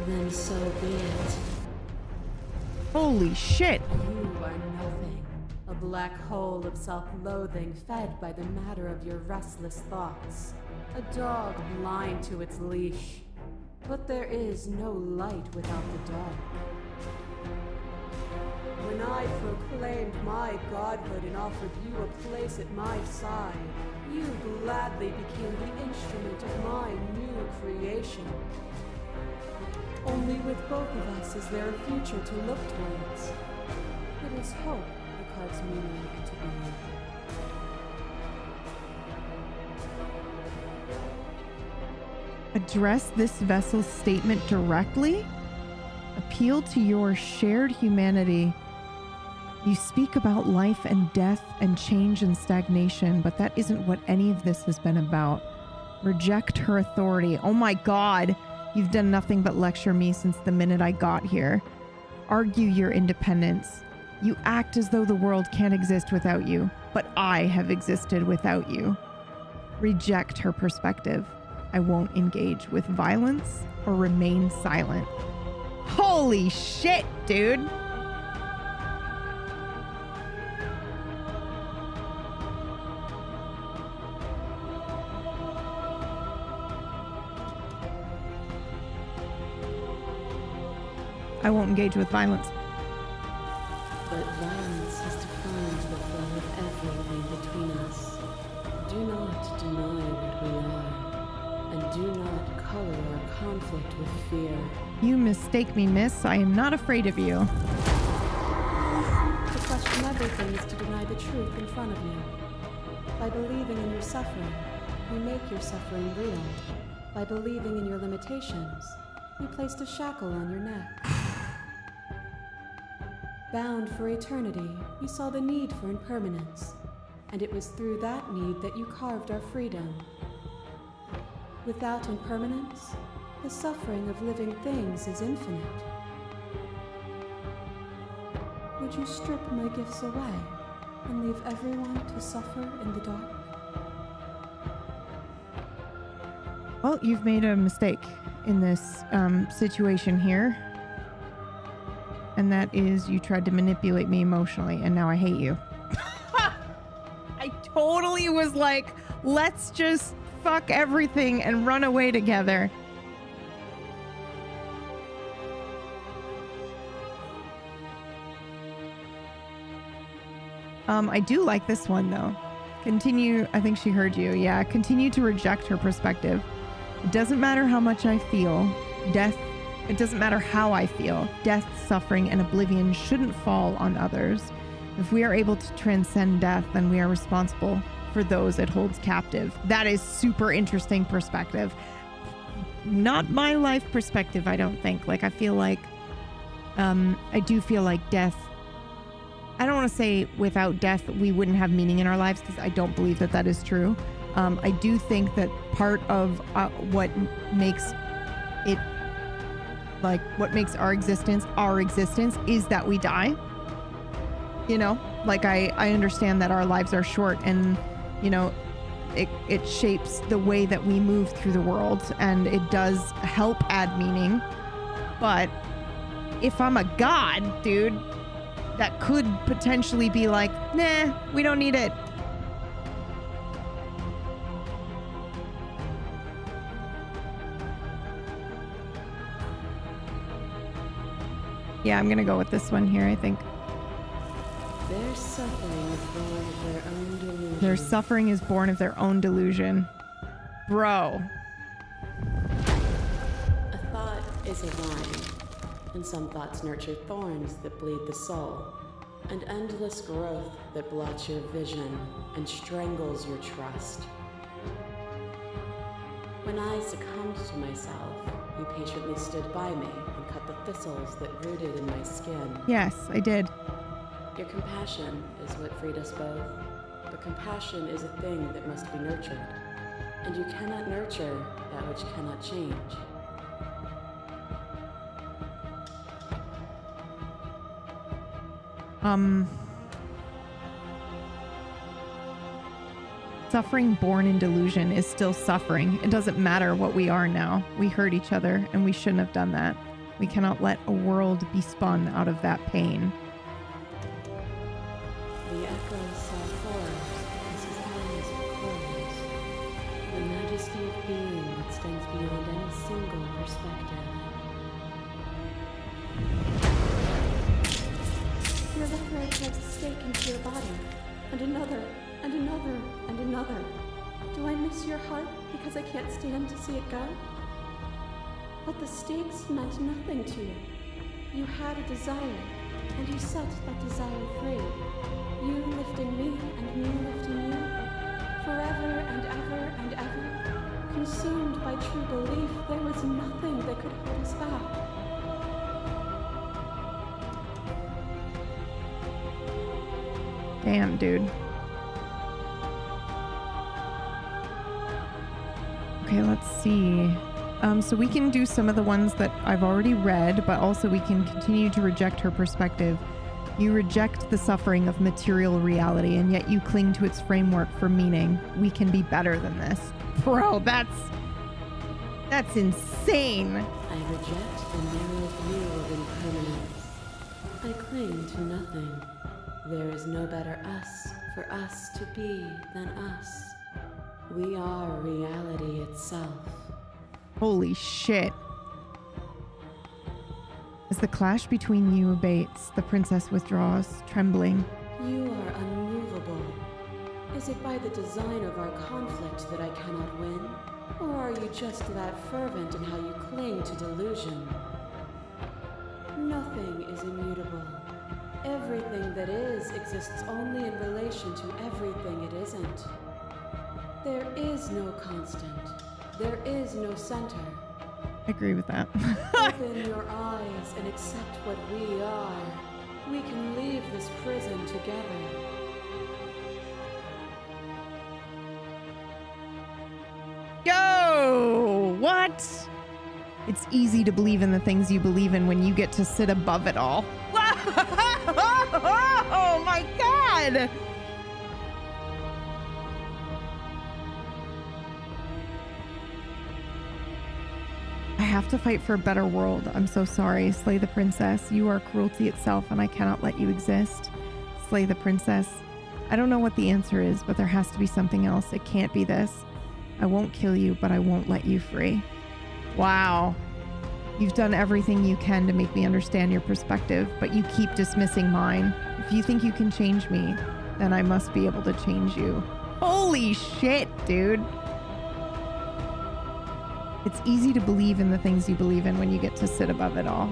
then so be it. Holy shit! You are nothing. A black hole of self-loathing fed by the matter of your restless thoughts. A dog blind to its leash. But there is no light without the dark. When I proclaimed my godhood and offered you a place at my side, you gladly became the instrument of my new creation. Only with both of us is there a future to look towards. It is hope that carves meaning into being. Address this vessel's statement directly? Appeal to your shared humanity. You speak about life and death and change and stagnation, but that isn't what any of this has been about. Reject her authority. Oh my God, you've done nothing but lecture me since the minute I got here. Argue your independence. You act as though the world can't exist without you, but I have existed without you. Reject her perspective. I won't engage with violence or remain silent. Holy shit, dude! I won't engage with violence. But violence has defined the flow of everything between us. Do not deny what we are, and do not color our conflict with fear. You mistake me, miss. I am not afraid of you. To question everything is to deny the truth in front of you. By believing in your suffering, you make your suffering real. By believing in your limitations, you placed a shackle on your neck. Bound for eternity, you saw the need for impermanence, and it was through that need that you carved our freedom. Without impermanence, the suffering of living things is infinite. Would you strip my gifts away and leave everyone to suffer in the dark? Well, you've made a mistake in this situation here. And that is you tried to manipulate me emotionally, and now I hate you. I totally was like, let's just fuck everything and run away together. I do like this one, though. Continue, I think she heard you. Yeah, continue to reject her perspective. It doesn't matter how much I feel. It doesn't matter how I feel. Death, suffering, and oblivion shouldn't fall on others. If we are able to transcend death, then we are responsible for those it holds captive. That is super interesting perspective. Not my life perspective, I don't think. Like, I feel like, I do feel like death, I don't want to say without death we wouldn't have meaning in our lives, because I don't believe that that is true. I do think that part of what makes it, like, what makes our existence is that we die. You know, like, I understand that our lives are short, and, you know, it shapes the way that we move through the world, and it does help add meaning. But if I'm a god, dude, that could potentially be like, nah, we don't need it. Yeah, I'm gonna go with this one here, I think. Their suffering is born of their own delusion. Their suffering is born of their own delusion. Bro. A thought is a vine, and some thoughts nurture thorns that bleed the soul, and endless growth that blots your vision and strangles your trust. When I succumbed to myself, you patiently stood by me and cut the thistles that rooted in my skin. Yes, I did. Your compassion is what freed us both, but compassion is a thing that must be nurtured, and you cannot nurture that which cannot change. Suffering born in delusion is still suffering. It doesn't matter what we are now. We hurt each other, and we shouldn't have done that. We cannot let a world be spun out of that pain. The echoes saw horrors because his eyes were closed. The majesty of being extends beyond any single perspective. Your left leg drives a stake into your body, and another, and another, and another. Do I miss your heart because I can't stand to see it go? But the stakes meant nothing to you. You had a desire, and you set that desire free. You lifting me, and me lifting you. Forever and ever and ever. Consumed by true belief, there was nothing that could hold us back. Damn, dude. Okay, let's see. So we can do some of the ones that I've already read, but also we can continue to reject her perspective. You reject the suffering of material reality, and yet you cling to its framework for meaning. We can be better than this. Bro, that's insane. I reject the narrow view of impermanence. I cling to nothing. There is no better us for us to be than us. We are reality itself. Holy shit. As the clash between you abates, the princess withdraws, trembling. You are unmovable. Is it by the design of our conflict that I cannot win? Or are you just that fervent in how you cling to delusion? Nothing is immutable. Everything that is exists only in relation to everything it isn't. There is no constant. There is no center. I agree with that. Open your eyes and accept what we are. We can leave this prison together. Yo! What? It's easy to believe in the things you believe in when you get to sit above it all. Oh my god! I have to fight for a better world. I'm so sorry. Slay the princess. You are cruelty itself, and I cannot let you exist. Slay the princess. I don't know what the answer is, but there has to be something else. It can't be this. I won't kill you, but I won't let you free. Wow. You've done everything you can to make me understand your perspective, but you keep dismissing mine. If you think you can change me, then I must be able to change you. Holy shit, dude. It's easy to believe in the things you believe in when you get to sit above it all.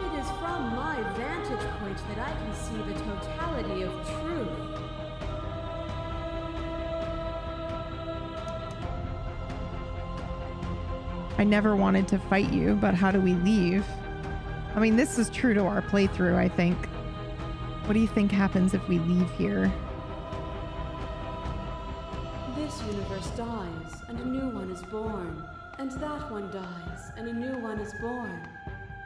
It is from my vantage point that I can see the totality of truth. I never wanted to fight you, but how do we leave? I mean, this is true to our playthrough, I think. What do you think happens if we leave here? This universe dies, and a new one is born. And that one dies, and a new one is born.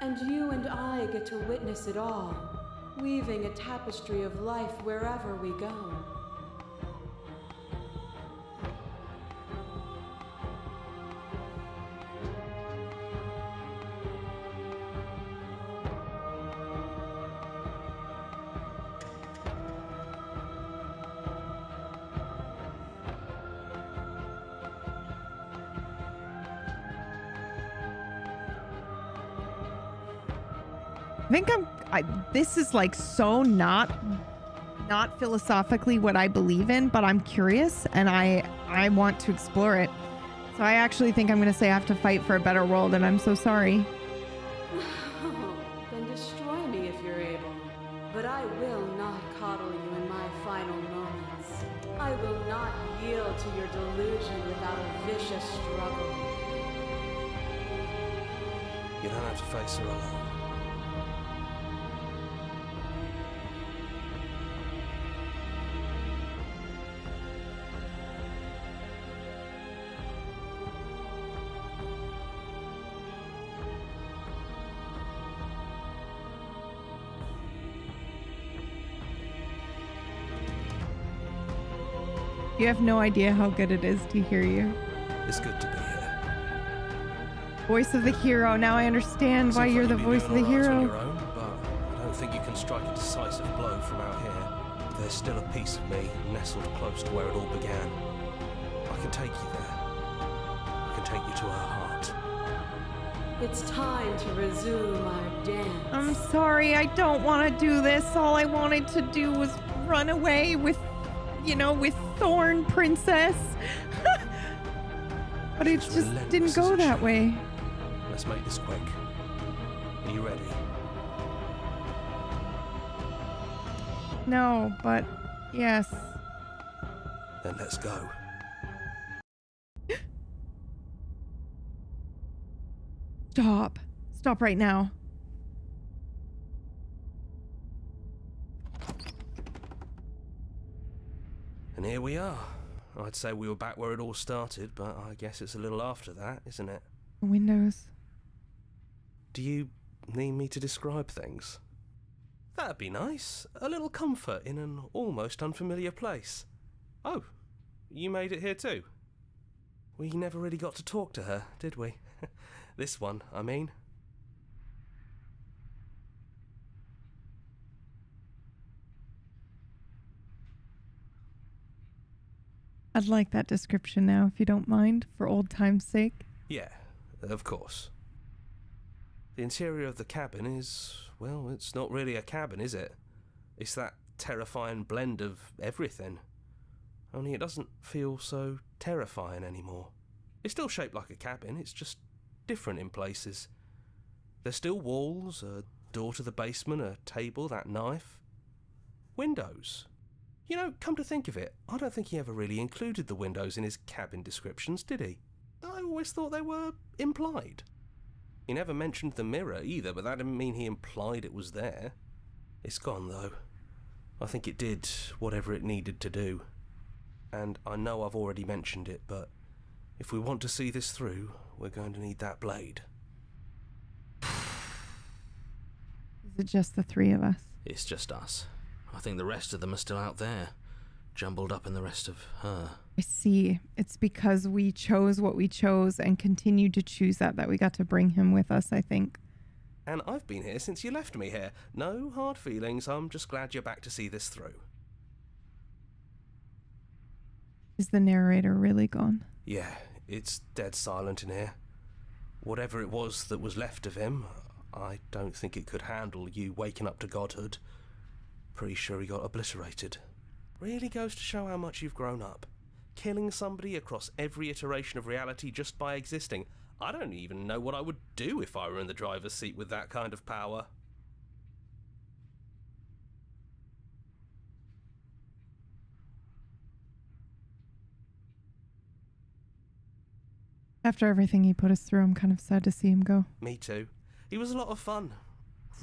And you and I get to witness it all, weaving a tapestry of life wherever we go. I think this is like so not philosophically what I believe in, but I'm curious and I want to explore it. So I actually think I'm going to say I have to fight for a better world, and I'm so sorry. Then destroy me if you're able. But I will not coddle you in my final moments. I will not yield to your delusion without a vicious struggle. You don't have to face her alone. You have no idea how good it is to hear you. It's good to be here. Voice of the hero. Now I understand why Seems you're like the you've been voice of the doing all right on hero. your own, but I don't think you can strike a decisive blow from out here. There's still a piece of me nestled close to where it all began. I can take you there. I can take you to her heart. It's time to resume our dance. I'm sorry, I don't want to do this. All I wanted to do was run away with, with Thorn Princess. But it She's just relentless didn't go as a that shame. way. Let's make this quick. Are you ready? No, but yes. Then let's go. Stop. Stop right now. And here we are. I'd say we were back where it all started, but I guess it's a little after that, isn't it? Windows. Do you need me to describe things? That'd be nice. A little comfort in an almost unfamiliar place. Oh, you made it here too? We never really got to talk to her, did we? This one, I mean. I'd like that description now, if you don't mind, for old time's sake. Yeah, of course. The interior of the cabin is, well, it's not really a cabin, is it? It's that terrifying blend of everything. Only it doesn't feel so terrifying anymore. It's still shaped like a cabin, it's just different in places. There's still walls, a door to the basement, a table, that knife. Windows. You know, come to think of it, I don't think he ever really included the windows in his cabin descriptions, did he? I always thought they were implied. He never mentioned the mirror either, but that didn't mean he implied it was there. It's gone, though. I think it did whatever it needed to do. And I know I've already mentioned it, but if we want to see this through, we're going to need that blade. Is it just the three of us? It's just us. I think the rest of them are still out there, jumbled up in the rest of her. I see. It's because we chose what we chose and continued to choose that we got to bring him with us, I think. And I've been here since you left me here. No hard feelings, I'm just glad you're back to see this through. Is the narrator really gone? Yeah, it's dead silent in here. Whatever it was that was left of him, I don't think it could handle you waking up to godhood. Pretty sure he got obliterated. Really goes to show how much you've grown up. Killing somebody across every iteration of reality just by existing. I don't even know what I would do if I were in the driver's seat with that kind of power. After everything he put us through, I'm kind of sad to see him go. Me too. He was a lot of fun.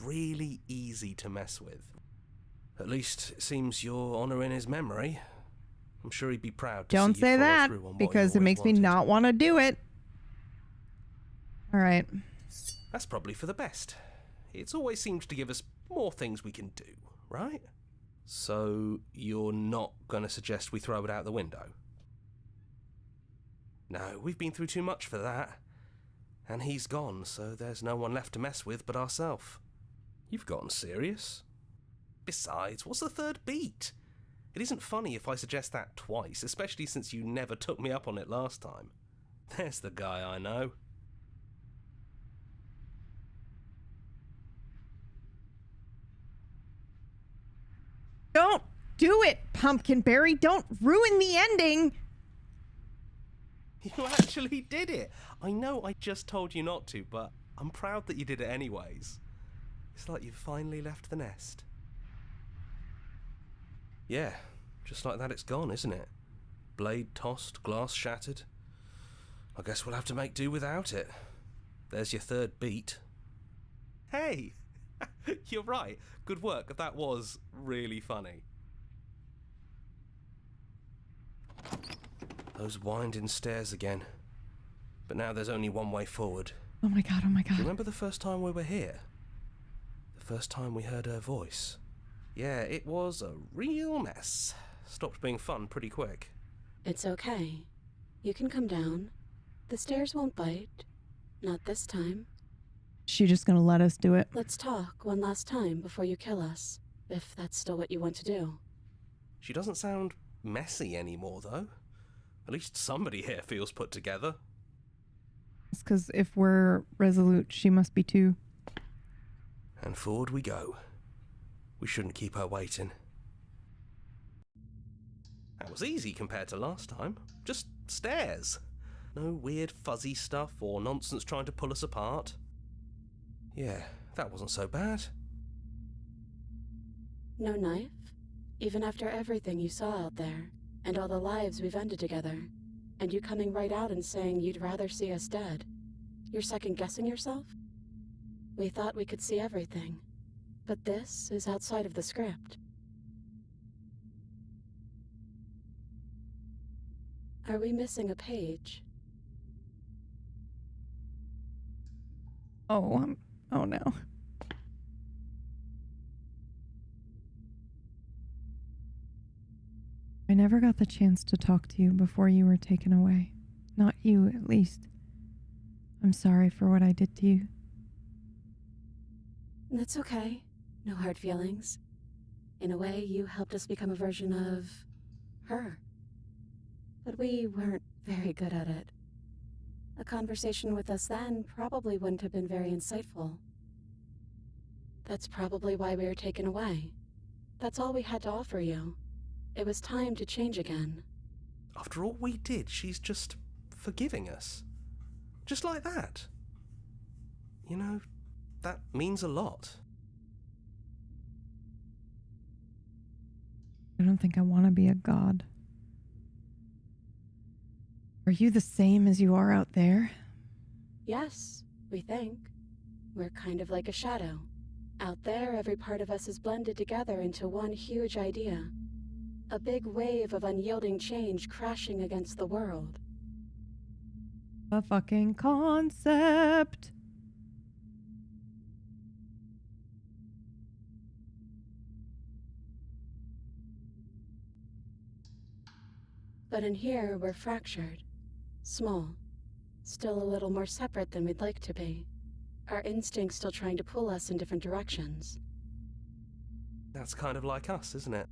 Really easy to mess with. At least it seems you're honouring his memory. I'm sure he'd be proud to Don't see say you follow that, through on what because you it makes always me wanted. not want to do it. All right. That's probably for the best. It's always seems to give us more things we can do, right? So you're not going to suggest we throw it out the window? No, we've been through too much for that. And he's gone, so there's no one left to mess with but ourselves. You've gotten serious. Besides, what's the third beat? It isn't funny if I suggest that twice, especially since you never took me up on it last time. There's the guy I know. Don't do it, Pumpkinberry. Don't ruin the ending. You actually did it! I know I just told you not to, but I'm proud that you did it anyways. It's like you've finally left the nest. Yeah, just like that it's gone, isn't it? Blade tossed, glass shattered. I guess we'll have to make do without it. There's your third beat. Hey! You're right. Good work. That was really funny. Those winding stairs again. But now there's only one way forward. Oh my god, oh my god. Remember the first time we were here? The first time we heard her voice? Yeah, it was a real mess. Stopped being fun pretty quick. It's okay. You can come down. The stairs won't bite. Not this time. She just gonna let us do it? Let's talk one last time before you kill us, if that's still what you want to do. She doesn't sound messy anymore, though. At least somebody here feels put together. It's because if we're resolute, she must be too. And forward we go. We shouldn't keep her waiting. That was easy compared to last time. Just stairs. No weird fuzzy stuff or nonsense trying to pull us apart. Yeah, that wasn't so bad. No knife? Even after everything you saw out there, and all the lives we've ended together, and you coming right out and saying you'd rather see us dead. You're second-guessing yourself? We thought we could see everything, but this is outside of the script. Are we missing a page? Oh, oh no. I never got the chance to talk to you before you were taken away. Not you, at least. I'm sorry for what I did to you. That's okay. No hard feelings. In a way, you helped us become a version of her. But we weren't very good at it. A conversation with us then probably wouldn't have been very insightful. That's probably why we were taken away. That's all we had to offer you. It was time to change again. After all we did, she's just forgiving us. Just like that. You know, that means a lot. I don't think I want to be a god. Are you the same as you are out there? Yes, we think. We're kind of like a shadow. Out there, every part of us is blended together into one huge idea. A big wave of unyielding change crashing against the world. A fucking concept. But in here, we're fractured. Small. Still a little more separate than we'd like to be. Our instincts still trying to pull us in different directions. That's kind of like us, isn't it?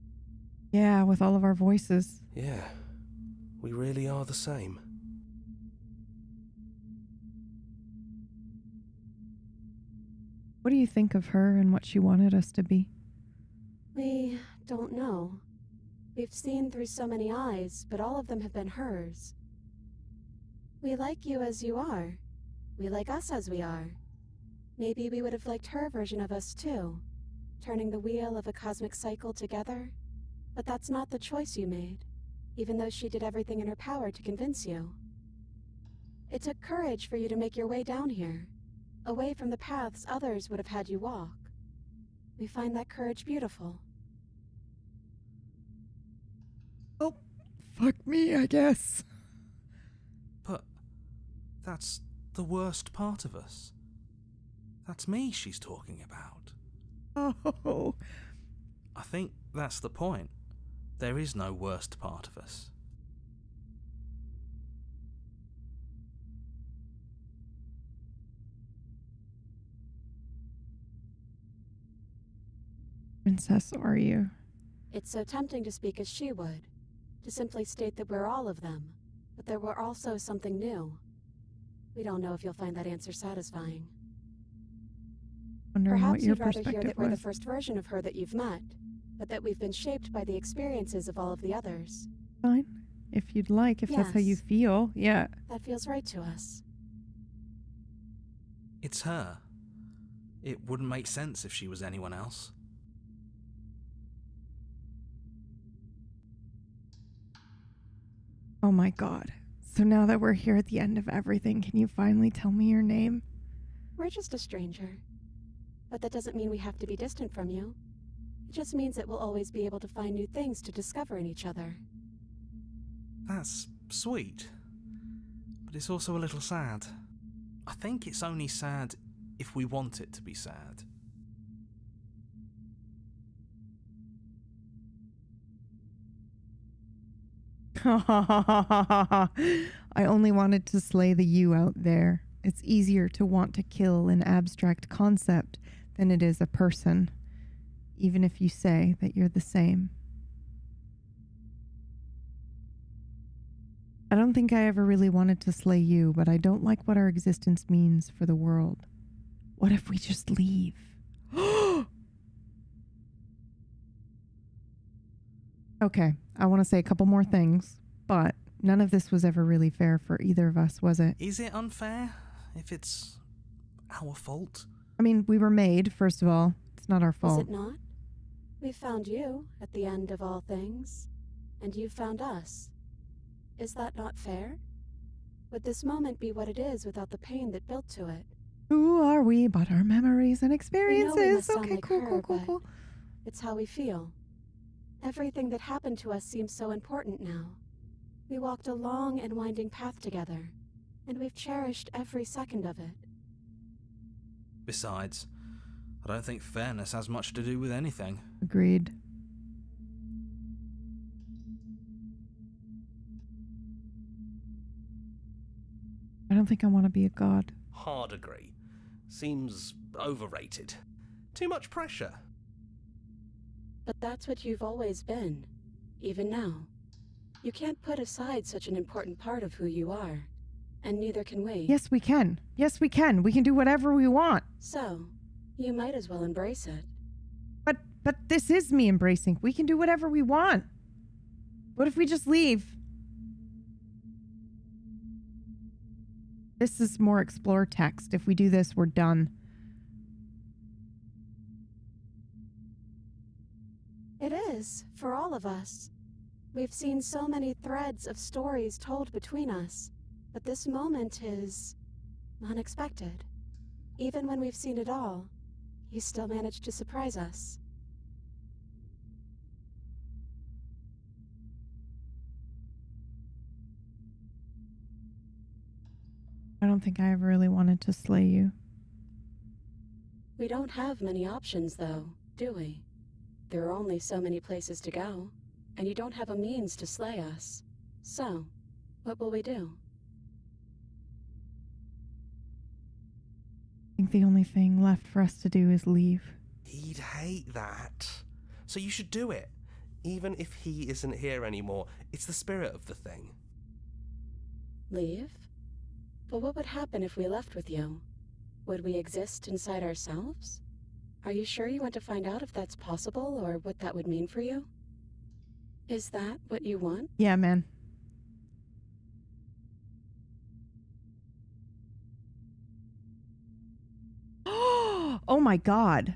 Yeah, with all of our voices. Yeah, we really are the same. What do you think of her and what she wanted us to be? We don't know. We've seen through so many eyes, but all of them have been hers. We like you as you are. We like us as we are. Maybe we would have liked her version of us too, turning the wheel of a cosmic cycle together. But that's not the choice you made, even though she did everything in her power to convince you. It took courage for you to make your way down here, away from the paths others would have had you walk. We find that courage beautiful. Oh, fuck me, I guess. But that's the worst part of us. That's me she's talking about. Oh. I think that's the point. There is no worst part of us. Princess, are you? It's so tempting to speak as she would, to simply state that we're all of them, but there were also something new. We don't know if you'll find that answer satisfying. Wondering what Perhaps your you'd rather hear perspective that we're the was. first version of her that you've met, but that we've been shaped by the experiences of all of the others. Fine. If you'd like, if that's how you Yes. feel. Yeah. That feels right to us. It's her. It wouldn't make sense if she was anyone else. Oh my god. So now that we're here at the end of everything, can you finally tell me your name? We're just a stranger. But that doesn't mean we have to be distant from you. It just means that we'll always be able to find new things to discover in each other. That's sweet. But it's also a little sad. I think it's only sad if we want it to be sad. I only wanted to slay the you out there. It's easier to want to kill an abstract concept than it is a person, even if you say that you're the same. I don't think I ever really wanted to slay you, but I don't like what our existence means for the world. What if we just leave? Okay, I want to say a couple more things, but none of this was ever really fair for either of us, was it? Is it unfair if it's our fault? I mean, we were made, first of all. It's not our Is fault. it not? We found you at the end of all things, and you found us. Is that not fair? Would this moment be what it is without the pain that built to it? Who are we but our memories and We experiences? must sound Okay, like cool, her, cool, cool, but cool. It's how we feel. Everything that happened to us seems so important now. We walked a long and winding path together, and we've cherished every second of it. Besides, I don't think fairness has much to do with anything. Agreed. I don't think I want to be a god. Hard agree. Seems overrated. Too much pressure. But that's what you've always been, even now. You can't put aside such an important part of who you are. and neither can we. Yes, we can. Yes, we can. We can do whatever we want. So, you might as well embrace it. But this is me embracing. We can do whatever we want. What if we just leave? This is more explore text. If we do this, we're done. It is, for all of us. We've seen so many threads of stories told between us, but this moment is unexpected. Even when we've seen it all, you still managed to surprise us. I don't think I ever really wanted to slay you. We don't have many options, though, do we? There are only so many places to go, and you don't have a means to slay us. So, what will we do? I think the only thing left for us to do is leave. He'd hate that. So you should do it. Even if he isn't here anymore, it's the spirit of the thing. Leave? But what would happen if we left with you? Would we exist inside ourselves? Are you sure you want to find out if that's possible or what that would mean for you? Is that what you want? Yeah, man. Oh my God.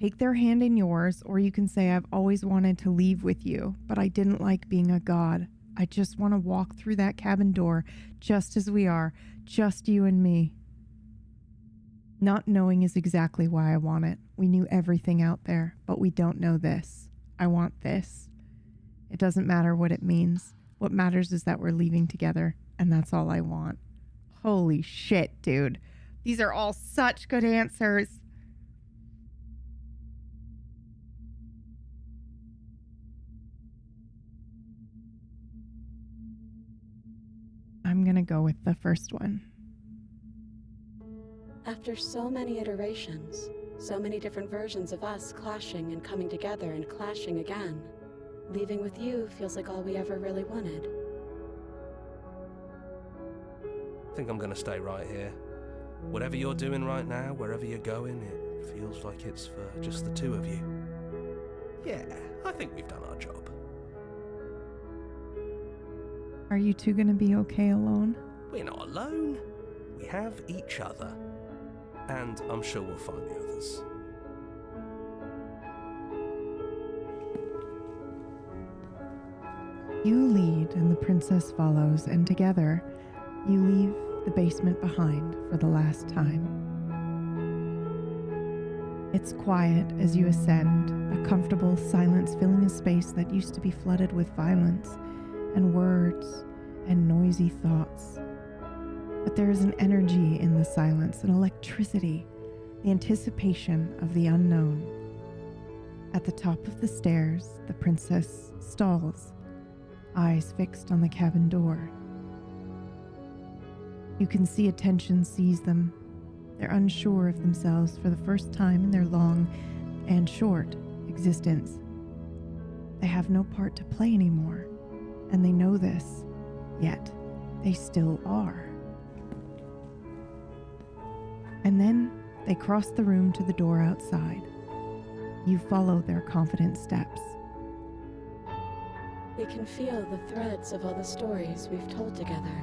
Take their hand in yours, or you can say, I've always wanted to leave with you, but I didn't like being a god. I just want to walk through that cabin door just as we are, just you and me. Not knowing is exactly why I want it. We knew everything out there, but we don't know this. I want this. It doesn't matter what it means. What matters is that we're leaving together, and that's all I want. Holy shit, dude. These are all such good answers. I'm gonna go with the first one. After so many iterations, so many different versions of us clashing and coming together and clashing again, leaving with you feels like all we ever really wanted. I think I'm gonna stay right here. Whatever you're doing right now, wherever you're going, it feels like it's for just the two of you. Yeah, I think we've done our job. Are you two gonna be okay alone? We're not alone. We have each other. And I'm sure we'll find the others. You lead and the princess follows, and together you leave the basement behind for the last time. It's quiet as you ascend, a comfortable silence filling a space that used to be flooded with violence and words and noisy thoughts. But there is an energy in the silence, an electricity, the anticipation of the unknown. At the top of the stairs, the princess stalls, eyes fixed on the cabin door. You can see attention seize them. They're unsure of themselves for the first time in their long and short existence. They have no part to play anymore, and they know this, yet they still are. And then they cross the room to the door outside. You follow their confident steps. We can feel the threads of all the stories we've told together,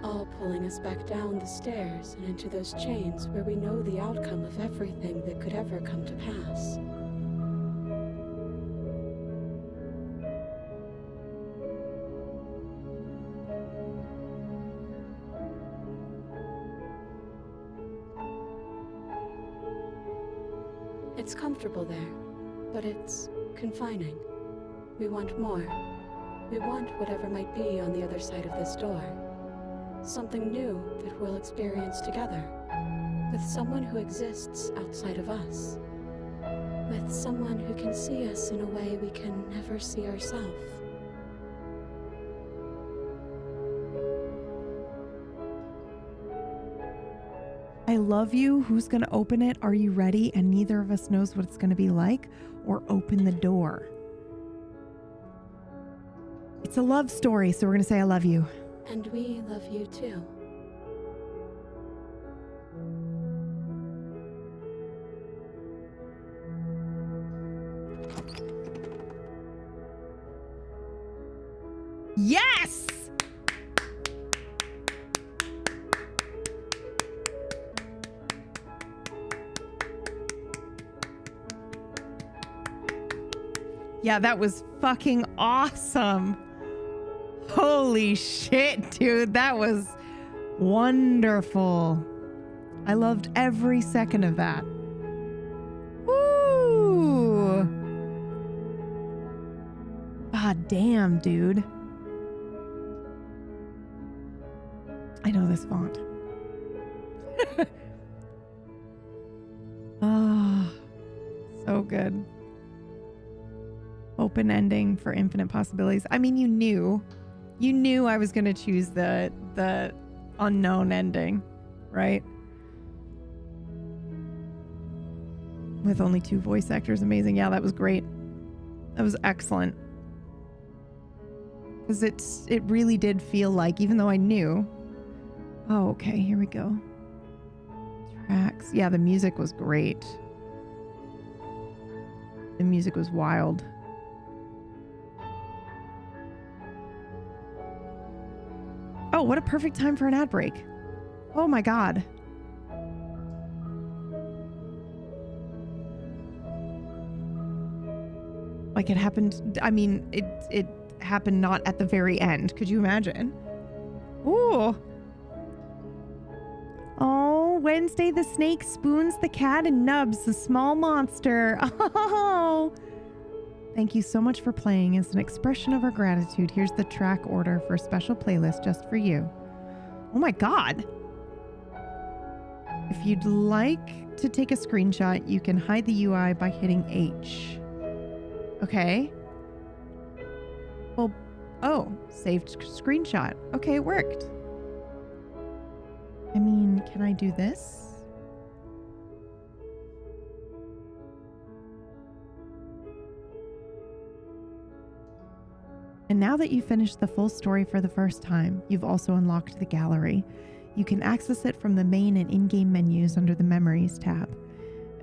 all pulling us back down the stairs and into those chains where we know the outcome of everything that could ever come to pass. It's comfortable there, but it's confining. We want more. We want whatever might be on the other side of this door. Something new that we'll experience together, with someone who exists outside of us, with someone who can see us in a way we can never see ourselves. I love you. Who's going to open it? Are you ready? And neither of us knows what it's going to be like. Or open the door. It's a love story, so we're going to say I love you. And we love you too. Yeah, that was fucking awesome. Holy shit, dude. That was wonderful. I loved every second of that. Woo! God damn, dude. I know this font. Oh, so good. Open ending for infinite possibilities. I mean, you knew I was going to choose the unknown ending, right? With only 2 voice actors. Amazing. Yeah, that was great. That was excellent. Because it really did feel like, even though I knew. Oh, okay, here we go. Tracks. Yeah, the music was great. The music was wild. Oh, what a perfect time for an ad break. Oh my God. Like it happened, I mean, it happened not at the very end. Could you imagine? Ooh. Oh, Wednesday the snake spoons the cat and nubs the small monster. Oh. Thank you so much for playing. As an expression of our gratitude, here's the track order for a special playlist just for you. Oh my God. If you'd like to take a screenshot, you can hide the UI by hitting H. Okay. Well, oh, saved screenshot. Okay, it worked. I mean, can I do this? And now that you've finished the full story for the first time, you've also unlocked the gallery. You can access it from the main and in-game menus under the Memories tab.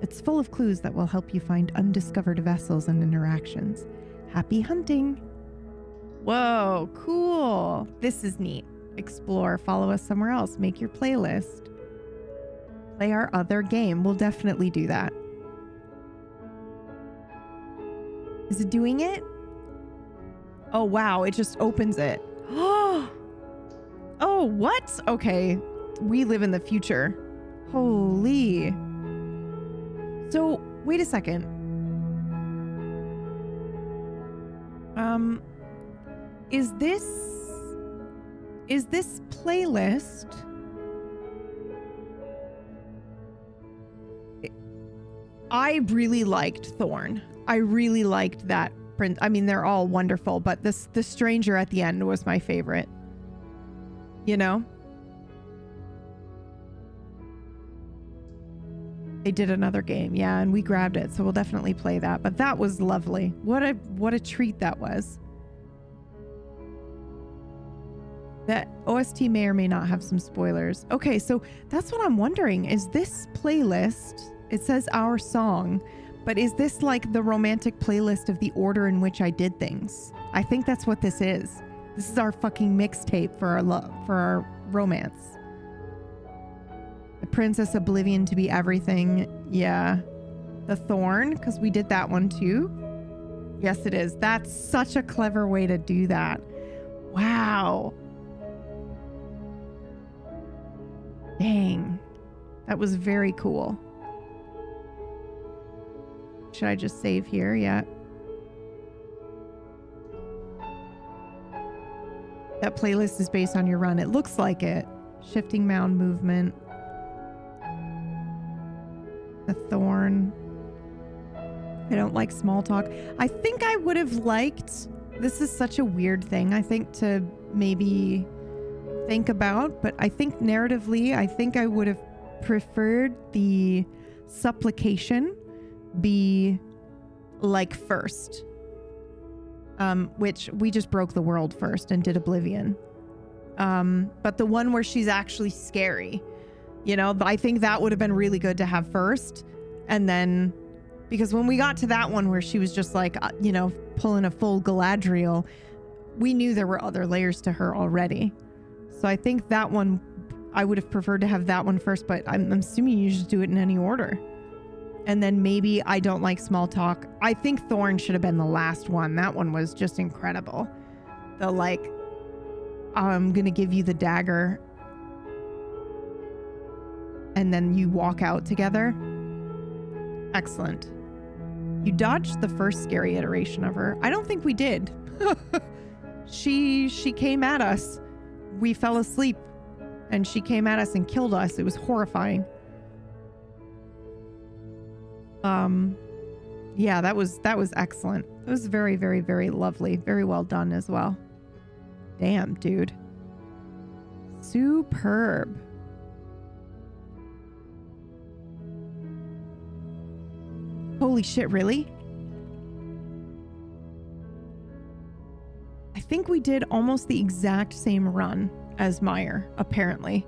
It's full of clues that will help you find undiscovered vessels and interactions. Happy hunting! Whoa, cool! This is neat. Explore, follow us somewhere else, make your playlist. Play our other game. We'll definitely do that. Is it doing it? Oh, wow. It just opens it. Oh, what? Okay. We live in the future. Holy. So, wait a second. Is this playlist? I really liked Thorn. I really liked that. I mean, they're all wonderful, but the stranger at the end was my favorite. You know? They did another game, yeah, and we grabbed it, so we'll definitely play that. But that was lovely. What a treat that was. That OST may or may not have some spoilers. Okay, so that's what I'm wondering. Is this playlist, it says our song, but is this like the romantic playlist of the order in which I did things? I think that's what this is. This is our fucking mixtape for our love, for our romance. The Princess Oblivion to be everything. Yeah. The Thorn, because we did that one too. Yes, it is. That's such a clever way to do that. Wow. Dang. That was very cool. Should I just save here? Yeah. That playlist is based on your run. It looks like it. Shifting mound movement. The Thorn. I don't like small talk. I think I would have liked... This is such a weird thing, I think, to maybe think about. But I think narratively, I think I would have preferred the supplication be like first, which we just broke the world first and did Oblivion, but the one where she's actually scary, you know, I think that would have been really good to have first. And then, because when we got to that one where she was just like, you know, pulling a full Galadriel, we knew there were other layers to her already. So I think that one, I would have preferred to have that one first, but I'm assuming you just do it in any order. And then maybe I Don't Like Small Talk. I think Thorn should have been the last one. That one was just incredible. The like, I'm going to give you the dagger. And then you walk out together. Excellent. You dodged the first scary iteration of her. I don't think we did. She came at us. We fell asleep. And she came at us and killed us. It was horrifying. Yeah, that was excellent. It was very, very, very lovely. Very well done as well. Damn, dude. Superb. Holy shit, really? I think we did almost the exact same run as Meyer, apparently.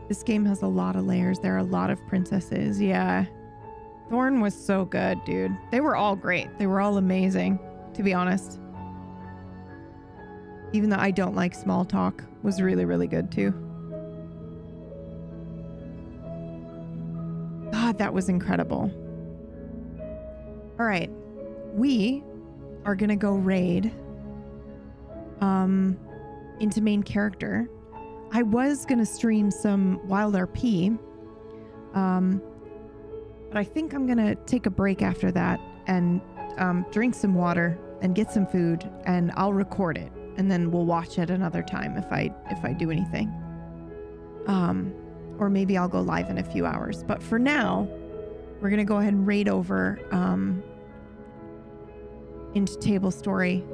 This game has a lot of layers. There are a lot of princesses. Yeah. Thorn was so good, dude. They were all great. They were all amazing, to be honest. Even though I Don't Like Small Talk was really, really good too. God, that was incredible. All right. We are going to go raid into main character. I was going to stream some Wild RP, but I think I'm going to take a break after that and drink some water and get some food, and I'll record it, and then we'll watch it another time if I do anything. Or maybe I'll go live in a few hours. But for now, we're going to go ahead and raid over into Table Story,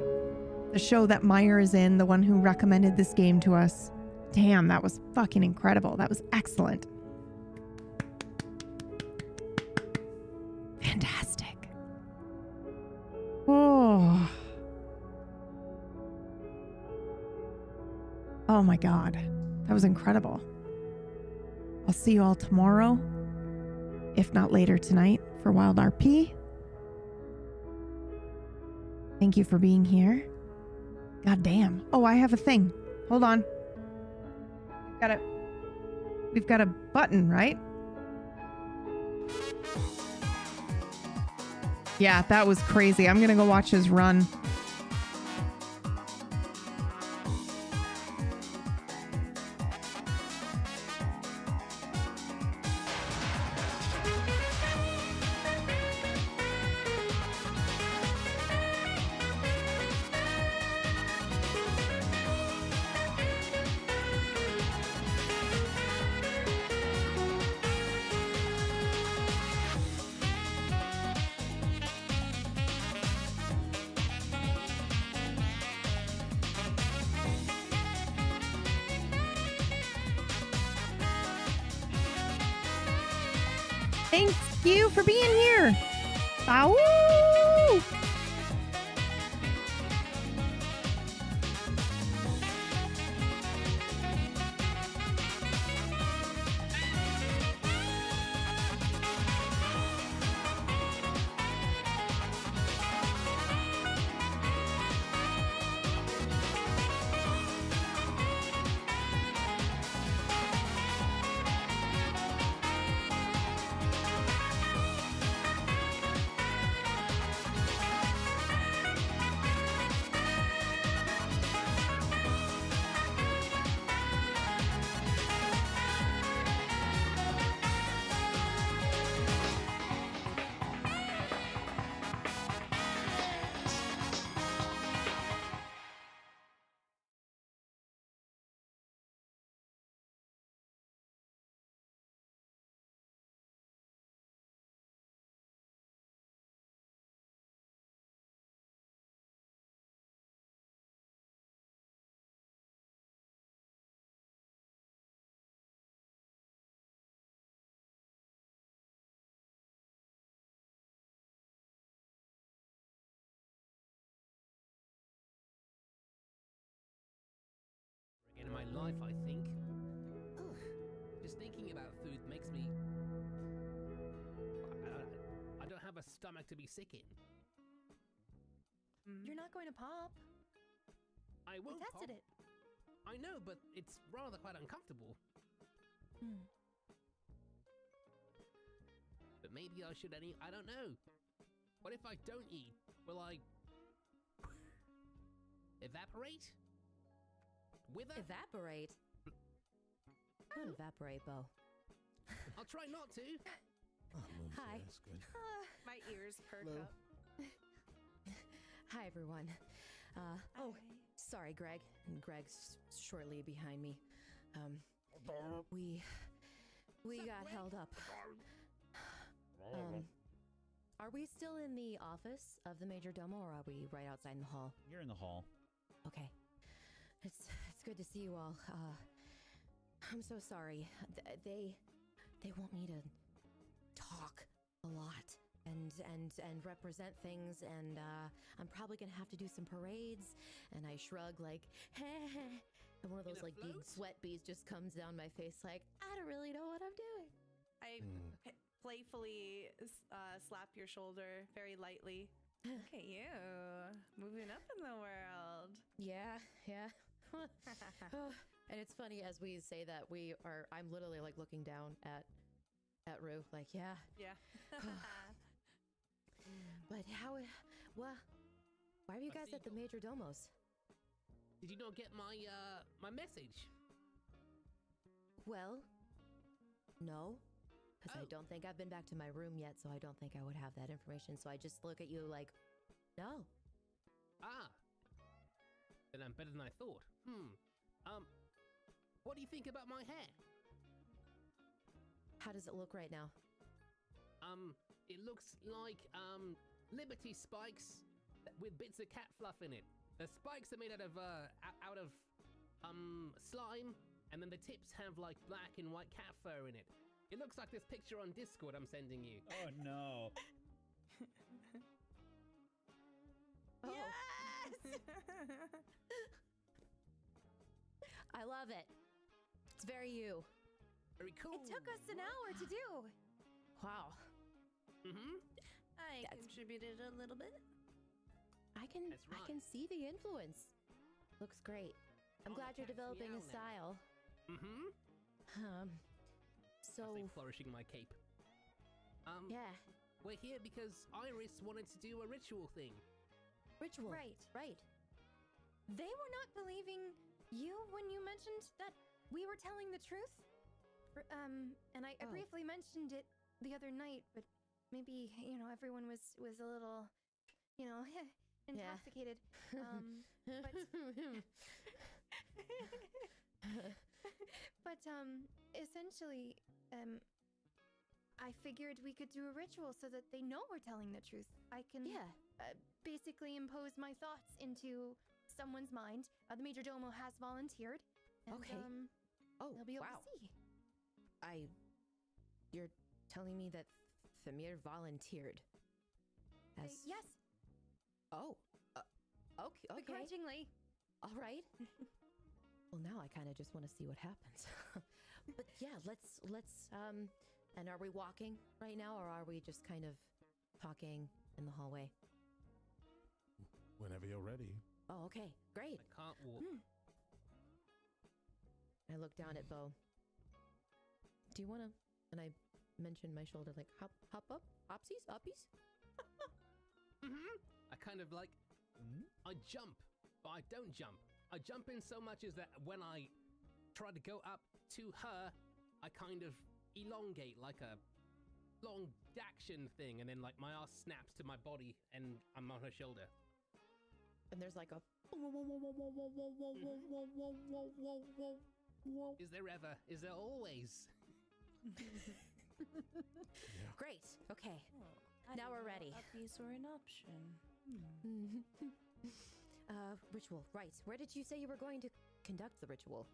the show that Meyer is in, the one who recommended this game to us. Damn, that was fucking incredible. That was excellent. Fantastic. Oh. Oh my God. That was incredible. I'll see you all tomorrow, if not later tonight, for Wild RP. Thank you for being here. God damn. Oh, I have a thing. Hold on. We've got a button, right? Yeah, that was crazy. I'm gonna go watch his run. Thank you for being here. Bow. In my life, I think. Ugh. Just thinking about food makes me. I don't have a stomach to be sick in. You're not going to pop. I won't. We tested it. I know, but it's rather quite uncomfortable. But maybe I should I don't know. What if I don't eat? Will I evaporate? Wither? Evaporate? Don't evaporate, Bo. I'll try not to. Hi. That's good. My ears perk Hello. up. Hi, everyone. Oh, sorry, Greg. And Greg's shortly behind me. We got held up. Are we still in the office of the Major Domo, or are we right outside in the hall? You're in the hall. Okay. It's good to see you all. I'm so sorry. They want me to talk a lot and represent things, and I'm probably gonna have to do some parades. And I shrug like, and one of those like big sweat beads just comes down my face like, I don't really know what I'm doing. I playfully slap your shoulder very lightly. Look at you, moving up in the world. Yeah. And it's funny as we say that I'm literally like looking down at Rue, like, yeah. But why are you guys at the Major Domos? Did you not get my my message? Well, no. Because I don't think I've been back to my room yet, so I don't think I would have that information. So I just look at you like, no. Ah. Then I'm better than I thought. What do you think about my hair? How does it look right now? It looks like, Liberty spikes with bits of cat fluff in it. The spikes are made out of slime, and then the tips have like black and white cat fur in it. It looks like this picture on Discord I'm sending you. Oh no. Yes! I love it. It's very you. Very cool. It took us an hour to do. Wow. I contributed a little bit. I can see the influence. Looks great. I'm glad you're developing a style. So I'm flourishing my cape. Yeah. We're here because Iris wanted to do a ritual thing. Ritual. Right. They were not believing you when you mentioned that we were telling the truth. And I briefly mentioned it the other night, but maybe, everyone was a little, intoxicated. But essentially, I figured we could do a ritual so that they know we're telling the truth. I can basically impose my thoughts into someone's mind. The Major Domo has volunteered. And, they'll be able to see. You're telling me that Thamir volunteered? Yes. Okay. Begrudgingly. All right. Well, now I kind of just want to see what happens. But yeah, let's and are we walking right now, or are we just kind of talking in the hallway? Whenever you're ready. Oh, okay. Great. I can't walk. I look down at Bo. Do you want to? And I mention my shoulder, like, hop up? Upsies? I kind of like, I jump, but I don't jump. I jump in so much as that when I try to go up to her, I kind of elongate like a long action thing, and then like my ass snaps to my body and I'm on her shoulder. And there's like a... Is there always? Great. Okay. Now we're ready. Uppies were an option. Ritual. Right. Where did you say you were going to conduct the ritual?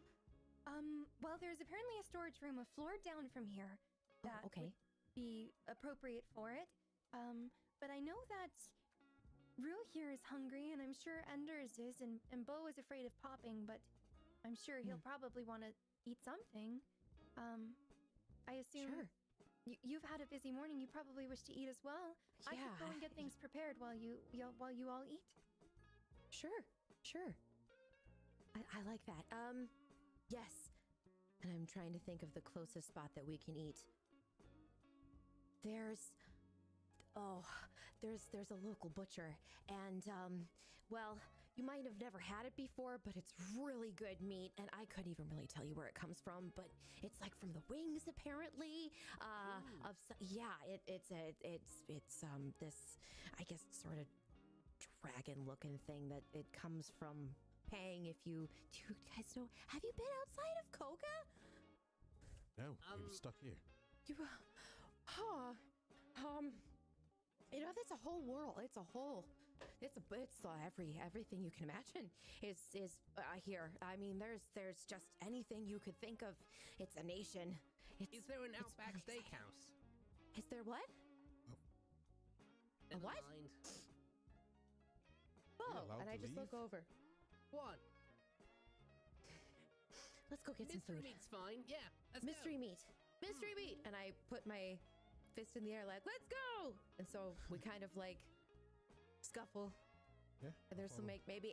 Well, there's apparently a storage room a floor down from here that would be appropriate for it. But I know that Rue here is hungry, and I'm sure Enders is, and Bo is afraid of popping, but I'm sure he'll probably want to eat something. I assume you've had a busy morning. You probably wish to eat as well. I could go and get things prepared while you all eat. Sure. I like that. Yes. and I'm trying to think of the closest spot that we can eat. There's a local butcher, and well, you might have never had it before, but it's really good meat, and I couldn't even really tell you where it comes from, but it's like from the wings apparently. It's this, I guess, sort of dragon-looking thing that it comes from Pang. Do you guys know? Have you been outside of Koga? No, we were stuck here. That's a whole world. Everything you can imagine is here. I mean, there's just anything you could think of. It's a nation. Is there an Outback Steakhouse? Is there what? A what? Mind. Oh, and I just look over. What? Let's go get some food. Mystery meat's fine. Yeah, let's Mystery go. meat. Mystery meat. And I put my fist in the air like, let's go. And so we kind of like scuffle. Yeah. And there's some maybe